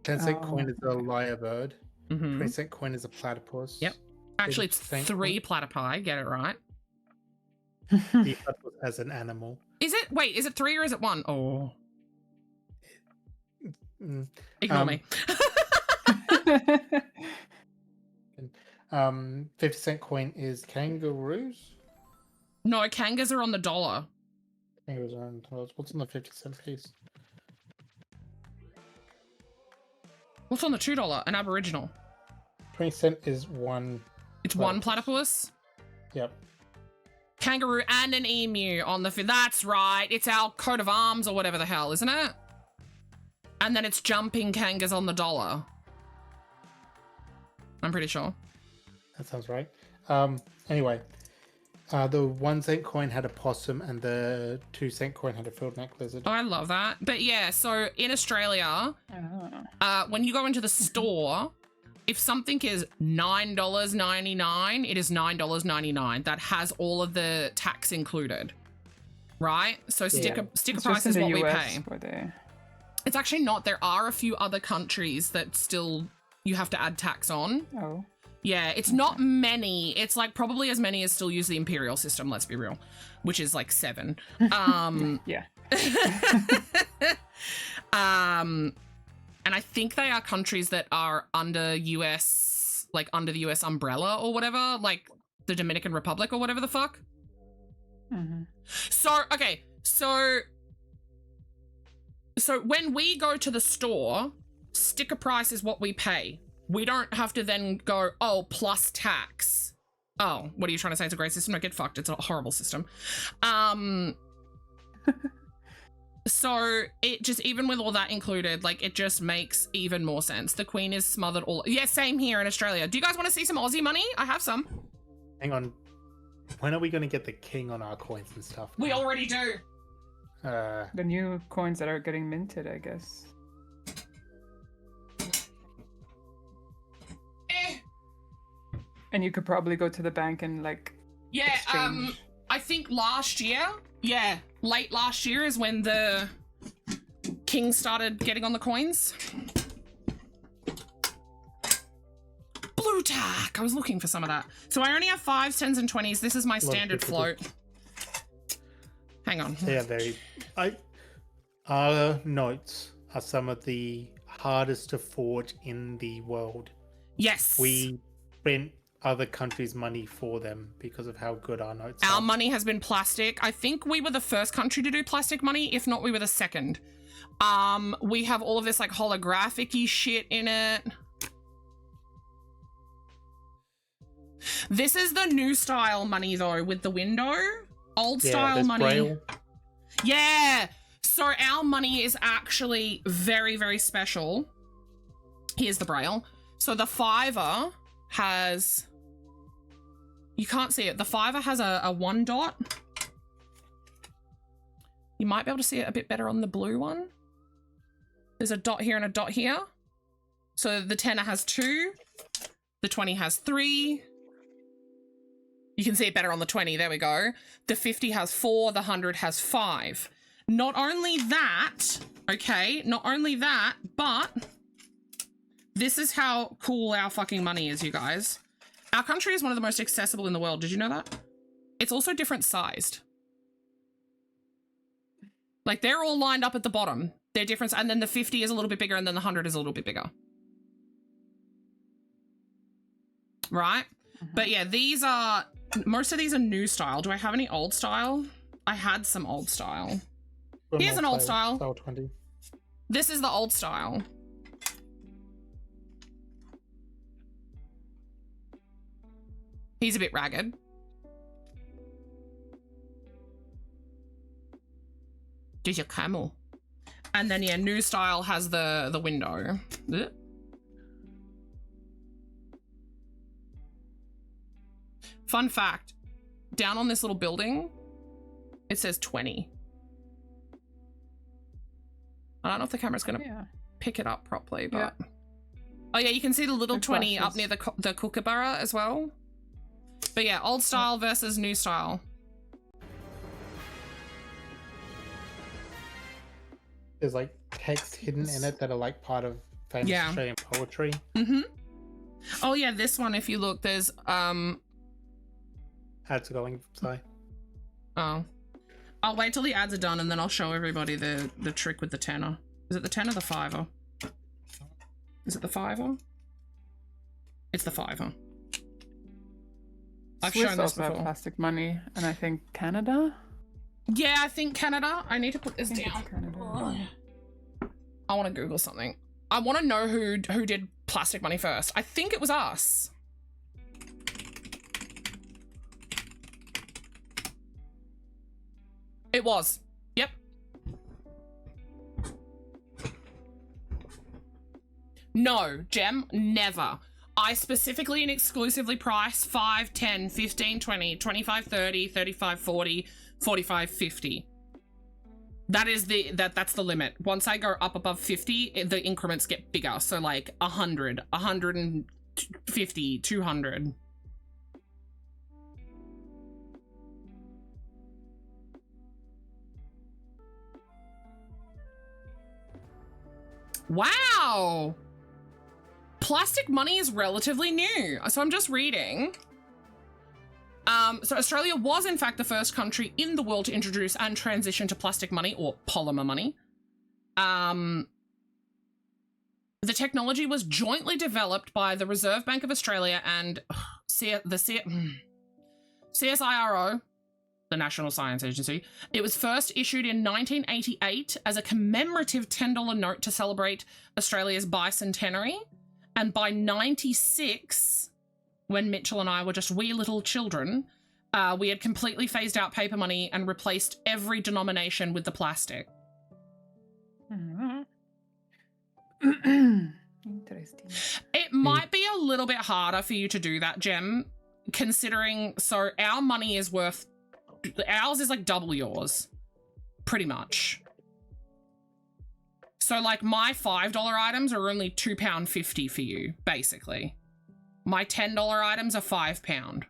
Speaker 7: 10-cent coin is a lyrebird.
Speaker 3: Mm-hmm.
Speaker 7: 20-cent coin is a platypus.
Speaker 3: Yep. Actually, it's
Speaker 7: 50-cent
Speaker 3: 3 platypi. Get it right.
Speaker 7: The platypus as an animal.
Speaker 3: Is it? Wait, is it 3 or is it 1? Oh.
Speaker 7: Mm.
Speaker 3: Ignore me.
Speaker 7: 50-cent coin is kangaroos.
Speaker 3: No, kangas are on the dollar.
Speaker 7: Kangaroos are on dollars. What's on the 50-cent piece?
Speaker 3: What's on the $2? An Aboriginal.
Speaker 7: 20-cent is 1.
Speaker 3: It's 1 platypus.
Speaker 7: Yep.
Speaker 3: Kangaroo and an emu on the. That's right. It's our coat of arms or whatever the hell, isn't it? And then it's jumping kangas on the dollar. I'm pretty sure.
Speaker 7: That sounds right. Anyway, the 1-cent coin had a possum and the 2-cent coin had a field neck lizard.
Speaker 3: Oh, I love that. But yeah, so in Australia, when you go into the store, if something is $9.99, it is $9.99. That has all of the tax included, right? So sticker price is what we pay. It's actually not. There are a few other countries that still you have to add tax on.
Speaker 9: Oh.
Speaker 3: Yeah, it's not many. It's like probably as many as still use the imperial system, let's be real, which is like 7.
Speaker 9: Yeah.
Speaker 3: And I think they are countries that are under US, like under the US umbrella or whatever, like the Dominican Republic or whatever the fuck.
Speaker 9: Mm-hmm.
Speaker 3: So, okay, so when we go to the store, sticker price is what we pay. We don't have to then go, oh, plus tax. Oh, what are you trying to say? It's a great system? No, get fucked. It's a horrible system. So it just, even with all that included, like, it just makes even more sense. The Queen is smothered all. Yeah, same here in Australia. Do you guys want to see some Aussie money? I have some.
Speaker 7: Hang on. When are we going to get the king on our coins and stuff?
Speaker 3: We already do.
Speaker 9: The new coins that are getting minted, I guess. And you could probably go to the bank and like exchange.
Speaker 3: I think last year, late last year is when the king started getting on the coins. Blue tack. I was looking for some of that. So I only have 5s, 10s, and 20s. This is my standard float. Hang on.
Speaker 7: Yeah, our notes are some of the hardest to forge in the world.
Speaker 3: Yes.
Speaker 7: We print other countries' money for them because of how good our notes are.
Speaker 3: Our money has been plastic. I think we were the first country to do plastic money. If not, we were the second. We have all of this like holographic-y shit in it. This is the new style money though, with the window. Old style money. Braille. Yeah. So our money is actually very, very special. Here's the Braille. So the $5 has, you can't see it. The $5 has a 1 dot. You might be able to see it a bit better on the blue one. There's a dot here and a dot here. So the 10 has 2. The 20 has 3. You can see it better on the 20. There we go. The 50 has 4. The 100 has 5. Not only that, okay, not only that, but this is how cool our fucking money is, you guys. Our country is one of the most accessible in the world. Did you know that? It's also different sized. Like, they're all lined up at the bottom. They're different, and then the 50 is a little bit bigger, and then the 100 is a little bit bigger. Right? But yeah, these are, most of these are new style. Do I have any old style? I had some old style. Here's an old style.
Speaker 7: Style 20.
Speaker 3: This is the old style. He's a bit ragged. There's your camel. And then yeah, new style has the window. Ugh. Fun fact, down on this little building, it says 20. I don't know if the camera's gonna pick it up properly, but oh yeah, you can see the little 20 up near the kookaburra as well. But yeah, old style versus new style.
Speaker 7: There's like text hidden in it that are like part of famous Australian poetry.
Speaker 3: Mm-hmm. Oh yeah, this one. If you look, there's
Speaker 7: Ads are going. Sorry.
Speaker 3: Oh, I'll wait till the ads are done and then I'll show everybody the trick with the tenner. Is it the 10 or the 5er? Is it the 5er? It's the 5er. I've
Speaker 9: Swiss
Speaker 3: shown this
Speaker 9: also have
Speaker 3: before.
Speaker 9: plastic money, and I think Canada.
Speaker 3: Yeah, I think Canada. I need to put this
Speaker 9: I think
Speaker 3: down.
Speaker 9: it's Canada.
Speaker 3: I want to Google something. I want to know who did plastic money first. I think it was us. It was. Yep. No, Gem, never. I specifically and exclusively price 5, 10, 15, 20, 25, 30, 35, 40, 45, 50. That is that's the limit. Once I go up above 50, the increments get bigger. So like 100, 150, 200. Wow. Plastic money is relatively new. So I'm just reading. So Australia was in fact the first country in the world to introduce and transition to plastic money or polymer money. The technology was jointly developed by the Reserve Bank of Australia and CSIRO, the National Science Agency. It was first issued in 1988 as a commemorative $10 note to celebrate Australia's bicentenary. And by 96, when Mitchell and I were just wee little children, we had completely phased out paper money and replaced every denomination with the plastic.
Speaker 9: Interesting.
Speaker 3: It might be a little bit harder for you to do that, Gem, considering, so our money is worth, ours is like double yours, pretty much. So like my $5 items are only £2.50 for you, basically. My $10 items are £5.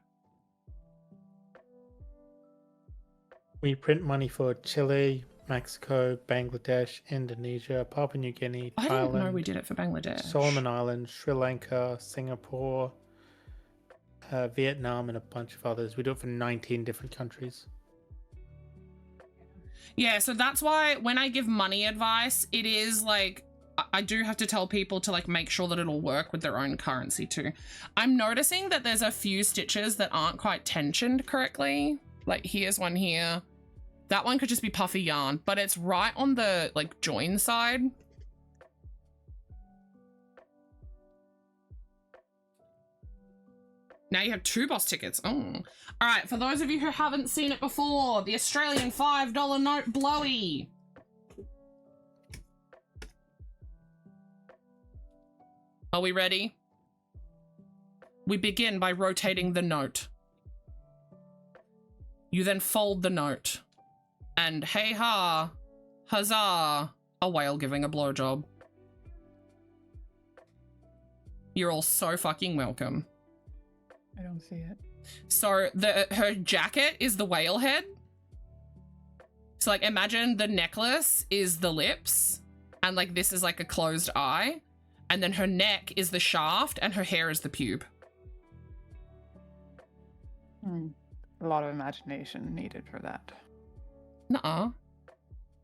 Speaker 7: We print money for Chile, Mexico, Bangladesh, Indonesia, Papua New Guinea,
Speaker 3: I
Speaker 7: Thailand.
Speaker 3: didn't know we did it for Bangladesh.
Speaker 7: Solomon Islands, Sri Lanka, Singapore, Vietnam, and a bunch of others. We do it for 19 different countries.
Speaker 3: Yeah, so that's why when I give money advice, it is like, I do have to tell people to like make sure that it'll work with their own currency too. I'm noticing that there's a few stitches that aren't quite tensioned correctly. Like here's one here. That one could just be puffy yarn, but it's right on the like join side. Now you have 2 boss tickets. Oh. All right, for those of you who haven't seen it before, the Australian $5 note blowy. Are we ready? We begin by rotating the note. You then fold the note. And hey ha, huzzah, a whale giving a blowjob. You're all so fucking welcome.
Speaker 9: I don't see it.
Speaker 3: So her jacket is the whale head. So like imagine the necklace is the lips and like this is like a closed eye and then her neck is the shaft and her hair is the pube.
Speaker 9: A lot of imagination needed for that.
Speaker 3: Nuh-uh.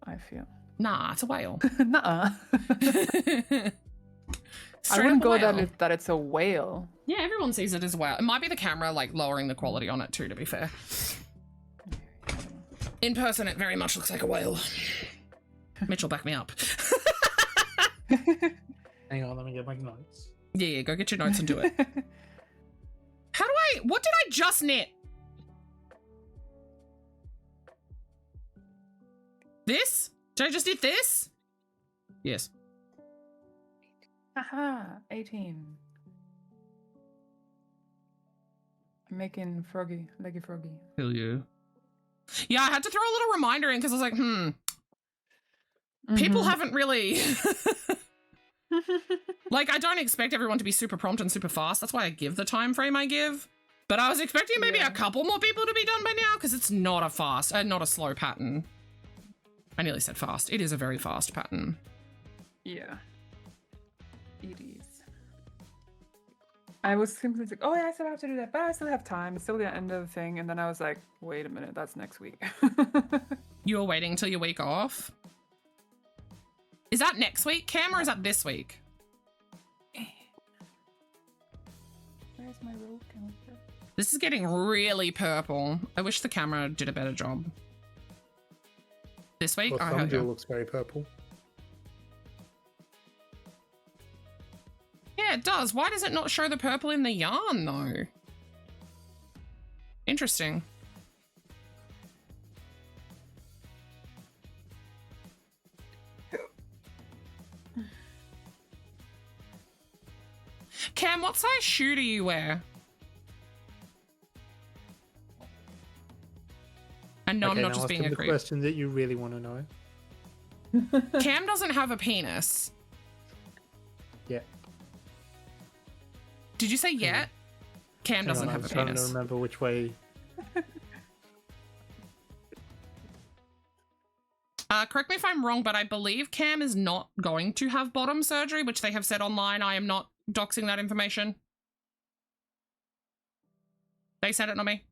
Speaker 9: I feel.
Speaker 3: Nah, it's a whale.
Speaker 9: Nuh-uh. I wouldn't go that it's a whale.
Speaker 3: Yeah, everyone sees it as well. It might be the camera like lowering the quality on it too, to be fair. In person, it very much looks like a whale. Mitchell, back me up.
Speaker 7: Hang on, let me get my notes.
Speaker 3: Yeah, go get your notes and do it. What did I just knit? This? Did I just knit this? Yes.
Speaker 9: Haha, 18. I'm making froggy, leggy froggy.
Speaker 3: Hell yeah. Yeah, I had to throw a little reminder in because I was like, people haven't really... Like, I don't expect everyone to be super prompt and super fast. That's why I give the time frame I give. But I was expecting maybe a couple more people to be done by now because it's not a fast, not a slow pattern. I nearly said fast. It is a very fast pattern.
Speaker 9: Yeah. EDs. I was simply like, oh yeah, I still have to do that, but I still have time. It's still the end of the thing. And then I was like, wait a minute, that's next week.
Speaker 3: You were waiting till your week off? Is that next week, Cam, or is that this week?
Speaker 9: Where's my roll counter?
Speaker 3: This is getting really purple. I wish the camera did a better job. This week?
Speaker 7: Well, Thumbjewel looks very purple.
Speaker 3: Yeah, it does. Why does it not show the purple in the yarn, though? Interesting. Cam, what size shoe do you wear? And no,
Speaker 7: okay,
Speaker 3: I'm not just being a
Speaker 7: the
Speaker 3: creep.
Speaker 7: question that you really want to know.
Speaker 3: Cam doesn't have a penis.
Speaker 7: Yeah.
Speaker 3: Did you say yet? Cam doesn't have a
Speaker 7: penis. I'm trying
Speaker 3: penis.
Speaker 7: to remember which way.
Speaker 3: Correct me if I'm wrong, but I believe Cam is not going to have bottom surgery, which they have said online. I am not doxing that information. They said it, not me.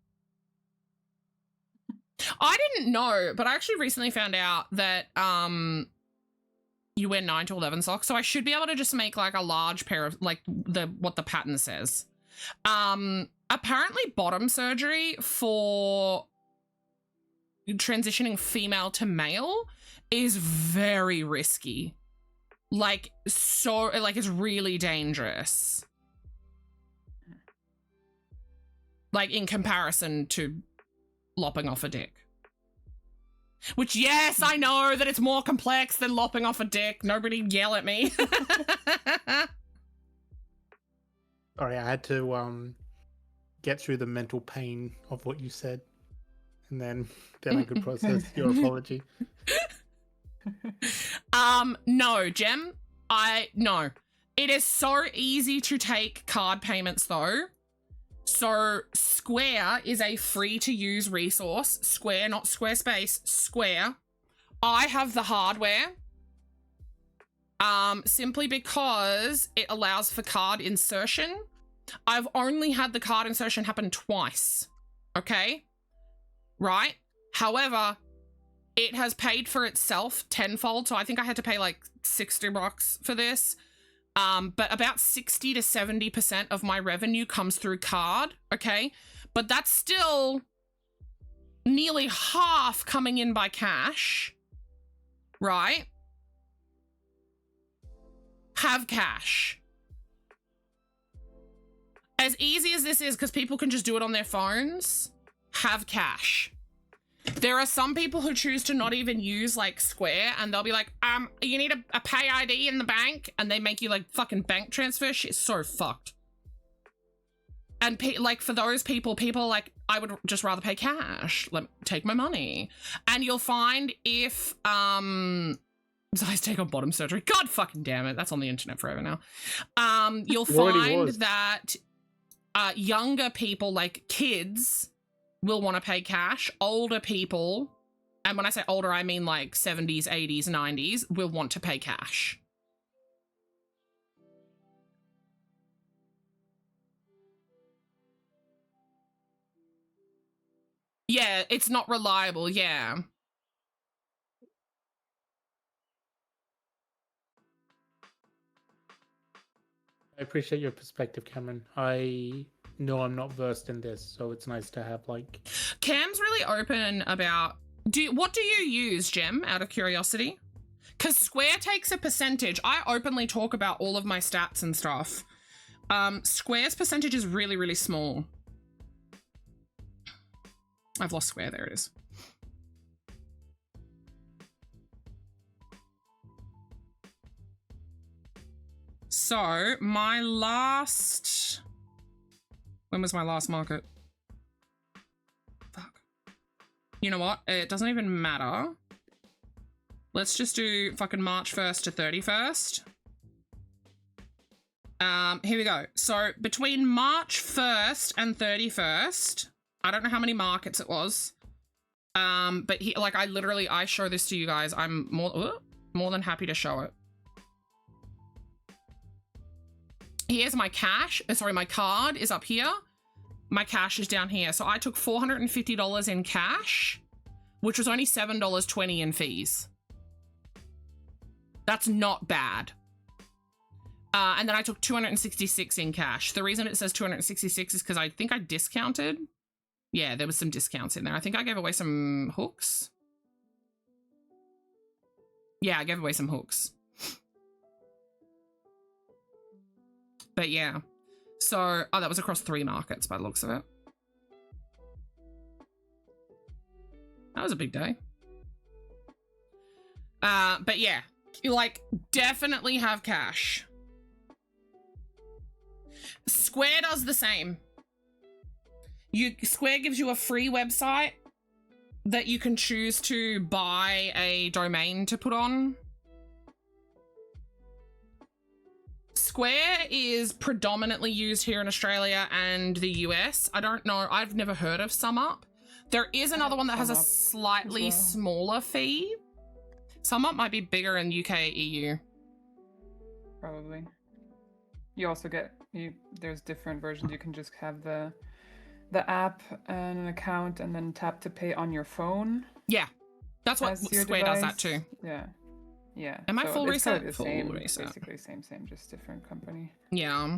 Speaker 3: I didn't know, but I actually recently found out that you wear 9 to 11 socks, so I should be able to just make like a large pair of like what the pattern says. Apparently bottom surgery for transitioning female to male is very risky. Like it's really dangerous. Like in comparison to lopping off a dick. Which, yes, I know that it's more complex than lopping off a dick. Nobody yell at me.
Speaker 7: Sorry, I had to get through the mental pain of what you said, and then I could process your apology.
Speaker 3: No, Gem. No. It is so easy to take card payments though. So Square is a free to use resource. Square, not Squarespace, Square. I have the hardware. Simply because it allows for card insertion. I've only had the card insertion happen twice. Okay? Right? However, it has paid for itself tenfold. So I think I had to pay like $60 for this. But about 60 to 70% of my revenue comes through card, okay? But that's still nearly half coming in by cash, right? Have cash. As easy as this is, because people can just do it on their phones, have cash. There are some people who choose to not even use like Square, and they'll be like, you need a pay ID in the bank, and they make you like fucking bank transfer. Shit's so fucked. And like for those people like, I would just rather pay cash. Take my money. And you'll find if size take on bottom surgery. God fucking damn it. That's on the internet forever now. You'll find that younger people, like kids, will want to pay cash. Older people, and when I say older, I mean like 70s, 80s, 90s, will want to pay cash. Yeah, it's not reliable, yeah.
Speaker 7: I appreciate your perspective, Cameron. I know I'm not versed in this, so it's nice to have like...
Speaker 3: Cam's really open about... What do you use, Gem, out of curiosity? Because Square takes a percentage. I openly talk about all of my stats and stuff. Square's percentage is really, really small. I've lost Square, there it is. So, my last... When was my last market? Fuck. You know what? It doesn't even matter. Let's just do fucking March 1st to 31st. Here we go. So, between March 1st and 31st... I don't know how many markets it was. But I show this to you guys. I'm more than happy to show it. here's my cash. Sorry, my card is up here. My cash is down here. So I took $450 in cash, which was only $7.20 in fees. That's not bad. And then I took $266 in cash. The reason it says $266 is because I think I discounted. Yeah, there was some discounts in there. I think I gave away some hooks. Yeah, I gave away some hooks. But yeah. So, oh, that was across 3 markets by the looks of it. That was a big day. But yeah, you like definitely have cash. Square does the same. Square gives you a free website that you can choose to buy a domain to put on. Square is predominantly used here in Australia and the US. I don't know. I've never heard of SumUp. There is another one that has a slightly smaller fee. SumUp might be bigger in UK, EU.
Speaker 9: Probably. You also get there's different versions. You can just have the app and an account and then tap to pay on your phone.
Speaker 3: Yeah. That's what Square does that too.
Speaker 9: Yeah. Yeah.
Speaker 3: Am I full reset?
Speaker 9: Full reset. Basically same, just different company.
Speaker 3: Yeah.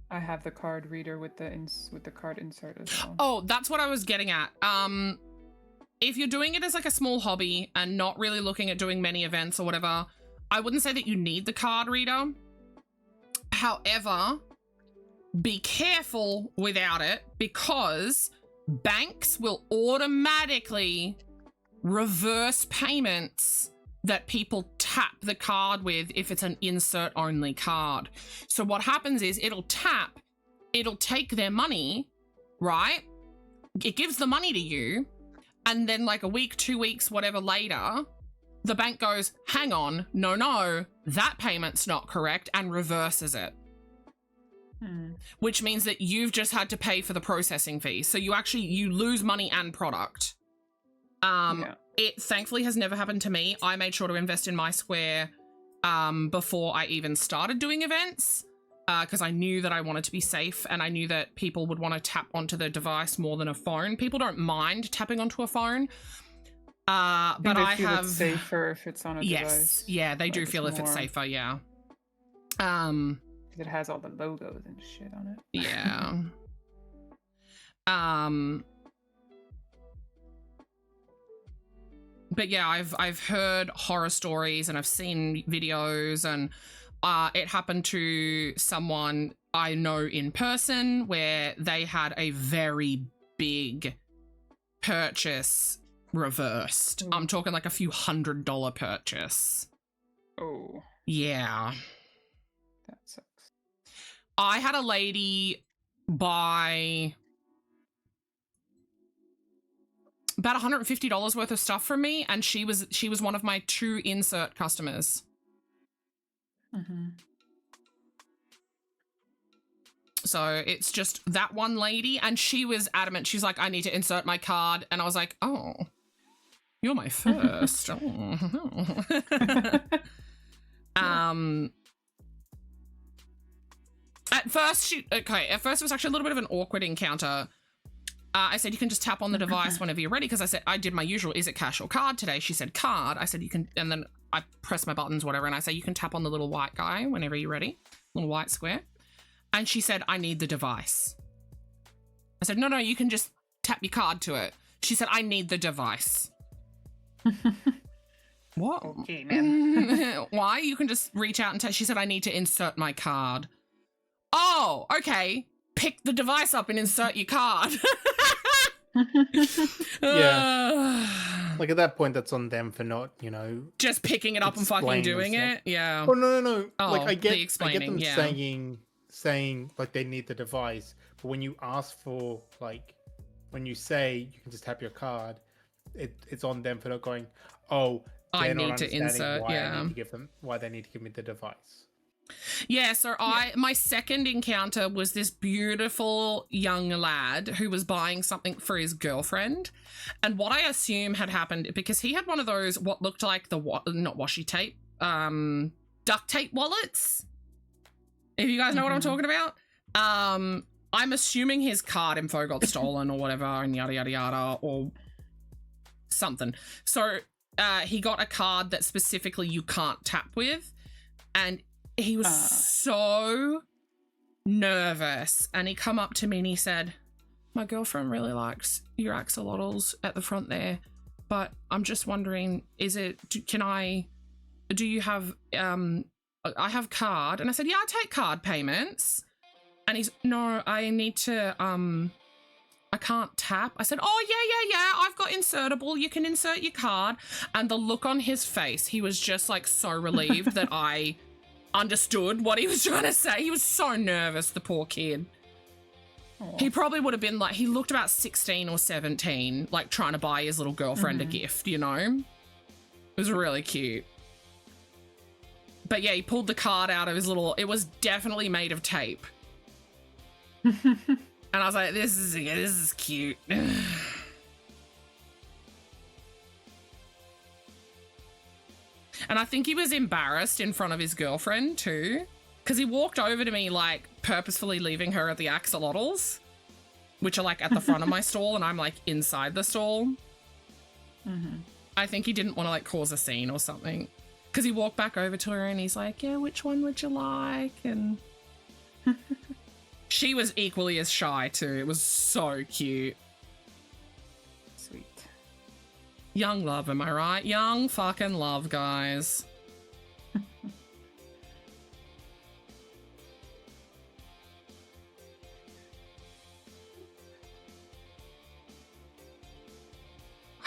Speaker 9: I have the card reader with the card insert as well.
Speaker 3: Oh, that's what I was getting at. If you're doing it as like a small hobby and not really looking at doing many events or whatever, I wouldn't say that you need the card reader. However, be careful without it because banks will automatically reverse payments that people tap the card with if it's an insert only card. So what happens is it'll take their money, right? It gives the money to you. And then like a week, 2 weeks, whatever later, the bank goes, hang on, no, that payment's not correct, and reverses it. Which means that you've just had to pay for the processing fee. So you lose money and product. It thankfully has never happened to me. I made sure to invest in my Square before I even started doing events because I knew that I wanted to be safe and I knew that people would want to tap onto the device more than a phone. People don't mind tapping onto a phone. But I have
Speaker 9: it's safer if it's on a device.
Speaker 3: Yeah, they do feel if it's safer, yeah.
Speaker 9: It has all the logos and shit on it.
Speaker 3: Yeah. But yeah, I've heard horror stories and I've seen videos and it happened to someone I know in person where they had a very big purchase reversed. I'm talking like a few $100 purchase.
Speaker 9: Oh.
Speaker 3: Yeah.
Speaker 9: That sucks.
Speaker 3: I had a lady buy about $150 worth of stuff from me, and she was one of my 2 insert customers. So it's just that one lady, and she was adamant. She's like, I need to insert my card. And I was like, oh, you're my first. At first it was actually a little bit of an awkward encounter. I said, you can just tap on the device whenever you're ready. Because I said, I did my usual, is it cash or card today? She said card. I said, you can, and then I press my buttons, whatever. And I say, you can tap on the little white guy whenever you're ready. Little white square. And she said, I need the device. I said, no, you can just tap your card to it. She said, I need the device. What?
Speaker 9: Okay, man.
Speaker 3: Why? You can just reach out and tell. She said, I need to insert my card. Oh, okay. Pick the device up and insert your card.
Speaker 7: Yeah. Like at that point, that's on them for not,
Speaker 3: just picking it up and fucking doing it. Yeah.
Speaker 7: Oh no.
Speaker 3: Oh,
Speaker 7: like I get
Speaker 3: them
Speaker 7: saying like they need the device, but when you ask for when you say you can just tap your card, it's on them for not going, oh,
Speaker 3: I need to insert.
Speaker 7: Why they need to give me the device.
Speaker 3: Yeah, so my second encounter was this beautiful young lad who was buying something for his girlfriend. And what I assume had happened, because he had one of those, what looked like not washi tape, duct tape wallets. If you guys know what I'm talking about. I'm assuming his card info got stolen or whatever, and yada yada yada, or something. So he got a card that specifically you can't tap with, and he was so nervous. And he come up to me and he said, "My girlfriend really likes your axolotls at the front there, but I'm just wondering, do you have I have card?" And I said, "Yeah, I take card payments." And he's, "No, I need to, I can't tap." I said, "Oh, yeah, I've got insertable. You can insert your card." And the look on his face, he was just like so relieved that I understood what he was trying to say. He was so nervous, the poor kid. Aww. He probably would have been like, he looked about 16 or 17, like trying to buy his little girlfriend a gift, you know? It was really cute. But yeah, he pulled the card out of his little, it was definitely made of tape. And I was like, this is cute. And I think he was embarrassed in front of his girlfriend too, because he walked over to me like purposefully leaving her at the axolotls, which are like at the front of my stall, and I'm like inside the stall. I think he didn't want to like cause a scene or something, because he walked back over to her and he's like, "Yeah, which one would you like?" And she was equally as shy too. It was so cute.
Speaker 9: Sweet.
Speaker 3: Young love, am I right? Young fucking love, guys.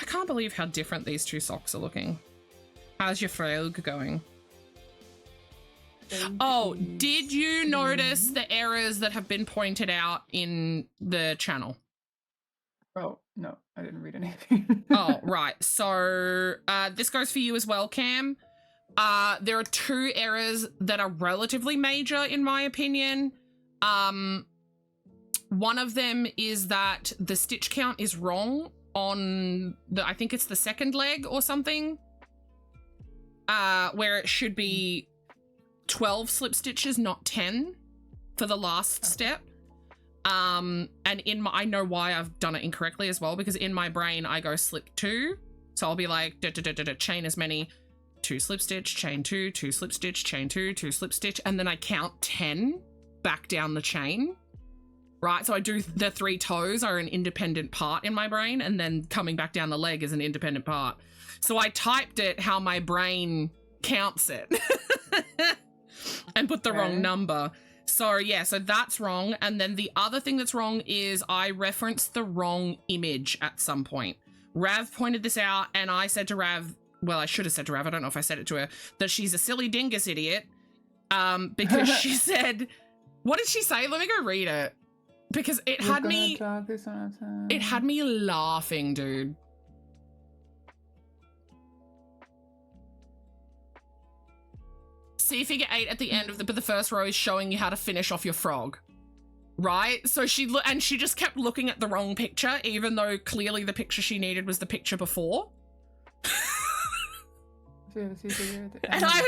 Speaker 3: I can't believe how different these two socks are looking. How's your frog going? Oh, did you notice the errors that have been pointed out in the channel?
Speaker 9: Oh, no, I didn't read anything.
Speaker 3: Oh, right. So this goes for you as well, Cam. There are two errors that are relatively major, in my opinion. One of them is that the stitch count is wrong on I think it's the second leg or something, where it should be 12 slip stitches, not 10 for the last step. And I know why I've done it incorrectly as well, because in my brain I go slip 2, so I'll be like chain as many, 2 slip stitch, chain 2, 2 slip stitch, chain 2, 2 slip stitch, and then I count 10 back down the chain, right? So I do the 3 toes are an independent part in my brain, and then coming back down the leg is an independent part. So I typed it how my brain counts it and put the wrong number. So yeah, so that's wrong. And then the other thing that's wrong is I referenced the wrong image at some point. Rav pointed this out, and I said to Rav, well, I should have said to Rav, I don't know if I said it to her, that she's a silly dingus idiot, because she said, what did she say? Let me go read it, because it had me laughing, dude. See figure 8 at the end of the first row is showing you how to finish off your frog, right? So she just kept looking at the wrong picture, even though clearly the picture she needed was the picture before. And I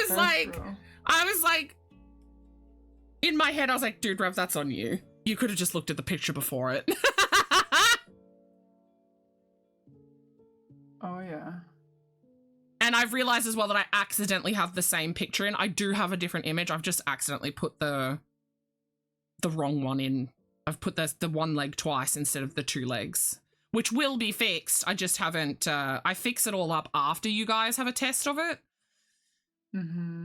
Speaker 3: was like, in my head, I was like, dude, Rev, that's on you. You could have just looked at the picture before it.
Speaker 9: Oh, yeah.
Speaker 3: And I've realized as well that I accidentally have the same picture in. I do have a different image. I've just accidentally put the wrong one in. I've put the one leg twice instead of the 2 legs, which will be fixed. I just haven't, I fix it all up after you guys have a test of it.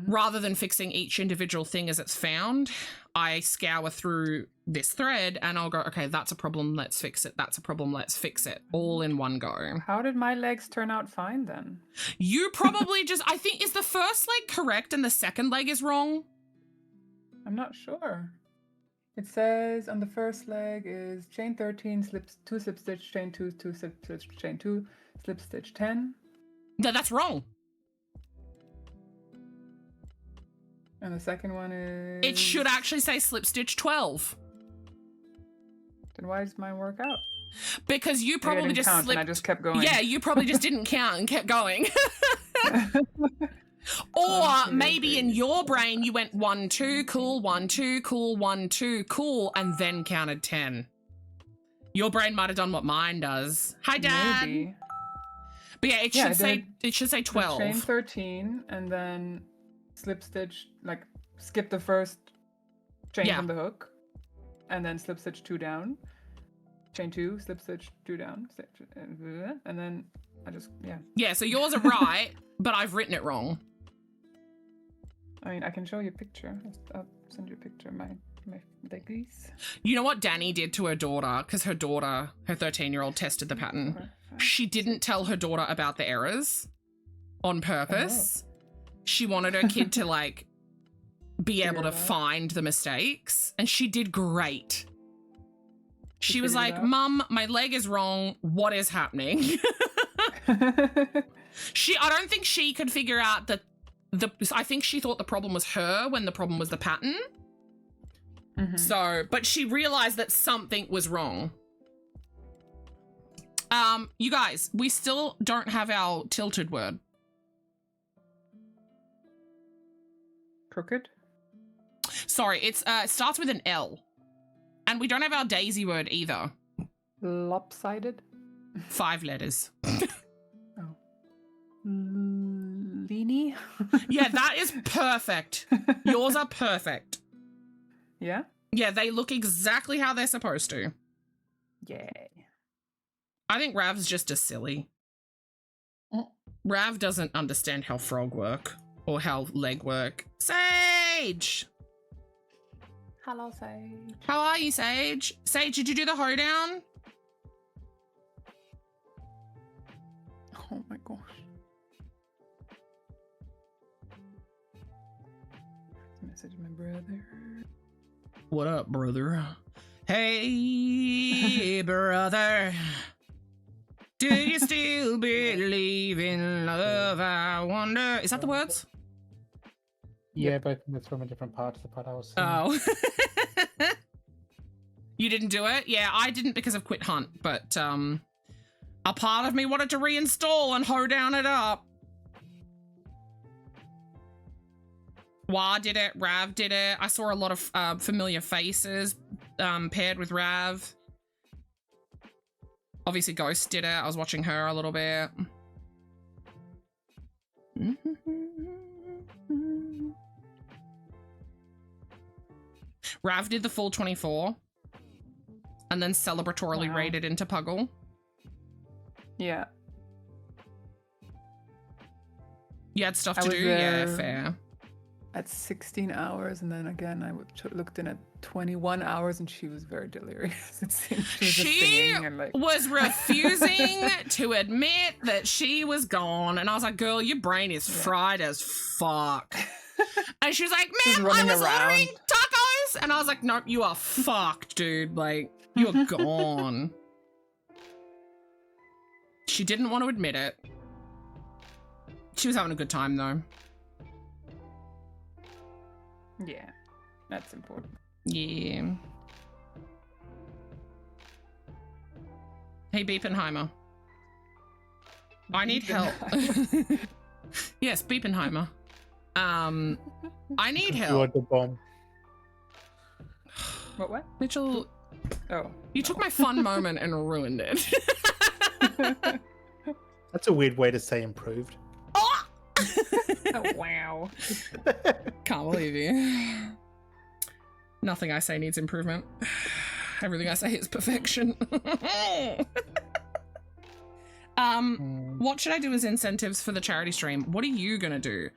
Speaker 3: Rather than fixing each individual thing as it's found, I scour through this thread and I'll go, okay, that's a problem, let's fix it. That's a problem, let's fix it. All in one go.
Speaker 9: How did my legs turn out fine then?
Speaker 3: You probably just, I think, is the first leg correct and the second leg is wrong?
Speaker 9: I'm not sure. It says on the first leg is chain 13, 2 slip stitch, chain 2, 2 slip stitch, chain 2, slip stitch 10.
Speaker 3: No, that's wrong.
Speaker 9: And the second one is...
Speaker 3: It should actually say slip stitch 12.
Speaker 9: Then why does mine work out?
Speaker 3: Because you probably just slipped...
Speaker 9: And I just kept going.
Speaker 3: Yeah, you probably just didn't count and kept going. Or maybe in your brain you went 1, 2, cool, 1, 2, cool, 1, 2, cool, and then counted 10. Your brain might have done what mine does. Hi, Dad.
Speaker 9: Maybe.
Speaker 3: But yeah, it should say 12.
Speaker 9: Chain 13 and then slip stitch, like skip the first chain from the hook, and then slip stitch 2 down. Chain 2, slip stitch 2 down, and then I just
Speaker 3: Yeah, so yours are right, but I've written it wrong.
Speaker 9: I mean, I can show you a picture. I'll send you a picture of my leggies.
Speaker 3: You know what Danny did to her daughter? Because her daughter, her 13-year-old, tested the pattern. She didn't tell her daughter about the errors on purpose. She wanted her kid to like be able to find the mistakes, and she did great. She was like, "Mum, my leg is wrong. What is happening?" I don't think she could figure out that I think she thought the problem was her when the problem was the pattern. So, but she realized that something was wrong. You guys, we still don't have our tilted word.
Speaker 9: Crooked?
Speaker 3: Sorry, it starts with an L. And we don't have our daisy word either.
Speaker 9: Lopsided?
Speaker 3: 5 letters.
Speaker 9: Oh. Leany?
Speaker 3: Yeah, that is perfect. Yours are perfect.
Speaker 9: Yeah?
Speaker 3: Yeah, they look exactly how they're supposed to.
Speaker 9: Yay.
Speaker 3: I think Rav's just a silly. Rav doesn't understand how frog work or how leg work. Sage!
Speaker 9: Hello, Sage.
Speaker 3: How are you, Sage? Sage, did you do the hoedown?
Speaker 9: Oh my gosh. Message my brother.
Speaker 3: What up, brother? Hey, brother. Do you still believe in love? I wonder. Is that the words?
Speaker 7: Yeah, but I think that's from a different part of the part I was saying.
Speaker 3: Oh. You didn't do it? Yeah, I didn't because of Quit Hunt, but a part of me wanted to reinstall and hoe down it up. Wah did it, Rav did it. I saw a lot of familiar faces paired with Rav. Obviously Ghost did it. I was watching her a little bit. Rav did the full 24 and then celebratorily raided into Puggle.
Speaker 9: Yeah.
Speaker 3: You had stuff to do? Yeah, fair.
Speaker 9: At 16 hours, and then again I looked in at 21 hours, and she was very delirious. She
Speaker 3: was refusing to admit that she was gone, and I was like, girl, your brain is fried as fuck. And she was like, ma'am, I was ordering tacos, and I was like, nope, you are fucked, dude. Like, you are gone. She didn't want to admit it. She was having a good time, though.
Speaker 9: Yeah, that's important.
Speaker 3: Yeah. Hey, Beepenheimer. I need help. Yes, Beepenheimer. I need help.
Speaker 7: You want the bomb?
Speaker 9: What?
Speaker 3: Mitchell.
Speaker 9: Oh.
Speaker 3: You took my fun moment and ruined it.
Speaker 7: That's a weird way to say improved.
Speaker 3: Oh!
Speaker 9: Oh, wow.
Speaker 3: Can't believe you. Nothing I say needs improvement. Everything I say is perfection. What should I do as incentives for the charity stream? What are you gonna do?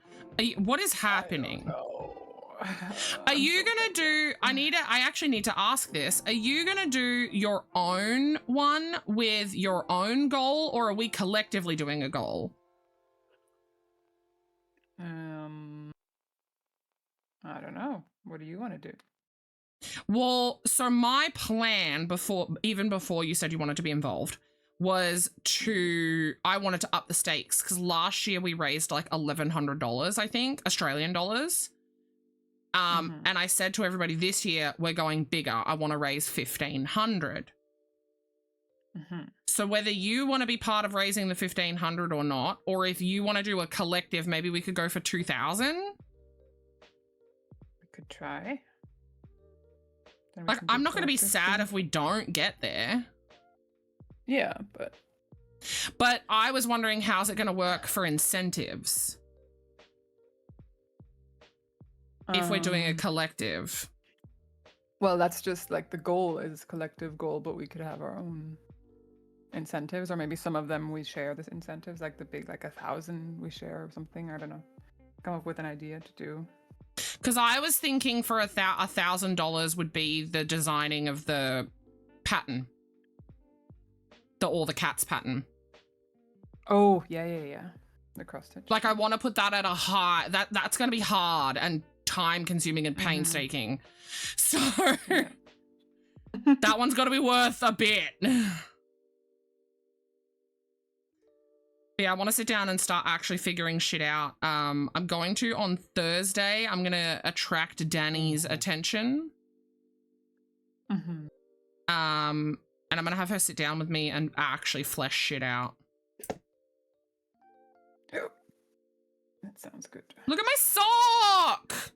Speaker 3: What is happening? Are you gonna do, I actually need to ask this. Are you gonna do your own one with your own goal, or are we collectively doing a goal?
Speaker 9: I don't know. What do you want to do?
Speaker 3: Well, so my plan even before you said you wanted to be involved was I wanted to up the stakes, because last year we raised like $1,100, I think, Australian dollars. And I said to everybody, this year we're going bigger. I want to raise 1,500. So whether you want to be part of raising the 1,500 or not, or if you want to do a collective, maybe we could go for 2,000.
Speaker 9: We could try. Then we
Speaker 3: Like,
Speaker 9: can do
Speaker 3: I'm not going to be
Speaker 9: collective
Speaker 3: sad
Speaker 9: too.
Speaker 3: if we don't get there.
Speaker 9: Yeah, but
Speaker 3: But I was wondering, how's it going to work for incentives if we're doing a collective?
Speaker 9: Well, that's just like the goal is collective goal, but we could have our own incentives, or maybe some of them we share this incentives, like the big, like 1,000 we share or something. I don't know. Come up with an idea to do.
Speaker 3: Because I was thinking for $1,000 would be the designing of the pattern, all the cats pattern.
Speaker 9: Oh, yeah. The cross stitch.
Speaker 3: Like, I want to put that at a high. That's going to be hard and time consuming and painstaking. So
Speaker 9: Yeah.
Speaker 3: that one's got to be worth a bit. Yeah, I want to sit down and start actually figuring shit out. I'm going to, on Thursday, I'm going to attract Danny's attention.
Speaker 9: Mm-hmm.
Speaker 3: And I'm going to have her sit down with me and actually flesh shit out.
Speaker 9: That sounds good.
Speaker 3: Look at my sock!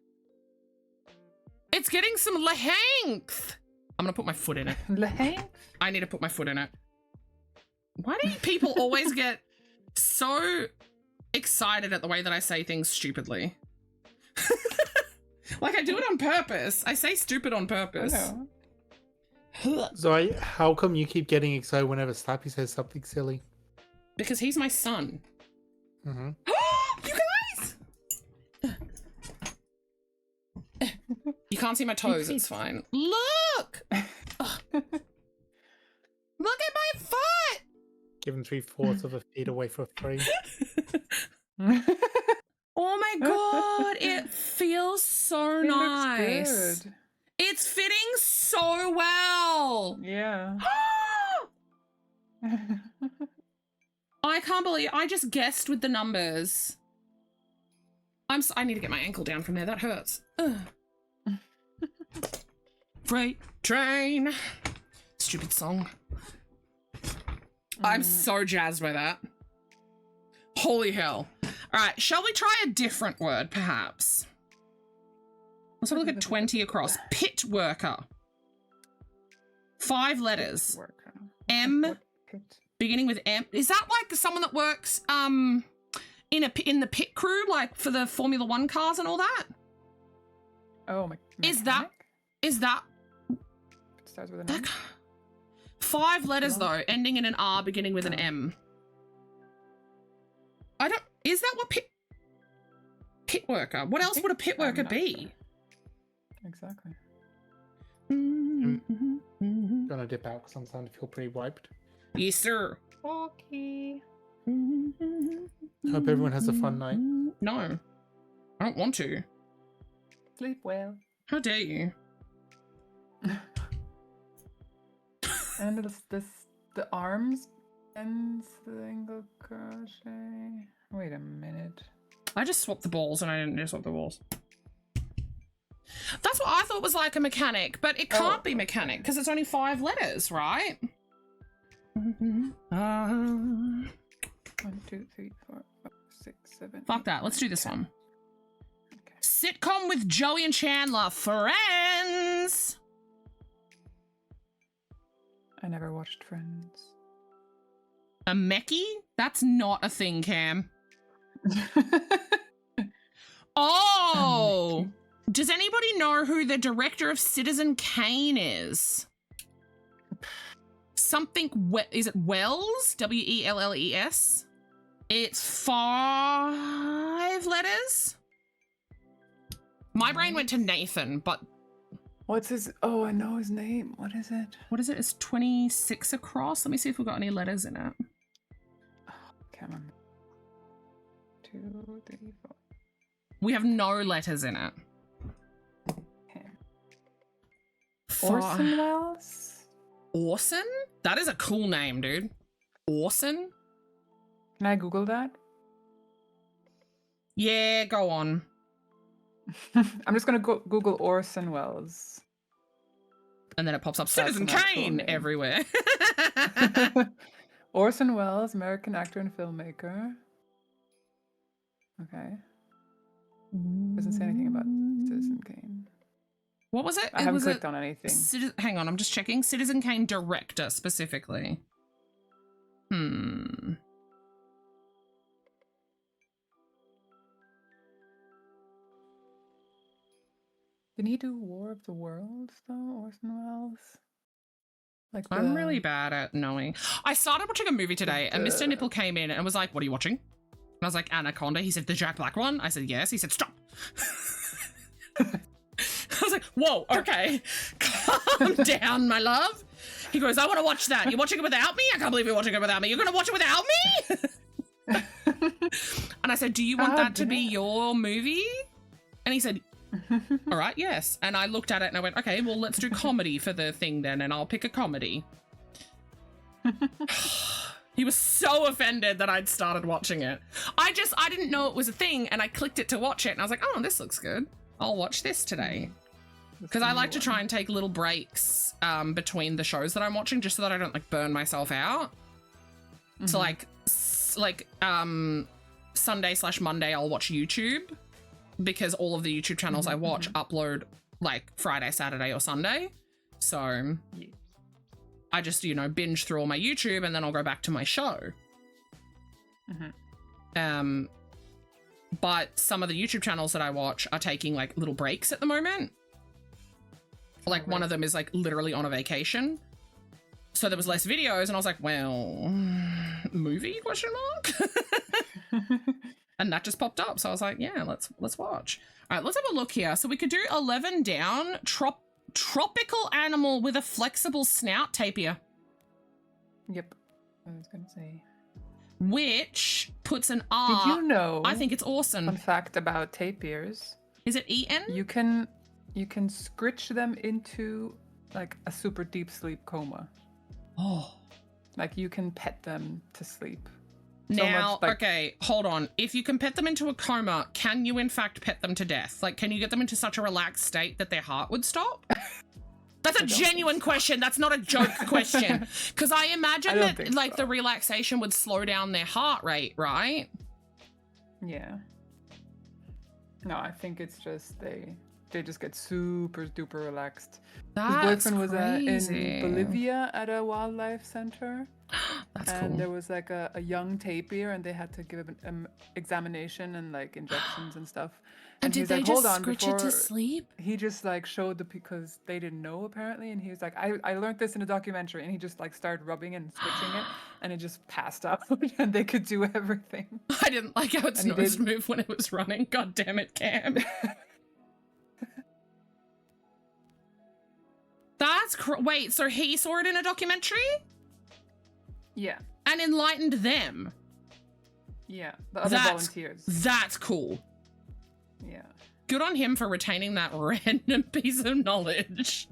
Speaker 3: It's getting some length. I'm going to put my foot in it.
Speaker 9: Length?
Speaker 3: I need to put my foot in it. Why do people always get so excited at the way that I say things stupidly? Like, I do it on purpose. I say stupid on purpose.
Speaker 7: Zoe, how come you keep getting excited whenever Slappy says something silly?
Speaker 3: Because he's my son.
Speaker 7: Mm-hmm.
Speaker 3: You guys! You can't see my toes, it's fine. Look! Ugh. Look at my foot!
Speaker 7: Give him 3/4 of a feet away for free.
Speaker 3: Oh my god, it feels so nice.
Speaker 9: Looks good.
Speaker 3: It's fitting so well.
Speaker 9: Yeah.
Speaker 3: I can't believe I just guessed with the numbers. I need to get my ankle down from there. That hurts. Ugh. Freight train. Stupid song. I'm so jazzed by that. Holy hell. All right, shall we try a different word, perhaps? Let's have a look at 20 across. Pit worker. 5 letters.
Speaker 9: Worker.
Speaker 3: M,
Speaker 9: What pit?
Speaker 3: beginning with M. Is that like someone that works in the pit crew, like for the Formula 1 cars and all that?
Speaker 9: Oh,
Speaker 3: Is that
Speaker 9: It starts with an M.
Speaker 3: 5 letters though, ending in an R, beginning with an M. Is that what pit worker? What else would a pit worker be?
Speaker 9: Exactly.
Speaker 7: Gonna dip out because I'm starting to feel pretty wiped.
Speaker 3: Yes, sir.
Speaker 9: Okay.
Speaker 7: Hope everyone has a fun night.
Speaker 3: No, I don't want to.
Speaker 9: Sleep well.
Speaker 3: How dare you?
Speaker 9: And the arms and single crochet. Wait a minute.
Speaker 3: I just swapped the balls and I didn't just swap the balls. That's what I thought was like a mechanic, but it can't be mechanic because it's only 5 letters, right?
Speaker 9: 1, 2, 3, 4, 5, 6, 7.
Speaker 3: Fuck that. Let's do this one. Okay. Sitcom with Joey and Chandler. Friends.
Speaker 9: I never watched Friends.
Speaker 3: A mechie? That's not a thing, Cam. Oh! Does anybody know who the director of Citizen Kane is? Something, is it Wells? W-E-L-L-E-S? It's 5 letters? My brain went to Nathan, but...
Speaker 9: What's his... Oh, I know his name. What is it?
Speaker 3: What is it? It's 26 across. Let me see if we've got any letters in it.
Speaker 9: Can't remember. 2, 3, 4.
Speaker 3: We have no letters in it.
Speaker 9: Okay. Orson Welles?
Speaker 3: Orson? That is a cool name, dude. Orson?
Speaker 9: Can I Google that?
Speaker 3: Yeah, go on.
Speaker 9: I'm just gonna Google Orson Welles.
Speaker 3: And then it pops up
Speaker 9: That's
Speaker 3: Citizen
Speaker 9: an actual
Speaker 3: Kane
Speaker 9: name.
Speaker 3: everywhere.
Speaker 9: Orson Welles, American actor and filmmaker. Okay. Doesn't say anything about Citizen Kane.
Speaker 3: What was it?
Speaker 9: I haven't clicked on anything.
Speaker 3: Hang on, I'm just checking. Citizen Kane director specifically. Didn't
Speaker 9: he do War of the Worlds though, Orson Welles? Like
Speaker 3: I'm really bad at knowing. I started watching a movie today, and Mr. Nipple came in and was like, "What are you watching?" And I was like, "Anaconda." He said, "The Jack Black one?" I said, "Yes." He said, "Stop." I was like, "Whoa, okay, calm down, my love." He goes, "I want to watch that. You're watching it without me? I can't believe you're watching it without me. You're going to watch it without me?" And I said, "Do you want that to be your movie?" And he said, "All right, yes." And I looked at it and I went, "Okay, well, let's do comedy for the thing then, and I'll pick a comedy." He was so offended that I'd started watching it. I didn't know it was a thing, and I clicked it to watch it, and I was like, "Oh, this looks good. I'll watch this today." Because I like to try and take little breaks between the shows that I'm watching, just so that I don't like burn myself out. So like Sunday/Monday, I'll watch YouTube, because all of the YouTube channels I watch upload like Friday, Saturday, or Sunday. So I just, binge through all my YouTube, and then I'll go back to my show. But some of the YouTube channels that I watch are taking like little breaks at the moment. Like one of them is like literally on a vacation. So there was less videos, and I was like, well, movie ? And that just popped up. So I was like, yeah, let's watch. All right, let's have a look here. So we could do 11 down. Tropical animal with a flexible snout, tapir.
Speaker 9: Yep. I was going to say.
Speaker 3: Which puts an R.
Speaker 9: Did you know?
Speaker 3: I think it's awesome.
Speaker 9: Fun fact about tapirs.
Speaker 3: Is it EN?
Speaker 9: You can scritch them into like a super deep sleep coma.
Speaker 3: Oh.
Speaker 9: Like you can pet them to sleep.
Speaker 3: Now, okay, hold on. If you can pet them into a coma, can you in fact pet them to death? Like, can you get them into such a relaxed state that their heart would stop? That's a genuine question. That's not a joke question. Because I imagine that, like, the relaxation would slow down their heart rate, right?
Speaker 9: Yeah. No, I think it's just they just get super duper relaxed. His boyfriend was in Bolivia at a wildlife center.
Speaker 3: That's
Speaker 9: and
Speaker 3: cool.
Speaker 9: There was like a young tapir, and they had to give an examination and like injections and stuff.
Speaker 3: And did they just scritch it to sleep?
Speaker 9: He just like showed because they didn't know apparently, and he was like, I learned this in a documentary, and he just like started rubbing and scritching it, and it just passed out, and they could do everything.
Speaker 3: I didn't like how its nose moved when it was running. God damn it, Cam. That's wait, so he saw it in a documentary?
Speaker 9: Yeah.
Speaker 3: And enlightened them?
Speaker 9: Yeah, the other volunteers.
Speaker 3: That's cool.
Speaker 9: Yeah.
Speaker 3: Good on him for retaining that random piece of knowledge.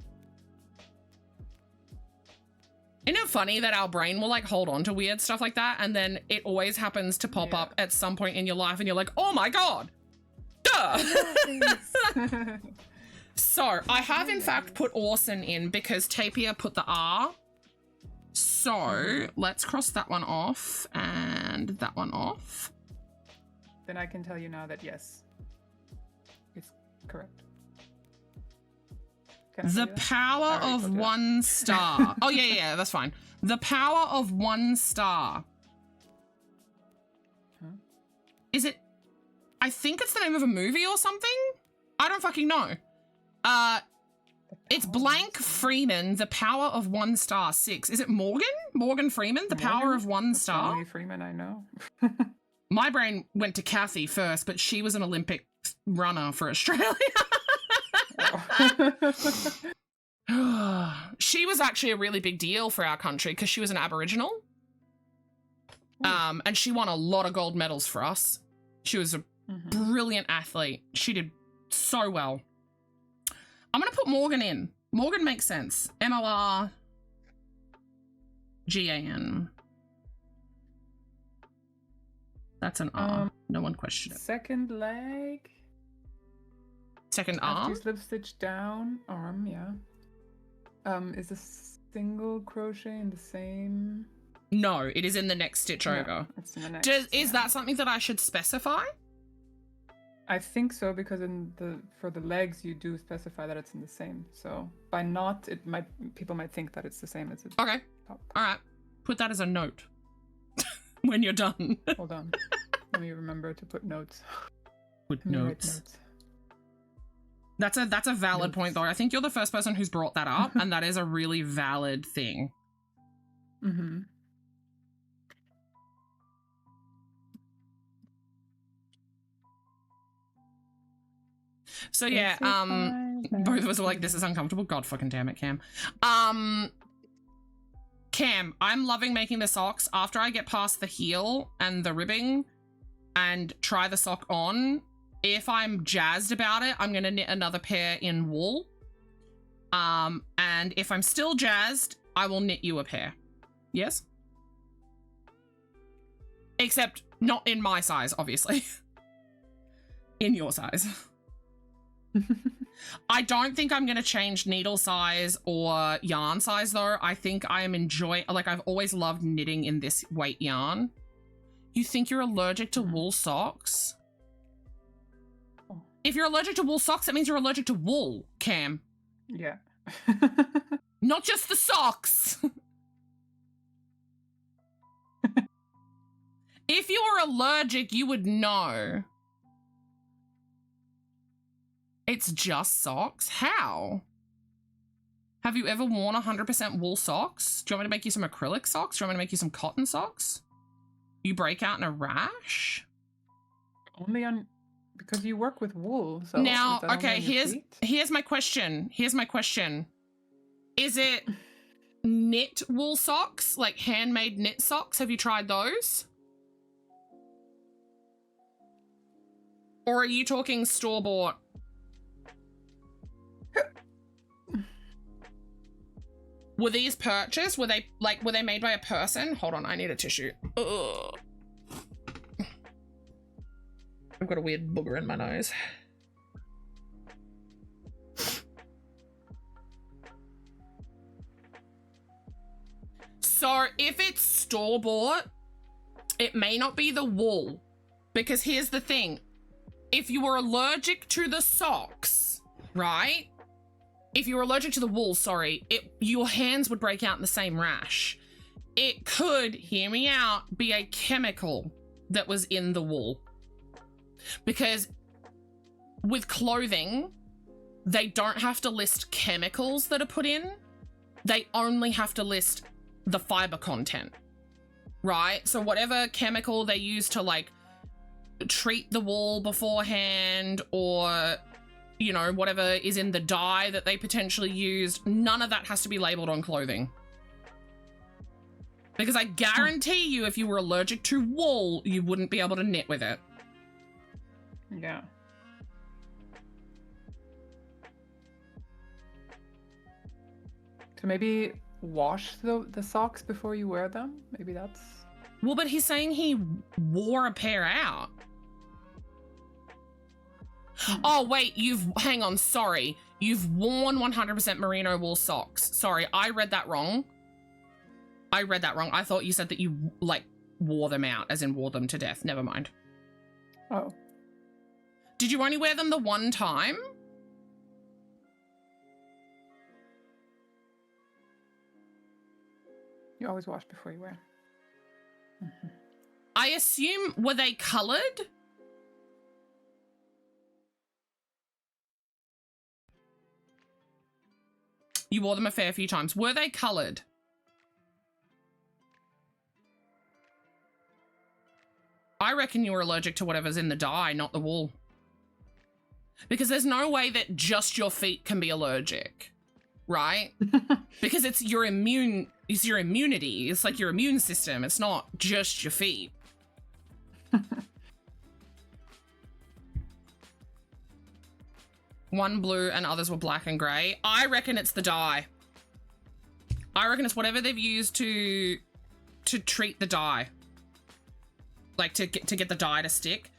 Speaker 3: Isn't it funny that our brain will like hold on to weird stuff like that, and then it always happens to pop up at some point in your life, and you're like, oh my god, duh. So I have in fact put Orson in because Tapir put the R. So let's cross that one off and that one off.
Speaker 9: Then I can tell you now that yes, it's correct.
Speaker 3: The power of 1 star. Oh yeah, that's fine. The power of 1 star.
Speaker 9: Huh?
Speaker 3: Is it? I think it's the name of a movie or something. I don't fucking know. It's Blank Freeman, The Power of 1 Star 6. Is it Morgan? Morgan Freeman, The Power of 1 Star?
Speaker 9: Morgan Freeman, I know.
Speaker 3: My brain went to Kathy first, but she was an Olympic runner for Australia. She was actually a really big deal for our country because she was an Aboriginal. And she won a lot of gold medals for us. She was a brilliant athlete. She did so well. I'm going to put Morgan in. Morgan makes sense. MORGAN. That's an R. No one questioned it.
Speaker 9: Second leg.
Speaker 3: Second arm?
Speaker 9: Slip stitch down. Arm, yeah. Is a single crochet in the same
Speaker 3: No, it is in the next stitch over.
Speaker 9: It's in the next.
Speaker 3: Is that something that I should specify?
Speaker 9: I think so, because for the legs you do specify that it's in the same. So by not, people might think that it's the same as it.
Speaker 3: Okay. All right. Put that as a note when you're done.
Speaker 9: Hold on. Let me remember to put notes.
Speaker 3: Put notes. That's a valid point, though. I think you're the first person who's brought that up, and that is a really valid thing.
Speaker 9: Mm-hmm.
Speaker 3: So yeah, both of us are like, this is uncomfortable. God fucking damn it, Cam. Cam, I'm loving making the socks. After I get past the heel and the ribbing and try the sock on, if I'm jazzed about it, I'm gonna knit another pair in wool. And if I'm still jazzed, I will knit you a pair. Yes? Except not in my size, obviously. In your size. I don't think I'm going to change needle size or yarn size, though. I think I am enjoying... Like, I've always loved knitting in this weight yarn. You think you're allergic to wool socks? If you're allergic to wool socks, that means you're allergic to wool, Cam.
Speaker 9: Yeah.
Speaker 3: Not just the socks. If you were allergic, you would know. It's just socks? How? Have you ever worn 100% wool socks? Do you want me to make you some acrylic socks? Do you want me to make you some cotton socks? You break out in a rash?
Speaker 9: Only on... Because you work with wool, so...
Speaker 3: Now, okay, here's my question. Here's my question. Is it knit wool socks? Like handmade knit socks? Have you tried those? Or are you talking store-bought? Were these purchased? Were they made by a person? Hold on, I need a tissue. Ugh. I've got a weird booger in my nose. So if it's store-bought, it may not be the wool. Because here's the thing. If you were allergic to the socks, right? If you were allergic to the wool, sorry, your hands would break out in the same rash. It could, hear me out, be a chemical that was in the wool. Because with clothing, they don't have to list chemicals that are put in. They only have to list the fiber content, right? So whatever chemical they use to like treat the wool beforehand, or you know, whatever is in the dye that they potentially used, none of that has to be labeled on clothing. Because I guarantee you, if you were allergic to wool, you wouldn't be able to knit with it.
Speaker 9: Yeah. So maybe wash the socks before you wear them? Maybe that's...
Speaker 3: Well, but he's saying he wore a pair out. Oh, wait, hang on, sorry. You've worn 100% merino wool socks. Sorry, I read that wrong. I thought you said that you, like, wore them out, as in wore them to death. Never mind.
Speaker 9: Oh.
Speaker 3: Did you only wear them the one time?
Speaker 9: You always wash before you wear. Mm-hmm.
Speaker 3: I assume, were they colored? You wore them a fair few times. Were they colored? I reckon you were allergic to whatever's in the dye, not the wool. Because there's no way that just your feet can be allergic, right? Because it's your immunity. It's like your immune system. It's not just your feet. One blue and others were black and grey. I reckon it's the dye. I reckon it's whatever they've used to treat the dye. Like to get the dye to stick.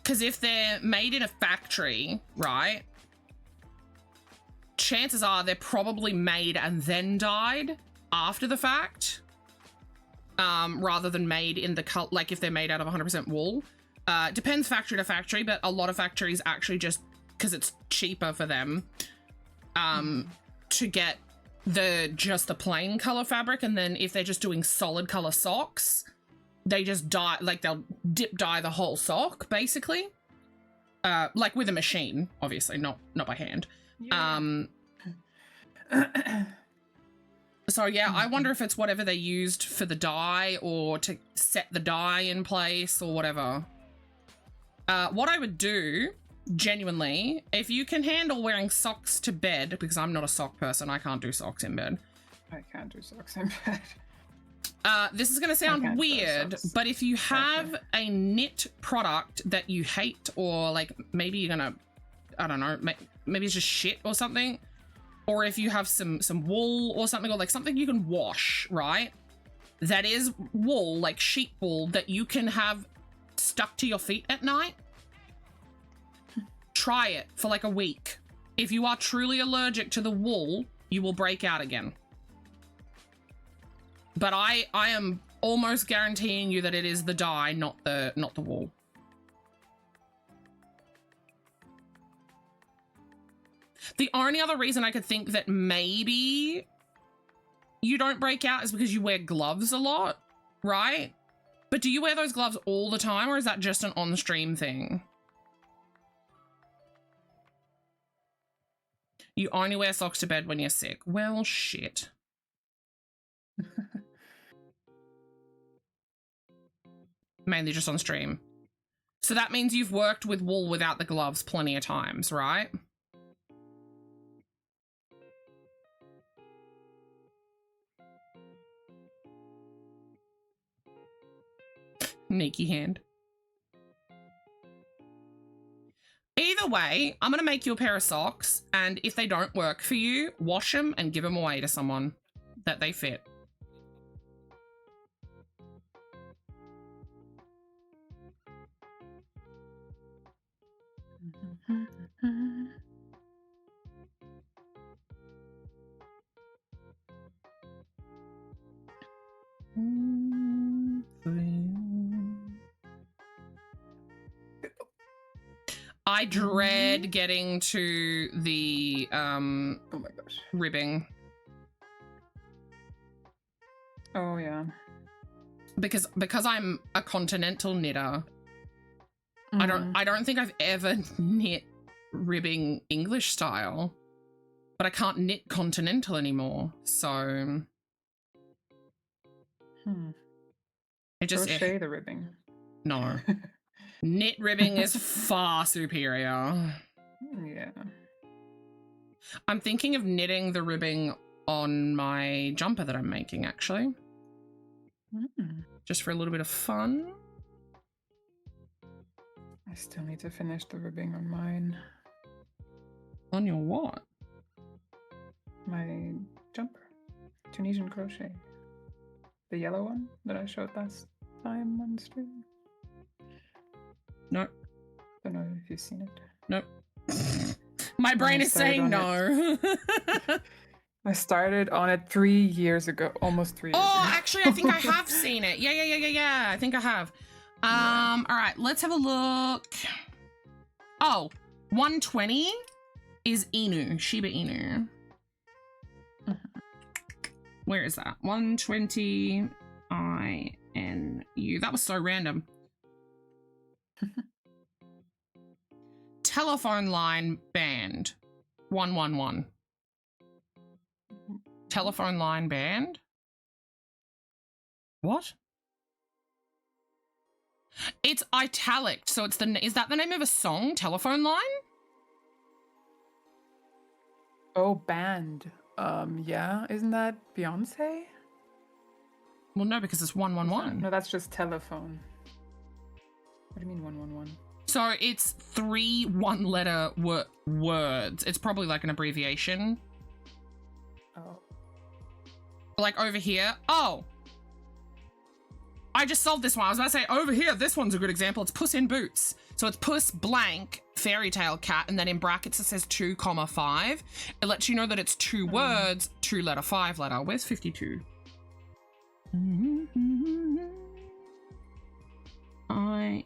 Speaker 3: Because if they're made in a factory, right? Chances are they're probably made and then dyed after the fact. rather than made in the like if they're made out of 100% wool. Depends factory to factory, but a lot of factories actually just, because it's cheaper for them, to get just the plain color fabric, and then if they're just doing solid color socks, they just dye, like they'll dip dye the whole sock basically, like with a machine, obviously, not by hand. Yeah. So yeah, I wonder if it's whatever they used for the dye or to set the dye in place or whatever. What I would do, genuinely, if you can handle wearing socks to bed, because I'm not a sock person, I can't do socks in bed.
Speaker 9: I can't do socks in bed.
Speaker 3: This is going to sound weird, but if you have a knit product that you hate, or like maybe you're going to, I don't know, maybe it's just shit or something, or if you have some wool or something, or like something you can wash, right? That is wool, like sheep wool, that you can have stuck to your feet at night. Try it for like a week. If you are truly allergic to the wool, you will break out again. But I am almost guaranteeing you that it is the dye, not the wool. The only other reason I could think that maybe you don't break out is because you wear gloves a lot, right? But do you wear those gloves all the time, or is that just an on-stream thing? You only wear socks to bed when you're sick. Well, shit. Mainly just on stream. So that means you've worked with wool without the gloves plenty of times, right? Sneaky hand. Either way, I'm going to make you a pair of socks, and if they don't work for you, wash them and give them away to someone that they fit. I dread getting to the
Speaker 9: oh my gosh,
Speaker 3: ribbing.
Speaker 9: Oh yeah.
Speaker 3: Because I'm a continental knitter. I don't think I've ever knit ribbing English style, but I can't knit continental anymore. So it just
Speaker 9: crochet the ribbing.
Speaker 3: No. Knit ribbing is far superior.
Speaker 9: Yeah.
Speaker 3: I'm thinking of knitting the ribbing on my jumper that I'm making, actually. Just for a little bit of fun.
Speaker 9: I still need to finish the ribbing on mine.
Speaker 3: On your what?
Speaker 9: My jumper. Tunisian crochet. The yellow one that I showed last time on stream.
Speaker 3: Nope.
Speaker 9: Don't know if you've seen it.
Speaker 3: Nope. My brain is saying no.
Speaker 9: I started on it 3 years ago, almost 3 years ago.
Speaker 3: Oh, actually, I think I have seen it. Yeah. I think I have. All right, let's have a look. Oh, 120 is Inu, Shiba Inu. Where is that? 120 INU. That was so random. Telephone line band 111. Telephone line band? What? It's italic, so it's is that the name of a song? Telephone line?
Speaker 9: Oh, band. Yeah, isn't that Beyonce?
Speaker 3: Well, no, because it's 111.
Speaker 9: No, that's just telephone. What do you mean 111?
Speaker 3: So it's 3 one-letter words. It's probably like an abbreviation.
Speaker 9: Oh.
Speaker 3: Like over here. Oh. I just solved this one. I was about to say over here, this one's a good example. It's Puss in Boots. So it's Puss blank fairy tale cat, and then in brackets it says 2,5. It lets you know that it's 2 words, 2-letter, 5-letter. Where's 52? INBOOTS.
Speaker 9: My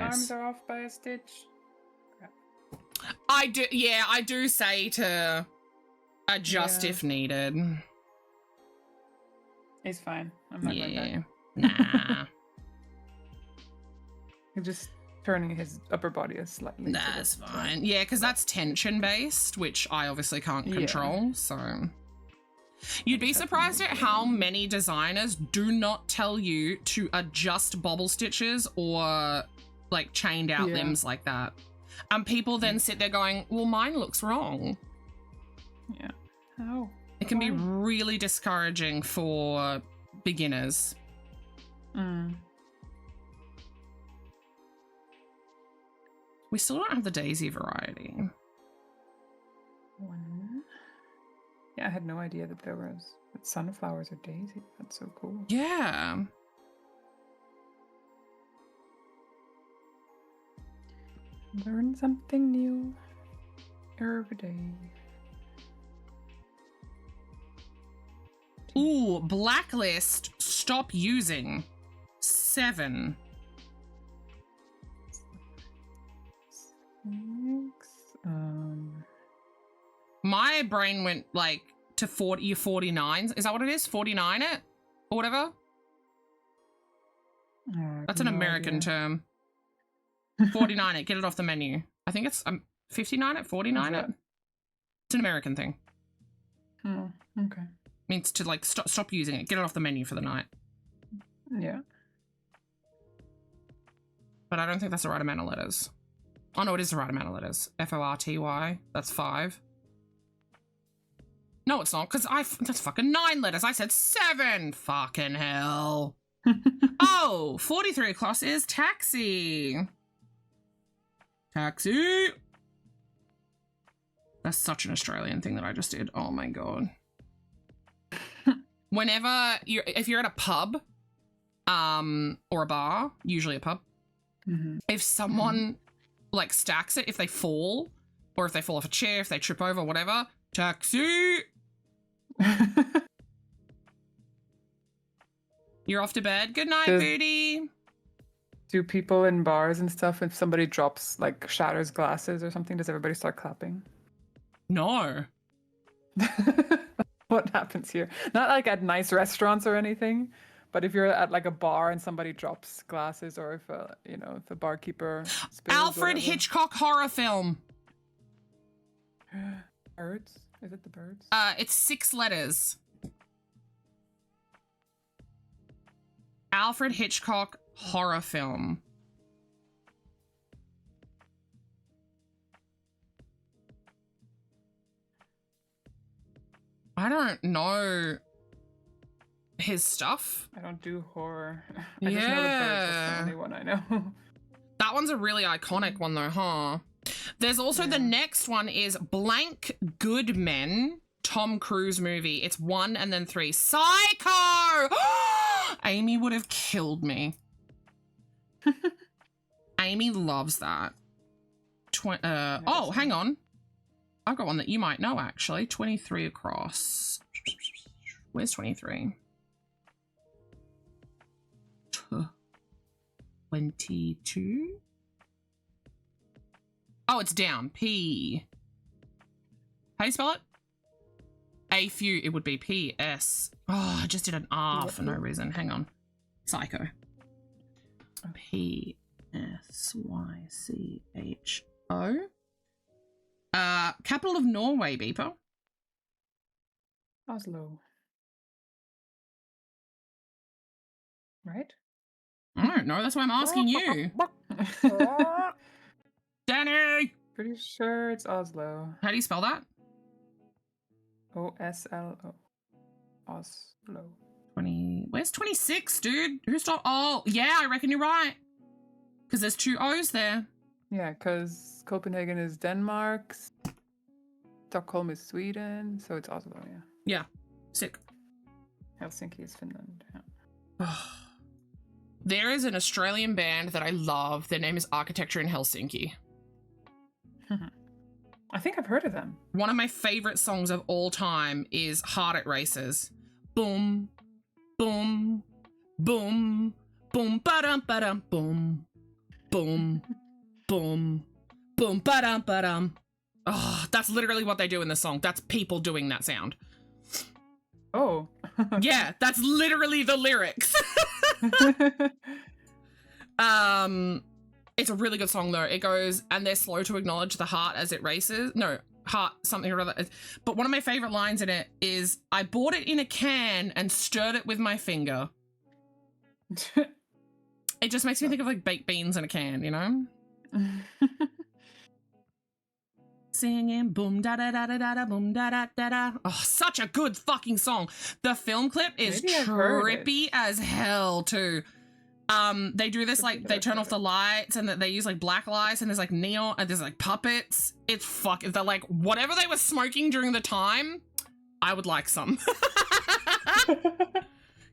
Speaker 9: arms are off by a stitch.
Speaker 3: I do say to adjust if needed.
Speaker 9: He's fine. I'm not going back.
Speaker 3: Nah.
Speaker 9: He's just turning his upper body a slightly.
Speaker 3: That's fine. Yeah, because that's tension based, which I obviously can't control, so. You'd be surprised at how many designers do not tell you to adjust bobble stitches or like chained out limbs like that. And people then sit there going, well, mine looks wrong.
Speaker 9: Yeah. How?
Speaker 3: It can be really discouraging for beginners. We still don't have the daisy variety.
Speaker 9: Yeah, I had no idea that there was sunflowers or daisy. That's so cool.
Speaker 3: Yeah.
Speaker 9: Learn something new every day.
Speaker 3: Ooh, blacklist. Stop using. 7. My brain went like to 49. Is that what it is? 49 it? Or whatever? That's an American term. 49 it. Get it off the menu. I think it's 59 it, 49 it. It's an American thing.
Speaker 9: Oh, okay.
Speaker 3: Means to like stop using it. Get it off the menu for the night.
Speaker 9: Yeah.
Speaker 3: But I don't think that's the right amount of letters. Oh no, it is the right amount of letters. FORTY. That's 5. No, it's not, because that's fucking 9 letters. I said 7. Fucking hell. Oh, 43 o'clock is taxi. Taxi. That's such an Australian thing that I just did. Oh my God. Whenever if you're at a pub, or a bar, usually a pub, if someone like stacks it, if they fall, or if they fall off a chair, if they trip over, whatever, taxi. You're off to bed. Good night, booty.
Speaker 9: Do people in bars and stuff, if somebody drops, like, shatters glasses or something, does everybody start clapping?
Speaker 3: No.
Speaker 9: What happens here? Not like at nice restaurants or anything, but if you're at like a bar and somebody drops glasses, or if if the barkeeper spills
Speaker 3: Alfred Hitchcock horror film.
Speaker 9: Birds? Is it the birds?
Speaker 3: It's 6 letters. Alfred Hitchcock horror film. I don't know his stuff.
Speaker 9: I don't do horror. I just know the birds. That's the only one I know.
Speaker 3: That one's a really iconic one though, huh? There's also the next one is Blank Good Men, Tom Cruise movie. It's 1 and then 3. Psycho! Amy would have killed me. Amy loves that. Oh, hang on. I've got one that you might know, actually. 23 across. Where's 23? 22? Oh, it's down. P. How do you spell it? A few. It would be P-S. Oh, I just did an R for no reason. Hang on. Psycho. P-S-Y-C-H-O. Capital of Norway, Beeper.
Speaker 9: Oslo. Right?
Speaker 3: I don't know. That's why I'm asking you. Danny!
Speaker 9: Pretty sure it's Oslo.
Speaker 3: How do you spell that?
Speaker 9: O-S-L-O. Oslo.
Speaker 3: 20. Where's 26, dude? Who stopped? Oh, yeah, I reckon you're right. Because there's 2 O's there.
Speaker 9: Yeah, because Copenhagen is Denmark, Stockholm is Sweden, so it's Oslo, yeah.
Speaker 3: Yeah, sick.
Speaker 9: Helsinki is Finland, yeah.
Speaker 3: There is an Australian band that I love. Their name is Architecture in Helsinki.
Speaker 9: I think I've heard of them.
Speaker 3: One of my favorite songs of all time is Hard at Races. Boom, boom, boom, boom, ba-dum, ba-dum, boom, boom, boom, boom, ba-dum, ba-dum. Oh, that's literally what they do in the song. That's people doing that sound.
Speaker 9: Oh.
Speaker 3: Yeah, that's literally the lyrics. It's a really good song though. It goes, and they're slow to acknowledge the heart as it races. No, heart something or other. But one of my favorite lines in it is, I bought it in a can and stirred it with my finger. It just makes me think of like baked beans in a can, you know? Singing boom da da da da da da boom da da da da. Oh, such a good fucking song. The film clip is trippy as hell too. They do this like they turn off the lights and they use like black lights and there's like neon and there's like puppets. It's fucking, they're like whatever they were smoking during the time. I would like some.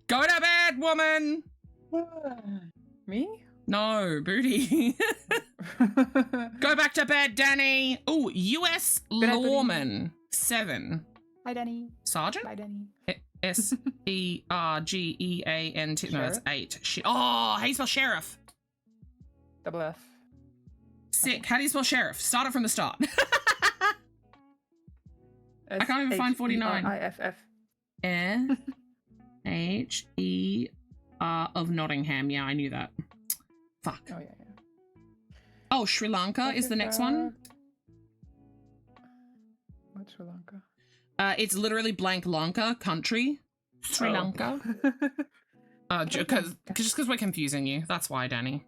Speaker 3: Go to bed, woman.
Speaker 9: Me?
Speaker 3: No, Booty. Go back to bed, Danny. Ooh, U.S. Lawman 7.
Speaker 9: Hi, Danny.
Speaker 3: Sergeant?
Speaker 9: Hi, Danny.
Speaker 3: Sergeant. No, that's 8. Oh, how do you spell sheriff?
Speaker 9: Double F.
Speaker 3: Sick. How do you spell sheriff? Start it from the start. I can't even find 49.
Speaker 9: IFF.
Speaker 3: H-E-R of Nottingham. Yeah, I knew that. Fuck.
Speaker 9: Oh, yeah.
Speaker 3: Oh, Sri Lanka is the next one.
Speaker 9: What's Sri Lanka?
Speaker 3: It's literally blank Lanka, country. Sri Lanka. Just because we're confusing you. That's why, Danny.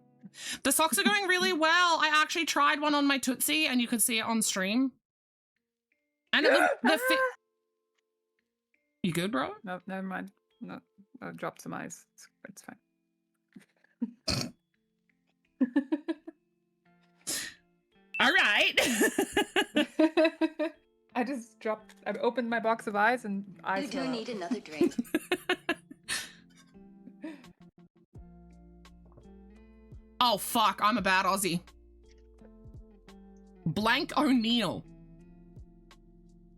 Speaker 3: The socks are going really well. I actually tried one on my Tootsie and you could see it on stream. And the fit. You good, bro?
Speaker 9: No, never mind. No, I dropped some eyes. It's fine.
Speaker 3: All right.
Speaker 9: I opened my box of eyes and eyes.
Speaker 4: You do need another drink.
Speaker 3: Oh, fuck. I'm a bad Aussie. Blank O'Neill.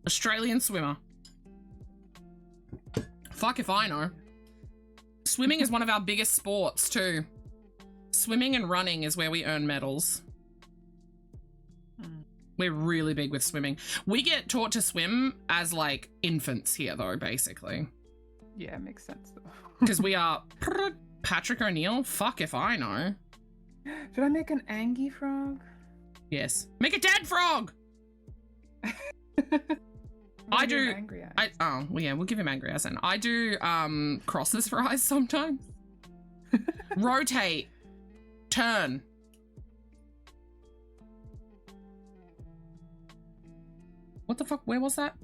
Speaker 3: Australian swimmer. Fuck if I know. Swimming is one of our biggest sports too. Swimming and running is where we earn medals. We're really big with swimming. We get taught to swim as like infants here though, basically.
Speaker 9: Yeah, it makes sense though.
Speaker 3: Because we are Patrick O'Neill. Fuck if I know.
Speaker 9: Should I make an Angie frog?
Speaker 3: Yes. Make a dead frog! I do.
Speaker 9: Angry eyes.
Speaker 3: Oh, well, yeah, we'll give him angry eyes then. I do crosses for eyes sometimes. Rotate. Turn. What the fuck? Where was that?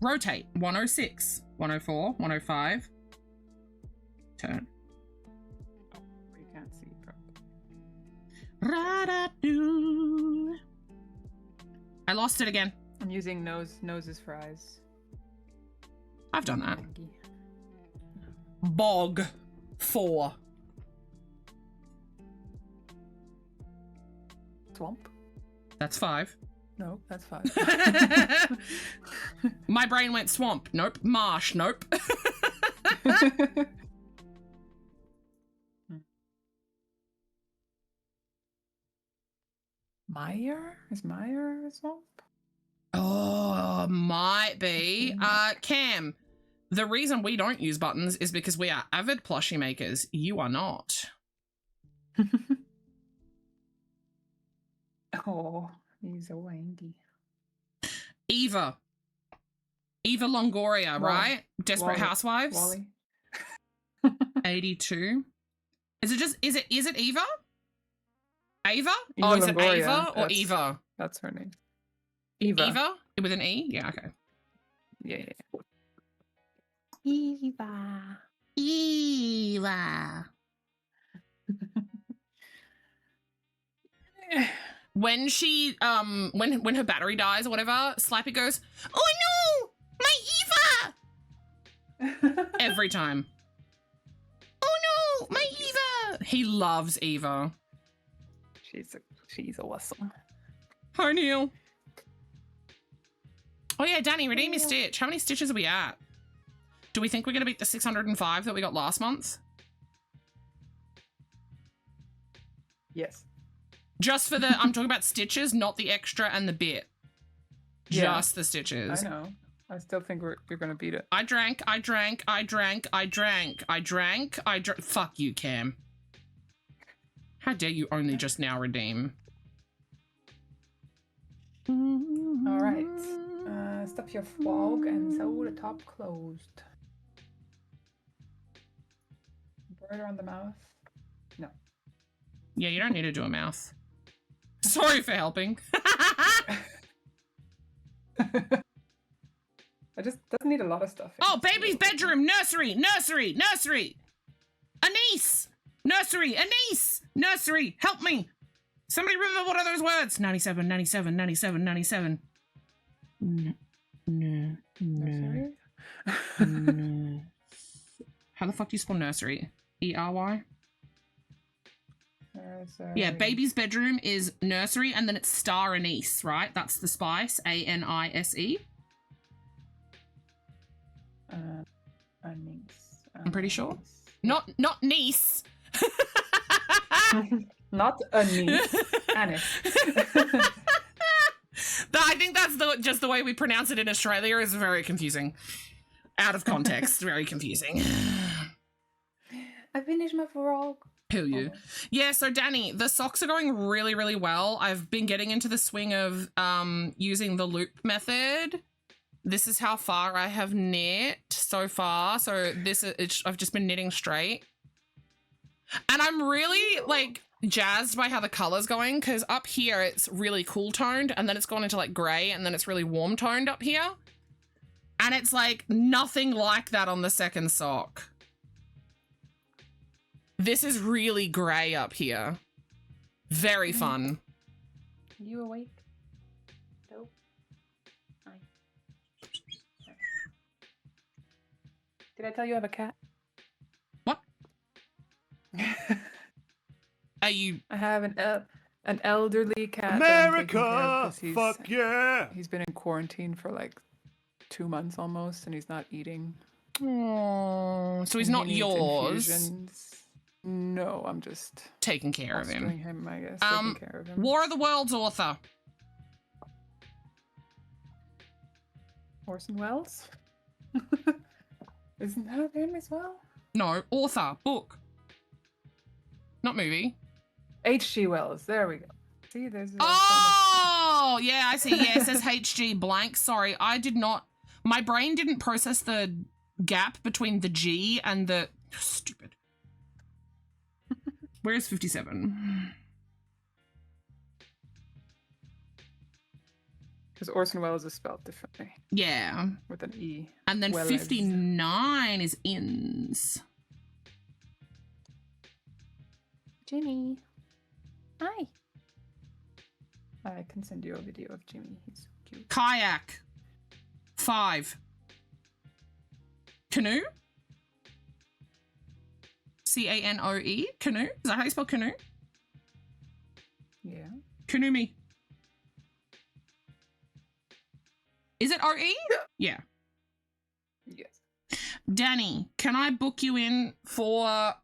Speaker 3: Rotate. 106, 104, 105. Turn.
Speaker 9: Oh, you can't see properly.
Speaker 3: Ra-da-doo. I lost it again.
Speaker 9: I'm using noses for eyes.
Speaker 3: I've done that.
Speaker 9: Angie.
Speaker 3: Bog. 4.
Speaker 9: Swamp?
Speaker 3: That's 5.
Speaker 9: No, that's 5.
Speaker 3: My brain went swamp. Nope. Marsh. Nope.
Speaker 9: Meyer? Is Meyer a swamp?
Speaker 3: Oh, might be. Cam, the reason we don't use buttons is because we are avid plushie makers. You are not.
Speaker 9: Oh, he's a wangy.
Speaker 3: Eva Longoria,
Speaker 9: Wally.
Speaker 3: right? Desperate
Speaker 9: Wally.
Speaker 3: Housewives.
Speaker 9: Wally.
Speaker 3: 82. Is it Eva? Ava?
Speaker 9: Eva
Speaker 3: Oh, is it
Speaker 9: Longoria,
Speaker 3: Ava or
Speaker 9: that's-
Speaker 3: Eva?
Speaker 9: That's her name. Eva.
Speaker 3: With an E? Yeah, okay.
Speaker 9: Yeah.
Speaker 3: Eva. When she when her battery dies or whatever, Slappy goes, "Oh no, my Eva!" Every time. Oh no, my Eva! He loves Eva.
Speaker 9: She's awesome.
Speaker 3: Hi, Neil. Oh yeah, Danny, redeem your stitch. How many stitches are we at? Do we think we're going to beat the 605 that we got last month?
Speaker 9: Yes.
Speaker 3: Just for the, I'm talking about stitches, not the extra and the bit. Just the stitches.
Speaker 9: I know. I still think you're going to beat it.
Speaker 3: I drank. Fuck you, Cam. How dare you only just now redeem?
Speaker 9: All right. Stop your fog and sew the top closed. Border on the mouth? No.
Speaker 3: Yeah, you don't need to do a mouth. Sorry for helping.
Speaker 9: I just doesn't need a lot of stuff.
Speaker 3: Oh, baby's bedroom, nursery. Anise, nursery, help me. Somebody remember what are those words? 97. No. How the fuck do you spell nursery? E-R-Y? Yeah, baby's bedroom is nursery, and then it's star anise, right? That's the spice, A-N-I-S-E.
Speaker 9: Anise.
Speaker 3: I'm pretty sure. Not niece.
Speaker 9: Not anise. Anise.
Speaker 3: I think that's just the way we pronounce it in Australia is very confusing. Out of context, very confusing.
Speaker 9: I finished my frog.
Speaker 3: Who you? Yeah, so Danny, the socks are going really, really well. I've been getting into the swing of using the loop method. This is how far I have knit so far. So I've just been knitting straight. And I'm really like jazzed by how the color's going, because up here it's really cool toned and then it's gone into like gray and then it's really warm toned up here. And it's like nothing like that on the second sock. This is really gray up here. Very fun.
Speaker 9: Are you awake? Nope. Hi. Did I tell you I have a cat?
Speaker 3: What? Are you?
Speaker 9: I have an elderly cat.
Speaker 1: America! Fuck yeah!
Speaker 9: He's been in quarantine for like 2 months almost, and he's not eating.
Speaker 3: Oh, so he's not yours.
Speaker 9: Infusions. No, I'm just
Speaker 3: taking care of him.
Speaker 9: I guess. Taking care of him.
Speaker 3: War of the Worlds author.
Speaker 9: Orson Welles? Isn't that him as well?
Speaker 3: No, author, book. Not movie.
Speaker 9: H.G. Wells. There we go. See, there's.
Speaker 3: Oh, yeah, I see. Yeah, it says H.G. blank. Sorry, I did not. My brain didn't process the gap between the G and the. Stupid. Where's 57?
Speaker 9: Because Orson Welles is spelled differently.
Speaker 3: Yeah.
Speaker 9: With an E.
Speaker 3: And then 59 is ins.
Speaker 9: Jimmy. Hi. I can send you a video of Jimmy. He's so cute.
Speaker 3: Kayak. 5. Canoe? C-A-N-O-E? Canoe? Is that how you spell canoe?
Speaker 9: Yeah.
Speaker 3: Canoe me. Is it R-E? Yeah.
Speaker 9: Yes.
Speaker 3: Danny, can I book you in for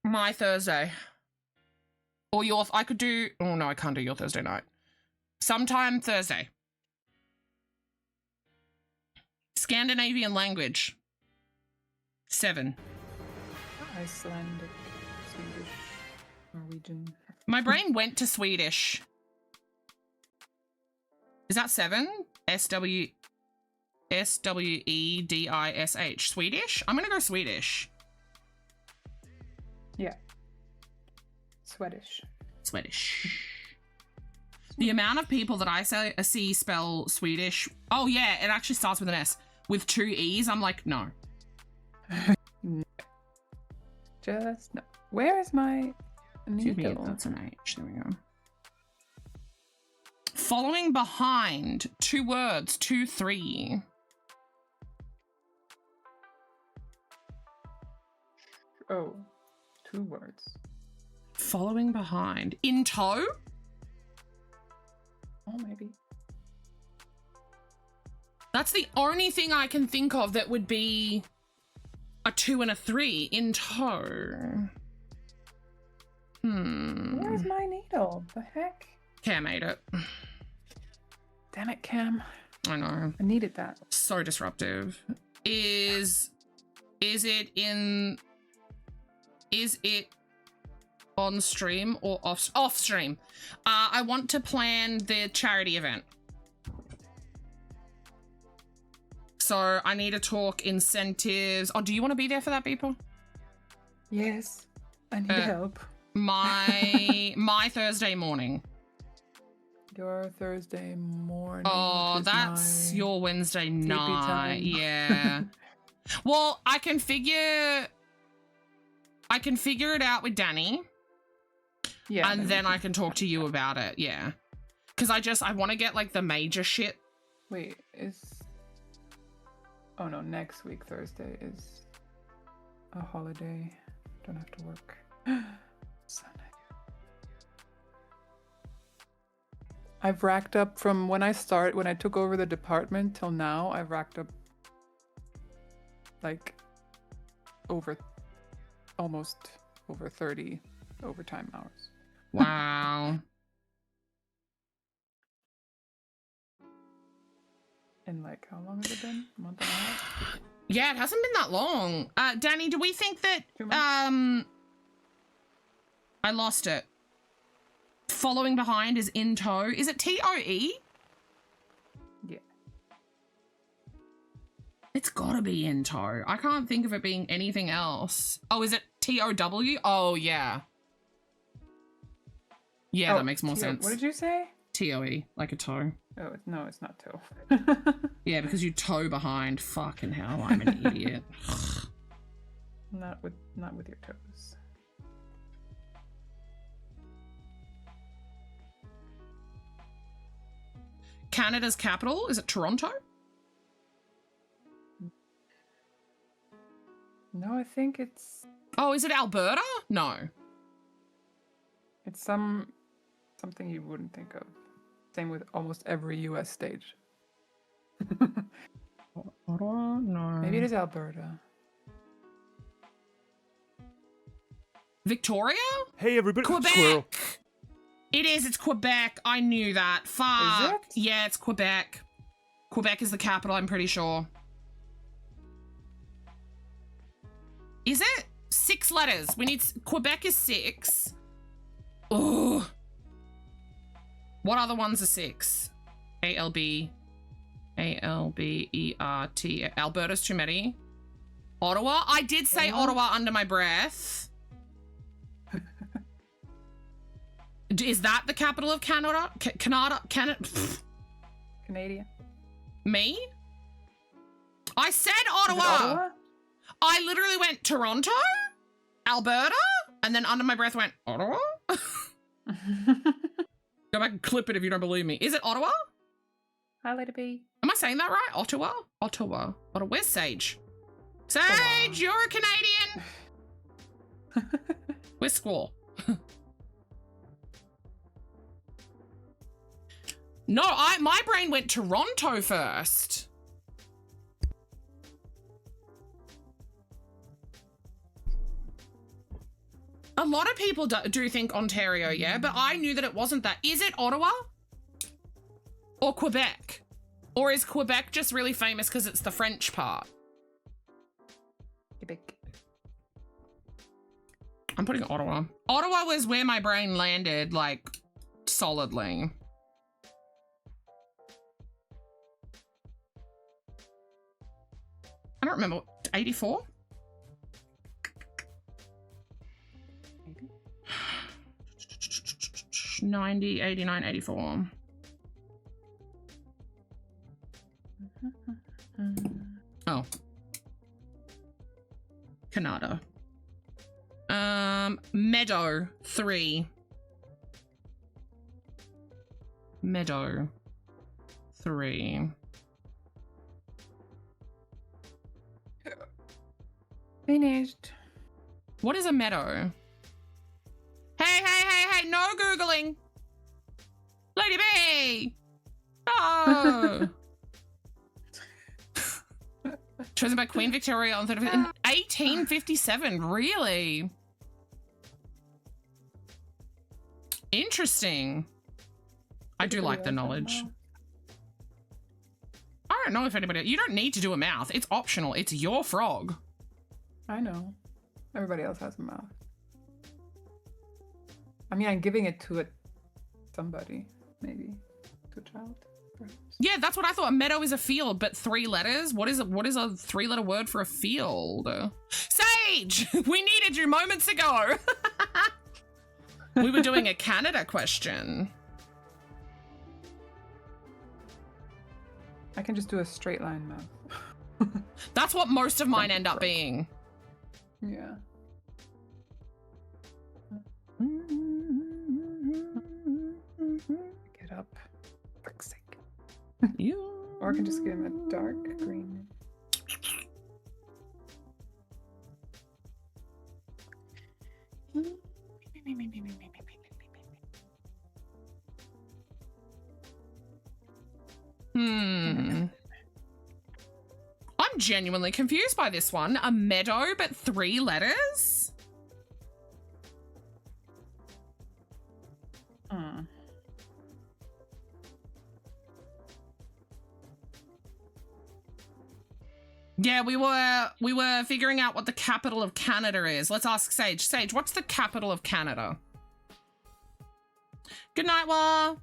Speaker 3: my Thursday? Or your... I could do... Oh, no, I can't do your Thursday night. Sometime Thursday. Scandinavian language. 7.
Speaker 9: Icelandic, Swedish, Norwegian.
Speaker 3: My brain went to Swedish. Is that 7? S-W-E-D-I-S-H. Swedish? I'm going to go Swedish.
Speaker 9: Yeah. Swedish.
Speaker 3: The amount of people that I see spell Swedish. Oh, yeah, it actually starts with an S. With 2 E's, I'm like, no.
Speaker 9: No. Just no. Where is my needle?
Speaker 3: That's an H. There we go. Following behind. 2 words. 2, 3.
Speaker 9: Oh, 2 words.
Speaker 3: Following behind. In tow?
Speaker 9: Oh, maybe.
Speaker 3: That's the only thing I can think of that would be a 2 and a 3 in tow.
Speaker 9: Where's my needle? The heck?
Speaker 3: Cam made it.
Speaker 9: Damn it, Cam.
Speaker 3: I know.
Speaker 9: I needed that.
Speaker 3: So disruptive. Is it on stream or off stream? I want to plan the charity event. So I need to talk incentives. Oh, do you want to be there for that, people?
Speaker 9: Yes. I need help.
Speaker 3: My Thursday morning.
Speaker 9: Your Thursday morning.
Speaker 3: Oh, that's your Wednesday night.
Speaker 9: Time.
Speaker 3: Yeah. Well, I can figure it out with Danny.
Speaker 9: Yeah.
Speaker 3: And then I can talk to you about it. Yeah. Because I want to get like the major shit.
Speaker 9: Wait, oh no, next week Thursday is a holiday. Don't have to work. Sunday. I've racked up from when I took over the department till now, I've racked up like almost over 30 overtime hours.
Speaker 3: Wow.
Speaker 9: And like, how long has it been? A month and a half?
Speaker 3: Yeah, it hasn't been that long. Danny, do we think that,
Speaker 9: 2 months?
Speaker 3: I lost it. Following behind is in tow. Is it TOE?
Speaker 9: Yeah.
Speaker 3: It's gotta be in tow. I can't think of it being anything else. Oh, is it TOW? Oh, yeah. Yeah, that makes more sense.
Speaker 9: What did you say?
Speaker 3: TOE, like a toe.
Speaker 9: Oh, no, it's not toe.
Speaker 3: Yeah, because you toe behind. Fucking hell, I'm an idiot.
Speaker 9: Not with your toes.
Speaker 3: Canada's capital, is it Toronto?
Speaker 9: No, I think it's...
Speaker 3: Oh, is it Alberta? No.
Speaker 9: It's something you wouldn't think of. Same with almost every US state.
Speaker 3: No.
Speaker 9: Maybe it is Alberta.
Speaker 3: Victoria?
Speaker 1: Hey, everybody.
Speaker 3: Quebec!
Speaker 1: Squirrel.
Speaker 3: It is, it's Quebec. I knew that. Fuck.
Speaker 9: Is it?
Speaker 3: Yeah, it's Quebec. Quebec is the capital, I'm pretty sure. Is it? 6 letters. We need... Quebec is 6. Oh. What other ones are 6? A-L-B... A-L-B-E-R-T... Alberta's too many. Ottawa? I did say Ottawa under my breath. Is that the capital of Canada? Canada?
Speaker 9: Canada.
Speaker 3: Me? I said Ottawa.
Speaker 9: Ottawa.
Speaker 3: I literally went Toronto, Alberta, and then under my breath went Ottawa. Go back and clip it if you don't believe me. Is it Ottawa?
Speaker 9: Hi, Lady B.
Speaker 3: Am I saying that right? Ottawa? Ottawa. Where's Sage? Sage, you're a Canadian. Where's Squall? No, my brain went Toronto first. A lot of people do think Ontario, yeah, but I knew that it wasn't that. Is it Ottawa? Or Quebec? Or is Quebec just really famous because it's the French part?
Speaker 9: Quebec.
Speaker 3: I'm putting Ottawa. Ottawa was where my brain landed, like, solidly. I don't remember. 84? 90, 89, 84. Oh. Canada. Meadow 3. Meadow 3.
Speaker 9: Finished.
Speaker 3: What is a meadow? Hey, no Googling. Lady B! Oh! Chosen by Queen Victoria in 1857. Really? Interesting. I do like the knowledge. I don't know if anybody... You don't need to do a mouth. It's optional. It's your frog.
Speaker 9: I know. Everybody else has a mouth. I mean, I'm giving it to somebody, maybe. To a child, perhaps.
Speaker 3: Yeah, that's what I thought. A meadow is a field, but 3 letters? What is a 3-letter word for a field? Sage! We needed you moments ago! We were doing a Canada question.
Speaker 9: I can just do a straight line mouth.
Speaker 3: That's what most of mine end up being.
Speaker 9: Yeah. Get up. Fuck's sake. Or I can just give him a dark green.
Speaker 3: I'm genuinely confused by this one. A meadow, but 3 letters? Yeah, we were figuring out what the capital of Canada is. Let's ask Sage. Sage, what's the capital of Canada? Good night, Wa.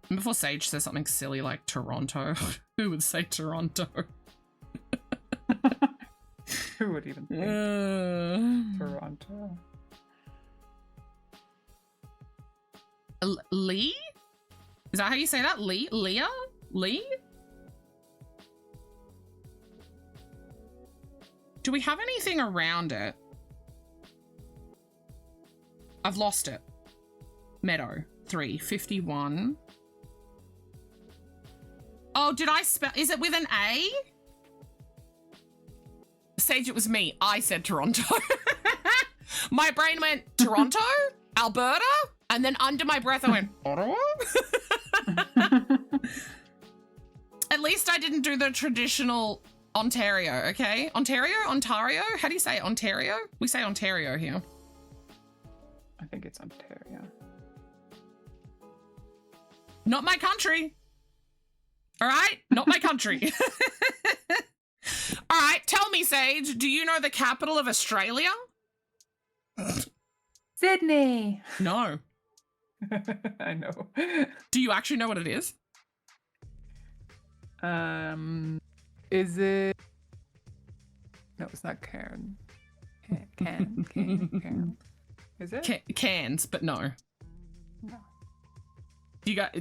Speaker 3: Before Sage says something silly like Toronto. Who would say Toronto?
Speaker 9: Who would even think Toronto?
Speaker 3: Lee? Is that how you say that? Lee? Leah? Lee? Do we have anything around it? I've lost it. Meadow. 351. Oh, did I spell? Is it with an A? Sage, it was me. I said Toronto. My brain went Toronto, Alberta, and then under my breath I went Ottawa. At least I didn't do the traditional Ontario, okay? Ontario? How do you say it? Ontario? We say Ontario here.
Speaker 9: I think it's Ontario.
Speaker 3: Not my country. All right? Not my country. All right, tell me, Sage, do you know the capital of Australia?
Speaker 9: Sydney.
Speaker 3: No.
Speaker 9: I know.
Speaker 3: Do you actually know what it is?
Speaker 9: Is it? No, it's not Cairn. Cairn. Is it?
Speaker 3: Cairns, but no.
Speaker 9: No.
Speaker 3: You got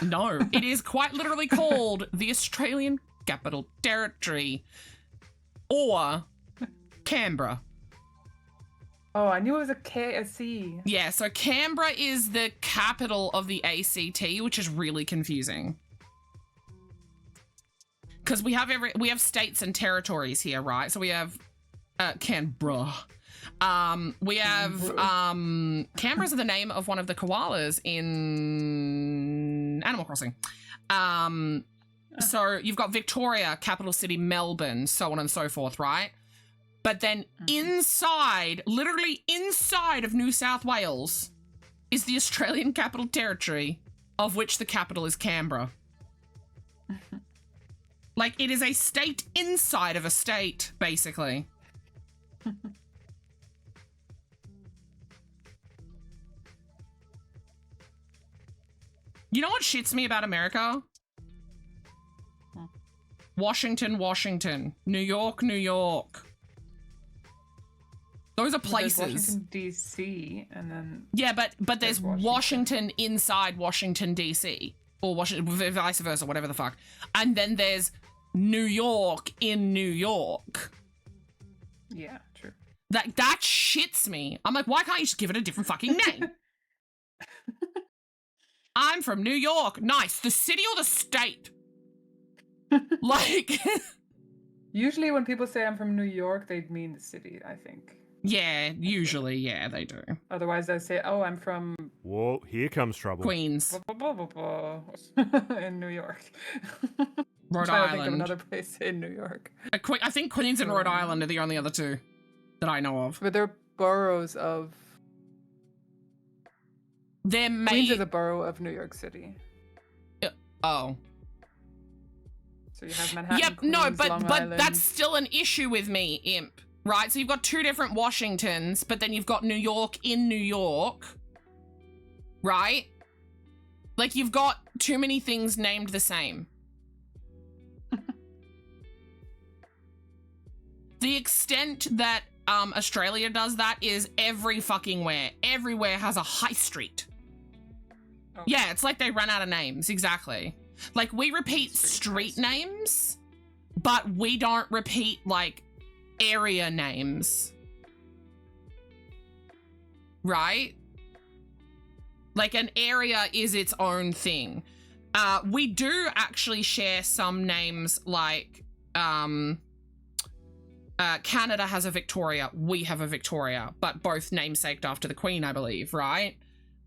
Speaker 3: no. It is quite literally called the Australian Capital Territory, or Canberra.
Speaker 9: Oh, I knew it was a C.
Speaker 3: Yeah, so Canberra is the capital of the ACT, which is really confusing. Because we have states and territories here, right? So we have Canberra. We have Canberra's the name of one of the koalas in Animal Crossing. So you've got Victoria, capital city Melbourne, so on and so forth, right? But then inside, literally inside of New South Wales is the Australian Capital Territory, of which the capital is Canberra. Like, it is a state inside of a state, basically. You know what shits me about America? Washington, Washington. New York, New York. Those are places.
Speaker 9: There's Washington, D.C., and then...
Speaker 3: Yeah, but there's Washington inside Washington, D.C. Or Washington, vice versa, whatever the fuck. And then there's New York in New York.
Speaker 9: Yeah, true.
Speaker 3: That shits me. I'm like, why can't you just give it a different fucking name? I'm from New York. Nice. The city or the state? Like...
Speaker 9: Usually when people say I'm from New York, they mean the city, I think.
Speaker 3: Yeah, usually, yeah, they do.
Speaker 9: Otherwise, I say, "Oh, I'm from
Speaker 1: Whoa, here comes trouble.
Speaker 3: Queens,
Speaker 9: in New York."
Speaker 3: Rhode
Speaker 9: trying to think of
Speaker 3: Island.
Speaker 9: another place in New York.
Speaker 3: I think Queens and Rhode Island are the only other two that I know of.
Speaker 9: But they're boroughs of.
Speaker 3: There may.
Speaker 9: Queens is a borough of New York City.
Speaker 3: Oh.
Speaker 9: So you have Manhattan.
Speaker 3: Yep.
Speaker 9: Queens,
Speaker 3: No,
Speaker 9: Long
Speaker 3: but
Speaker 9: Island.
Speaker 3: that's still an issue with me, Imp. Right. So you've got two different Washingtons, but then you've got New York in New York. Right. Like you've got too many things named the same. The extent that Australia does that is every fucking where. Everywhere has a high street.
Speaker 9: Oh.
Speaker 3: Yeah, it's like they run out of names. Exactly. Like we repeat street names, but we don't repeat like area names. Right? Like an area is its own thing. We do actually share some names like Canada has a Victoria, we have a Victoria, but both namesaked after the Queen, I believe, right?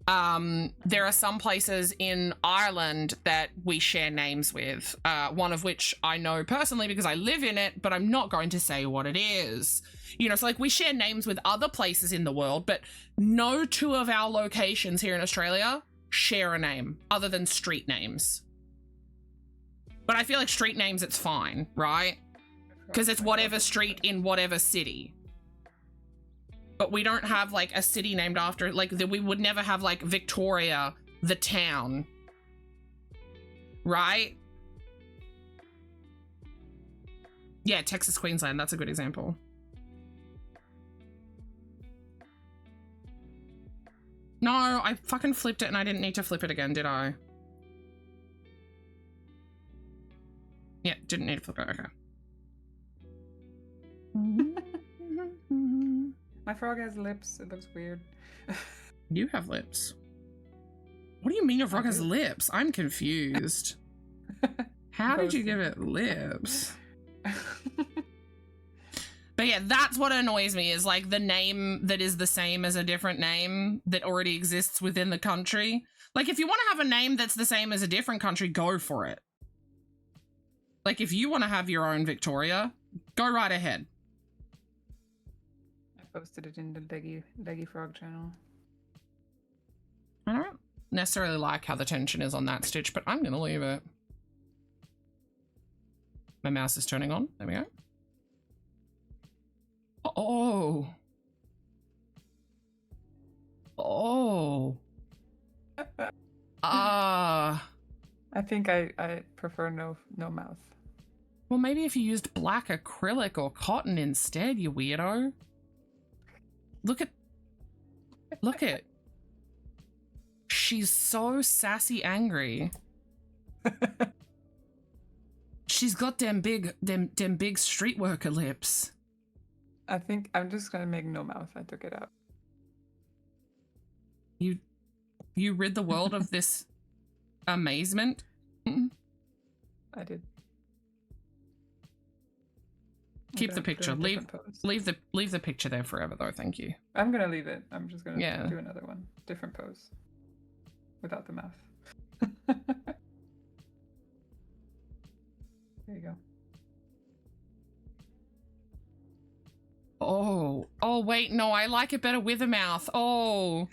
Speaker 3: There are some places in Ireland that we share names with, one of which I know personally because I live in it, but I'm not going to say what it is. You know, so like we share names with other places in the world, but no two of our locations here in Australia share a name other than street names. But I feel like street names, it's fine, right? Because it's whatever street in whatever city. But we don't have like a city named after, like we would never have like Victoria, the town. Right? Yeah, Texas, Queensland, that's a good example. No, I fucking flipped it and I didn't need to flip it again, did I? Yeah, didn't need to flip it, okay.
Speaker 9: My frog has lips. It looks weird.
Speaker 3: You have lips. What do you mean your frog has lips? I'm confused. How did you give it lips? But yeah, that's what annoys me is like the name that is the same as a different name that already exists within the country. Like if you want to have a name that's the same as a different country, go for it. Like if you want to have your own Victoria, go right ahead.
Speaker 9: I posted it in the Leggy Frog channel.
Speaker 3: I don't necessarily like how the tension is on that stitch, but I'm going to leave it. My mouse is turning on. There we go. Oh. Oh. I
Speaker 9: think I prefer no mouth.
Speaker 3: Well, maybe if you used black acrylic or cotton instead, you weirdo. Look at. She's so sassy angry. She's got them big street worker lips.
Speaker 9: I think I'm just gonna make no mouth. I took it out.
Speaker 3: You rid the world of this amazement?
Speaker 9: I did.
Speaker 3: Keep the picture. Leave the picture there forever though, thank you.
Speaker 9: I'm gonna leave it. I'm just gonna do another one. Different pose. Without the mouth. There you go.
Speaker 3: Oh wait, no, I like it better with a mouth. Oh.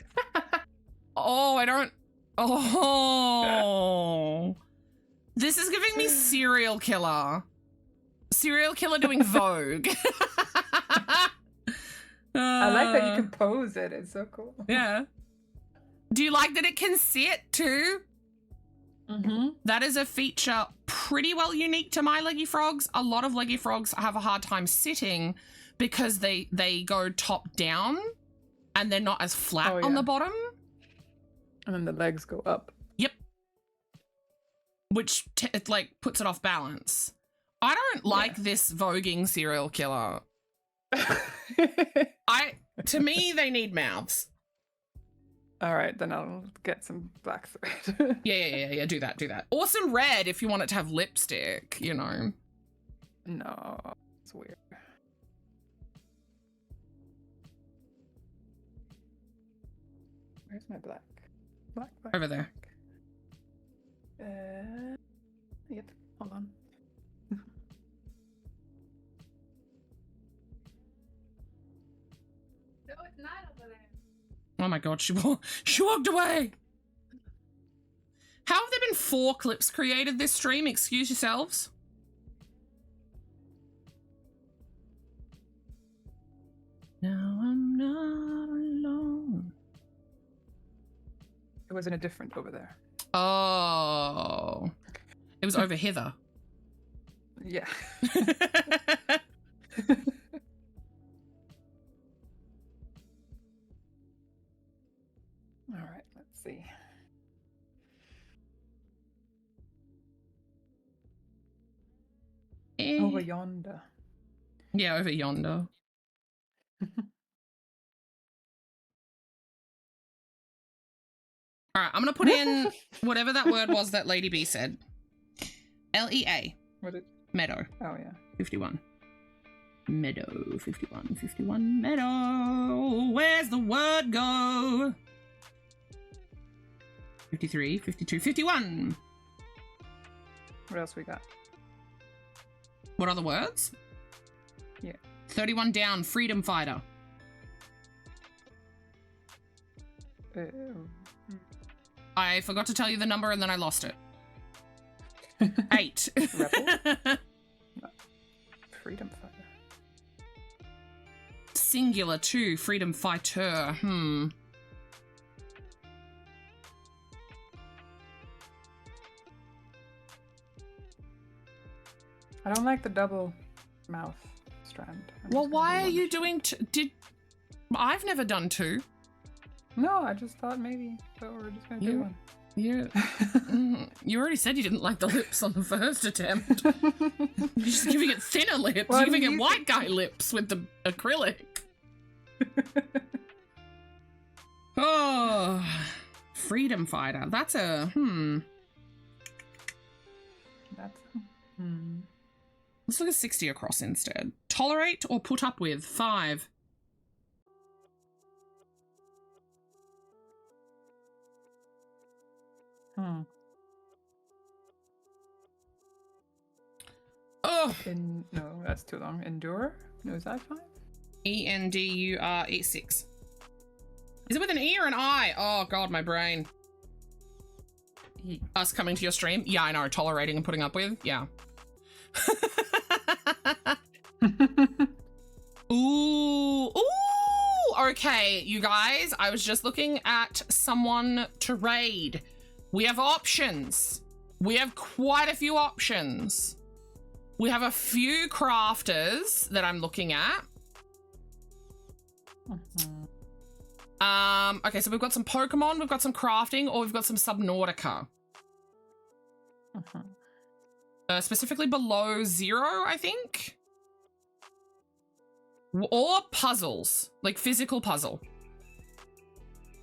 Speaker 3: Oh, I don't. Oh. This is giving me serial killer. Serial killer doing Vogue.
Speaker 9: I like that you can pose it. It's so cool.
Speaker 3: Yeah. Do you like that it can sit too?
Speaker 9: Mm-hmm.
Speaker 3: That is a feature pretty well unique to my leggy frogs. A lot of leggy frogs have a hard time sitting because they go top down and they're not as flat on the bottom.
Speaker 9: And then the legs go up.
Speaker 3: Yep. Which it like puts it off balance. I don't like this voguing serial killer. To me, they need mouths.
Speaker 9: All right, then I'll get some black thread.
Speaker 3: Yeah. Do that. Or some red if you want it to have lipstick, you know.
Speaker 9: No, it's weird. Where's my black? Black.
Speaker 3: Over there.
Speaker 9: Yep. Hold on. No, it's not over there.
Speaker 3: Oh my god, she walked away. How have there been 4 clips created this stream? Excuse yourselves. Now I'm not alone.
Speaker 9: It was in a different over there.
Speaker 3: Oh. It was over hither.
Speaker 9: Yeah. All right, let's see. Over yonder.
Speaker 3: Yeah, over yonder. All right, I'm going to put in whatever that word was that Lady B said. LEA.
Speaker 9: What it?
Speaker 3: Meadow.
Speaker 9: Oh, yeah.
Speaker 3: 51. Meadow. 51. 51. Meadow. Where's the word go? 53. 52. 51.
Speaker 9: What else we got?
Speaker 3: What other words?
Speaker 9: Yeah.
Speaker 3: 31 down. Freedom fighter. I forgot to tell you the number and then I lost it. 8.
Speaker 9: Rebel? Freedom fighter.
Speaker 3: Singular 2. Freedom fighter.
Speaker 9: I don't like the double mouth strand.
Speaker 3: Well, why are you doing I've never done 2.
Speaker 9: No, I just thought maybe. So we're just gonna do one.
Speaker 3: Yeah. You already said you didn't like the lips on the first attempt. You're just giving it thinner lips.
Speaker 9: Well,
Speaker 3: You're giving it white guy lips with the acrylic. Oh, freedom fighter. That's a
Speaker 9: That's
Speaker 3: Let's look at 60 across instead. Tolerate or put up with? 5. Oh.
Speaker 9: No, that's too long. Endure? No, is that fine?
Speaker 3: ENDURE6. Is it with an E or an I? Oh god, my brain. Us coming to your stream? Yeah, I know. Tolerating and putting up with? Yeah. Ooh. Okay, you guys. I was just looking at someone to raid. We have options. We have quite a few options. We have a few crafters that I'm looking at. Okay, so we've got some Pokemon, we've got some crafting, or we've got some Subnautica. Specifically below 0, I think. Or puzzles, like physical puzzle.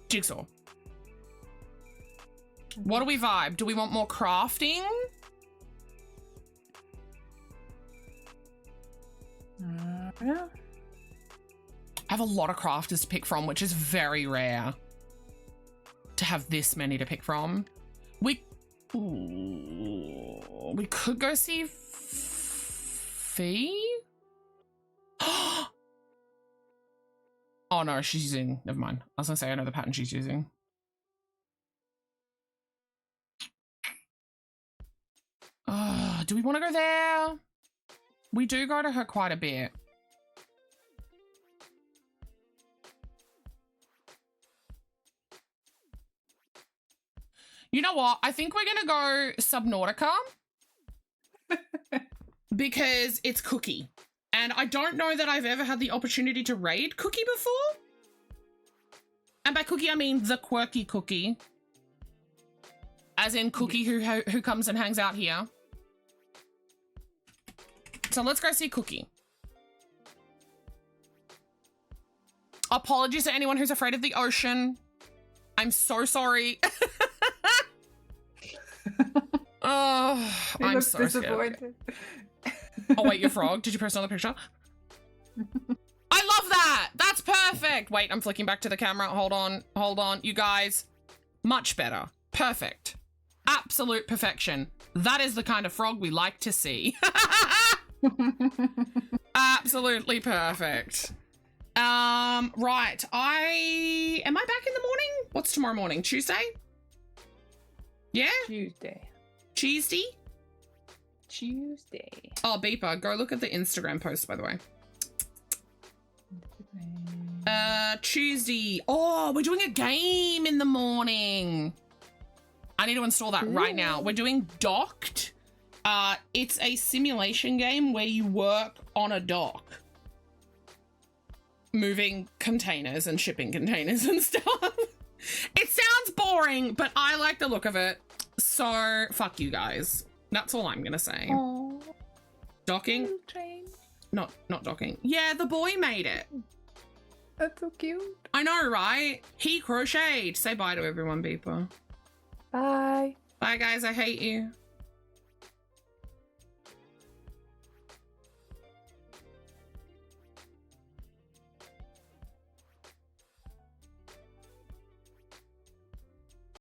Speaker 3: Jigsaw. What do we vibe? Do we want more crafting?
Speaker 9: Yeah.
Speaker 3: I have a lot of crafters to pick from, which is very rare to have this many to pick from. We could go see Fee. Oh no, she's using. Never mind. I was gonna say I know the pattern she's using. Do we want to go there? We do go to her quite a bit. You know what? I think we're gonna go Subnautica because it's Cookie. And I don't know that I've ever had the opportunity to raid Cookie before. And by Cookie, I mean the quirky Cookie. As in Cookie who comes and hangs out here. So let's go see Cookie. Apologies to anyone who's afraid of the ocean. I'm so sorry. Oh, I'm so scared. Oh wait, your frog. Did you post another picture? I love that. That's perfect. Wait, I'm flicking back to the camera. Hold on. You guys, much better. Perfect. Absolute perfection. That is the kind of frog we like to see. Absolutely perfect. Right. Am I back in the morning? What's tomorrow morning? Tuesday? Yeah?
Speaker 9: Tuesday.
Speaker 3: Tuesday?
Speaker 9: Tuesday.
Speaker 3: Oh, Beeper, go look at the Instagram post, by the way. Tuesday. Oh, we're doing a game in the morning. I need to install that right now. We're doing Docked. It's a simulation game where you work on a dock. Moving containers and shipping containers and stuff. It sounds boring, but I like the look of it. So, fuck you guys. That's all I'm gonna say.
Speaker 9: Aww.
Speaker 3: Docking? Not docking. Yeah, the boy made it.
Speaker 9: That's so cute.
Speaker 3: I know, right? He crocheted. Say bye to everyone, Beeper.
Speaker 9: Bye.
Speaker 3: Bye, guys. I hate you.